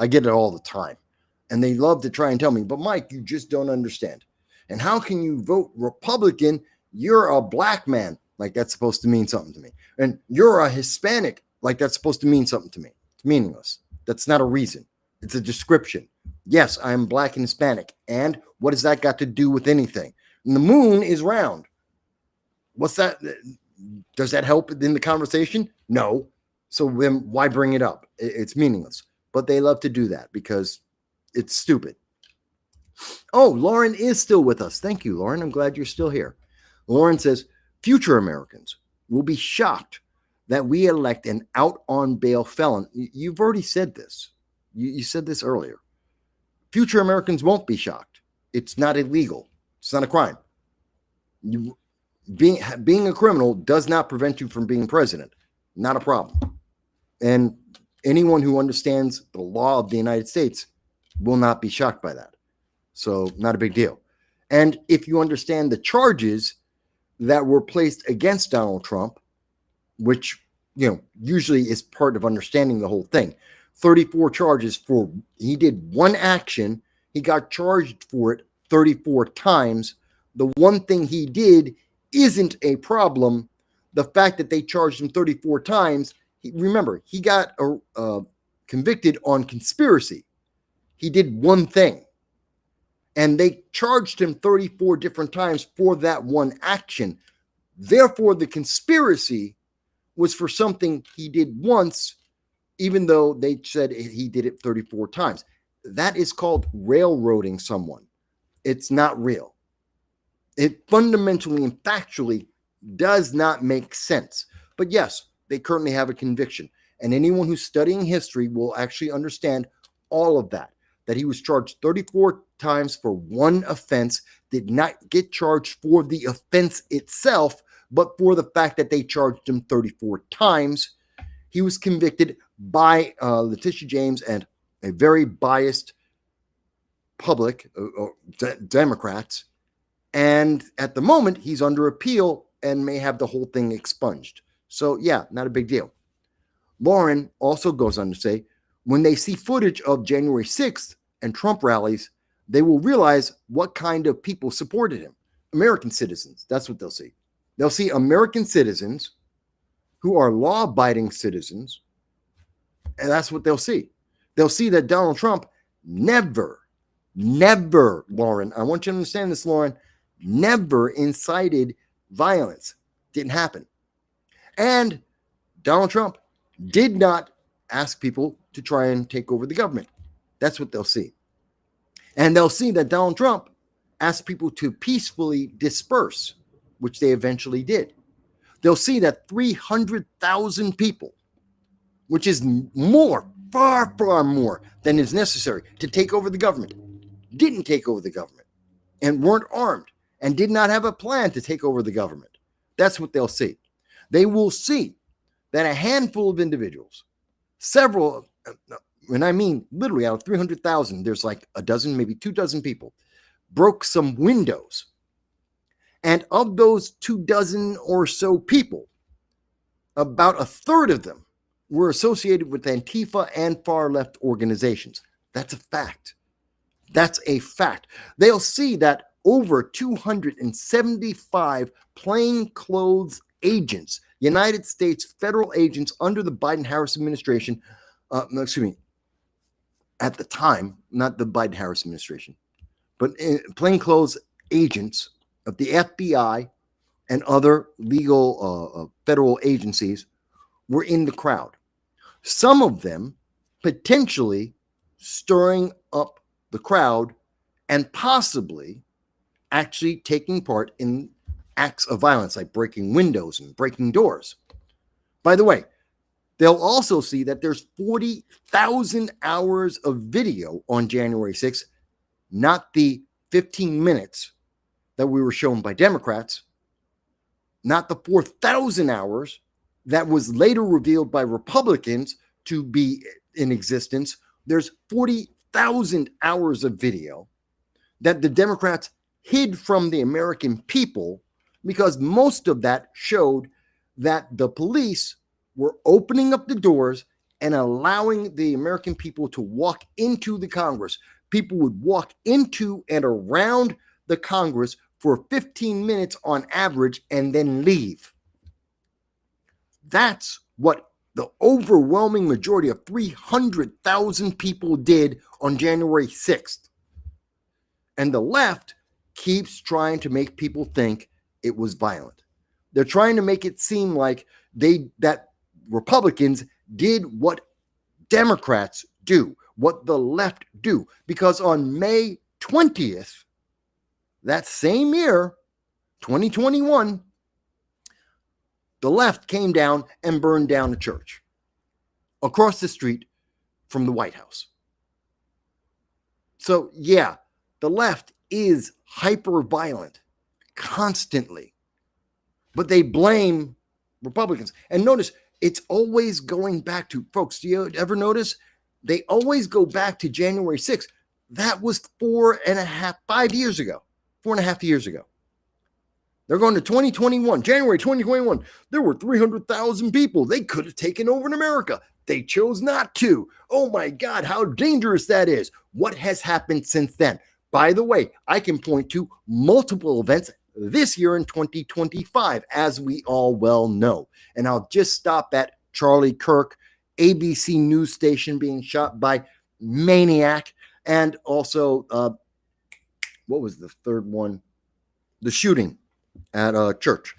I get it all the time. And they love to try and tell me, but Mike, you just don't understand. And how can you vote Republican? You're a black man. Like that's supposed to mean something to me. And you're a Hispanic. Like that's supposed to mean something to me. It's meaningless. That's not a reason. It's a description. Yes, I am black and Hispanic. And what has that got to do with anything? And the moon is round. What's that? Does that help in the conversation? No. So then why bring it up? It's meaningless. But they love to do that because it's stupid. Oh, Lauren is still with us. Thank you, Lauren. I'm glad you're still here. Lauren says, future Americans will be shocked that we elect an out on bail felon. You've already said this. You said this earlier. Future Americans won't be shocked. It's not illegal. It's not a crime. Being a criminal does not prevent you from being president. Not a problem. And anyone who understands the law of the United States will not be shocked by that. So not a big deal. And if you understand the charges that were placed against Donald Trump, which, usually is part of understanding the whole thing, 34 charges for, he did one action. He got charged for it 34 times. The one thing he did isn't a problem. The fact that they charged him 34 times, remember, he got convicted on conspiracy. He did one thing. And they charged him 34 different times for that one action. Therefore, the conspiracy was for something he did once, even though they said he did it 34 times. That is called railroading someone. It's not real. It fundamentally and factually does not make sense. But yes, they currently have a conviction. And anyone who's studying history will actually understand all of that. That he was charged 34 times for one offense, did not get charged for the offense itself, but for the fact that they charged him 34 times. He was convicted by Letitia James and a very biased public, Democrats. And at the moment, he's under appeal and may have the whole thing expunged. So yeah, not a big deal. Lauren also goes on to say, when they see footage of January 6th and Trump rallies, they will realize what kind of people supported him. American citizens. That's what they'll see. They'll see American citizens who are law-abiding citizens, and that's what they'll see. They'll see that Donald Trump never, Lauren, I want you to understand this, Lauren, never incited violence. Didn't happen. And Donald Trump did not ask people to try and take over the government. That's what they'll see. And they'll see that Donald Trump asked people to peacefully disperse, which they eventually did. They'll see that 300,000 people, which is more, far more than is necessary to take over the government, didn't take over the government and weren't armed and did not have a plan to take over the government. That's what they'll see. They will see that a handful of individuals, several, and I mean literally out of 300,000, there's like a dozen, maybe 2 dozen people, broke some windows. And of those 2 dozen or so people, about a third of them were associated with Antifa and far left organizations. That's a fact. That's a fact. They'll see that over 275 plainclothes agents, United States federal agents under the Biden-Harris administration, at the time, not the Biden-Harris administration, but plainclothes agents of the FBI and other legal federal agencies were in the crowd. Some of them potentially stirring up the crowd and possibly actually taking part in acts of violence like breaking windows and breaking doors. By the way, they'll also see that there's 40,000 hours of video on January 6th, not the 15 minutes that we were shown by Democrats, not the 4,000 hours that was later revealed by Republicans to be in existence. There's 40,000 hours of video that the Democrats hid from the American people because most of that showed that the police were opening up the doors and allowing the American people to walk into the Congress. People would walk into and around the Congress for 15 minutes on average and then leave. That's what the overwhelming majority of 300,000 people did on January 6th. And the left keeps trying to make people think it was violent. They're trying to make it seem like that Republicans did what Democrats do, what the left do. Because on May 20th, that same year, 2021, the left came down and burned down a church across the street from the White House. So, yeah, the left is hyper-violent constantly, but they blame Republicans. And notice, it's always going back to, folks, do you ever notice? They always go back to January 6th. That was 5 years ago, 4.5 years ago. They're going to 2021, January 2021. There were 300,000 people. They could have taken over in America. They chose not to. Oh my God, how dangerous that is. What has happened since then? By the way, I can point to multiple events this year in 2025, as we all well know. And I'll just stop at Charlie Kirk ABC news station being shot by maniac, and also what was the third one? The shooting at a church.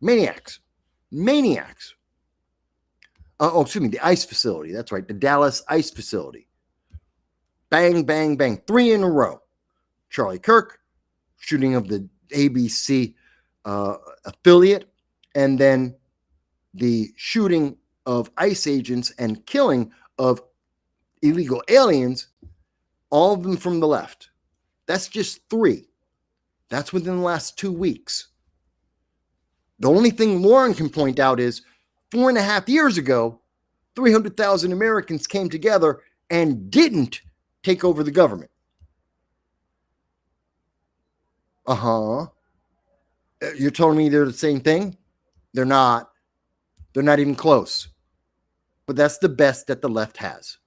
Maniacs. The ICE facility. That's right, the Dallas ICE facility. Bang, bang, bang. 3 in a row. Charlie Kirk, shooting of the ABC affiliate, and then the shooting of ICE agents and killing of illegal aliens, all of them from the left. That's just 3. That's within the last 2 weeks. The only thing Lauren can point out is 4.5 years ago, 300,000 Americans came together and didn't take over the government. You're telling me they're the same thing? They're not. They're not even close. But that's the best that the left has.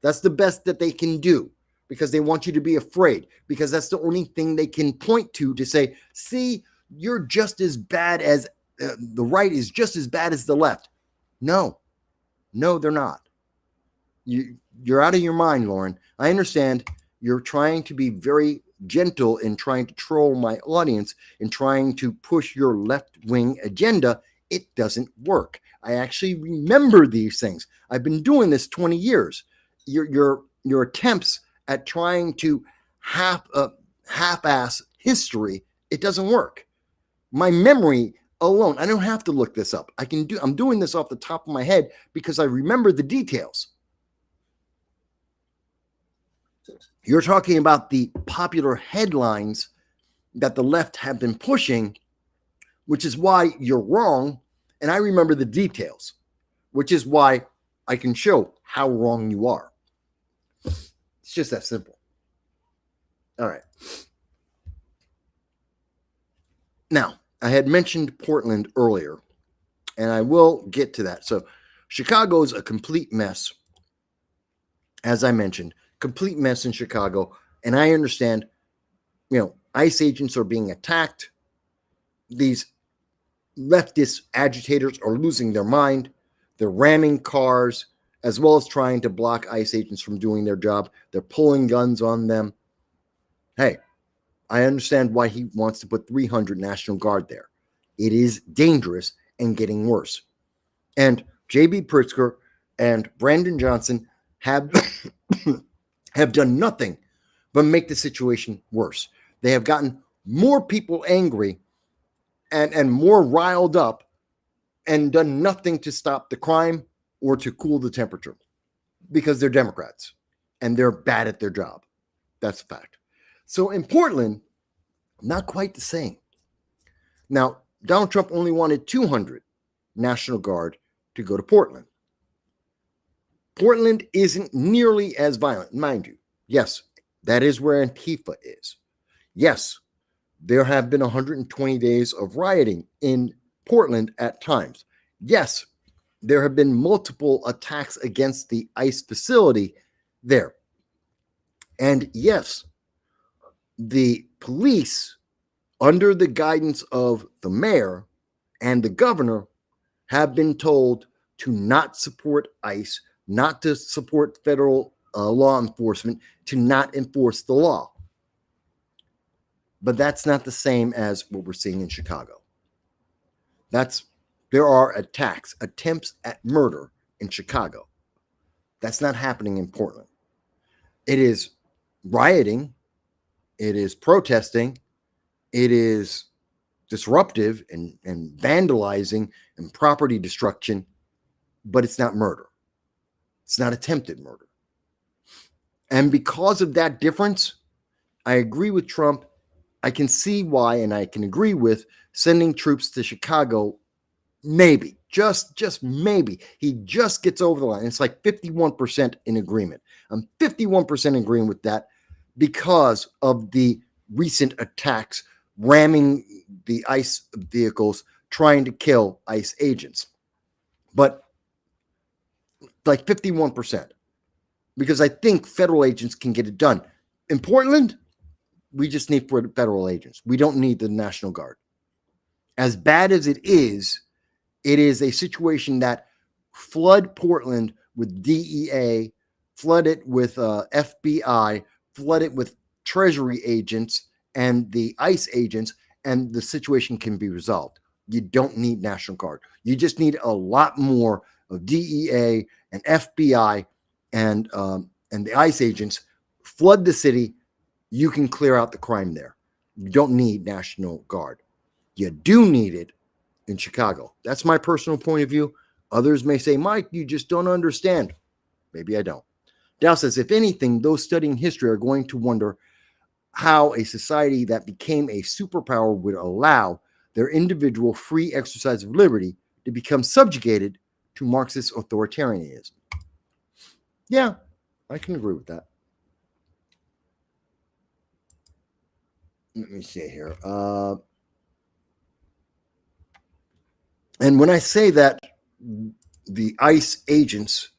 That's the best that they can do, because they want you to be afraid, because that's the only thing they can point to say, see, you're just as bad as the right is just as bad as the left. No, they're not. You're out of your mind, Lauren. I understand you're trying to be very gentle in trying to troll my audience and trying to push your left-wing agenda. It doesn't work. I actually remember these things. I've been doing this 20 years. Your attempts at trying to half-ass history, it doesn't work. My memory alone, I don't have to look this up. I'm doing this off the top of my head because I remember the details. You're talking about the popular headlines that the left have been pushing, which is why you're wrong. And I remember the details, which is why I can show how wrong you are. It's just that simple. All right. Now, I had mentioned Portland earlier, and I will get to that. So Chicago's a complete mess. As I mentioned, complete mess in Chicago. And I understand, ICE agents are being attacked. These leftist agitators are losing their mind. They're ramming cars, as well as trying to block ICE agents from doing their job. They're pulling guns on them. Hey, I understand why he wants to put 300 National Guard there. It is dangerous and getting worse. And J.B. Pritzker and Brandon Johnson have done nothing but make the situation worse. They have gotten more people angry and more riled up and done nothing to stop the crime or to cool the temperature, because they're Democrats and they're bad at their job. That's a fact. So in Portland, not quite the same. Now, Donald Trump only wanted 200 National Guard to go to Portland. Portland isn't nearly as violent, mind you. Yes, that is where Antifa is. Yes, there have been 120 days of rioting in Portland at times. Yes, there have been multiple attacks against the ICE facility there. And yes, the police, under the guidance of the mayor and the governor, have been told to not support ICE, not to support federal law enforcement, to not enforce the law. But that's not the same as what we're seeing in Chicago. There are attempts at murder in Chicago. That's not happening in Portland. It is rioting. It is protesting. It is disruptive and vandalizing and property destruction, but it's not murder. It's not attempted murder. And because of that difference, I agree with Trump. I can see why, and I can agree with sending troops to Chicago. Maybe, just maybe, he just gets over the line. It's like 51% in agreement. I'm 51% agreeing with that because of the recent attacks, ramming the ICE vehicles, trying to kill ICE agents. But like 51%, because I think federal agents can get it done. In Portland, we just need federal agents. We don't need the National Guard. As bad as it is a situation that flood Portland with DEA, flood it with FBI, flood it with Treasury agents and the ICE agents, and the situation can be resolved. You don't need National Guard. You just need a lot more of DEA and FBI and the ICE agents. Flood the city. You can clear out the crime there. You don't need National Guard. You do need it in Chicago. That's my personal point of view. Others may say, Mike, you just don't understand. Maybe I don't. Dow says, if anything, those studying history are going to wonder how a society that became a superpower would allow their individual free exercise of liberty to become subjugated to Marxist authoritarianism. Yeah, I can agree with that. Let me see here. And when I say that the ICE agents,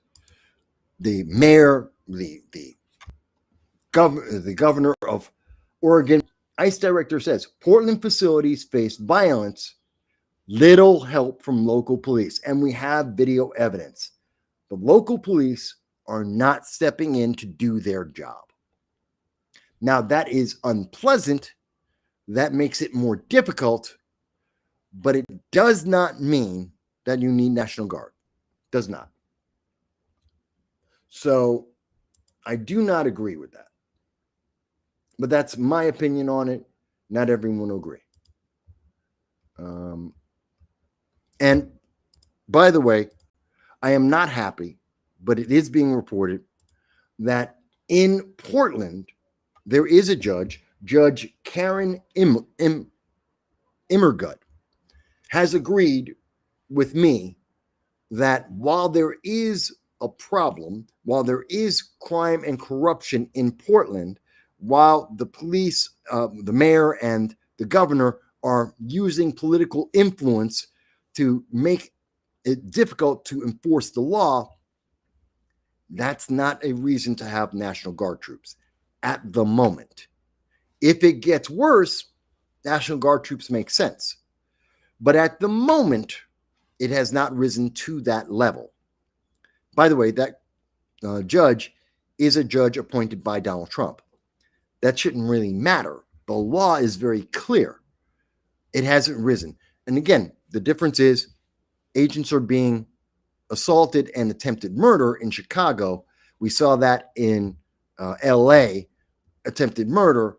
the mayor, the governor of Oregon, ICE director says Portland facilities faced violence, little help from local police. And we have video evidence. The local police are not stepping in to do their job. Now, that is unpleasant. That makes it more difficult, but it does not mean that you need National Guard. Does not. So I do not agree with that. But that's my opinion on it. Not everyone will agree. And by the way, I am not happy, but it is being reported that in Portland, there is a judge, Judge Karen Immergut, has agreed with me that while there is a problem, while there is crime and corruption in Portland, while the police, the mayor and the governor are using political influence to make it difficult to enforce the law, that's not a reason to have National Guard troops at the moment. If it gets worse, National Guard troops make sense. But at the moment, it has not risen to that level. By the way, that judge is a judge appointed by Donald Trump. That shouldn't really matter. The law is very clear. It hasn't risen. And again, the difference is agents are being assaulted and attempted murder in Chicago. We saw that in LA, attempted murder.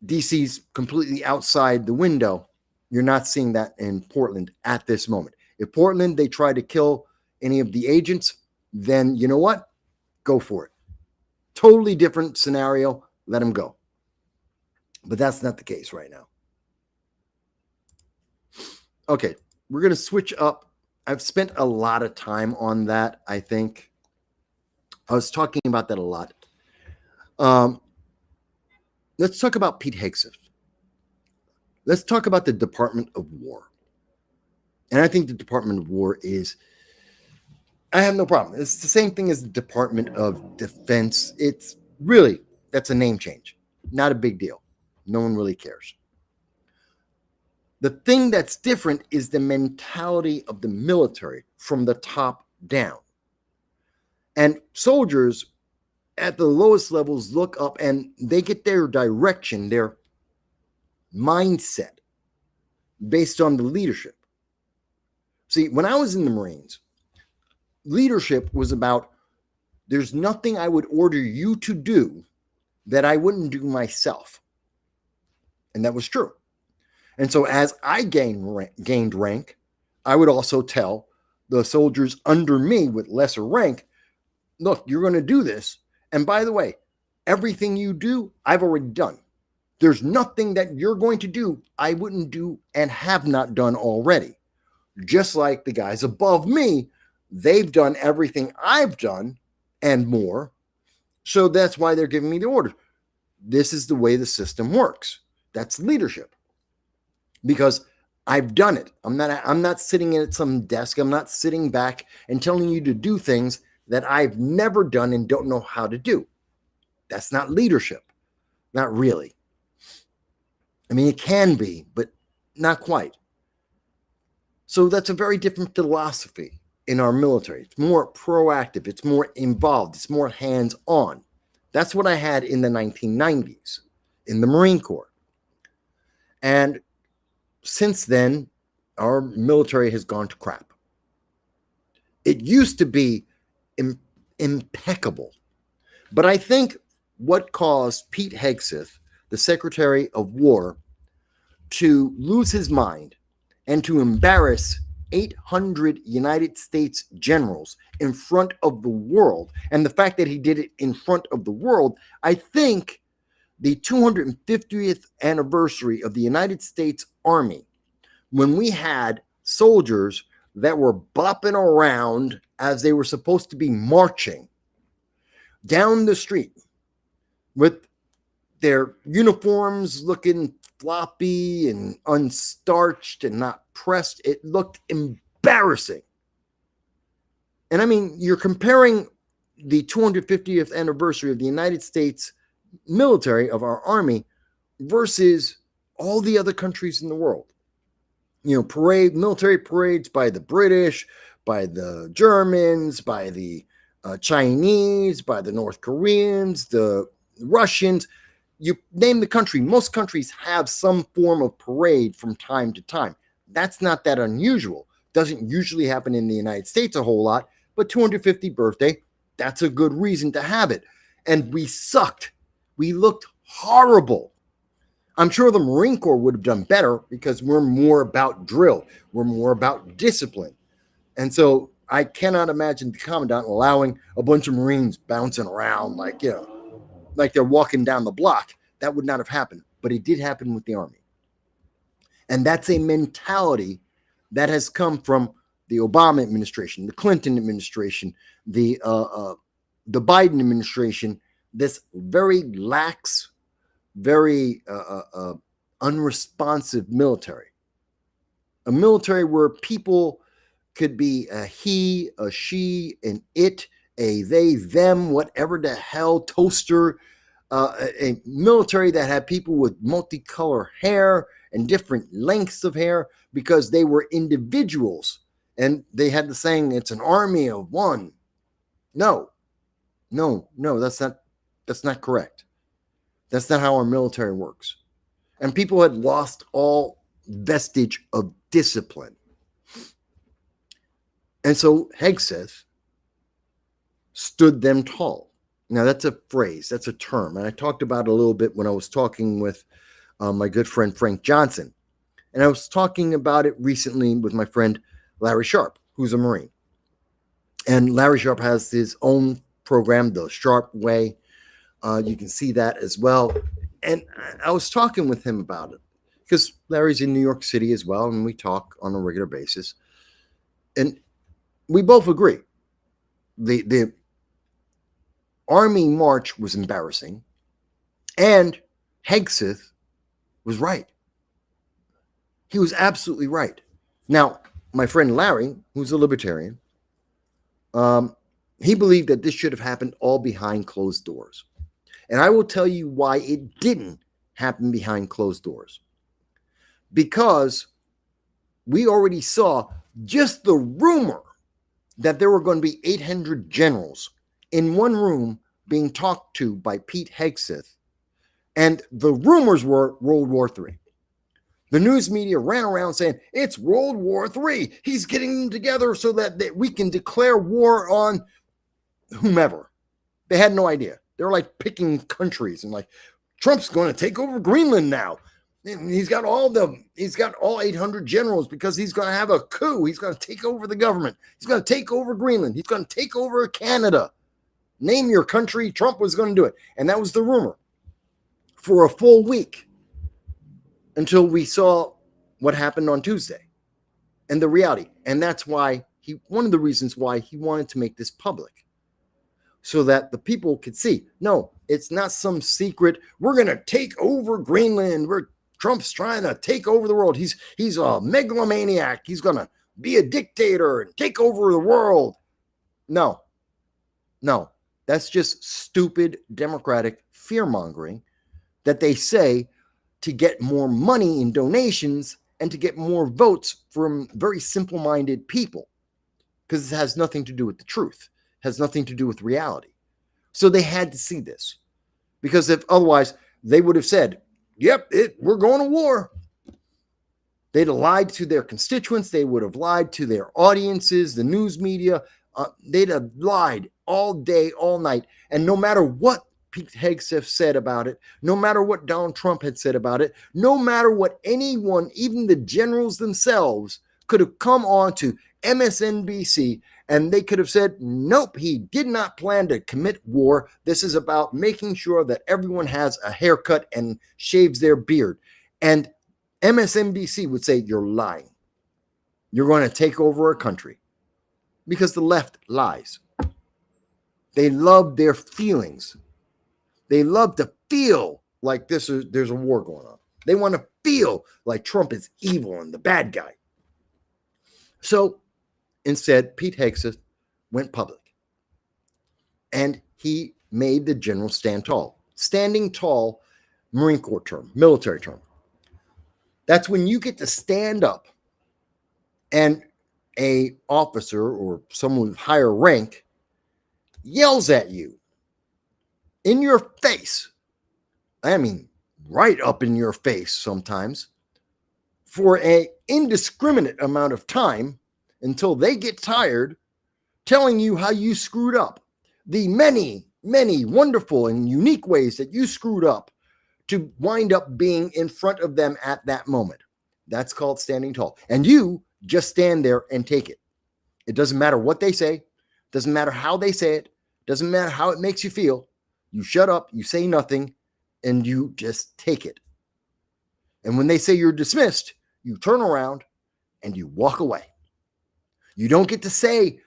DC's completely outside the window. You're not seeing that in Portland at this moment. If Portland, they try to kill any of the agents, then you know what? Go for it. Totally different scenario. Let them go. But that's not the case right now. Okay, we're going to switch up. I've spent a lot of time on that, I think. I was talking about that a lot. Let's talk about Pete Hegseth. Let's talk about the Department of War. And I think the Department of War is, I have no problem. It's the same thing as the Department of Defense. It's really, that's a name change. Not a big deal. No one really cares. The thing that's different is the mentality of the military from the top down. And soldiers at the lowest levels look up and they get their direction, their mindset based on the leadership. See, when I was in the Marines, leadership was about there's nothing I would order you to do that I wouldn't do myself. And that was true. And so as I gained rank, I would also tell the soldiers under me with lesser rank, look, you're going to do this. And by the way, everything you do, I've already done. There's nothing that you're going to do I wouldn't do and have not done already. Just like the guys above me, they've done everything I've done and more. So that's why they're giving me the orders. This is the way the system works. That's leadership. Because I've done it. I'm not sitting at some desk. I'm not sitting back and telling you to do things that I've never done and don't know how to do. That's not leadership. Not really. I mean, it can be, but not quite. So that's a very different philosophy. in our military. It's more proactive. It's more involved. It's more hands-on. That's what I had in the 1990s in the Marine Corps. And since then, our military has gone to crap. It used to be impeccable. But I think what caused Pete Hegseth, the Secretary of War, to lose his mind and to embarrass 800 United States generals in front of the world, and the fact that he did it in front of the world, I think the 250th anniversary of the United States Army, when we had soldiers that were bopping around as they were supposed to be marching down the street with their uniforms looking floppy and unstarched and not pressed, it looked embarrassing. And I mean, you're comparing the 250th anniversary of the United States military, of our army, versus all the other countries in the world. You know, military parades by the British, by the Germans, by the Chinese, by the North Koreans, the Russians. You name the country, most countries have some form of parade from time to time. That's not that unusual. Doesn't usually happen in the United States a whole lot, but 250th birthday, that's a good reason to have it. And we sucked. We looked horrible. I'm sure the Marine Corps would have done better because we're more about drill. We're more about discipline. And so I cannot imagine the commandant allowing a bunch of Marines bouncing around like, you know, like they're walking down the block. That would not have happened, but it did happen with the Army. And that's a mentality that has come from the Obama administration, the Clinton administration, the Biden administration, this very lax, very unresponsive military. A military where people could be a he, a she, an it, a they, them, whatever the hell, toaster, a military that had people with multicolor hair and different lengths of hair because they were individuals. And they had the saying, it's an army of one. No, that's not correct. That's not how our military works. And people had lost all vestige of discipline. And so Hegseth stood them tall. Now, that's a phrase, that's a term. And I talked about it a little bit when I was talking with my good friend Frank Johnson. And I was talking about it recently with my friend Larry Sharp, who's a Marine. And Larry Sharp has his own program, The Sharp Way. You can see that as well. And I was talking with him about it because Larry's in New York City as well, and we talk on a regular basis. And we both agree. The Army march was embarrassing, and Hegseth was right. He was absolutely right. Now, my friend Larry, who's a libertarian, he believed that this should have happened all behind closed doors. And I will tell you why it didn't happen behind closed doors. Because we already saw just the rumor that there were going to be 800 generals in one room being talked to by Pete Hegseth. And the rumors were World War III. The news media ran around saying, it's World War III. He's getting them together so that we can declare war on whomever. They had no idea. They were like picking countries and like, Trump's going to take over Greenland now. And he's got all 800 generals because he's going to have a coup. He's going to take over the government. He's going to take over Greenland. He's going to take over Canada. Name your country. Trump was going to do it. And that was the rumor for a full week until we saw what happened on Tuesday and the reality. And that's why one of the reasons why he wanted to make this public, so that the people could see, no, it's not some secret. We're going to take over Greenland. Trump's trying to take over the world. He's a megalomaniac. He's going to be a dictator and take over the world. No, that's just stupid Democratic fear-mongering that they say to get more money in donations and to get more votes from very simple-minded people. because it has nothing to do with the truth, it has nothing to do with reality. So they had to see this, because if otherwise they would have said, yep, we're going to war. They'd have lied to their constituents. They would have lied to their audiences, the news media. They'd have lied all day, all night. And no matter what Pete Hegseth said about it, no matter what Donald Trump had said about it, no matter what anyone, even the generals themselves, could have come on to MSNBC and they could have said, nope, he did not plan to commit war. This is about making sure that everyone has a haircut and shaves their beard. And MSNBC would say, you're lying. You're going to take over a country, because the left lies. They love their feelings. They love to feel like there's a war going on. They want to feel like Trump is evil and the bad guy. So instead, Pete Hegseth went public, and he made the general stand tall. Standing tall, Marine Corps term, military term. That's when you get to stand up and a officer or someone with higher rank yells at you in your face. I mean, right up in your face sometimes, for an indiscriminate amount of time until they get tired, telling you how you screwed up. The many, many wonderful and unique ways that you screwed up to wind up being in front of them at that moment. That's called standing tall. And you just stand there and take it. It doesn't matter what they say. Doesn't matter how they say it. Doesn't matter how it makes you feel. You shut up, you say nothing, and you just take it. And when they say you're dismissed, you turn around and you walk away. You don't get to say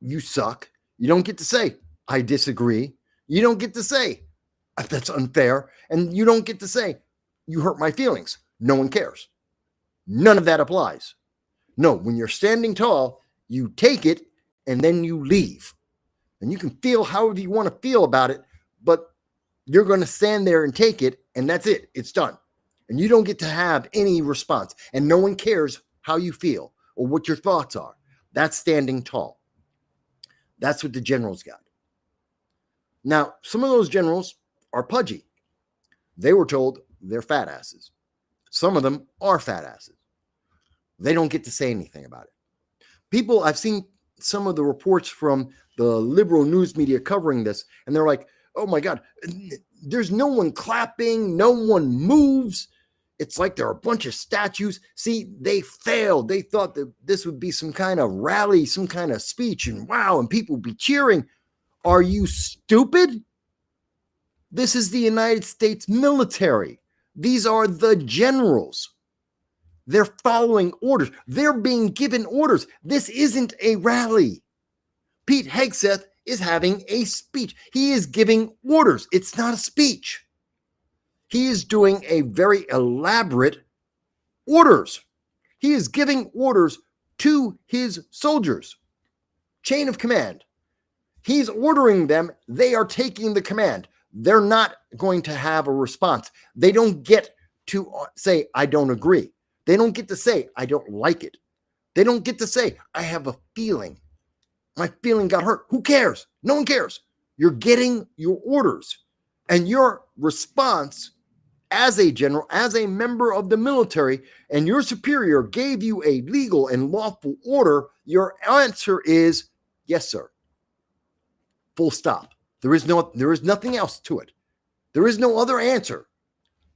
you suck. You don't get to say I disagree. You don't get to say that's unfair. And you don't get to say you hurt my feelings. No one cares. None of that applies. No, when you're standing tall, you take it and then you leave. And you can feel however you want to feel about it, but you're going to stand there and take it, and that's it. It's done. And you don't get to have any response. And no one cares how you feel or what your thoughts are. That's standing tall. That's what the generals got. Now, some of those generals are pudgy. They were told they're fat asses. Some of them are fat asses. They don't get to say anything about it. People, I've seen some of the reports from the liberal news media covering this, and they're like, oh my God, there's no one clapping, no one moves. It's like there are a bunch of statues. See, they failed. They thought that this would be some kind of rally, some kind of speech, and wow, and people would be cheering. Are you stupid? This is the United States military. These are the generals. They're following orders. They're being given orders. This isn't a rally. Pete Hegseth is having a speech. He is giving orders. It's not a speech. He is doing a very elaborate orders. He is giving orders to his soldiers. Chain of command. He's ordering them. They are taking the command. They're not going to have a response. They don't get to say, I don't agree. They don't get to say, I don't like it. They don't get to say, I have a feeling. My feeling got hurt. Who cares? No one cares. You're getting your orders. And your response as a general, as a member of the military, and your superior gave you a legal and lawful order, your answer is, yes, sir. Full stop. There is nothing else to it. There is no other answer.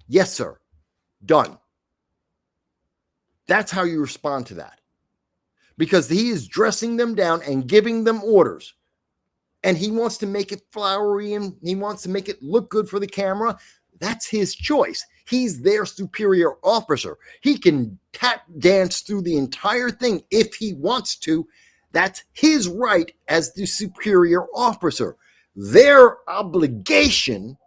Yes, sir. Done. That's how you respond to that. Because he is dressing them down and giving them orders. And he wants to make it flowery and he wants to make it look good for the camera. That's his choice. He's their superior officer. He can tap dance through the entire thing if he wants to. That's his right as the superior officer. Their obligation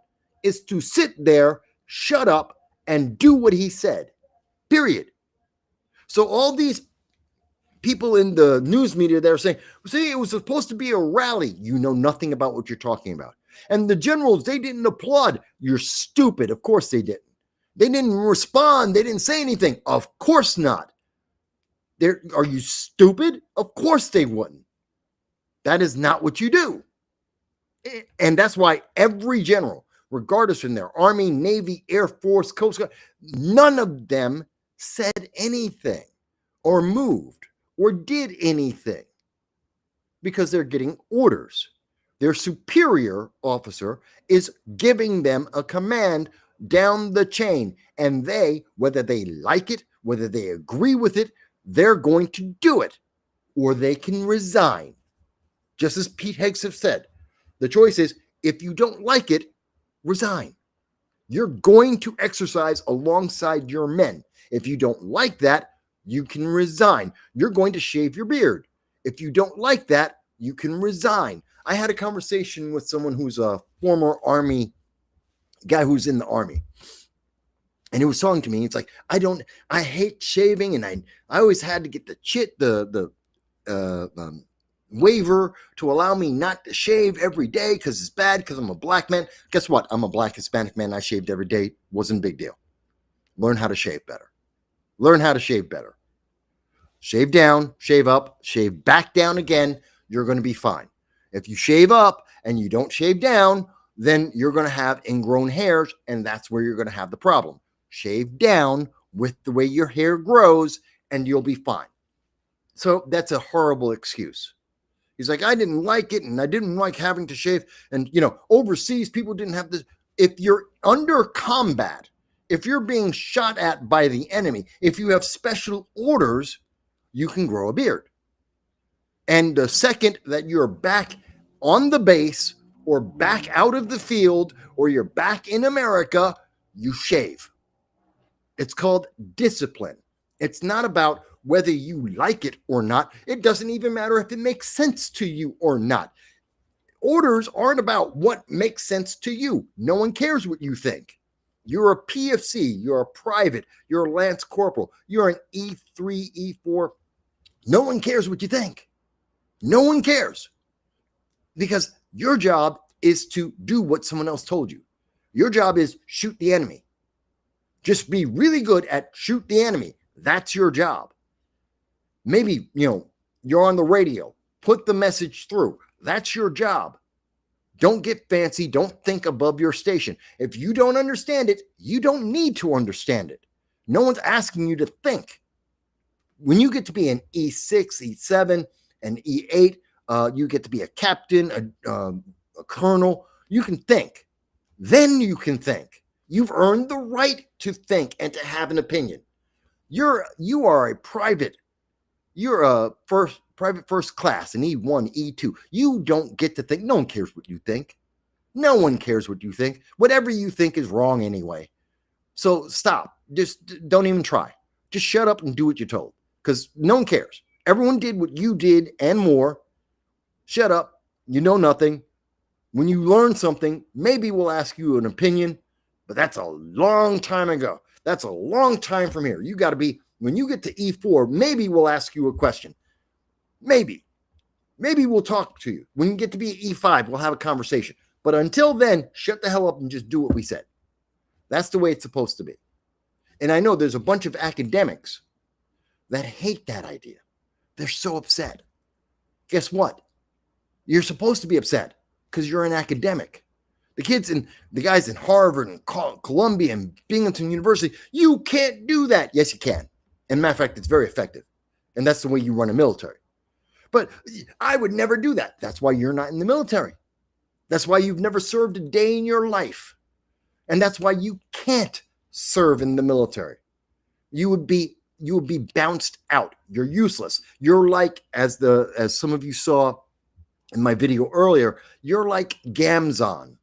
is to sit there, shut up, and do what he said. Period. So all these people in the news media, they're saying, see, it was supposed to be a rally. You know nothing about what you're talking about. And the generals, they didn't applaud. You're stupid. Of course they didn't. They didn't respond. They didn't say anything. Of course not. Are you stupid? Of course they wouldn't. That is not what you do. And that's why every general, regardless in their Army, Navy, Air Force, Coast Guard, none of them said anything or moved or did anything because they're getting orders. Their superior officer is giving them a command down the chain, and they, whether they like it, whether they agree with it, they're going to do it, or they can resign. Just as Pete Hegseth said, the choice is, if you don't like it, resign. You're going to exercise alongside your men. If you don't like that, you can resign. You're going to shave your beard. If you don't like that, you can resign. I had a conversation with someone who's a former Army guy who's in the Army. And he was talking to me. It's like, I hate shaving, and I always had to get the waiver to allow me not to shave every day because it's bad because I'm a black man. Guess what? I'm a black Hispanic man. I shaved every day. Wasn't a big deal. Learn how to shave better. Learn how to shave better. Shave down, shave up, shave back down again. You're going to be fine. If you shave up and you don't shave down, then you're going to have ingrown hairs, and that's where you're going to have the problem. Shave down with the way your hair grows, and you'll be fine. So that's a horrible excuse. He's like, I didn't like it, and I didn't like having to shave. And, overseas, people didn't have this. If you're under combat, if you're being shot at by the enemy, if you have special orders, you can grow a beard. And the second that you're back on the base or back out of the field or you're back in America, you shave. It's called discipline. It's not about whether you like it or not. It doesn't even matter if it makes sense to you or not. Orders aren't about what makes sense to you. No one cares what you think. You're a PFC, you're a private, you're a Lance Corporal, you're an E3, E4. No one cares what you think. No one cares. Because your job is to do what someone else told you. Your job is shoot the enemy. Just be really good at shoot the enemy. That's your job. Maybe, you're on the radio. Put the message through. That's your job. Don't get fancy. Don't think above your station. If you don't understand it, you don't need to understand it. No one's asking you to think. When you get to be an E6, E7, and E8, you get to be a captain, a colonel. You can think. Then you can think. You've earned the right to think and to have an opinion. You are a private. You're a private first class, an E1, E2. You don't get to think. No one cares what you think. No one cares what you think. Whatever you think is wrong anyway. So stop. Just don't even try. Just shut up and do what you're told. Because no one cares. Everyone did what you did and more. Shut up. You know nothing. When you learn something, maybe we'll ask you an opinion, but that's a long time ago. That's a long time from here. You got to be, when you get to E4, maybe we'll ask you a question. Maybe. Maybe we'll talk to you. When you get to be E5, we'll have a conversation. But until then, shut the hell up and just do what we said. That's the way it's supposed to be. And I know there's a bunch of academics that hate that idea. They're so upset. Guess what? You're supposed to be upset because you're an academic. The guys in Harvard and Columbia and Binghamton University, you can't do that. Yes, you can. And matter of fact, it's very effective. And that's the way you run a military. But I would never do that. That's why you're not in the military. That's why you've never served a day in your life. And that's why you can't serve in the military. You would be bounced out. You're useless. You're like, as some of you saw in my video earlier, you're like Gamzon,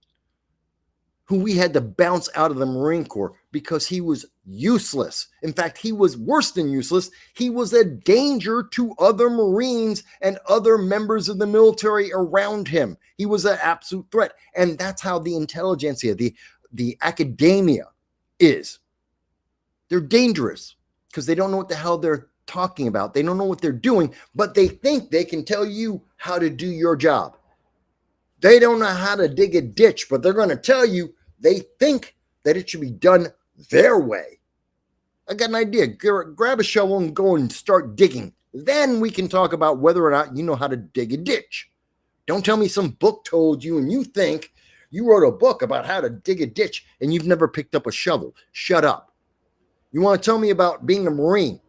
who we had to bounce out of the Marine Corps because he was useless. In fact, he was worse than useless. He was a danger to other Marines and other members of the military around him. He was an absolute threat. And that's how the intelligentsia, the academia is. They're dangerous because they don't know what the hell they're talking about. They don't know what they're doing, but they think they can tell you how to do your job. They don't know how to dig a ditch, but they're going to tell you they think that it should be done their way. I got an idea. Grab a shovel and go and start digging. Then we can talk about whether or not you know how to dig a ditch. Don't tell me some book told you and you think you wrote a book about how to dig a ditch and you've never picked up a shovel. Shut up. You want to tell me about being a Marine?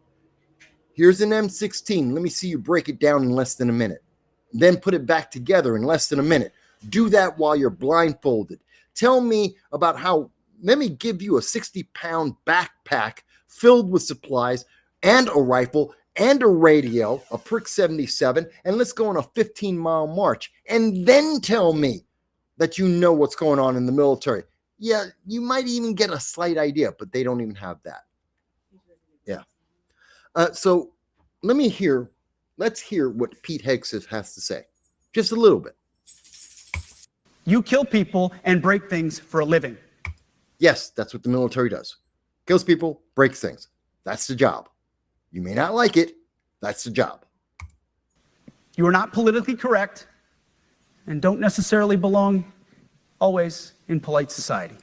Here's an M16. Let me see you break it down in less than a minute. Then put it back together in less than a minute. Do that while you're blindfolded. Tell me about how, let me give you a 60-pound backpack filled with supplies and a rifle and a radio, a Prick 77, and let's go on a 15-mile march. And then tell me that you know what's going on in the military. Yeah, you might even get a slight idea, but they don't even have that. Yeah. So let's hear what Pete Hegseth has to say. Just a little bit. You kill people and break things for a living. Yes, that's what the military does. Kills people, breaks things. That's the job. You may not like it. That's the job. You are not politically correct and don't necessarily belong always in polite society.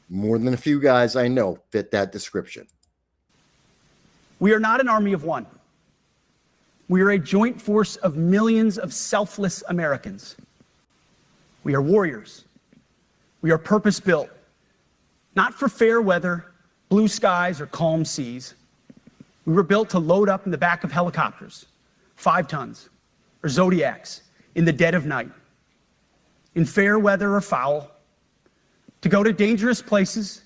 More than a few guys I know fit that description. We are not an army of one. We are a joint force of millions of selfless Americans. We are warriors. We are purpose-built, not for fair weather, blue skies, or calm seas. We were built to load up in the back of helicopters, 5 tons, or Zodiacs in the dead of night, in fair weather or foul, to go to dangerous places,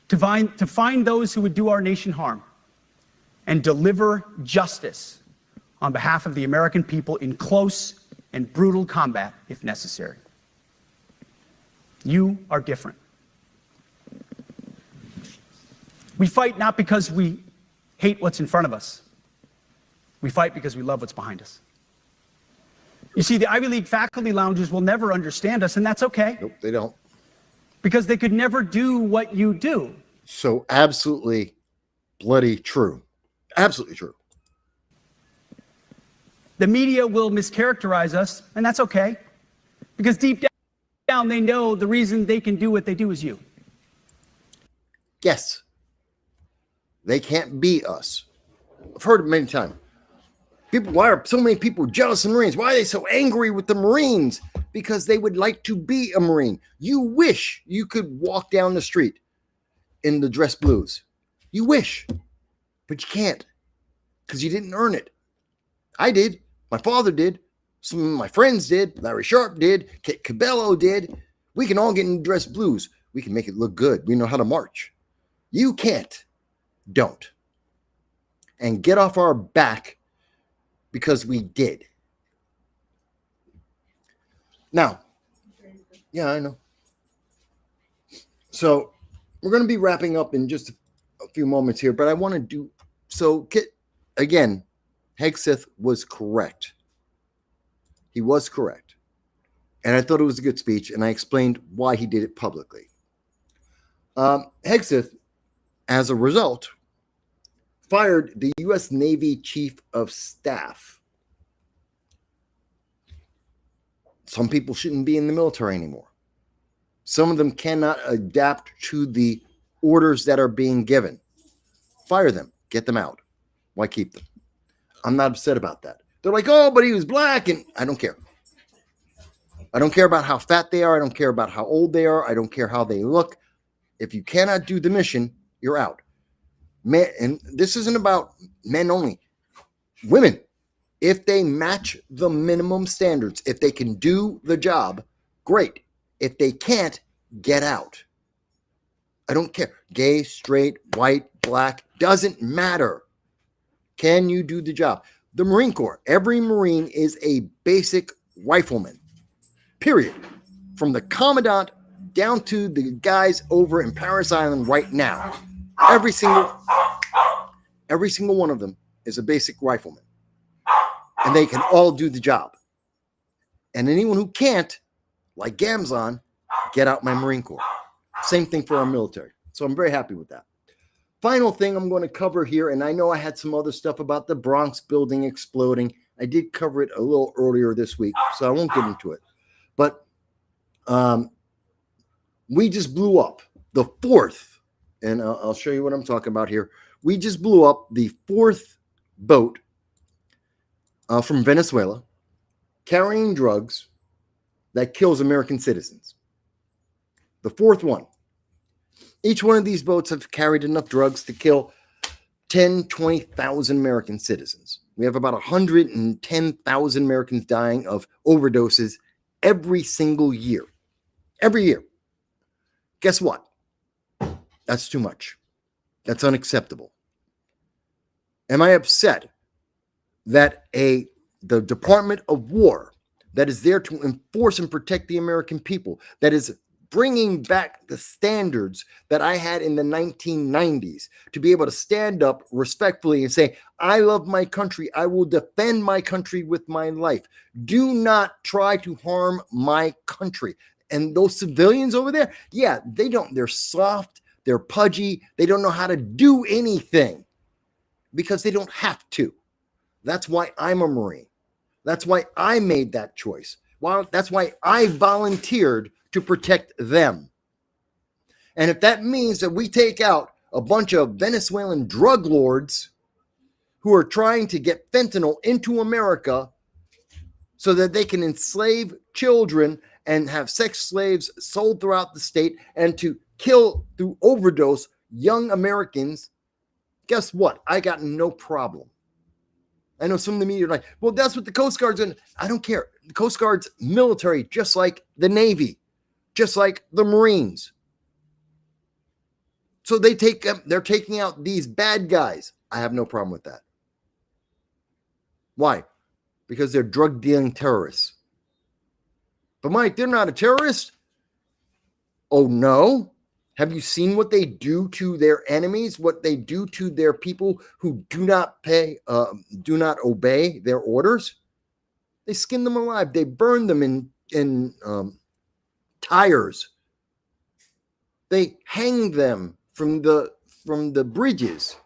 to find those who would do our nation harm, and deliver justice on behalf of the American people in close and brutal combat if necessary. You are different. We fight not because we hate what's in front of us. We fight because we love what's behind us. You see, the Ivy League faculty lounges will never understand us, and that's okay. Nope, they don't. Because they could never do what you do. So absolutely bloody true. Absolutely true. The media will mischaracterize us, and that's okay. Because deep down, they know the reason they can do what they do is you. Yes. They can't be us. I've heard it many times. People, why are so many people jealous of Marines? Why are they so angry with the Marines? Because they would like to be a Marine. You wish you could walk down the street in the dress blues. You wish, but you can't because you didn't earn it. I did. My father did. Some of my friends did. Larry Sharp did. Kit Cabello did. We can all get in dress blues. We can make it look good. We know how to march. You can't. Don't. And get off our back because we did. Now, yeah, I know. So we're going to be wrapping up in just a few moments here, but I want to do so. Again, Hegseth was correct. He was correct. And I thought it was a good speech, and I explained why he did it publicly. Hegseth, as a result, fired the U.S. Navy Chief of Staff. Some people shouldn't be in the military anymore. Some of them cannot adapt to the orders that are being given. Fire them. Get them out. Why keep them? I'm not upset about that. They're like, oh, but he was black, and I don't care. I don't care about how fat they are. I don't care about how old they are. I don't care how they look. If you cannot do the mission, you're out. Men, and this isn't about men only. Women, if they match the minimum standards, if they can do the job, great. If they can't, get out. I don't care. Gay, straight, white, black, doesn't matter. Can you do the job? The Marine Corps, every Marine is a basic rifleman, period. From the commandant down to the guys over in Paris Island right now. Every single one of them is a basic rifleman. And they can all do the job. And anyone who can't, like Gamzon, get out my Marine Corps. Same thing for our military. So I'm very happy with that. Final thing I'm going to cover here, and I know I had some other stuff about the Bronx building exploding. I did cover it a little earlier this week, so I won't get into it. But we just blew up the fourth, and I'll show you what I'm talking about here. We just blew up the fourth boat from Venezuela carrying drugs that kills American citizens. The fourth one. Each one of these boats have carried enough drugs to kill 10, 20,000 American citizens. We have about 110,000 Americans dying of overdoses every single year. Every year. Guess what? That's too much. That's unacceptable. Am I upset that the Department of War that is there to enforce and protect the American people, that is bringing back the standards that I had in the 1990s, to be able to stand up respectfully and say, I love my country. I will defend my country with my life. Do not try to harm my country. And those civilians over there, yeah, they're soft, they're pudgy, they don't know how to do anything because they don't have to. That's why I'm a Marine. That's why I made that choice. Well, that's why I volunteered to protect them. And if that means that we take out a bunch of Venezuelan drug lords who are trying to get fentanyl into America so that they can enslave children and have sex slaves sold throughout the state and to kill through overdose young Americans, guess what? I got no problem. I know some of the media are like, well, that's what the Coast Guard's in. I don't care. The Coast Guard's military, just like the Navy, just like the Marines. So they're taking out these bad guys. I have no problem with that. Why? Because they're drug dealing terrorists. But Mike, they're not a terrorist. Oh no. Have you seen what they do to their enemies? What they do to their people who do not obey their orders? They skin them alive. They burn them in tires. They hang them from the bridges.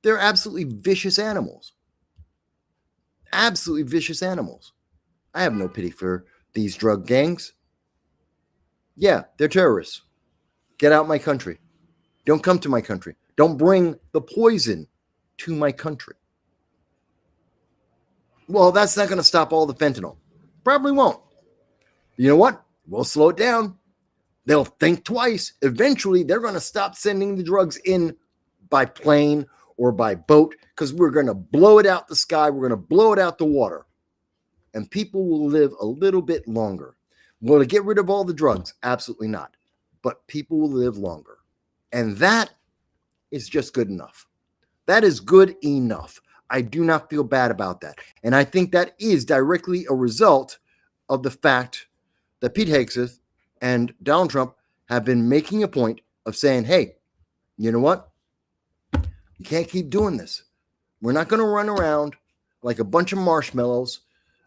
They're absolutely vicious animals. Absolutely vicious animals. I have no pity for these drug gangs. Yeah, they're terrorists. Get out my country. Don't come to my country. Don't bring the poison to my country. Well, that's not going to stop all the fentanyl. Probably won't. You know what? We'll slow it down. They'll think twice. Eventually, they're going to stop sending the drugs in by plane or by boat because we're going to blow it out the sky. We're going to blow it out the water. And people will live a little bit longer. Will it get rid of all the drugs? Absolutely not. But people will live longer. And that is just good enough. That is good enough. I do not feel bad about that. And I think that is directly a result of the fact that Pete Hegseth and Donald Trump have been making a point of saying, hey, you know what? You can't keep doing this. We're not going to run around like a bunch of marshmallows.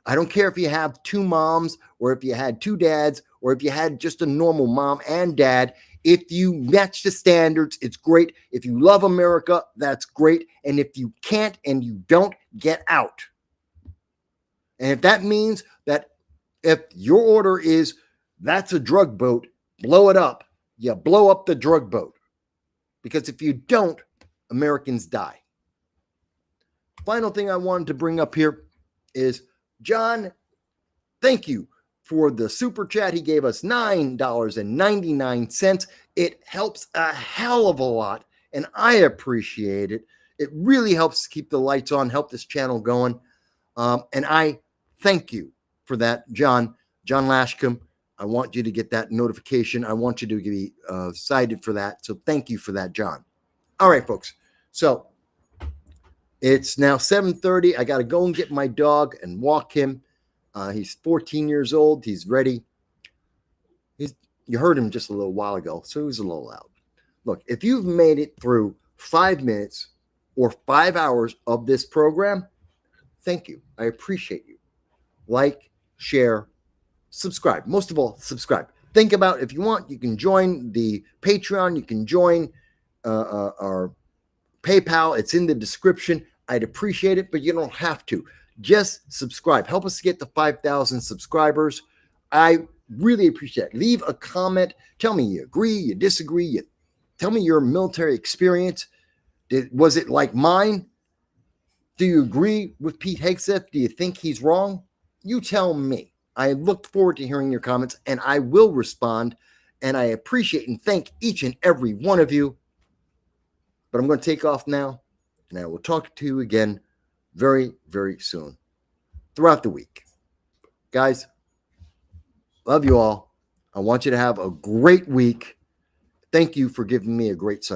I don't care if you have two moms or if you had two dads or if you had just a normal mom and dad. If you match the standards, it's great. If you love America, that's great. And if you can't and you don't, get out. And if that means that if your order is that's a drug boat, blow it up, you blow up the drug boat. Because if you don't, Americans die. Final thing I wanted to bring up here is John, thank you for the super chat. He gave us $9.99. It helps a hell of a lot, and I appreciate it. It really helps keep the lights on, help this channel going. And I thank you for that, John Lashcombe. I want you to get that notification. I want you to be cited for that. So thank you for that, John. All right, folks. So it's now 7:30. I got to go and get my dog and walk him. He's 14 years old. He's ready. You heard him just a little while ago, so he was a little loud. Look, if you've made it through 5 minutes or 5 hours of this program, thank you. I appreciate you. Like, share, subscribe. Most of all, subscribe. Think about if you want, you can join the Patreon. You can join our PayPal. It's in the description. I'd appreciate it, but you don't have to. Just subscribe. Help us get to 5,000 subscribers. I really appreciate it. Leave a comment. Tell me you agree, you disagree. Tell me your military experience. Was it like mine? Do you agree with Pete Hegseth? Do you think he's wrong? You tell me. I look forward to hearing your comments, and I will respond. And I appreciate and thank each and every one of you. But I'm going to take off now, and I will talk to you again very, very soon throughout the week. Guys, love you all. I want you to have a great week. Thank you for giving me a great Sunday.